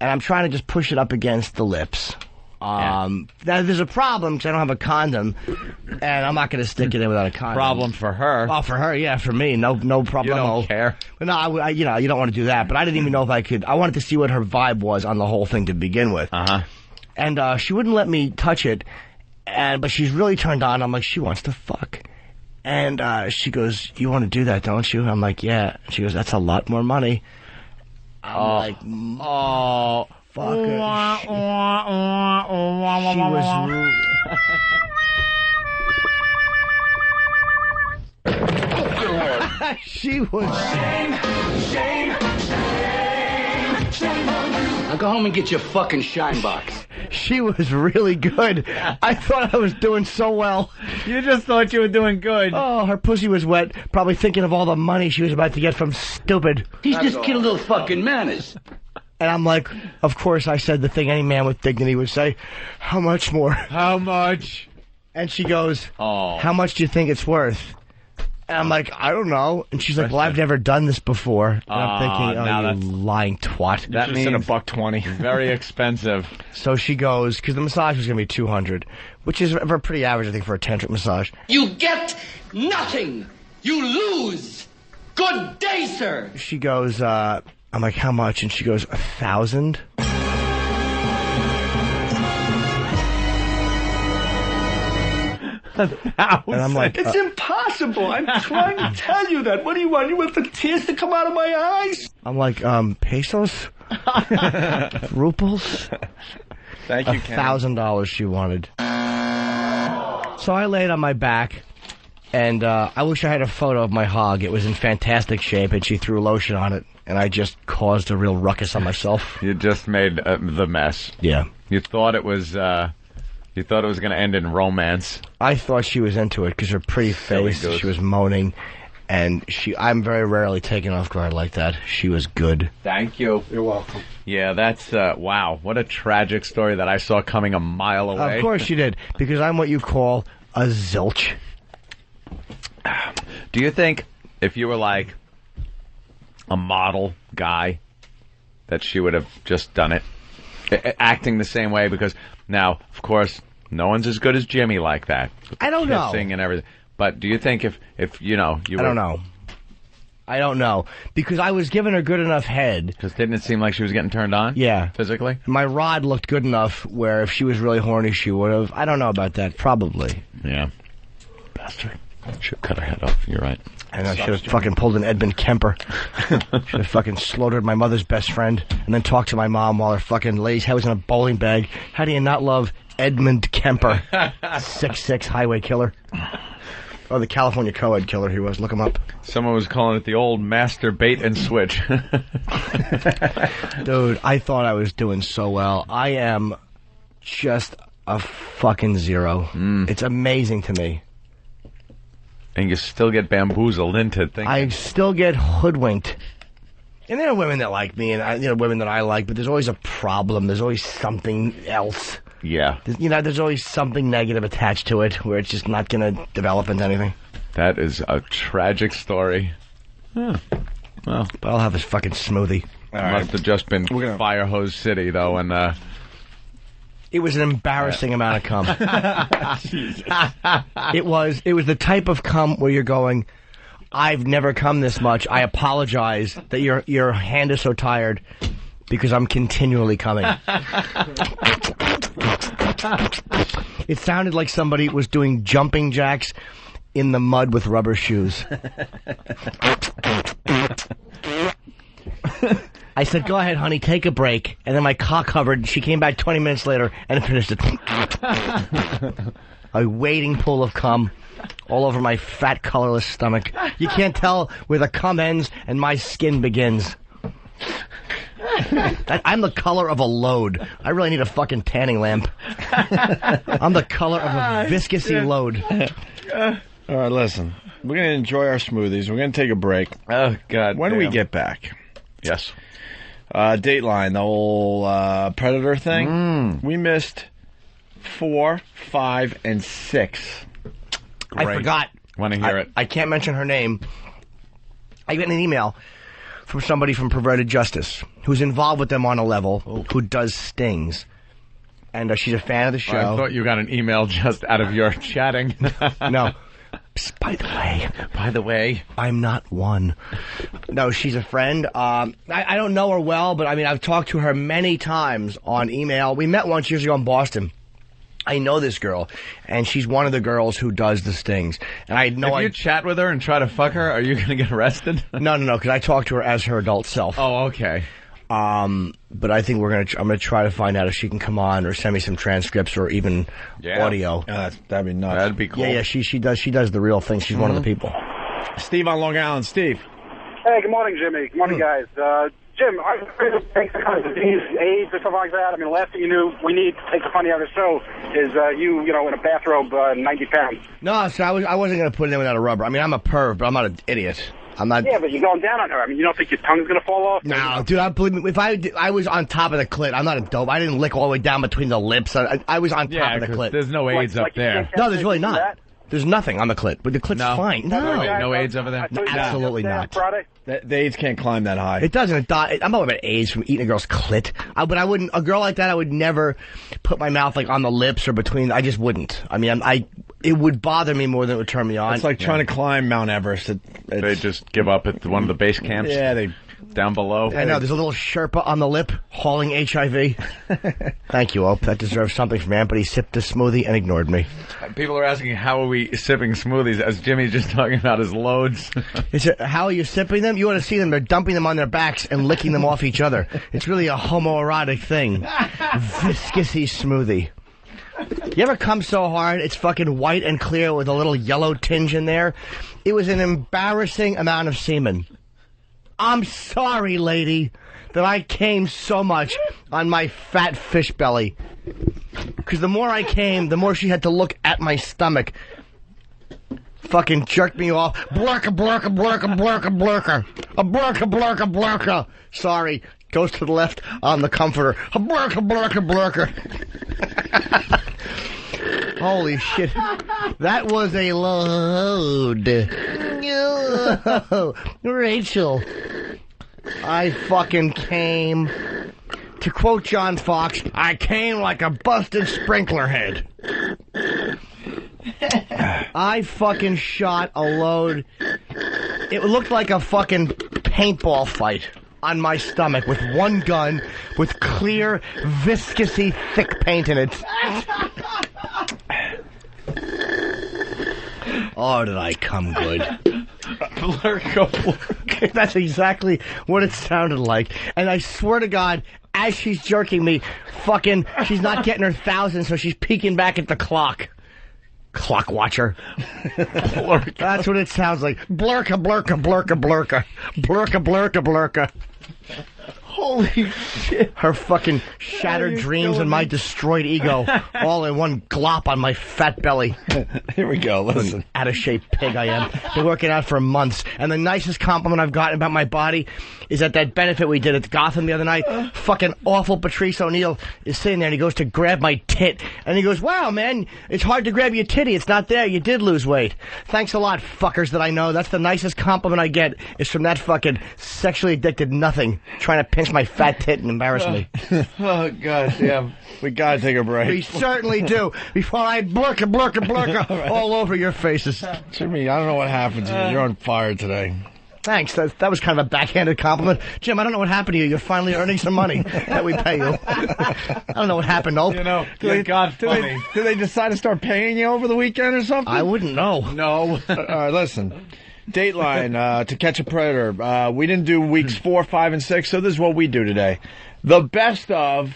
And I'm trying to just push it up against the lips. Now there's a problem because I don't have a condom, and I'm not going to stick it in without a condom. Problem for her. Oh, for her, yeah. For me, no problem. You don't care. But no, you don't want to do that. But I didn't even know if I could. I wanted to see what her vibe was on the whole thing to begin with. And she wouldn't let me touch it, but she's really turned on. I'm like, she wants to fuck. And she goes, you want to do that, don't you? I'm like, yeah. She goes, that's a lot more money. I'm like, oh. Fuck her. She was... Shame. Now go home and get your fucking shine box. She was really good. I thought I was doing so well. You just thought you were doing good. Oh, her pussy was wet, probably thinking of all the money she was about to get from stupid. He's just get a little fucking manners. And I'm like, of course I said the thing any man with dignity would say, how much more? How much? And she goes, how much do you think it's worth? And I'm like, I don't know. And she's like, well, I've never done this before. And I'm thinking, you lying twat. That means $120. Very expensive. So she goes, because the massage was going to be $200, which is pretty average, I think, for a tantric massage. You get nothing. You lose. Good day, sir. She goes, I'm like, how much? And she goes, 1,000. And I'm like, it's impossible. I'm trying to tell you that. What do you want? You want the tears to come out of my eyes? I'm like, pesos? Ruples? Thank you, Ken. $1,000 she wanted. So I laid on my back, And I wish I had a photo of my hog. It was in fantastic shape, and she threw lotion on it, and I just caused a real ruckus on myself. You just made the mess. Yeah. You thought it was going to end in romance. I thought she was into it because her pretty face, she was moaning, and I'm very rarely taken off guard like that. She was good. Thank you. You're welcome. Yeah, that's, wow, what a tragic story that I saw coming a mile away. Of course you did, because I'm what you call a zilch. Do you think if you were like a model guy that she would have just done it? Acting the same way? Because now, of course, no one's as good as Jimmy like that. I don't know. Kissing and everything. But do you think if you know, you I don't know. I don't know. Because I was giving her good enough head. Because didn't it seem like she was getting turned on? Yeah. Physically? My rod looked good enough where if she was really horny, she would have. I don't know about that. Probably. Yeah. Bastard. Should cut her head off. You're right. And I should have fucking pulled an Edmund Kemper. Should have fucking slaughtered my mother's best friend and then talked to my mom while her fucking lady's head was in a bowling bag. How do you not love Edmund Kemper? 6'6" highway killer. Oh, the California co-ed killer he was. Look him up. Someone was calling it the old master bait and switch. Dude, I thought I was doing so well. I am just a fucking zero. It's amazing to me. And you still get bamboozled into thinking. I still get hoodwinked. And there are women that like me, and women that I like, but there's always a problem. There's always something else. Yeah. There's always something negative attached to it, where it's just not going to develop into anything. That is a tragic story. Huh. Well, but I'll have this fucking smoothie. Must have just been Fire Hose City, though, and it was an embarrassing amount of cum. It was the type of cum where you're going, I've never come this much. I apologize that your hand is so tired because I'm continually coming. It sounded like somebody was doing jumping jacks in the mud with rubber shoes. I said, go ahead, honey, take a break. And then my cock covered. She came back 20 minutes later and finished it. A wading pool of cum all over my fat, colorless stomach. You can't tell where the cum ends and my skin begins. I'm the color of a load. I really need a fucking tanning lamp. I'm the color of a viscousy load. All right, listen. We're going to enjoy our smoothies. We're going to take a break. Oh, God. When do we get back? Yes. Dateline, the whole Predator thing. We missed 4, 5, and 6. Great. I forgot. Want to hear it? I can't mention her name. I got an email from somebody from Perverted Justice who's involved with them on a level, who does stings. And she's a fan of the show. I thought you got an email just out of your chatting. No. Psst, by the way, I'm not one. No, she's a friend. I don't know her well, but I mean, I've talked to her many times on email. We met once years ago in Boston. I know this girl, and she's one of the girls who does the stings. And I know if you chat with her and try to fuck her, are you going to get arrested? No, because I talk to her as her adult self. Oh, okay. But I think I'm gonna try to find out if she can come on or send me some transcripts or even audio. Yeah, that'd be nuts. That'd be cool. Yeah, she does the real thing. She's one of the people. Steve on Long Island. Steve. Hey, good morning, Jimmy. Good morning, guys. Jim, I'm afraid of AIDS or something like that. I mean, the last thing you knew we need to take the funny out of the show is you in a bathrobe, 90 pounds. No, so I wasn't gonna put it in without a rubber. I mean, I'm a perv, but I'm not an idiot. I'm not. Yeah, but you're going down on her. I mean, you don't think your tongue's gonna fall off? No, dude. Believe me, if I was on top of the clit, I'm not a dope. I didn't lick all the way down between the lips. I was on top of the clit. There's no AIDS up there. No, there's really not. There's nothing on the clit, but the clit's fine. No AIDS over there? No, absolutely not. The AIDS can't climb that high. It doesn't. I'm not about AIDS from eating a girl's clit. But I wouldn't. A girl like that, I would never put my mouth like on the lips or between. I just wouldn't. I mean, it would bother me more than it would turn me on. It's like trying to climb Mount Everest. They just give up at one of the base camps. Yeah, they down below. I know. There's a little Sherpa on the lip hauling HIV. Thank you, Ope. That deserves something from Amp, but he sipped the smoothie and ignored me. People are asking, how are we sipping smoothies as Jimmy's just talking about his loads? How are you sipping them? You ought to see them. They're dumping them on their backs and licking them off each other. It's really a homoerotic thing. Viscousy smoothie. You ever come so hard it's fucking white and clear with a little yellow tinge in there? It was an embarrassing amount of semen. I'm sorry, lady, that I came so much on my fat fish belly. Because the more I came, the more she had to look at my stomach. Fucking jerked me off. Blurka, blurka, blurka, blurka, blurka. A blurka, blurka, blurka. Sorry. Goes to the left on the comforter. A blurka, blurka, blurka. Holy shit. That was a load. Rachel. I fucking came. To quote John Fox, I came like a busted sprinkler head. I fucking shot a load. It looked like a fucking paintball fight on my stomach with one gun with clear, viscousy, thick paint in it. Oh, did I come good. That's exactly what it sounded like. And I swear to God, as she's jerking me, fucking, she's not getting her 1,000, so she's peeking back at the clock. Clock watcher. That's what it sounds like. Blurka, blurka, blurka, blurka. Blurka, blurka, blurka. Holy shit. Her fucking shattered dreams and my destroyed ego all in one glop on my fat belly. Here we go, listen. Out of shape pig I am. Been working out for months. And the nicest compliment I've gotten about my body is at that benefit we did at Gotham the other night. Fucking awful Patrice O'Neal is sitting there and he goes to grab my tit. And he goes, wow, man, it's hard to grab your titty. It's not there. You did lose weight. Thanks a lot, fuckers that I know. That's the nicest compliment I get is from that fucking sexually addicted nothing trying to pinch my fat tit and embarrass me. Oh, God damn. We gotta take a break. We certainly do. Before I blurka, blurka, blurka Right. all over your faces. Jimmy, I don't know what happened to you. You're on fire today. Thanks. That was kind of a backhanded compliment. Jim, I don't know what happened to you. You're finally earning some money that we pay you. I don't know what happened, Nope. You know, do they decide to start paying you over the weekend or something? I wouldn't know. No. All right, listen. Dateline, To Catch a Predator. We didn't do weeks 4, 5, and 6, so this is what we do today. The best of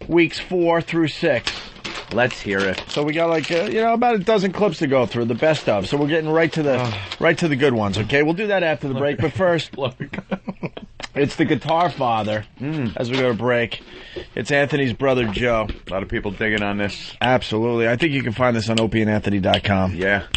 weeks 4 through 6. Let's hear it. So we got like about a dozen clips to go through, the best of. So we're getting right to the good ones. Okay, we'll do that after the break. But first, it's the Guitar Father. As we go to break, it's Anthony's brother Joe. A lot of people digging on this. Absolutely, I think you can find this on opieandanthony.com. Yeah.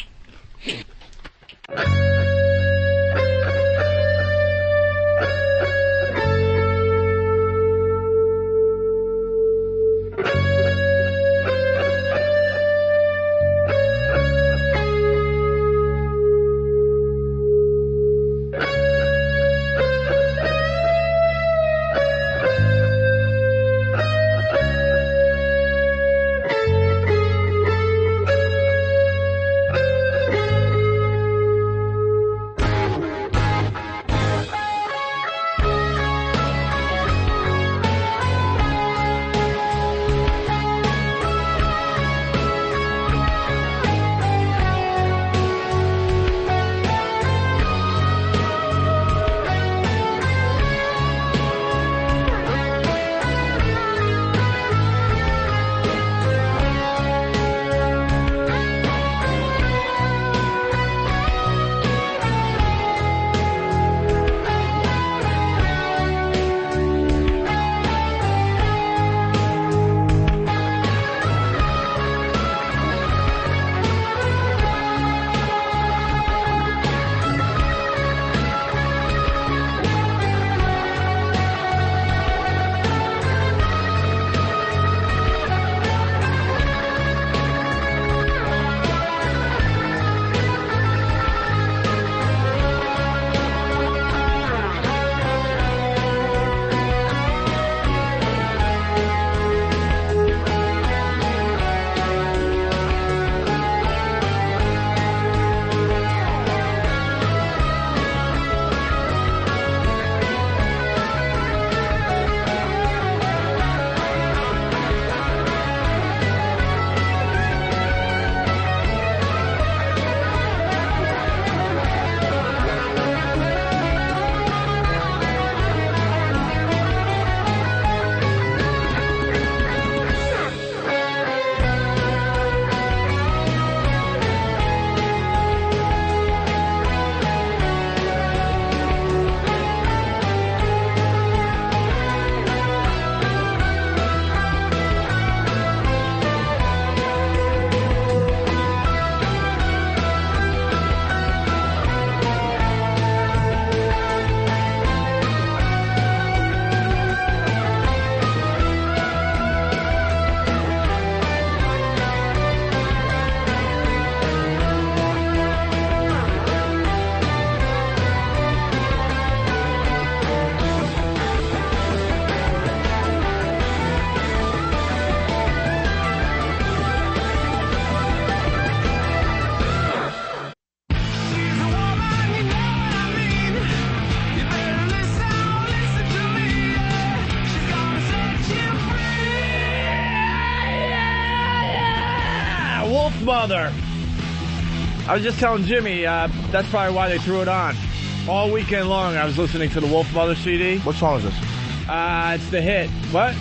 Wolf Mother. I was just telling Jimmy, that's probably why they threw it on. All weekend long, I was listening to the Wolf Mother CD. What song is this? It's the hit. What?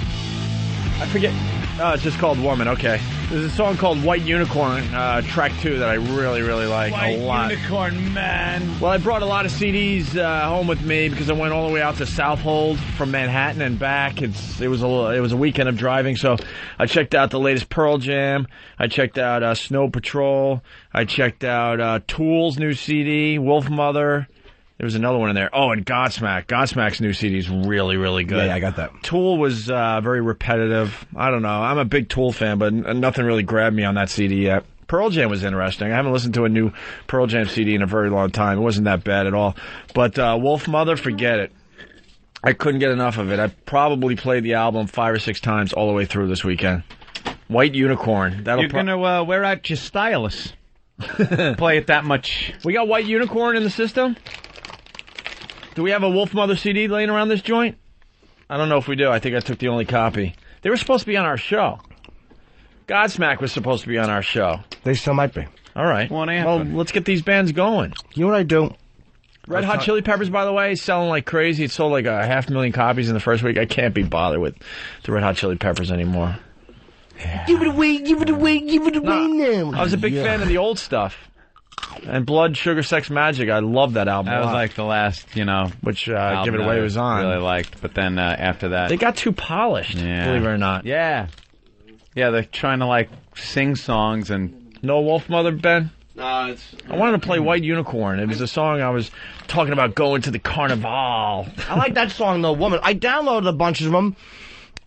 I forget. Oh, it's just called Woman. Okay. There's a song called White Unicorn, track 2, that I really, really like a lot. White Unicorn, man. Well, I brought a lot of CDs home with me because I went all the way out to Southold from Manhattan and back. It was a weekend of driving, so I checked out the latest Pearl Jam. I checked out Snow Patrol. I checked out Tool's new CD, Wolf Mother. There was another one in there. Oh, and Godsmack. Godsmack's new CD is really, really good. Yeah, I got that. Tool was very repetitive. I don't know. I'm a big Tool fan, but nothing really grabbed me on that CD yet. Pearl Jam was interesting. I haven't listened to a new Pearl Jam CD in a very long time. It wasn't that bad at all. But Wolf Mother, forget it. I couldn't get enough of it. I probably played the album 5 or 6 times all the way through this weekend. White Unicorn. You're going to wear out your stylus. Play it that much. We got White Unicorn in the system? Do we have a Wolf Mother CD laying around this joint? I don't know if we do. I think I took the only copy. They were supposed to be on our show. Godsmack was supposed to be on our show. They still might be. All right. Well, let's get these bands going. You know what I do? Red Hot Chili Peppers, by the way, is selling like crazy. It sold like 500,000 copies in the first week. I can't be bothered with the Red Hot Chili Peppers anymore. Yeah. Give it away now. I was a big fan of the old stuff. And Blood, Sugar, Sex, Magic. I love that album. That was like the last, which Give It Away was on. Really liked, but then after that, they got too polished. Yeah. Believe it or not. Yeah, they're trying to sing songs and no Wolf Mother, Ben. I wanted to play White Unicorn. It was a song I was talking about going to the carnival. I like that song though, Woman. I downloaded a bunch of them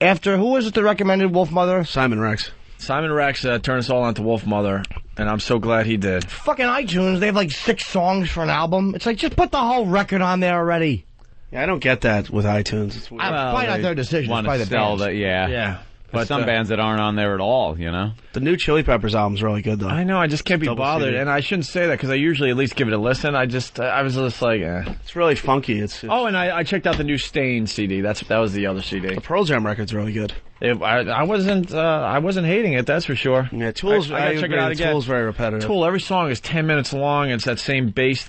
after who was it that recommended Wolf Mother? Simon Rex. Simon Rex turned us all onto Wolf Mother, and I'm so glad he did. Fucking iTunes, they have like 6 songs for an album. It's like, just put the whole record on there already. Yeah, I don't get that with iTunes. It's probably not their decision. Want to sell that, yeah. But some bands that aren't on there at all, The new Chili Peppers album's really good, though. I know, I just can't be bothered, and I shouldn't say that because I usually at least give it a listen. I was just like, It's really funky. It's Oh, and I checked out the new Stain CD. That was the other CD. The Pearl Jam record's really good. I wasn't hating it, that's for sure. Yeah, Tool's. I gotta check it out again. Tool's very repetitive. Tool, every song is 10 minutes long. It's that same bass,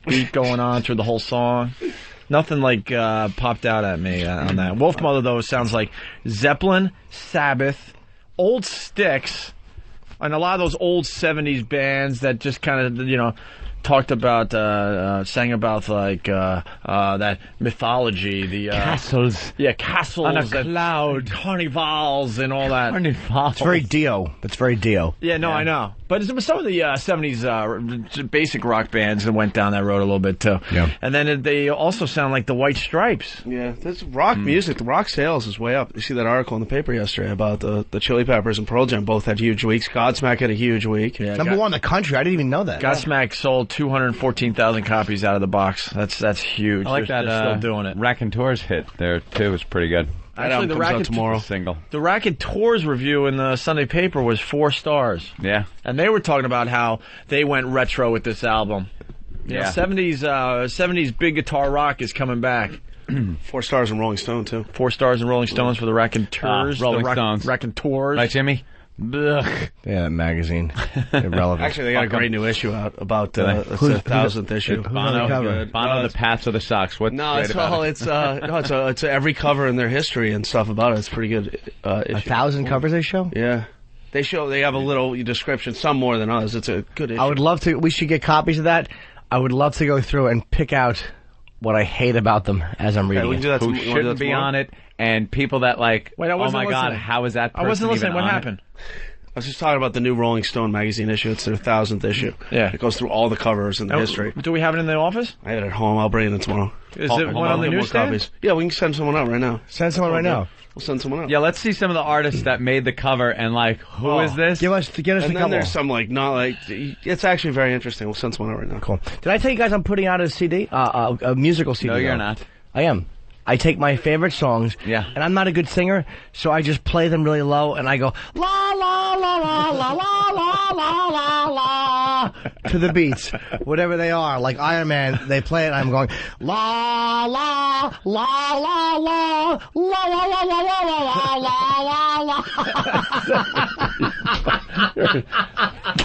beat going on through the whole song. Nothing popped out at me on that. Wolf Mother, though, sounds like Zeppelin, Sabbath, Old Styx, and a lot of those old 70s bands that just kind of, talked about, sang about that mythology, the castles. Yeah, castles on a cloud, carnivals, and all that. It's very Dio. It's very Dio. Yeah, no, I know. But it was some of the 70s basic rock bands that went down that road a little bit too. Yeah. And then they also sound like the White Stripes. Yeah, that's rock music. The rock sales is way up. You see that article in the paper yesterday about the Chili Peppers and Pearl Jam both had huge weeks. Godsmack had a huge week. Yeah, number one in the country. I didn't even know that. Godsmack sold 214,000 copies out of the box. That's huge. I like they're still doing it. Raconteurs hit there too. Was pretty good. Actually, the Racket tomorrow single. The Raconteurs review in the Sunday paper was 4 stars. Yeah, and they were talking about how they went retro with this album. Yeah, 70s big guitar rock is coming back. 4 stars in Rolling Stone too. 4 stars in Rolling Stones for the Raconteurs. Rolling Stones. Raconteurs. Right, Jimmy? Ugh. Yeah, that magazine. Irrelevant. Actually, they got a great new issue out about it's the 1000th issue. Bono, the Pats, or the Sox? What? No, it's all. It's every cover in their history and stuff about it. It's pretty good. Issue. 1,000 covers they show. Yeah, they have a little description, some more than others. It's a good issue. I would love to. We should get copies of that. I would love to go through and pick out what I hate about them as I'm reading. We can do that Who shouldn't be on it, and people that Wait, oh my God, how is that person I wasn't listening. What happened? I was just talking about the new Rolling Stone magazine issue. It's their 1000th issue. Yeah. It goes through all the covers and the history. Do we have it in the office? I have it at home. I'll bring it in tomorrow. Is it one on the newsstand? Yeah, we can send someone out right now. Send someone right now. We'll send someone out. Yeah, let's see some of the artists that made the cover and who is this? Give us and the then couple. there's some it's actually very interesting. We'll send someone out right now. Cool. Did I tell you guys I'm putting out a CD, a musical CD? No, you're not. I am. I take my favorite songs, and I'm not a good singer, so I just play them really low, and I go la la la la la la la la la la to the beats, whatever they are. Like Iron Man, they play it, and I'm going la la la la la la la la la la la la la la.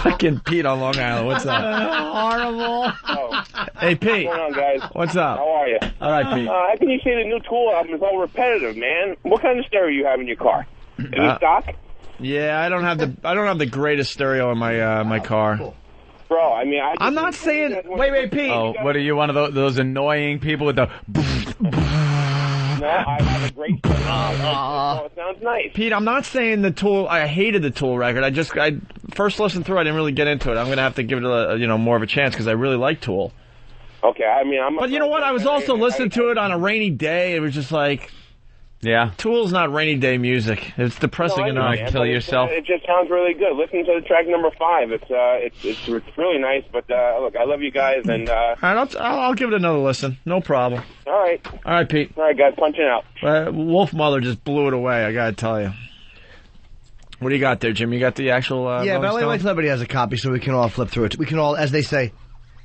Fucking Pete on Long Island. What's up? Horrible. Hey, Pete. What's going on, guys? What's up? How are you? All right, Pete. How can you say the new Tool album is all repetitive, man? What kind of stereo you have in your car? Is it stock? Yeah, I don't have the greatest stereo in my car. Bro, I mean, I'm not saying. Wait, Pete. Oh, what are you, one of those annoying people with the? No, I have a great stereo. It sounds nice. Pete, I'm not saying the Tool. I hated the Tool record. I first listened through. I didn't really get into it. I'm gonna have to give it more of a chance because I really like Tool. Okay, I mean, But you know what? I was also listening to it on a rainy day. It was just like, yeah, Tool's not rainy day music. It's depressing enough. Kill yourself. It just sounds really good. Listen to the track number 5. It's really nice. But look, I love you guys, and all right, I'll give it another listen. No problem. All right, Pete. All right, guys, punching out. Wolf Mother just blew it away. I gotta tell you. What do you got there, Jim? You got the actual? Yeah, but wait till everybody has a copy so we can all flip through it. We can all, as they say,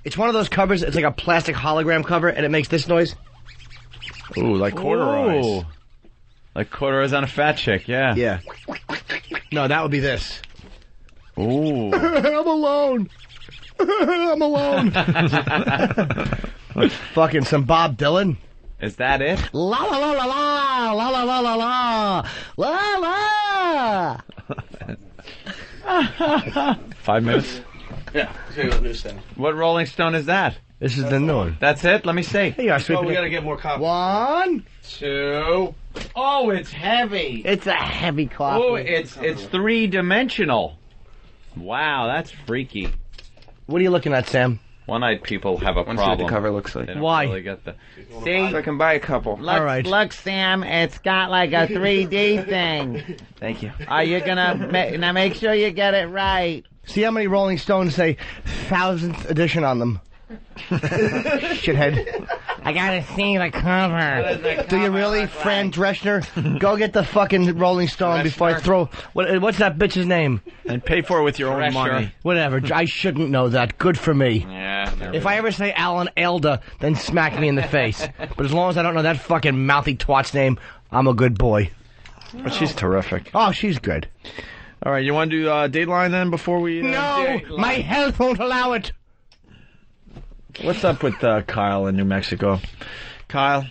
it's one of those covers. It's like a plastic hologram cover, and it makes this noise. Ooh, like corduroys. Ooh. Like corduroys on a fat chick, yeah. Yeah. No, that would be this. Ooh. I'm alone. I'm alone. Fucking some Bob Dylan. Is that it? La la la la la la la la la la la la. 5 minutes. Yeah, let's go to the newsstand. What Rolling Stone is that? This is the new one. That's it? Let me see. Hey, we gotta get more copies. 1, 2. Oh, it's heavy. It's a heavy copy. Oh, it's 3-dimensional. Wow, that's freaky. What are you looking at, Sam? One-eyed people have a See what problem. the cover looks like. They don't Why? Really get the... See, so I can buy a couple. Look, all right. Look, Sam, it's got like a 3D thing. Thank you. Are you gonna now make sure you get it right? See how many Rolling Stones say 1000th edition on them. Shithead. I gotta see the cover. Do you really, Fran Drescher? Go get the fucking Rolling Stone before I throw... What's that bitch's name? And pay for it with your own money. Whatever. I shouldn't know that. Good for me. Yeah. If I ever say Alan Alda, then smack me in the face. But as long as I don't know that fucking mouthy twat's name, I'm a good boy. But she's terrific. Oh, she's good. All right, you want to do Dateline then before we... No! My health won't allow it! What's up with Kyle in New Mexico? Kyle?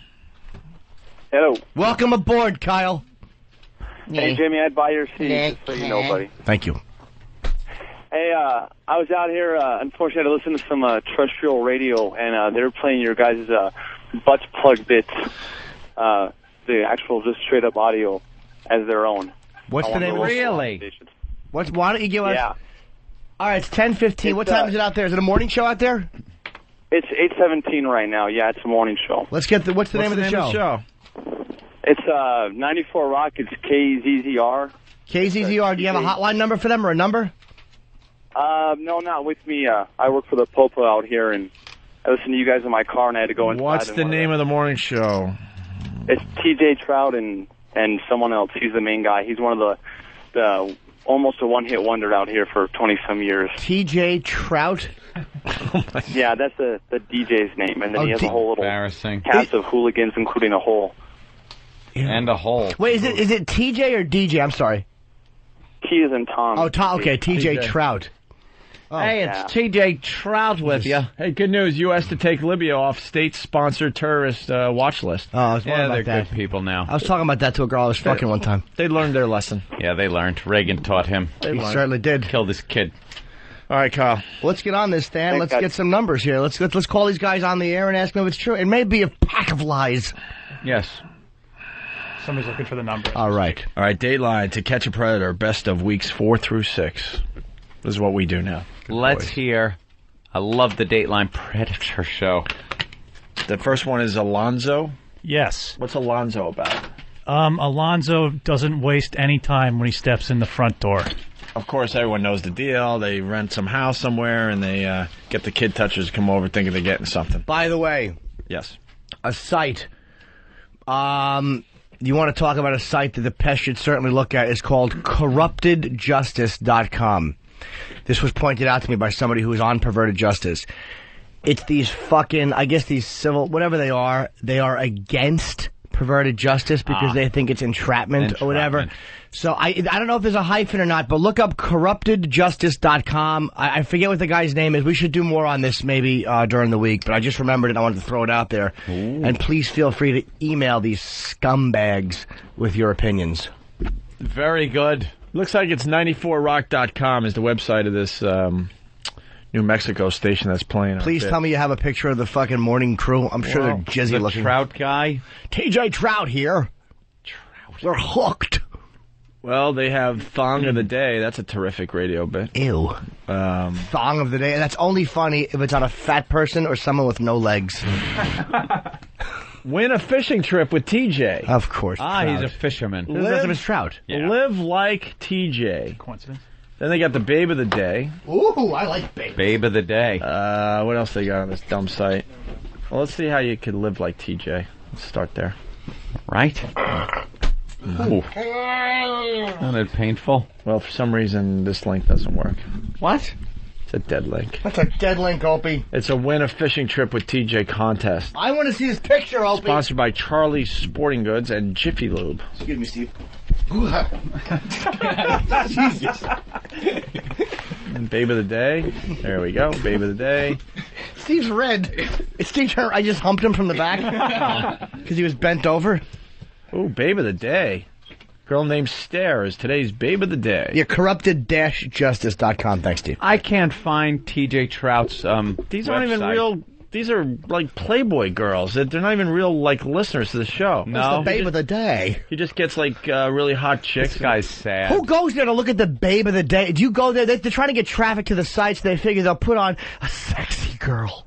Hello. Welcome aboard, Kyle. Hey, Jimmy, I'd buy your seat, just so you know, buddy. Thank you. Hey, I was out here, unfortunately, I had to listen to some terrestrial radio, and they were playing your guys' butt plug bits, the actual just straight-up audio as their own. What's the name of it? Really? Why don't you give us... Yeah. All right, it's 10:15. What time is it out there? Is it a morning show out there? It's 8:17 right now. Yeah, it's a morning show. Let's get the... What's the name of the show? It's 94 Rock. It's KZZR. KZZR. Do you have a hotline number for them or a number? No, not with me. I work for the Popo out here, and I listened to you guys in my car, and I had to go inside. What's the name of the morning show? It's TJ Trout and someone else. He's the main guy. He's one of the almost a one-hit wonder out here for 20-some years. TJ Trout? Yeah, that's the DJ's name, and then he has a whole little embarrassing cast of hooligans, including a hole. Yeah. And a hole. Wait, is it TJ or DJ? I'm sorry. T is in Tom. Oh, Tom. Okay, TJ Trout. Oh. Hey, it's TJ Trout with you. Hey, good news. U.S. to take Libya off state-sponsored terrorist watch list. Oh, I was wondering they're about that. good people now. I was talking about that to a girl I was fucking one time. They learned their lesson. Yeah, they learned. Reagan taught him. He certainly did. Killed his kid. All right, Kyle. Let's get on this, Stan. Let's get some numbers here. Let's call these guys on the air and ask them if it's true. It may be a pack of lies. Yes. Somebody's looking for the number. All right. All right, Dateline, To Catch a Predator, best of weeks 4 through 6. This is what we do now. Let's hear. I love the Dateline Predator show. The first one is Alonzo. Yes. What's Alonzo about? Alonzo doesn't waste any time when he steps in the front door. Of course, everyone knows the deal. They rent some house somewhere, and they get the kid touchers to come over thinking they're getting something. By the way. Yes. A site. You want to talk about a site that the Pest should certainly look at. It's called CorruptedJustice.com. This was pointed out to me by somebody who is on Perverted Justice. It's these fucking, I guess these civil, whatever they are against perverted justice because they think it's entrapment or whatever. So I don't know if there's a hyphen or not, but look up corruptedjustice.com. I forget what the guy's name is. We should do more on this maybe during the week, but I just remembered it and I wanted to throw it out there. Ooh. And please feel free to email these scumbags with your opinions. Very good. Looks like it's 94rock.com is the website of this New Mexico station that's playing. Please tell me you have a picture of the fucking morning crew. I'm sure they're jizzy the looking. Trout guy. TJ Trout here. They're hooked. Well, they have Thong of the Day. That's a terrific radio bit. Ew. Thong of the Day. That's only funny if it's on a fat person or someone with no legs. Win a fishing trip with TJ. Of course. Ah, he's a fisherman. Live his trout. Yeah. Live like TJ. Coincidence. Then they got the Babe of the Day. Ooh, I like Babe. Babe of the Day. What else they got on this dumb site? Well, let's see how you could live like TJ. Let's start there. Right? Ooh. Isn't it painful? Well, for some reason, this link doesn't work. What? It's a dead link. That's a dead link, Opie. It's a win a fishing trip with TJ contest. I want to see this picture, Opie. Sponsored by Charlie's Sporting Goods and Jiffy Lube. Excuse me, Steve. Jesus. And Babe of the Day. There we go. Babe of the Day. Steve's red. Steve, I just humped him from the back because he was bent over. Ooh, Babe of the Day. Girl named Stare is today's Babe of the Day. Yeah, corrupted-justice.com. Thanks, Steve. I can't find TJ Trout's These aren't even real. These are like Playboy girls. They're not even real like listeners to the show. No, that's the Babe of the Day. He just gets like really hot chicks. This guy's sad. Who goes there to look at the Babe of the Day? Do you go there? They're trying to get traffic to the sites. They figure they'll put on a sexy girl.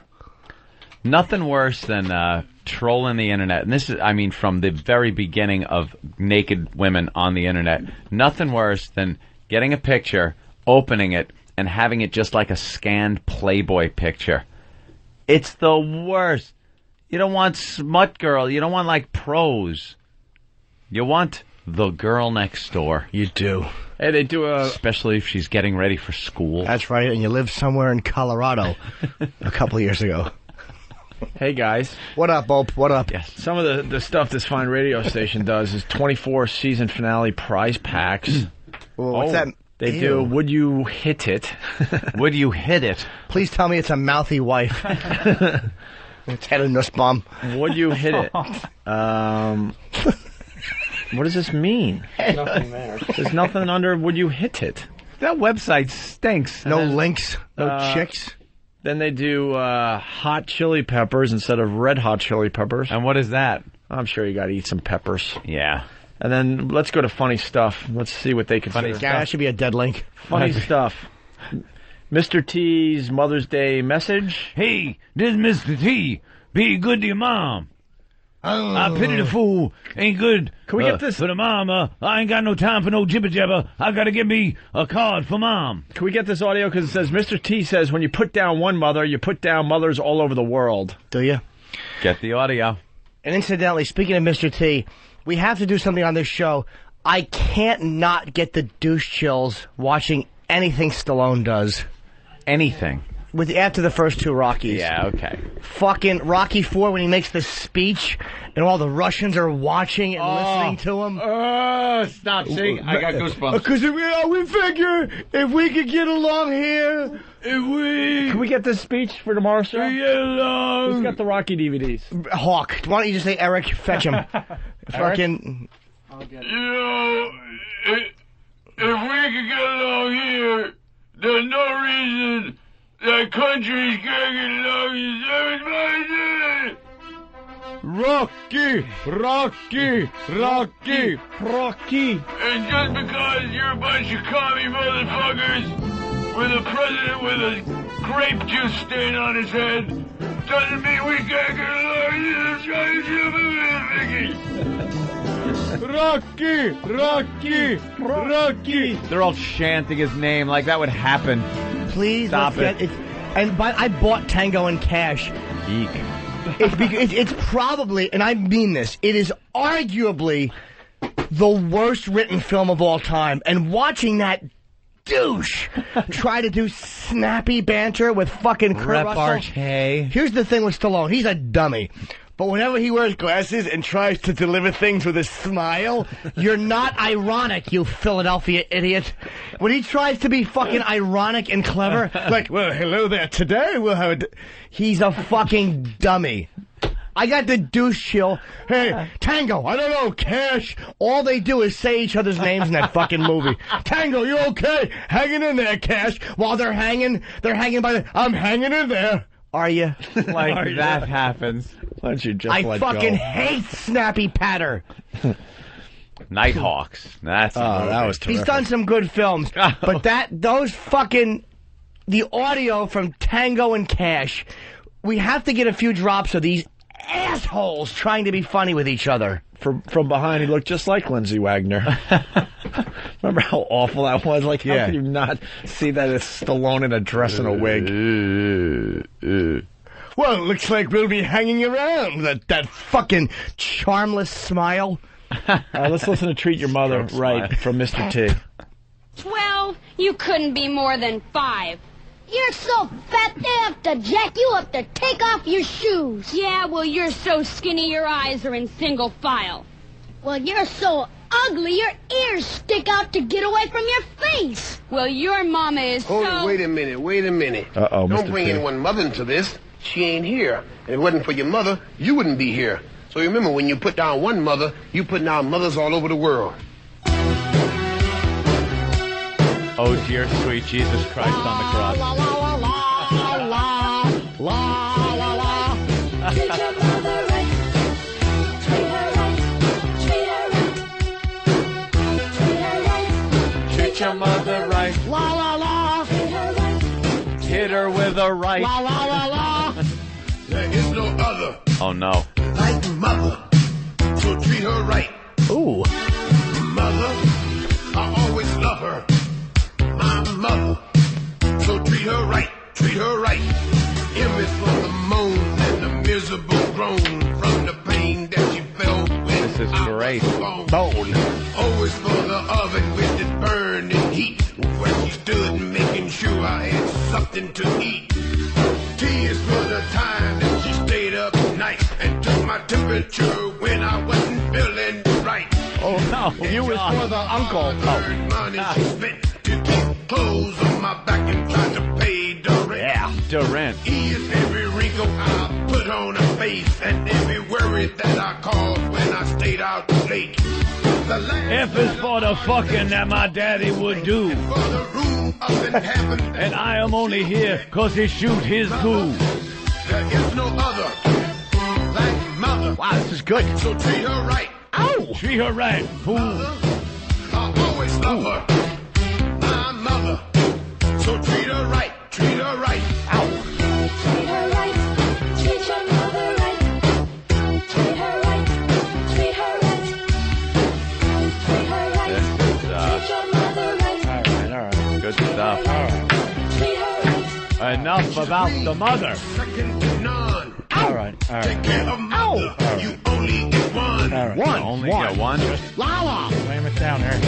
Nothing worse than trolling the internet. And this is, I mean, from the very beginning of naked women on the internet. Nothing worse than getting a picture, opening it, and having it just like a scanned Playboy picture. It's the worst. You don't want smut girl. You don't want like pros. You want the girl next door. You do. Hey, they do especially if she's getting ready for school. That's right, and you live somewhere in Colorado a couple of years ago. Hey, guys. What up, Bob? What up? Yes. Some of the stuff this fine radio station does is 24 season finale prize packs. Well, what's that? They do Would You Hit It? Would You Hit It? Please tell me it's a mouthy wife. It's Hedda Nussbaum. Would You Hit It? What does this mean? Nothing there. There's nothing under Would You Hit It? That website stinks. No links, no chicks. Then they do hot chili peppers instead of red hot chili peppers. And what is that? I'm sure you got to eat some peppers. Yeah. And then let's go to funny stuff. Let's see what they consider. Funny stuff. That should be a dead link. Funny stuff. Mr. T's Mother's Day message. Hey, this is Mr. T. Be good to your mom. I pity the fool. Ain't good. Can we get this for the mom? I ain't got no time for no jibber jabber. I gotta get me a card for mom. Can we get this audio? Because it says Mr. T says when you put down one mother, you put down mothers all over the world. Do you? Get the audio. And incidentally, speaking of Mr. T, we have to do something on this show. I can't not get the douche chills watching anything Stallone does. Anything. After the first two Rockies. Yeah, okay. Fucking Rocky IV when he makes the speech and all the Russians are watching and listening to him. Stop. See, I got goosebumps. Because we figure if we could get along here, Can we get this speech for tomorrow's show? Who's got the Rocky DVDs? Hawk. Why don't you just say, Eric, fetch him. Fucking... I'll get it. You know, if we could get along here, there's no reason that countries can't get along as everybody. Rocky, Rocky, Rocky, Rocky. And just because you're a bunch of commie motherfuckers with a president with a grape juice stain on his head doesn't mean we can't get along. Rocky, Rocky, Rocky. They're all chanting his name like that would happen. Please stop it. I bought Tango in Cash. Eek. It's probably, and I mean this, it is arguably the worst written film of all time. And watching that douche try to do snappy banter with fucking Kurt Russell. Repartee. Here's the thing with Stallone. He's a dummy. But whenever he wears glasses and tries to deliver things with a smile, you're not ironic, you Philadelphia idiot. When he tries to be fucking ironic and clever, like, well, hello there, today we'll have he's a fucking dummy. I got the douche chill. Hey, Tango, I don't know, Cash. All they do is say each other's names in that fucking movie. Tango, you okay? Hanging in there, Cash. While they're hanging by the... I'm hanging in there. Are you? Like that happens. Why don't you just I let fucking go? hate Snappy Patter. Nighthawks. That's that was terrific. He's done some good films, but the audio from Tango and Cash, we have to get a few drops of these assholes trying to be funny with each other. From behind, he looked just like Lindsay Wagner. Remember how awful that was? Like, how could you not see that as Stallone in a dress and a wig? Well, it looks like we'll be hanging around. That fucking charmless smile. Let's listen to Treat Your Mother Right from Mr. T. Well, you couldn't be more than 5. You're so fat they have to jack you up to take off your shoes. Yeah, well, you're so skinny your eyes are in single file. Well, you're so ugly your ears stick out to get away from your face. Well, your mama is Hold it, wait a minute. Uh-oh, Don't Mr. bring T. anyone mother into this. She ain't here. If it wasn't for your mother, you wouldn't be here. So remember, when you put down one mother, you put down mothers all over the world. Oh, dear sweet Jesus Christ on the cross. La la la la la la la. Treat your mother right. Treat her right. Treat her right. Treat her right. Treat your mother right. La la la. Treat her right. Hit her with a right. La la la la. There is no other Oh, no. like mother. So treat her right. Ooh. Mother, I always love her. My mother. So treat her right. Treat her right. M is for the moan and the miserable groan from the pain that she felt when This is great. bone. Always for the oven with its burning heat, where she stood making sure I had something to eat. T is for the time that she stayed up night and took my temperature when I wasn't feeling right. Oh, no. You was for the uncle. Hard money she spent to keep clothes on my back and tried to pay the rent. Yeah, Durant. E is every wrinkle I put on her face and every worry that I caused when I stayed out late. The last F is for the fucking that my daddy would do. for the room up in heaven. And I am only here 'cause he shoot his goo. There is no other like mother. Wow, this is good. So treat her right. Ow! Treat her right, fool. I always love her. My mother. So treat her right. Treat her right. Ow! Treat her right. Treat your mother right. Treat her right. Treat her right. Treat her right. This is, Treat your mother right. all right. Good stuff. Treat her right. Enough about the mother. Second to none. All right. Take care of mother. You only get one. One. Only get one? La la. Slam it down there.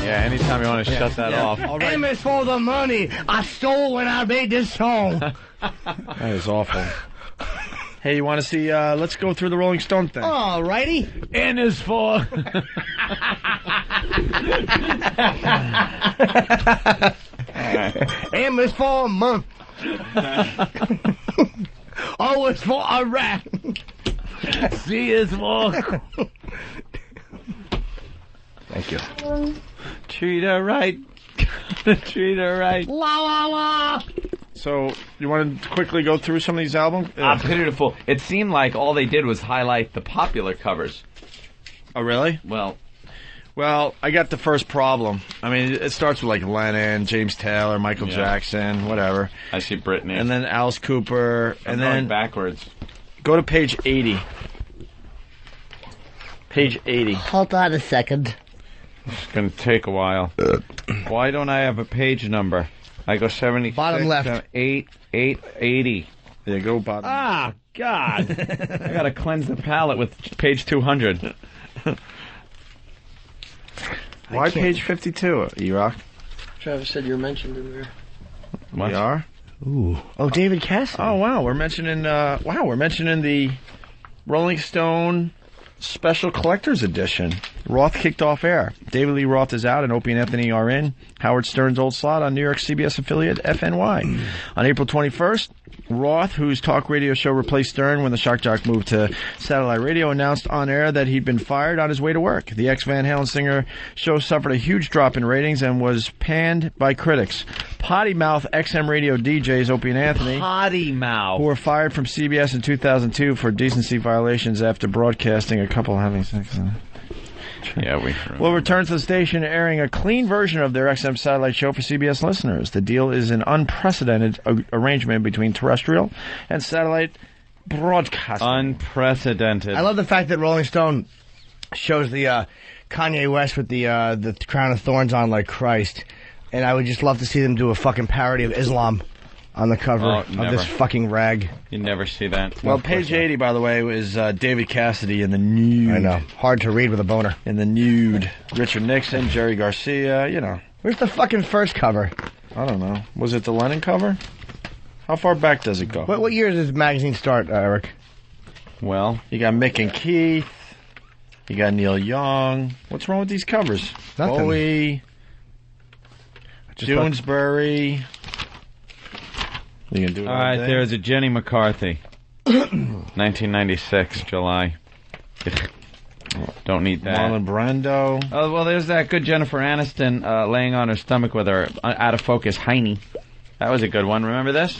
Yeah, anytime you want to shut that off. M is for the money I stole when I made this song. That is awful. Hey, you want to see? Let's go through the Rolling Stone thing. Alrighty. N is for... M is for a month. O is for a rat. C is for... Thank you. Treat her right. Treat her right. La la la. So, you want to quickly go through some of these albums? Pitiful. It seemed like all they did was highlight the popular covers. Oh, really? Well, I got the first problem. I mean, it starts with like Lennon, James Taylor, Michael Jackson, whatever. I see Britney. And then Alice Cooper. I'm going backwards. Go to page 80. Page 80. Hold on a second. It's going to take a while. Why don't I have a page number? I go 76. Bottom left. 880. There you go, bottom. Ah, God. I got to cleanse the palate with page 200. Why page 52, E-Rock? Travis said you're mentioned in there. We are? Ooh. Oh, David Cassidy. Oh, wow. We're mentioning the Rolling Stone Special Collector's Edition. Roth kicked off air. David Lee Roth is out and Opie and Anthony are in. Howard Stern's old slot on New York CBS affiliate FNY. On April 21st, Roth, whose talk radio show replaced Stern when the Shock Jock moved to satellite radio, announced on air that he'd been fired on his way to work. The ex-Van Halen singer show suffered a huge drop in ratings and was panned by critics. Potty mouth XM radio DJs Opie and Anthony, Potty mouth, who were fired from CBS in 2002 for decency violations after broadcasting a couple having sex. Yeah, will return to the station airing a clean version of their XM satellite show for CBS listeners. The deal is an unprecedented arrangement between terrestrial and satellite broadcasting. Unprecedented. I love the fact that Rolling Stone shows the Kanye West with the crown of thorns on like Christ, and I would just love to see them do a fucking parody of Islam on the cover of this fucking rag. You never see that. Well, page 80, by the way, is David Cassidy in the nude. I know. Hard to read with a boner. In the nude. Richard Nixon, Jerry Garcia, you know. Where's the fucking first cover? I don't know. Was it the Lennon cover? How far back does it go? What year does this magazine start, Eric? Well, you got Mick and Keith. You got Neil Young. What's wrong with these covers? Nothing. Bowie. Doonesbury. You can do it all right, there's a Jenny McCarthy. 1996, July. Don't need that. Marlon Brando. Oh, well, there's that good Jennifer Aniston laying on her stomach with her out-of-focus hiney. That was a good one. Remember this?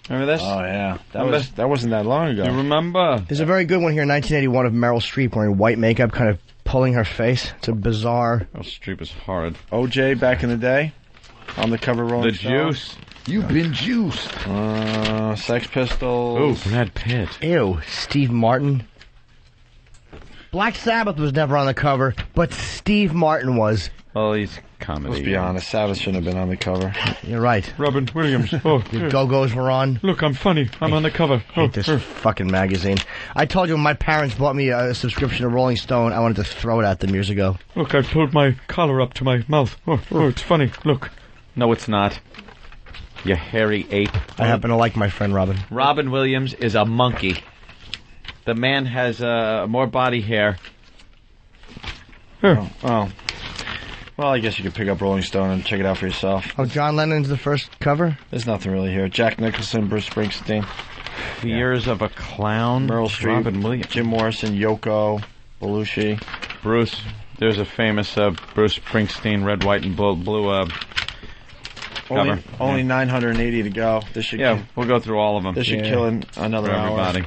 Remember this? Oh, yeah. That wasn't that long ago. You remember? There's a very good one here in 1981 of Meryl Streep wearing white makeup, kind of pulling her face. It's a bizarre... Meryl Streep is hard. OJ back in the day on the cover Rolling The Stone. Juice. You've been juiced. Sex Pistols. Oh, Brad Pitt. Ew, Steve Martin. Black Sabbath was never on the cover, but Steve Martin was. Well, he's comedy. Let's be honest, Sabbath shouldn't have been on the cover. You're right. Robin Williams. Oh, the Go-Go's were on. Look, I'm funny. I'm on the cover. I hate this fucking magazine. I told you when my parents bought me a subscription to Rolling Stone, I wanted to throw it at them years ago. Look, I pulled my collar up to my mouth. Oh, it's funny. Look. No, it's not. You hairy ape. I happen to like my friend Robin. Robin Williams is a monkey. The man has more body hair. Oh. Well, I guess you could pick up Rolling Stone and check it out for yourself. Oh, John Lennon's the first cover? There's nothing really here. Jack Nicholson, Bruce Springsteen. Fears of a Clown. Meryl Streep. Robin Williams. Jim Morrison, Yoko, Belushi. Bruce. There's a famous Bruce Springsteen, red, white, and blue cover. Only 980 to go. This should we'll go through all of them. This should kill another for hour. everybody.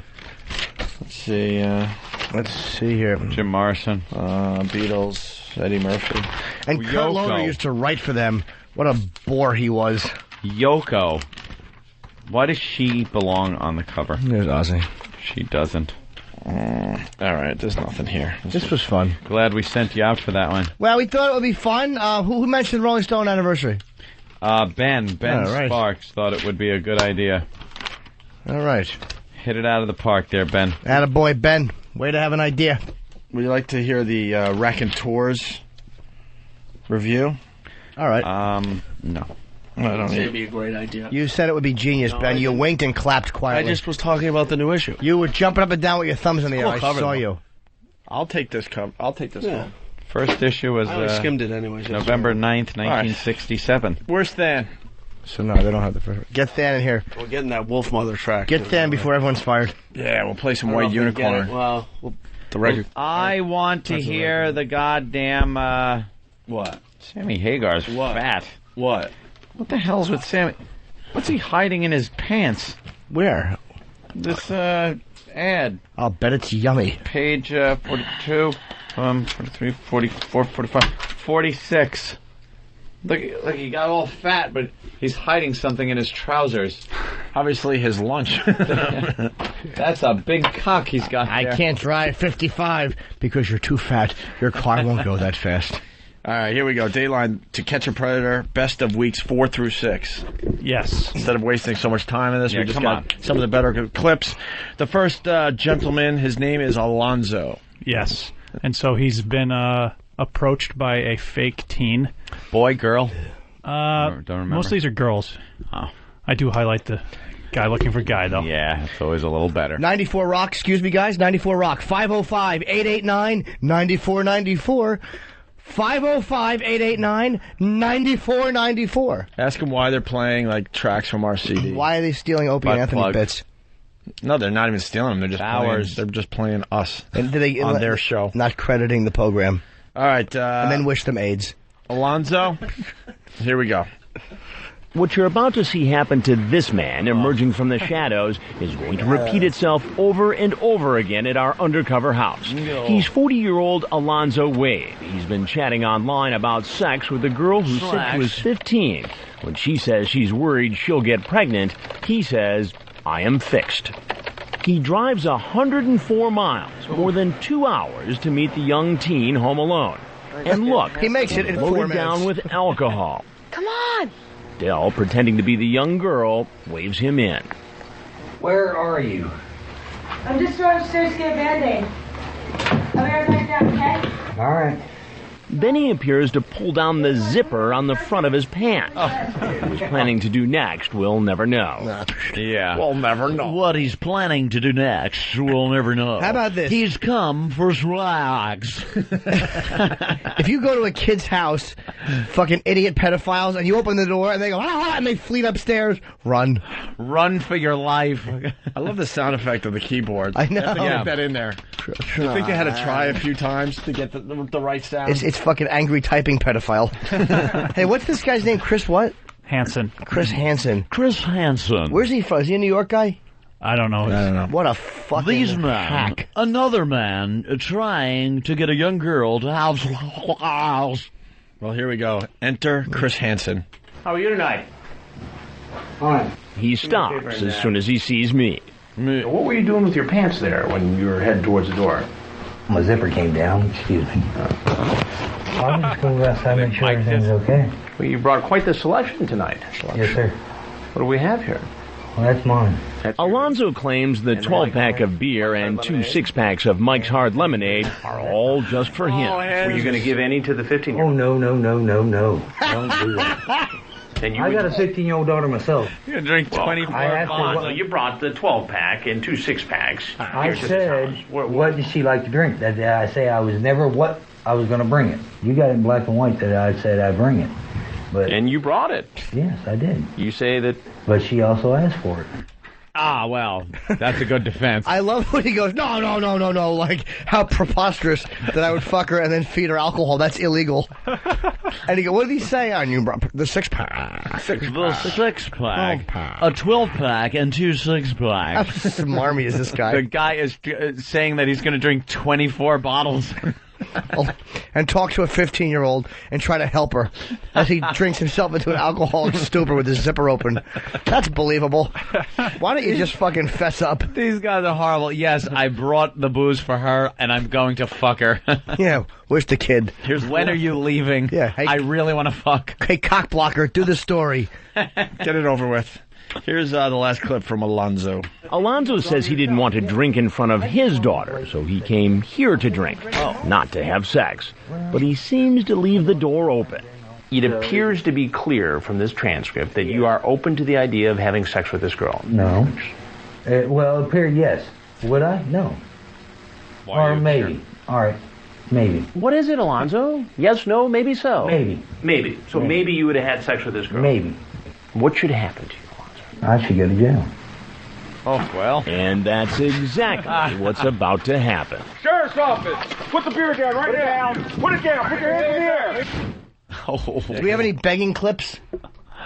Let's see here. Jim Morrison. Beatles, Eddie Murphy. And Kurt Loder used to write for them. What a bore he was. Yoko. Why does she belong on the cover? There's Ozzy. She doesn't. All right, there's nothing here. This was fun. Glad we sent you out for that one. Well, we thought it would be fun. Who mentioned Rolling Stone anniversary? Ben Sparks thought it would be a good idea. All right. Hit it out of the park there, Ben. Attaboy, Ben. Way to have an idea. Would you like to hear the Raconteurs review? All right. No. I don't It'd be a great idea. You said it would be genius, Ben. You winked and clapped quietly. I just was talking about the new issue. You were jumping up and down with your thumbs in the air. I cover, saw though. you. I'll take this cover. Yeah. First issue was I skimmed it anyways. November 9th, 1967. Where's Than? So no, they don't have the first. Get Than in here. We're getting that Wolf Mother track. Get Than before everyone's fired. Yeah, we'll play some I don't White know if we get Unicorn. it. Well, the record. I want to hear the goddamn What? Sammy Hagar's fat. What? What the hell's with Sammy? What's he hiding in his pants? Where? This ad. I'll bet it's yummy. Page 42, 43, 44, 45, 46. Look, he got all fat, but he's hiding something in his trousers. Obviously his lunch. That's a big cock he's got there. I can't drive 55 because you're too fat. Your car won't go that fast. All right, here we go. Dateline To Catch a Predator, best of weeks 4 through 6. Yes. Instead of wasting so much time in this, Yeah, we just come got on. some of the better clips. The first gentleman, his name is Alonzo. Yes. And so he's been approached by a fake teen. Boy, girl? Don't remember. Most of these are girls. Oh. I do highlight the guy looking for guy, though. Yeah, it's always a little better. 94 Rock, excuse me, guys. 94 Rock. 505-889-9494. 505-889-9494. Ask them why they're playing like tracks from our CD. Why are they stealing Opie and Anthony bits? No, they're not even stealing them. They're just Ours. They're just playing us And do they, on their show. Not crediting the program. All right. And then wish them AIDS. Alonzo, here we go. What you're about to see happen to this man emerging from the shadows is going to repeat itself over and over again at our undercover house. He's 40-year-old Alonzo Wade. He's been chatting online about sex with a girl who said she was 15. When she says she's worried she'll get pregnant, he says, "I am fixed." He drives 104 miles, more than 2 hours, to meet the young teen home alone. And look, he makes it in 4 loaded minutes. down with alcohol. Come on. Dell, pretending to be the young girl, waves him in. Where are you? I'm just going upstairs to get a Band-Aid. I'll be right back down, okay? All right. Then he appears to pull down the zipper on the front of his pants. What he's planning to do next, we'll never know. Yeah. We'll never know. What he's planning to do next, we'll never know. How about this? He's come for rags. If you go to a kid's house, fucking idiot pedophiles, and you open the door and they go, and they fleet upstairs, run. Run for your life. I love the sound effect of the keyboard. I know. They have to get that in there. I think they had to try a few times to get the right sound. It's fucking angry typing pedophile. Hey, what's this guy's name? Chris what? Hansen. Chris Hansen. Chris Hansen. Where's he from? Is he a New York guy? I don't know. What a fucking These men, hack. another man trying to get a young girl to have house. Well, here we go. Enter Chris Hansen. How are you tonight? Fine. He stops as soon as he sees me. What were you doing with your pants there when you were heading towards the door? My zipper came down. Excuse me. I'm just going outside and make sure everything's okay. Well, you brought quite the selection tonight. Yes, sir. What do we have here? Well, that's mine. Alonzo claims the 12-pack of beer and 2 6-packs of Mike's Hard Lemonade are all just for him. Were you going to give any to the 15-year-old? Oh, no. Don't do that. I got a 16-year-old daughter myself. You're going to drink 24 Alonzo, you brought the 12-pack and 2 6-packs. I said, what did she like to drink? That I say I was never what I was going to bring it. You got it in black and white that I said I'd bring it. But And you brought it. yes, I did. You say that... But she also asked for it. Ah, well, that's a good defense. I love when he goes, no, like, how preposterous that I would fuck her and then feed her alcohol. That's illegal. And he goes, what did he say on you, bro? The 6-pack. The 6-pack. A 12-pack and 2 How 6-packs. smarmy is this guy? The guy is saying that he's going to drink 24 bottles. And talk to a 15-year-old and try to help her as he drinks himself into an alcoholic stupor with his zipper open. That's believable. Why don't you just fucking fess up? These guys are horrible. Yes, I brought the booze for her, and I'm going to fuck her. Yeah, where's the kid? When are you leaving? Yeah, hey, I really want to fuck. Hey, cock blocker, do the story. Get it over with. Here's the last clip from Alonzo. Alonzo says he didn't want to drink in front of his daughter, so he came here to drink, not to have sex. But he seems to leave the door open. It appears to be clear from this transcript that you are open to the idea of having sex with this girl. No. Well, it appeared yes. Would I? No. Or maybe. All right. Maybe. What is it, Alonzo? Yes, no, maybe so. Maybe. Maybe. So maybe you would have had sex with this girl. Maybe. What should happen to you? I should go to jail. Oh, well. And that's exactly what's about to happen. Sheriff's office! Put the beer down right now! Put it down! Put your hands in the air! Oh. Do we have any begging clips?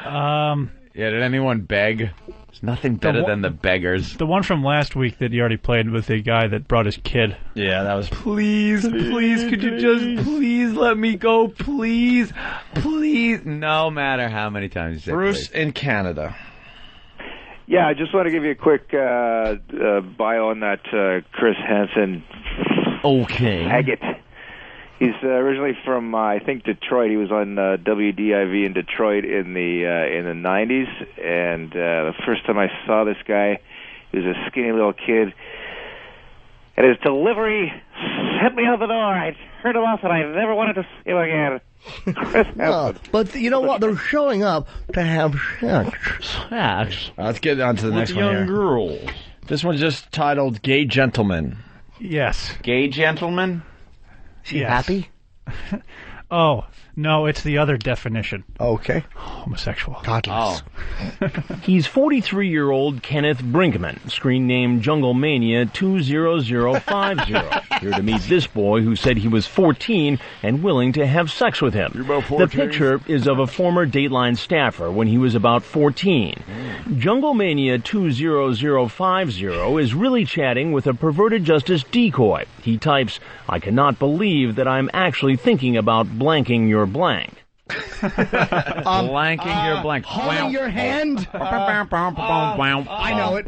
Yeah, did anyone beg? There's nothing better than the beggars. The one from last week that you already played with the guy that brought his kid. Yeah, that was... Please, could you just please let me go? Please. No matter how many times you say Bruce please. in Canada. Yeah, I just want to give you a quick bio on that Chris Hansen. Okay. Haggett. He's originally from I think Detroit. He was on WDIV in Detroit in the 90s, and the first time I saw this guy, he was a skinny little kid, and his delivery sent me out the door. I turned him off, and I never wanted to see him again. Chris No, but you know what? They're showing up to have sex. Sex. Let's get on to the With next one young here. girls. This one's just titled "Gay Gentleman." Yes. Gay gentleman? Is he happy? Oh, no, it's the other definition. Okay. Homosexual. Godless. He's 43-year-old Kenneth Brinkman, screen name Jungle Mania 20050. Here to meet this boy who said he was 14 and willing to have sex with him. The picture is of a former Dateline staffer when he was about 14. Jungle Mania 20050 is really chatting with a perverted justice decoy. He types, "I cannot believe that I'm actually thinking about blanking your blank." Blanking your blank. Holding your hand. I know it.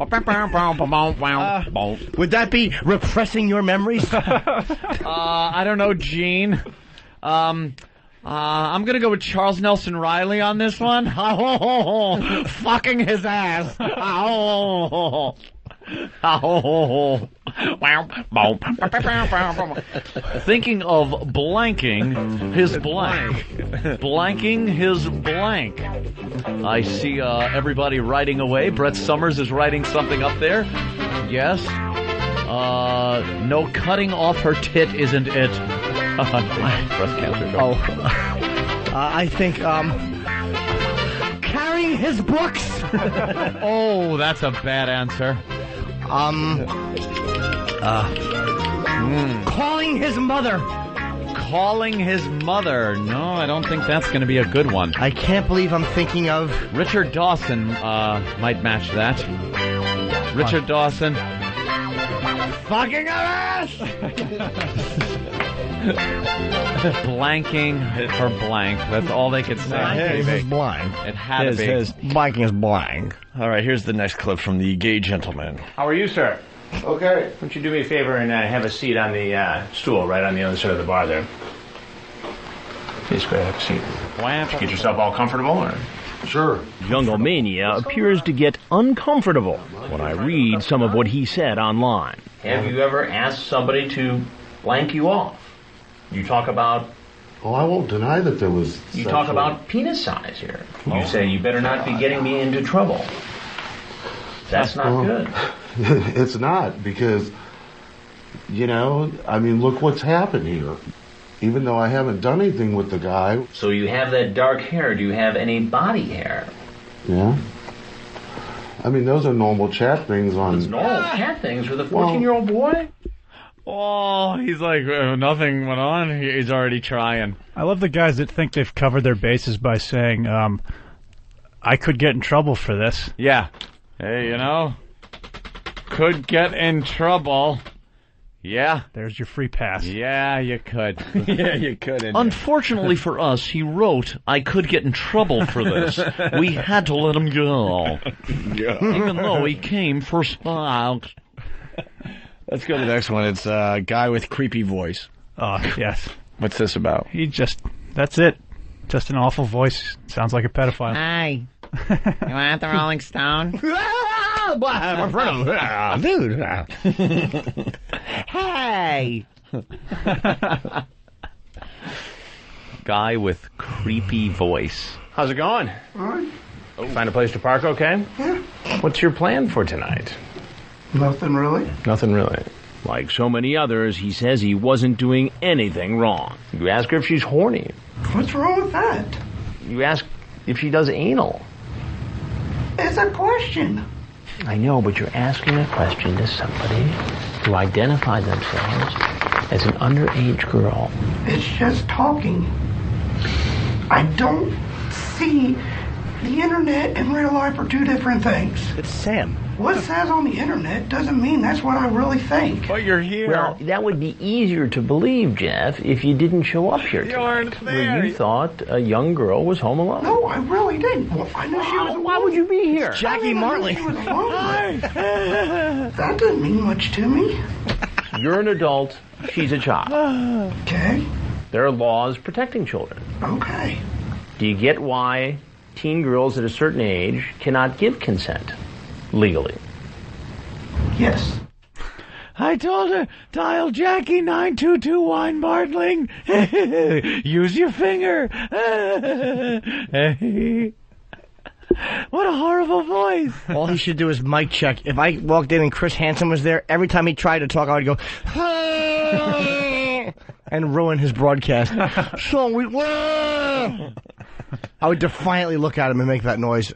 Would that be repressing your memories? I don't know, Gene. I'm gonna go with Charles Nelson Riley on this one. Fucking his ass. Thinking of blanking his blank. Blanking his blank. I see everybody writing away. Brett Summers is writing something up there. Yes. No, cutting off her tit isn't it. Breast cancer. Oh. I think, carrying his books. Oh, that's a bad answer. Calling his mother. Calling his mother. No, I don't think that's going to be a good one. I can't believe I'm thinking of... Richard Dawson might match that. Richard Dawson. Fucking her ass! Blanking for blank. That's all they could say. Blanking is blank. It had to be. Blanking is blank. All right, here's the next clip from the Gay Gentleman. How are you, sir? Okay. Why don't you do me a favor and have a seat on the stool right on the other side of the bar there? Please go ahead, have a seat. Get yourself all comfortable, or? Sure. Jungle Mania appears to get uncomfortable when I read some of what he said online. Have you ever asked somebody to blank you off? You talk about... Oh, I won't deny that there was... You talk about penis size here. You say, you better not be getting me into trouble. That's not good. It's not, because, you know, I mean, look what's happened here. Even though I haven't done anything with the guy. So you have that dark hair. Do you have any body hair? Yeah. I mean, those are normal chat things on... It's normal chat things with a 14-year-old boy? Oh, he's like, nothing went on. He's already trying. I love the guys that think they've covered their bases by saying, I could get in trouble for this. Yeah. Hey, you know, could get in trouble. Yeah. There's your free pass. Yeah, you could. Yeah, you could. Unfortunately for us, he wrote, I could get in trouble for this. We had to let him go. Even though he came for smiles. Let's go to the next one. It's a guy with creepy voice. Oh, yes. What's this about? That's it. Just an awful voice. Sounds like a pedophile. Hi. You want the Rolling Stone? Dude. Hey! Guy with creepy voice. How's it going? All right. Find a place to park okay? Yeah. What's your plan for tonight? Nothing really. Nothing really. Like so many others, he says he wasn't doing anything wrong. You ask her if she's horny. What's wrong with that? You ask if she does anal. It's a question. I know, but you're asking a question to somebody who identified themselves as an underage girl. It's just talking. I don't see the internet and real life are two different things. It's Sam. What it says on the internet doesn't mean that's what I really think. But you're here. Well, that would be easier to believe, Jeff, if you didn't show up here tonight. You aren't there. Where you thought a young girl was home alone. No, I really didn't. Well, I knew she was alone. Why would you be here? Jackie Martley. She was alone. That doesn't mean much to me. You're an adult. She's a child. Okay. There are laws protecting children. Okay. Do you get why teen girls at a certain age cannot give consent legally? Yes. I told her, dial Jackie 922 Wine Bartling. Use your finger. What a horrible voice. All he should do is mic check. If I walked in and Chris Hansen was there, every time he tried to talk, I would go, and ruin his broadcast. So I would defiantly look at him and make that noise.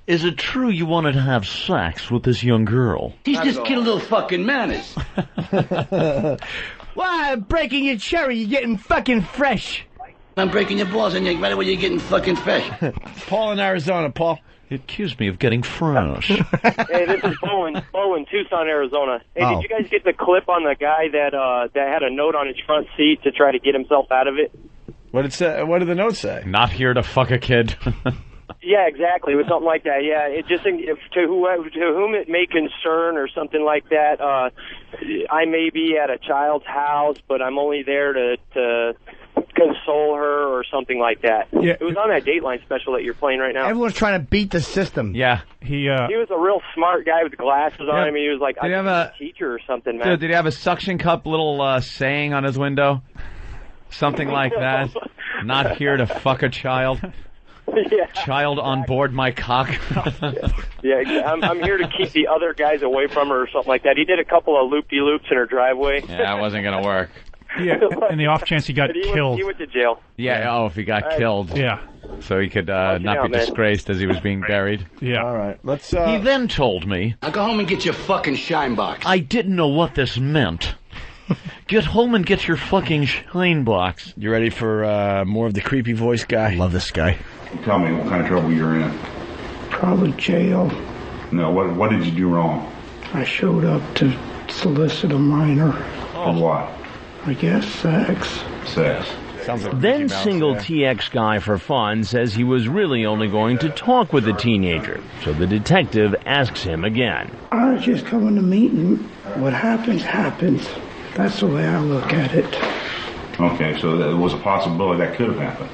Is it true you wanted to have sex with this young girl? He's just kid little fucking manners. Why, I'm breaking your cherry, you're getting fucking fresh. I'm breaking your balls and you're right away you're getting fucking fresh. Paul in Arizona, Paul. He accused me of getting fresh. Hey, this is Bo in Tucson, Arizona. Hey, Oh. did you guys get the clip on the guy that had a note on his front seat to try to get himself out of it? What did the note say? Not here to fuck a kid. Yeah, exactly. It was something like that. Yeah, it just to whom it may concern or something like that. I may be at a child's house, but I'm only there to console her or something like that. Yeah. It was on that Dateline special that you're playing right now. Everyone's trying to beat the system. Yeah. He was a real smart guy with glasses on him. He was like, Did he have a teacher or something, man. Dude, did he have a suction cup little saying on his window? Something like that. Not here to fuck a child. Yeah. Child on board my cock. Yeah, I'm here to keep the other guys away from her or something like that. He did a couple of loop-de-loops in her driveway. Yeah, it wasn't going to work. Yeah, in the off chance he got killed. He went to jail. Yeah, if he got killed. Yeah. So he could not out, be man. disgraced as he was being buried. Yeah. All right, let's... He then told me... Now go home and get your fucking shine box. I didn't know what this meant. Get home and get your fucking shine box. You ready for more of the creepy voice guy? Love this guy. Tell me what kind of trouble you're in. Probably jail. No, what did you do wrong? I showed up to solicit a minor. For what? I guess sex. Sex. Then single TX guy for fun says he was really only going to talk with the teenager. So the detective asks him again. I was just coming to meet him. What happens, happens. That's the way I look at it. Okay, so there was a possibility that could have happened.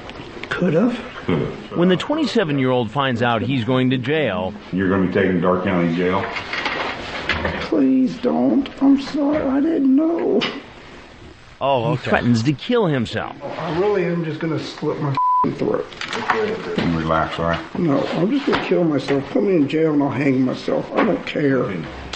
Could have. Could have. When the 27-year-old finds out he's going to jail, You're going to be taken to Dark County Jail? Please don't. I'm sorry. I didn't know. he threatens to kill himself. I really am just going to slit my throat. Relax, all right? No, I'm just going to kill myself. Put me in jail and I'll hang myself. I don't care.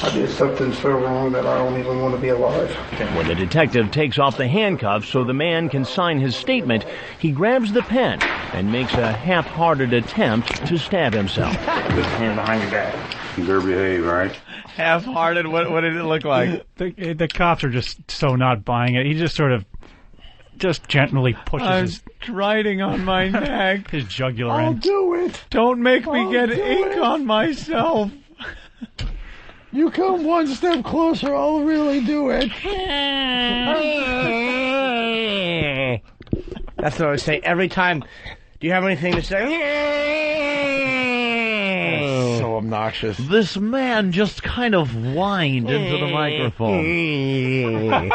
I did something so wrong that I don't even want to be alive. When the detective takes off the handcuffs so the man can sign his statement, he grabs the pen and makes a half-hearted attempt to stab himself. Put your hand behind your back. You better behave, all right? Half-hearted? What did it look like? The cops are just so not buying it. He just sort of just gently pushes riding on my neck. his jugular I'll in. do it. Don't make me get do ink it. on myself. You come one step closer, I'll really do it. That's what I would say every time. Do you have anything to say? So obnoxious. This man just kind of whined into the microphone.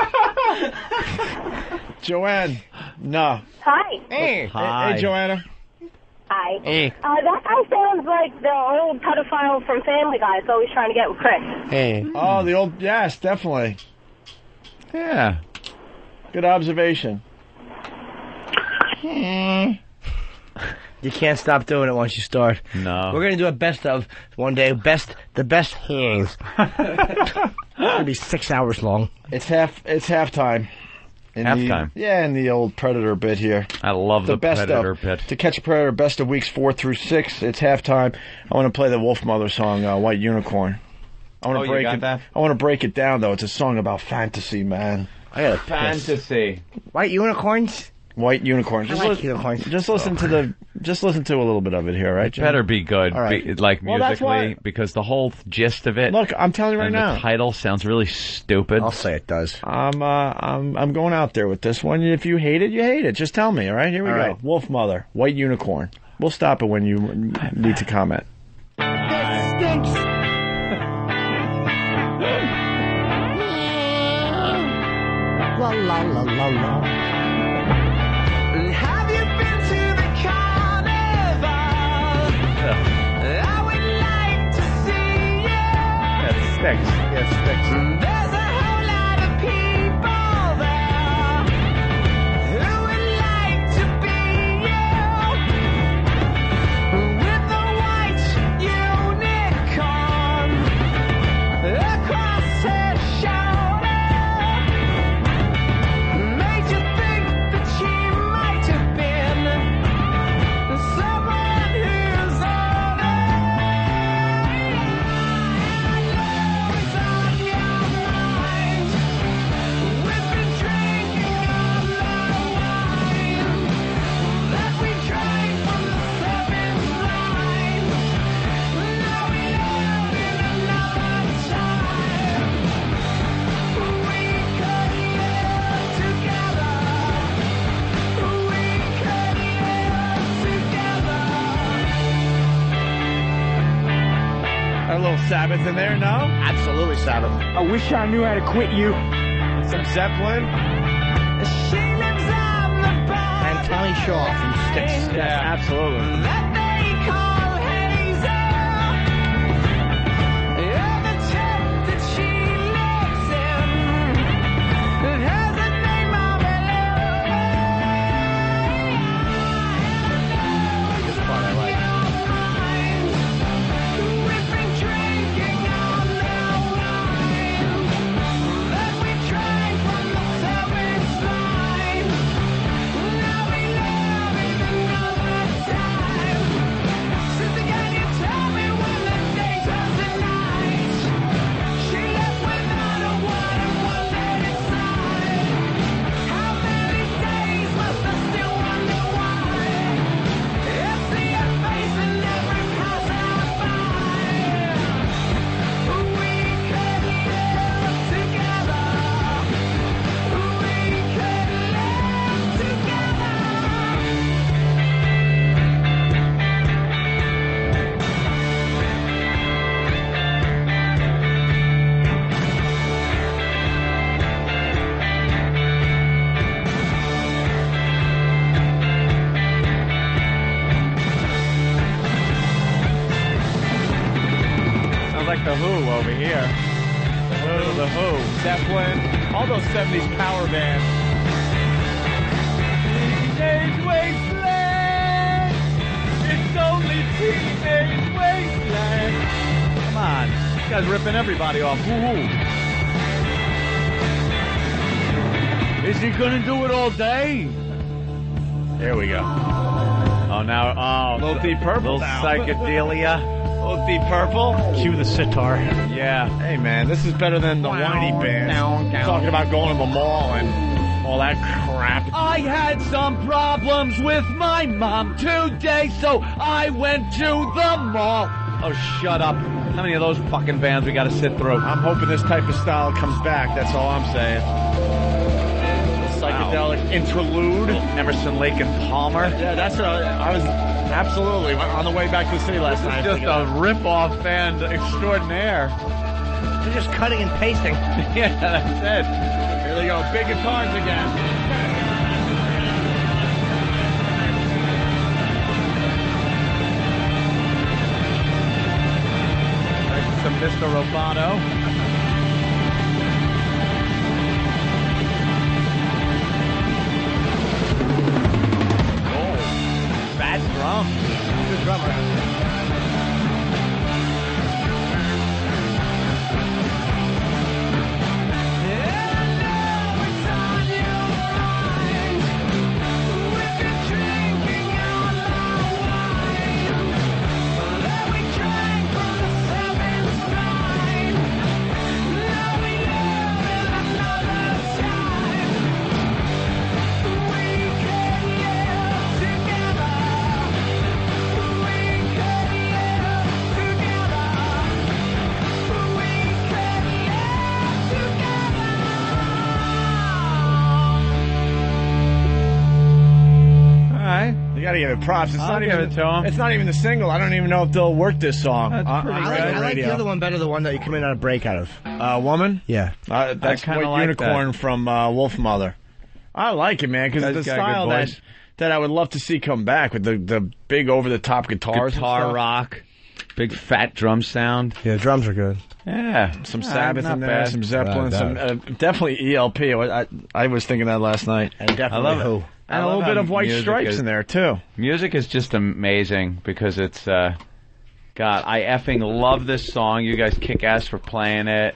Joanne. No. Hi. Hey, Hi. Joanna. Hi. Hey. That guy sounds like the old pedophile from Family Guy. It's always trying to get with Chris. Hey. Oh, the old... Yes, definitely. Yeah. Good observation. You can't stop doing it once you start. No. We're gonna do a best of one day. The best hands. It's gonna be 6 hours long. It's halftime. Halftime? In the old Predator bit here. I love the best Predator of. bit. To Catch a Predator, best of weeks 4 through 6. It's halftime. I want to play the Wolf Mother song, White Unicorn. I want to break it. That? I want to break it down though. It's a song about fantasy, man. I got Fantasy. White unicorns. White Unicorn. I like unicorns. Just listen to a little bit of it here, right? Jim? Better be good, All right. like Well, that's musically, why- because the whole gist of it. Look, I'm telling you right and now. the title sounds really stupid. I'll say it does. I'm going out there with this one. If you hate it, you hate it. Just tell me, all right? Here we All go. right. Wolf Mother, White Unicorn. We'll stop it when you need to comment. This stinks. La la la la la. Have you been to the carnival? I would like to see you. That stinks. There's a whole a little Sabbath in there, no? Absolutely Sabbath. I wish I knew how to quit you. Some Zeppelin. And Tommy Shaw from Styx. Yeah, absolutely. The Who over here. The Who, Zeppelin, all those 70s power bands. Teenage Wasteland. It's only Teenage Wasteland. Come on, this guy's ripping everybody off. Woo-hoo. Is he gonna do it all day? There we go. Oh, now, Little Deep Purple little now. psychedelia. Little Deep Purple. Cue the sitar. Yeah. Hey, man, this is better than the whiny band. Talking about going to the mall and all that crap. I had some problems with my mom today, so I went to the mall. Oh, shut up. How many of those fucking bands we gotta sit through? I'm hoping this type of style comes back. That's all I'm saying. Psychedelic interlude. Emerson, Lake and Palmer. Yeah, that's what I was absolutely on the way back to the city last night. Just a rip-off band extraordinaire. They're just cutting and pasting. Yeah, that's it. Here they go, big guitars again. Some Mr. Roboto. Bad drum. Good drummer. Gotta give it props. It's not even. It's not even the single. I don't even know if they'll work this song. I like the other one better, the one that you come in on a break out of. Woman? Yeah. That's kinda White like Unicorn from Wolf Mother. I like it, man, because Guy's the got a style good voice. that I would love to see come back with the big over the top guitars, and Guitar stuff. rock, big fat drum sound. Yeah, drums are good. Yeah, Some Sabbath not in there, bad. some Zeppelin, some definitely ELP. I was thinking that last night. And definitely Who. And a little bit of White Stripes in there too. Music is just amazing because it's, God, I effing love this song. You guys kick ass for playing it.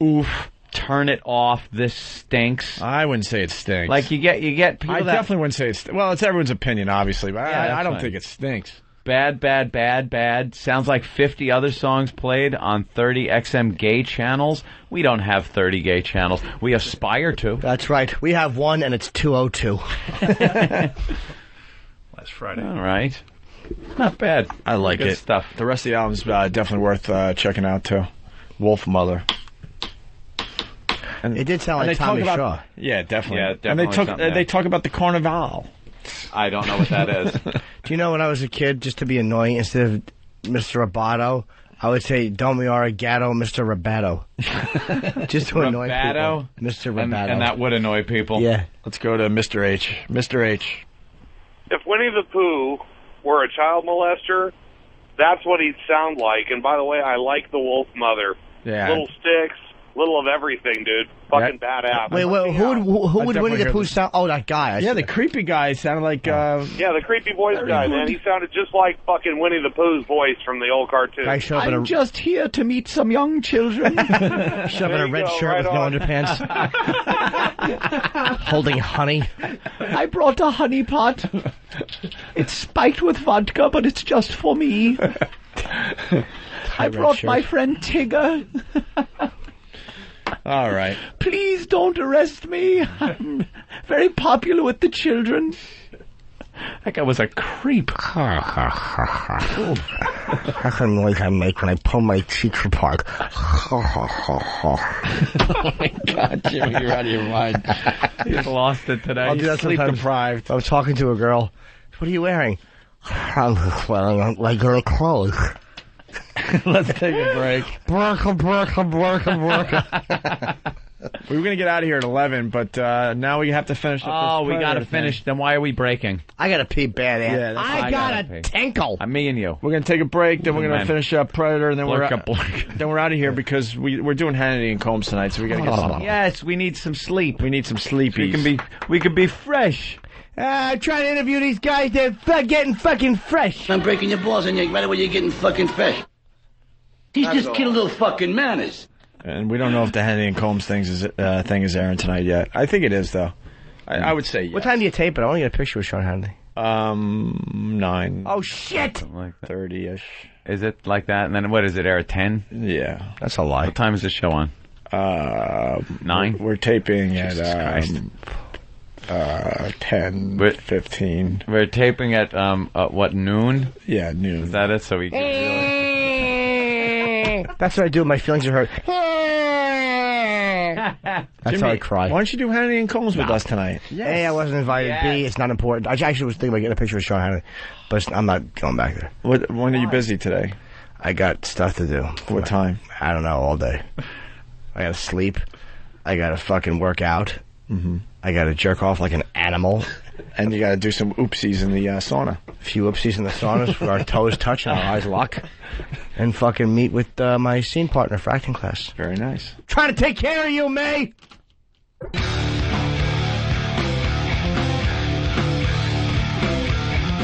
Oof, turn it off. This stinks. I wouldn't say it stinks. Like you get people I that definitely wouldn't say it's. Well, it's everyone's opinion, obviously, but Yeah, I don't fine. think it stinks. Bad, bad, bad, bad. Sounds like 50 other songs played on 30 XM gay channels. We don't have 30 gay channels. We aspire to. That's right. We have one, and it's 202. Last Friday. All right. Not bad. I like Good it. stuff. The rest of the album's definitely worth checking out too. Wolf Mother. And It did sound and like they Tommy talk Shaw. about, Yeah, definitely. Yeah, And definitely they talk. something, yeah. They talk about the Carnival. I don't know what that is. Do you know when I was a kid, just to be annoying, instead of Mr. Roboto, I would say Domi Arigato, Mr. Rabato. Just to annoy Rabato? people. Mr. Rabato. And that would annoy people. Yeah. Let's go to Mr. H. Mr. H. If Winnie the Pooh were a child molester, that's what he'd sound like. And by the way, I like the wolf mother. Yeah. Little sticks, little of everything, dude. Fucking badass. Wait, who would Winnie the Pooh sound? Oh, that guy. Yeah, the creepy guy sounded like. Yeah, the creepy voice guy, man. He sounded just like fucking Winnie the Pooh's voice from the old cartoon. I'm just here to meet some young children. Shoving a red shirt with no underpants. Holding honey. I brought a honey pot. It's spiked with vodka, but it's just for me. I brought my friend Tigger. All right. Please don't arrest me. I'm very popular with the children. That guy was a creep. That's the noise I make when I pull my cheeks apart. Oh my God, Jimmy, you're out of your mind. He's lost it today. I'll do that Sleep sometimes. deprived. I'm talking to a girl. What are you wearing? I'm just wearing regular clothes. Let's take a break. Burka. We were going to get out of here at 11, but now we have to finish up Oh, this we got to Predator finish. thing. Then why are we breaking? I got to pee bad ass. Yeah, that's I got a tinkle. Me and you. We're going to take a break, then we're going to Man. finish up Predator, and then we're Blurka. then we're out of here because we're doing Hannity and Combs tonight, so we got to get some. Yes, we need some sleep. We need some sleepies. We can be fresh. I'm trying to interview these guys. They're getting fucking fresh. I'm breaking your balls and right away you're getting fucking fresh. He's That's just all. killed little fucking manners. And we don't know if the Hannity and Combs thing is airing tonight yet. I think it is, though. I would say yes. What time do you tape it? I want to get a picture with Sean Hannity. 9. Oh, shit! Like 30-ish. Is it like that? And then what is it, air at 10? Yeah. That's a lie. What time is the show on? 9? We're taping Jesus Christ. at 10, 15. We're taping at, what, noon? Yeah, noon. Is that it? So we can That's what I do when my feelings are hurt. That's how I cry. Why don't you do Hannity and Combs with us tonight? A, I wasn't invited. B, it's not important. I actually was thinking about getting a picture with Sean Hannity, but I'm not going back there. When are you busy today? I got stuff to do. What time? I don't know, all day. I gotta sleep. I gotta fucking work out. Mm-hmm. I gotta jerk off like an animal. And you gotta do some oopsies in the sauna. A few oopsies in the saunas where our toes touch and our eyes lock. And fucking meet with my scene partner for acting class. Very nice. Trying to take care of you, May!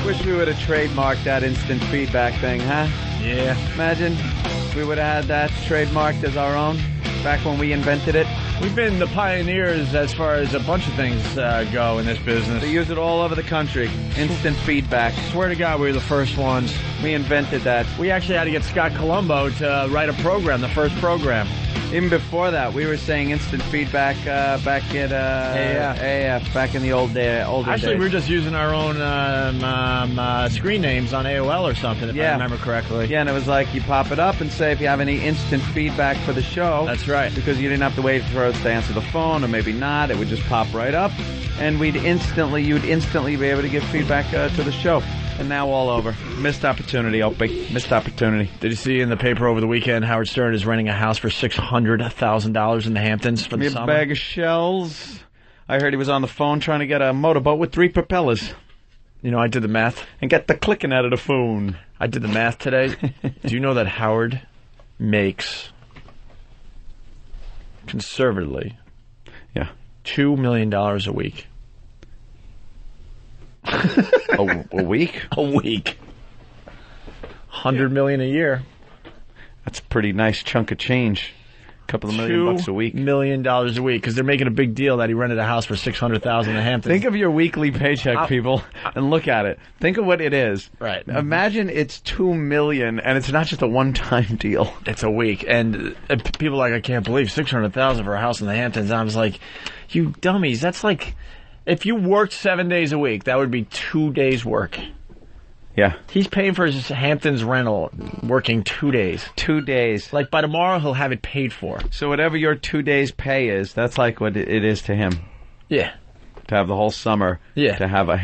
Wish we would have trademarked that instant feedback thing, huh? Yeah. Imagine we would have had that trademarked as our own back when we invented it. We've been the pioneers as far as a bunch of things go in this business. They use it all over the country. Instant feedback. Swear to God, we were the first ones. We invented that. We actually had to get Scott Colombo to write a program, the first program. Even before that, we were saying instant feedback back at AF, back in the older Actually, days. we were just using our own screen names on AOL or something, if I remember correctly. Yeah, and it was like you pop it up and say if you have any instant feedback for the show. That's right. Because you didn't have to wait for us to answer the phone, or maybe not. It would just pop right up, and you'd instantly be able to give feedback to the show. And now all over. Missed opportunity, Opie. Missed opportunity. Did you see in the paper over the weekend Howard Stern is renting a house for $600,000 in the Hamptons for the A summer? bag of shells. I heard he was on the phone trying to get a motorboat with 3 propellers. You know, I did the math. And get the clicking out of the phone. I did the math today. Do you know that Howard makes, conservatively, $2 million a week? a week? A week. $100 million a year. That's a pretty nice chunk of change. A couple of $1 million a week. $2 million a week, because they're making a big deal that he rented a house for $600,000 in Hamptons. Think of your weekly paycheck, people, and look at it. Think of what it is. Right. Imagine it's $2 million, and it's not just a one-time deal. It's a week, and people are like, I can't believe $600,000 for a house in the Hamptons. And I was like, you dummies, that's like, if you worked 7 days a week, that would be 2 days' work. Yeah. He's paying for his Hamptons rental, working 2 days. 2 days. Like, by tomorrow, he'll have it paid for. So whatever your 2 days' pay is, that's like what it is to him. Yeah. to have the whole summer. Yeah. To have a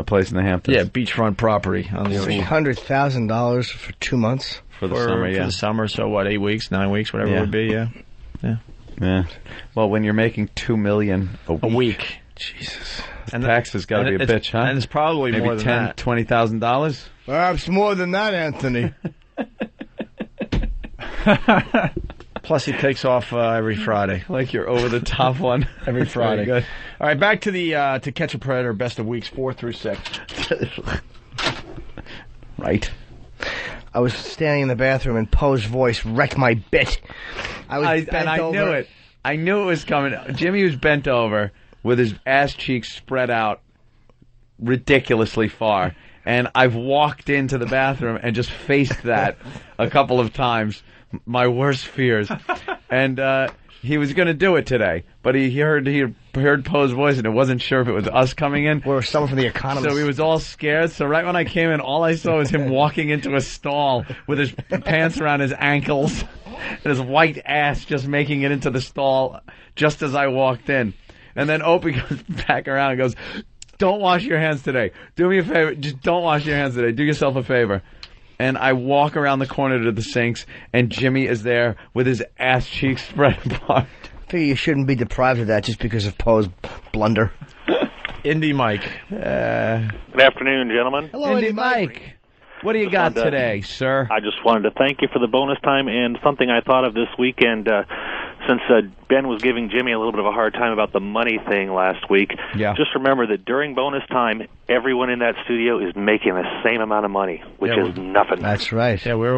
place in the Hamptons. Yeah, beachfront property on the ocean. $300,000 for 2 months for the summer. Yeah, for the summer. So what? 8 weeks, 9 weeks, whatever it would be. Yeah. Yeah. Well, when you're making $2 million a week. Jesus. And taxes got to be a bitch, huh? And it's probably maybe more than that. $20,000. Perhaps more than that, Anthony. Plus, he takes off every Friday. Like you're over the top one. Every Friday. Very good. All right, back to the To Catch a Predator best of weeks 4 through 6. Right. I was standing in the bathroom and Poe's voice wrecked my bit. I knew it. I knew it was coming. Jimmy was bent over with his ass cheeks spread out ridiculously far. And I've walked into the bathroom and just faced that a couple of times. My worst fears. And he was going to do it today. But he heard Poe's voice and it wasn't sure if it was us coming in. Or someone from The Economist. So he was all scared. So right when I came in, all I saw was him walking into a stall with his pants around his ankles and his white ass just making it into the stall just as I walked in. And then Opie goes back around and goes, "Don't wash your hands today. Do me a favor. Just don't wash your hands today. Do yourself a favor." And I walk around the corner to the sinks, and Jimmy is there with his ass cheeks spread apart. I figure you shouldn't be deprived of that just because of Poe's blunder. Indy Mike. Good afternoon, gentlemen. Hello, Indy Mike. What do you got today, sir? I just wanted to thank you for the bonus time and something I thought of this weekend. Since Ben was giving Jimmy a little bit of a hard time about the money thing last week, just remember that during bonus time, everyone in that studio is making the same amount of money, which is nothing. That's right. Yeah, we're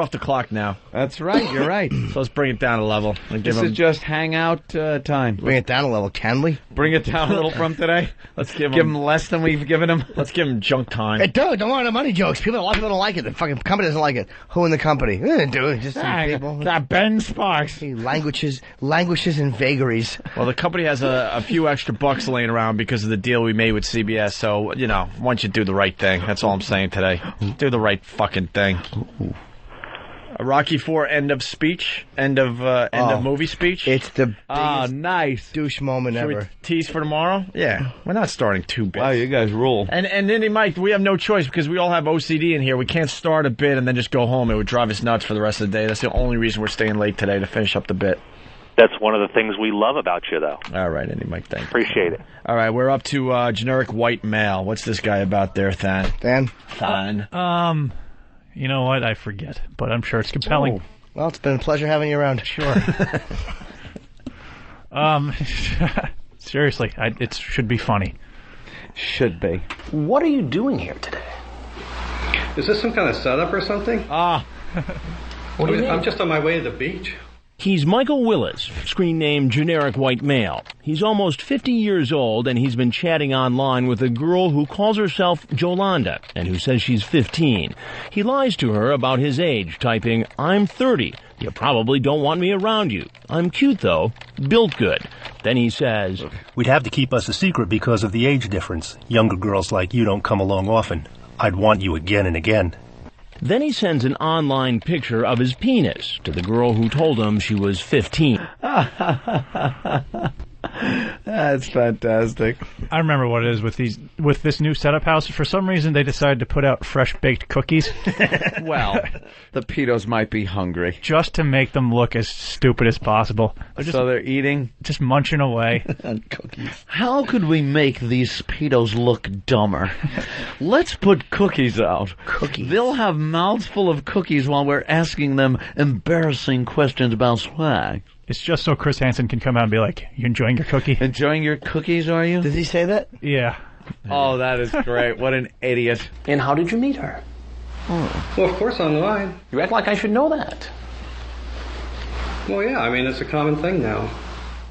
off the clock now. That's right. You're right. So let's bring it down a level. This is just hangout time. Bring it down a level, can we? Bring it down a little from today. Let's give him less than we've given him. Let's give him junk time. Hey, dude, don't want the money jokes. A lot of people don't like it. The fucking company doesn't like it. Who in the company? Dude, just some people. That Ben Sparks. He languishes in vagaries. Well, the company has a few extra bucks laying around because of the deal we made with CBS. So, you know, why don't you do the right thing? That's all I'm saying today. Do the right fucking thing. A Rocky IV end of speech, end of movie speech. It's the biggest nice douche moment Should ever. we tease for tomorrow? Yeah, we're not starting 2 bits. Wow, you guys rule. And Indy Mike, we have no choice because we all have OCD in here. We can't start a bit and then just go home. It would drive us nuts for the rest of the day. That's the only reason we're staying late today to finish up the bit. That's one of the things we love about you, though. All right, Indy Mike, thank you. Appreciate it. All right, we're up to generic white male. What's this guy about there, Than? Than. You know what? I forget, but I'm sure it's compelling. Oh. Well, it's been a pleasure having you around. Sure. Seriously, it should be funny. Should be. What are you doing here today? Is this some kind of setup or something? What do you mean? I'm just on my way to the beach. He's Michael Willis, screen name Generic White Male. He's almost 50 years old, and he's been chatting online with a girl who calls herself Jolanda, and who says she's 15. He lies to her about his age, typing, "I'm 30. You probably don't want me around you. I'm cute, though. Built good." Then he says, "We'd have to keep us a secret because of the age difference. Younger girls like you don't come along often. I'd want you again and again." Then he sends an online picture of his penis to the girl who told him she was 15. That's fantastic. I remember what it is with this new setup house. For some reason, they decided to put out fresh baked cookies. Well, the pedos might be hungry, just to make them look as stupid as possible. So they're eating, just munching away on cookies. How could we make these pedos look dumber? Let's put cookies out. Cookies. They'll have mouths full of cookies while we're asking them embarrassing questions about swag. It's just so Chris Hansen can come out and be like, "You enjoying your cookie? Enjoying your cookies, are you?" Did he say that? Yeah. Oh, that is great. What an idiot. And how did you meet her? Well, of course, online. You act like I should know that. Well, yeah, I mean, it's a common thing now.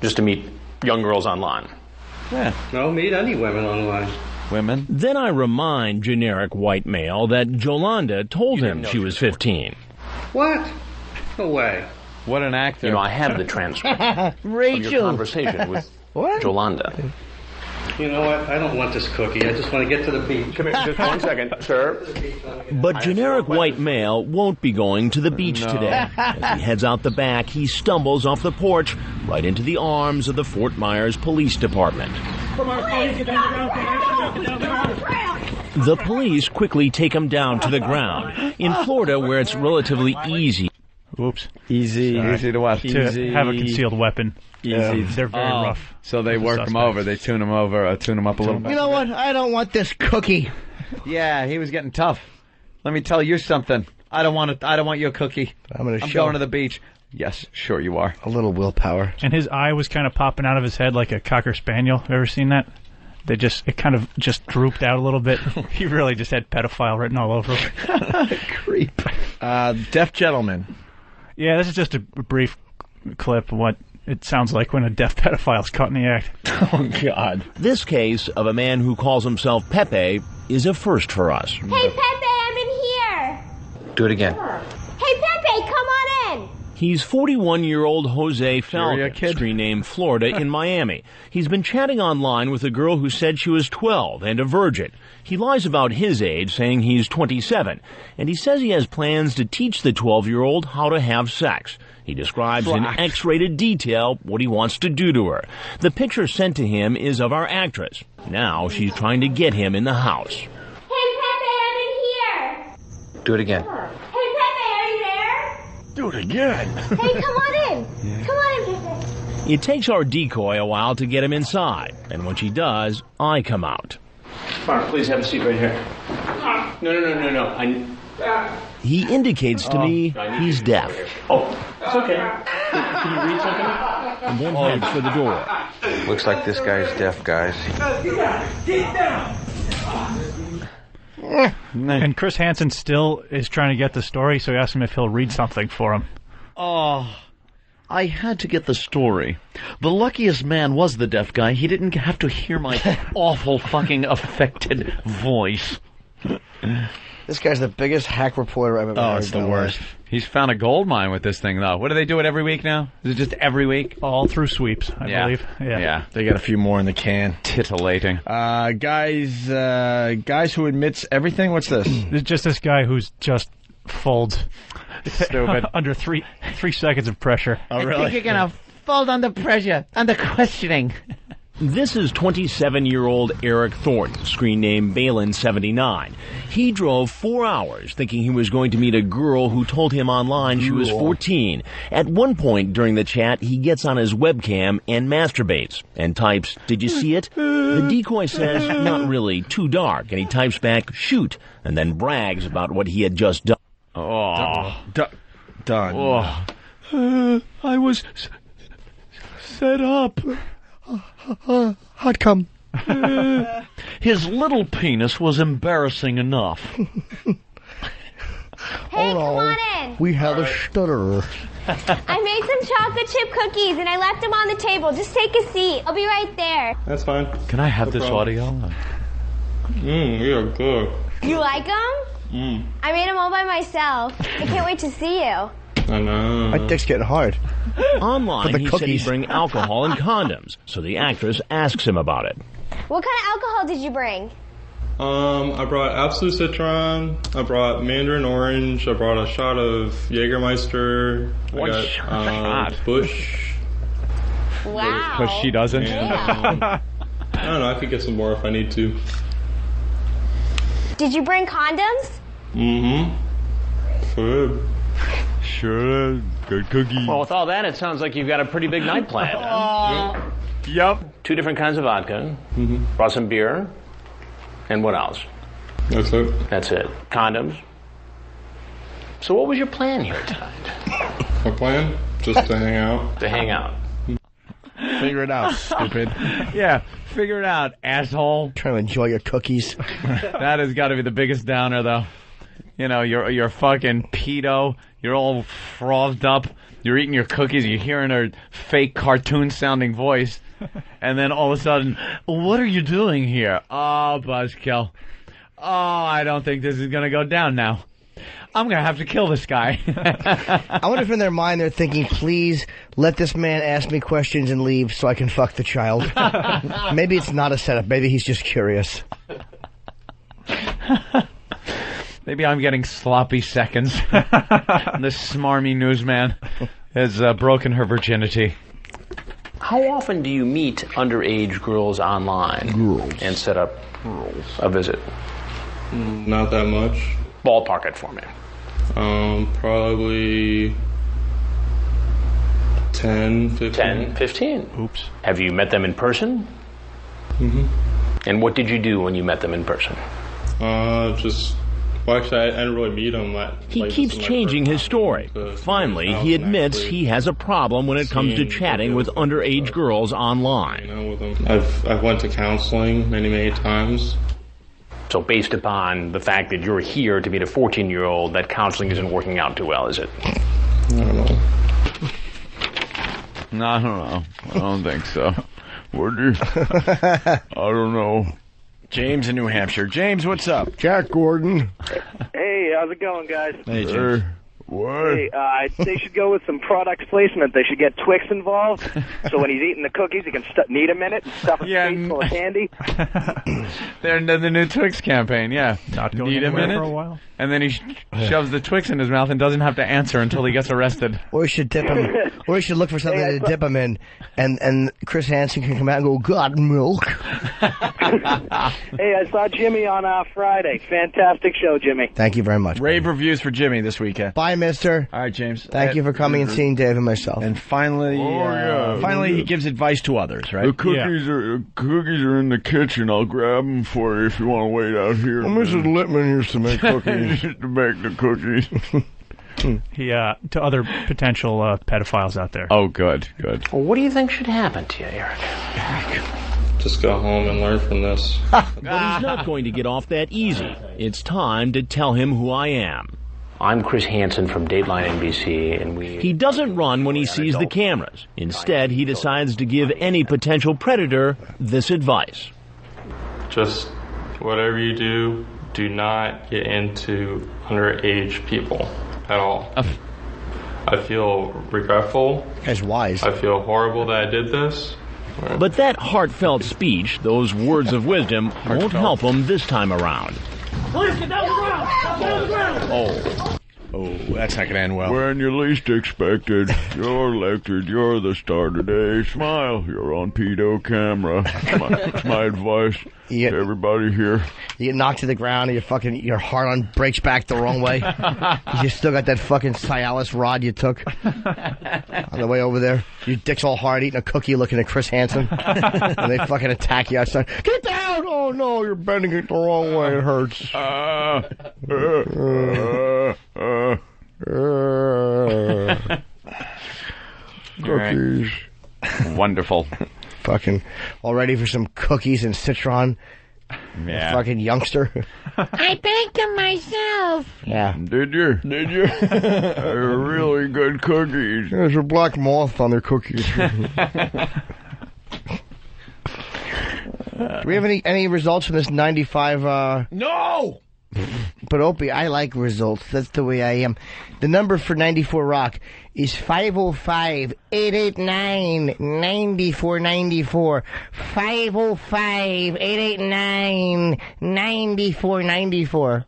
Just to meet young girls online. Yeah. No, meet any women online. Women. Then I remind Generic White Male that Jolanda told him she was 15. What? No way. What an actor. You know, I have the transcript of your Rachel. conversation with What? Jolanda. You know what? I don't want this cookie. I just want to get to the beach. Come here, just 1 second, sir. But generic white male won't be going to the beach today. As he heads out the back, he stumbles off the porch right into the arms of the Fort Myers Police Department. The police quickly take him down to the ground. In Florida, where it's relatively easy. Oops. Easy to what? To have a concealed weapon. Easy. They're very rough. So they work him over. They tune him over, tune him up a little bit. You know what? I don't want this cookie. Yeah, he was getting tough. Let me tell you something. I don't want it. I don't want your cookie. I'm going to the beach. Yes, sure you are. A little willpower. And his eye was kind of popping out of his head like a Cocker Spaniel. Ever seen that? It kind of just drooped out a little bit. He really just had pedophile written all over him. Creep. Deaf gentleman. Yeah, this is just a brief clip of what it sounds like when a deaf pedophile's caught in the act. Oh, God. This case of a man who calls himself Pepe is a first for us. Hey, Pepe, I'm in here. Do it again. Hey, Pepe, come on in. He's 41-year-old Jose Falcon, screen name Florida, in Miami. He's been chatting online with a girl who said she was 12 and a virgin. He lies about his age, saying he's 27, and he says he has plans to teach the 12-year-old how to have sex. He describes in X-rated detail what he wants to do to her. The picture sent to him is of our actress. Now she's trying to get him in the house. Hey, Pepe, I'm in here. Do it again. Hey, Pepe, are you there? Do it again. Hey, come on in. Come on in, Pepe. It takes our decoy a while to get him inside, and when she does, I come out. Mark, please have a seat right here. No. He indicates to me he's deaf. Oh, it's okay. Can you read something? And then heads for the door. Looks like this guy's deaf, guys. And Chris Hansen still is trying to get the story, so he asked him if he'll read something for him. Oh, I had to get the story. The luckiest man was the deaf guy. He didn't have to hear my awful fucking affected voice. This guy's the biggest hack reporter I've ever heard. Oh, it's the worst. He's found a gold mine with this thing, though. What do they do it every week now? Is it just every week? All through sweeps, I believe. Yeah. They got a few more in the can. Titillating. Guys who admits everything. What's this? It's just this guy who's just folds. Stupid. Under three seconds of pressure. Oh, really? I think you're going to fold under pressure, under questioning. This is 27-year-old Eric Thornton, screen name Balin79. He drove 4 hours thinking he was going to meet a girl who told him online she was 14. At one point during the chat, he gets on his webcam and masturbates and types, "Did you see it?" The decoy says, "Not really, too dark," and he types back, "Shoot," and then brags about what he had just done. Done. Oh. I was set up. How'd come? His little penis was embarrassing enough. Hey, come on in. We have a stutterer. I made some chocolate chip cookies and I left them on the table. Just take a seat. I'll be right there. That's fine. Can I have this audio? You're good. You like them? I made them all by myself. I can't wait to see you. I know. My dick's getting hard. Online, he said he'd bring alcohol and condoms, so the actress asks him about it. What kind of alcohol did you bring? I brought Absolute Citron. I brought Mandarin Orange. I brought a shot of Jägermeister. I got Bush. Wow. Because she doesn't. Yeah. I don't know. I could get some more if I need to. Did you bring condoms? Good. Sure. Good cookie. Well, with all that, it sounds like you've got a pretty big night planned. Yep. 2 different kinds of vodka. Brought some beer. And what else? That's it. That's it. Condoms. So what was your plan here tonight? My plan? Just to hang out. To hang out. Figure it out, stupid. Yeah, figure it out, asshole. Trying to enjoy your cookies. That has got to be the biggest downer, though. You know, you're fucking pedo. You're all frothed up. You're eating your cookies. You're hearing her fake cartoon-sounding voice. And then all of a sudden, what are you doing here? Oh, buzzkill. Oh, I don't think this is going to go down now. I'm going to have to kill this guy. I wonder if in their mind they're thinking, please let this man ask me questions and leave so I can fuck the child. Maybe it's not a setup. Maybe he's just curious. Maybe I'm getting sloppy seconds. This smarmy newsman has broken her virginity. How often do you meet underage girls online and set up a visit? Not that much. Ballpark it for me. Probably 10, 15. 10, 15. Oops. Have you met them in person? Mm-hmm. And what did you do when you met them in person? Well, actually, I didn't really meet them. He keeps changing his story. Finally, he admits he has a problem when it comes to chatting with underage girls online. I've went to counseling many times. So based upon the fact that you're here to meet a 14-year-old, that counseling isn't working out too well, is it? I don't know. No, I don't know. I don't think so. Would you? I don't know. James in New Hampshire. James, what's up? Jack Gordon. Hey, how's it going, guys? Hey, James. What? Hey, they should go with some product placement. They should get Twix involved, so when he's eating the cookies, he can knead them in it and stuff his face full of candy. They're the new Twix campaign, yeah. Not going Knead him anywhere in for it, a while. and then he shoves the Twix in his mouth and doesn't have to answer until he gets arrested. Or we should dip him. Or we should look for something to dip him in, and Chris Hansen can come out and go, God, milk. Hey, I saw Jimmy on Friday. Fantastic show, Jimmy. Thank you very much. Rave reviews for Jimmy this weekend. Bye, mister. All right, James. Thank you for coming and seeing Dave and myself. And finally, finally he gives advice to others, right? The cookies are in the kitchen. I'll grab them for you if you want to wait out here. Well, Mrs. Littman used to make cookies. To make the cookies. He to other potential pedophiles out there. Oh, good. Well, what do you think should happen to you, Eric? Just go home and learn from this. But he's not going to get off that easy. It's time to tell him who I am. I'm Chris Hansen from Dateline NBC, and He doesn't run when he sees the cameras. Instead, he decides to give any potential predator this advice. Just whatever you do, do not get into underage people at all. I feel regretful. That's wise. I feel horrible that I did this. But that heartfelt speech, those words of wisdom, won't help him this time around. Please get down the ground! Get down the ground! Oh, that's not going to end well. When you least expected, you're elected. You're the star today. Smile. You're on pedo camera. That's my advice to everybody here. You get knocked to the ground and your heart on breaks back the wrong way. You still got that fucking Cialis rod you took on the way over there. Your dick's all hard eating a cookie looking at Chris Hansen. And they fucking attack you outside. Get down! Oh no, you're bending it the wrong way. It hurts. Cookies. Wonderful. Fucking all ready for some cookies and citron. Yeah. Fucking youngster. I baked them myself. Yeah. Did you? They're really good cookies. There's a black moth on their cookies. Do we have any results from this 95? No! But Opie, I like results. That's the way I am. The number for 94 Rock is 505-889-9494. 505-889-9494.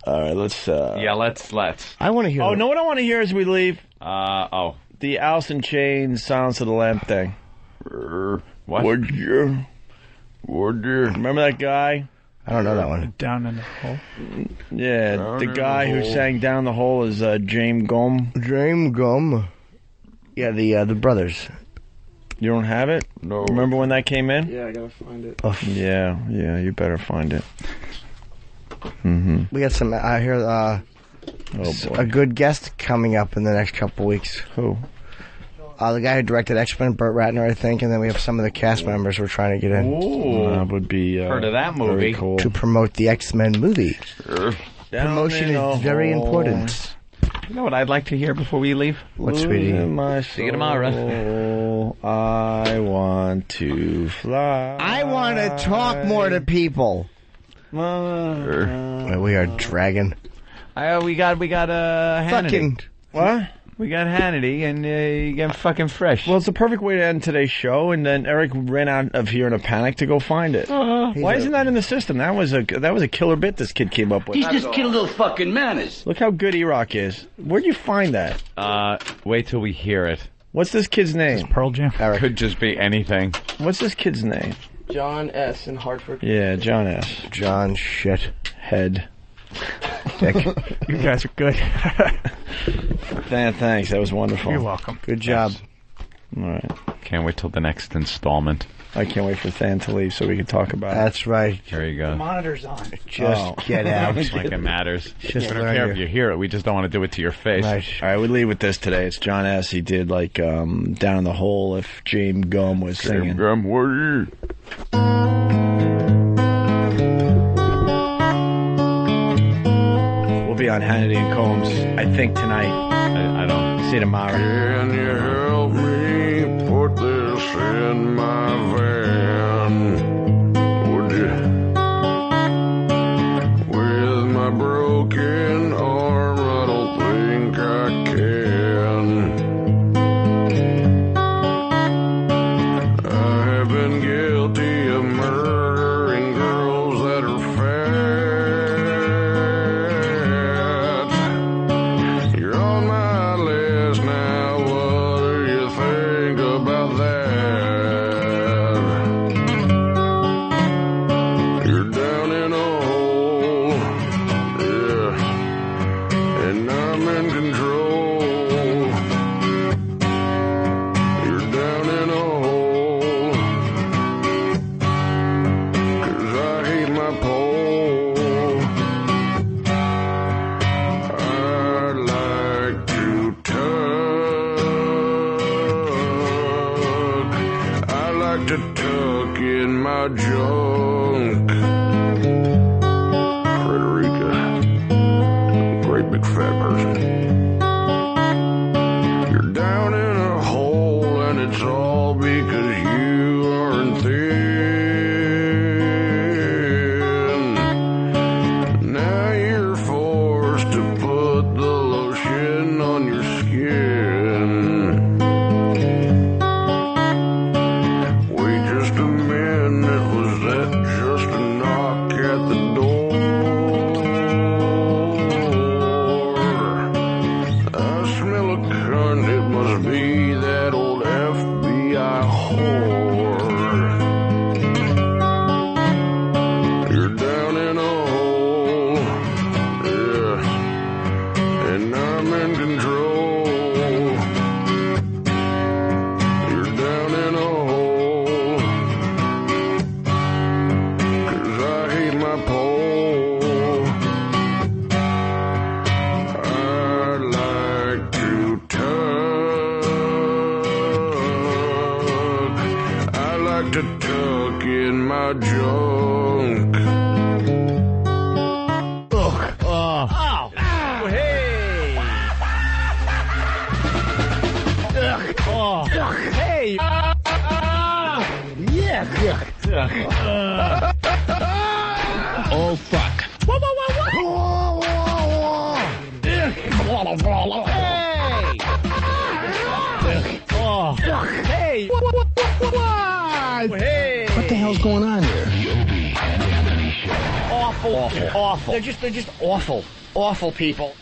All right, let's. Yeah, let's. I want to hear. Oh, no, what I want to hear as we leave. The Alice in Chains, Silence of the Lamb thing. What? Would you? Remember that guy? I don't know that one. Down in the hole? Yeah, Down the in guy the who hole. sang Down the Hole is James Gum. James Gum. Yeah, the brothers. You don't have it? No. Remember when that came in? Yeah, I gotta find it. Oh. Yeah, you better find it. Mm-hmm. We got some. I hear Oh, boy. a good guest coming up in the next couple weeks. Who? The guy who directed X-Men, Burt Ratner, I think, and then we have some of the cast members we're trying to get in. Ooh. That would be Heard of that movie. very cool. To promote the X-Men movie. Sure. Promotion is very important. You know what I'd like to hear before we leave? What, sweetie? See you tomorrow. I want to fly. I want to talk more to people. We are dragging. We got Hannity. Fucking what? We got Hannity, and you get fucking fresh. Well, it's the perfect way to end today's show, and then Eric ran out of here in a panic to go find it. Why isn't that in the system? That was a killer bit this kid came up with. He's just kid little fucking manners. Look how good E-Rock is. Where'd you find that? Wait till we hear it. What's this kid's name? It's Pearl Jam. Eric. Could just be anything. What's this kid's name? John S. in Hartford. Yeah, John S. John shit. Head. Dick. You guys are good. Thanks. That was wonderful. You're welcome. Good job. All right. Can't wait till the next installment. I can't wait for Than to leave so we can talk about it. That's right. Here you go. The monitor's on. Just get out. Like it matters. Just we don't learn care your- if you hear it. We just don't want to do it to your face. Right. All right, we leave with this today. It's John S. He did like Down in the Hole if James Gum was singing. Gum, what are you? We'll be on Hannity and Combs, I think, tonight. I don't. See you tomorrow. Can you help me put this in my van? Would you? With my broken arm, I don't think I can. I have been guilty of murdering girls that are fat. You're on my list now, what do you think about that? You're down in a hole, yeah, and I'm in control. You're down in a hole, 'cause I hate my pole. I'd like to tuck. I like to tuck in my junk. Frederica, great big fat person. You're down in a hole, and it's all because you aren't thin. Now you're forced to put the lotion on your skin. Wait just a minute, was that just a knock at the door? I smell a cunt, it must be that old FBI whore. You're down in a hole, yeah, and I'm in control. You're down in a hole, 'cause I hate my pole. I'd like to tuck. I like to tuck in my junk. Hey! Oh, fuck. Hey! Hey! What the hell's going on here? Awful. They're just awful. Awful people.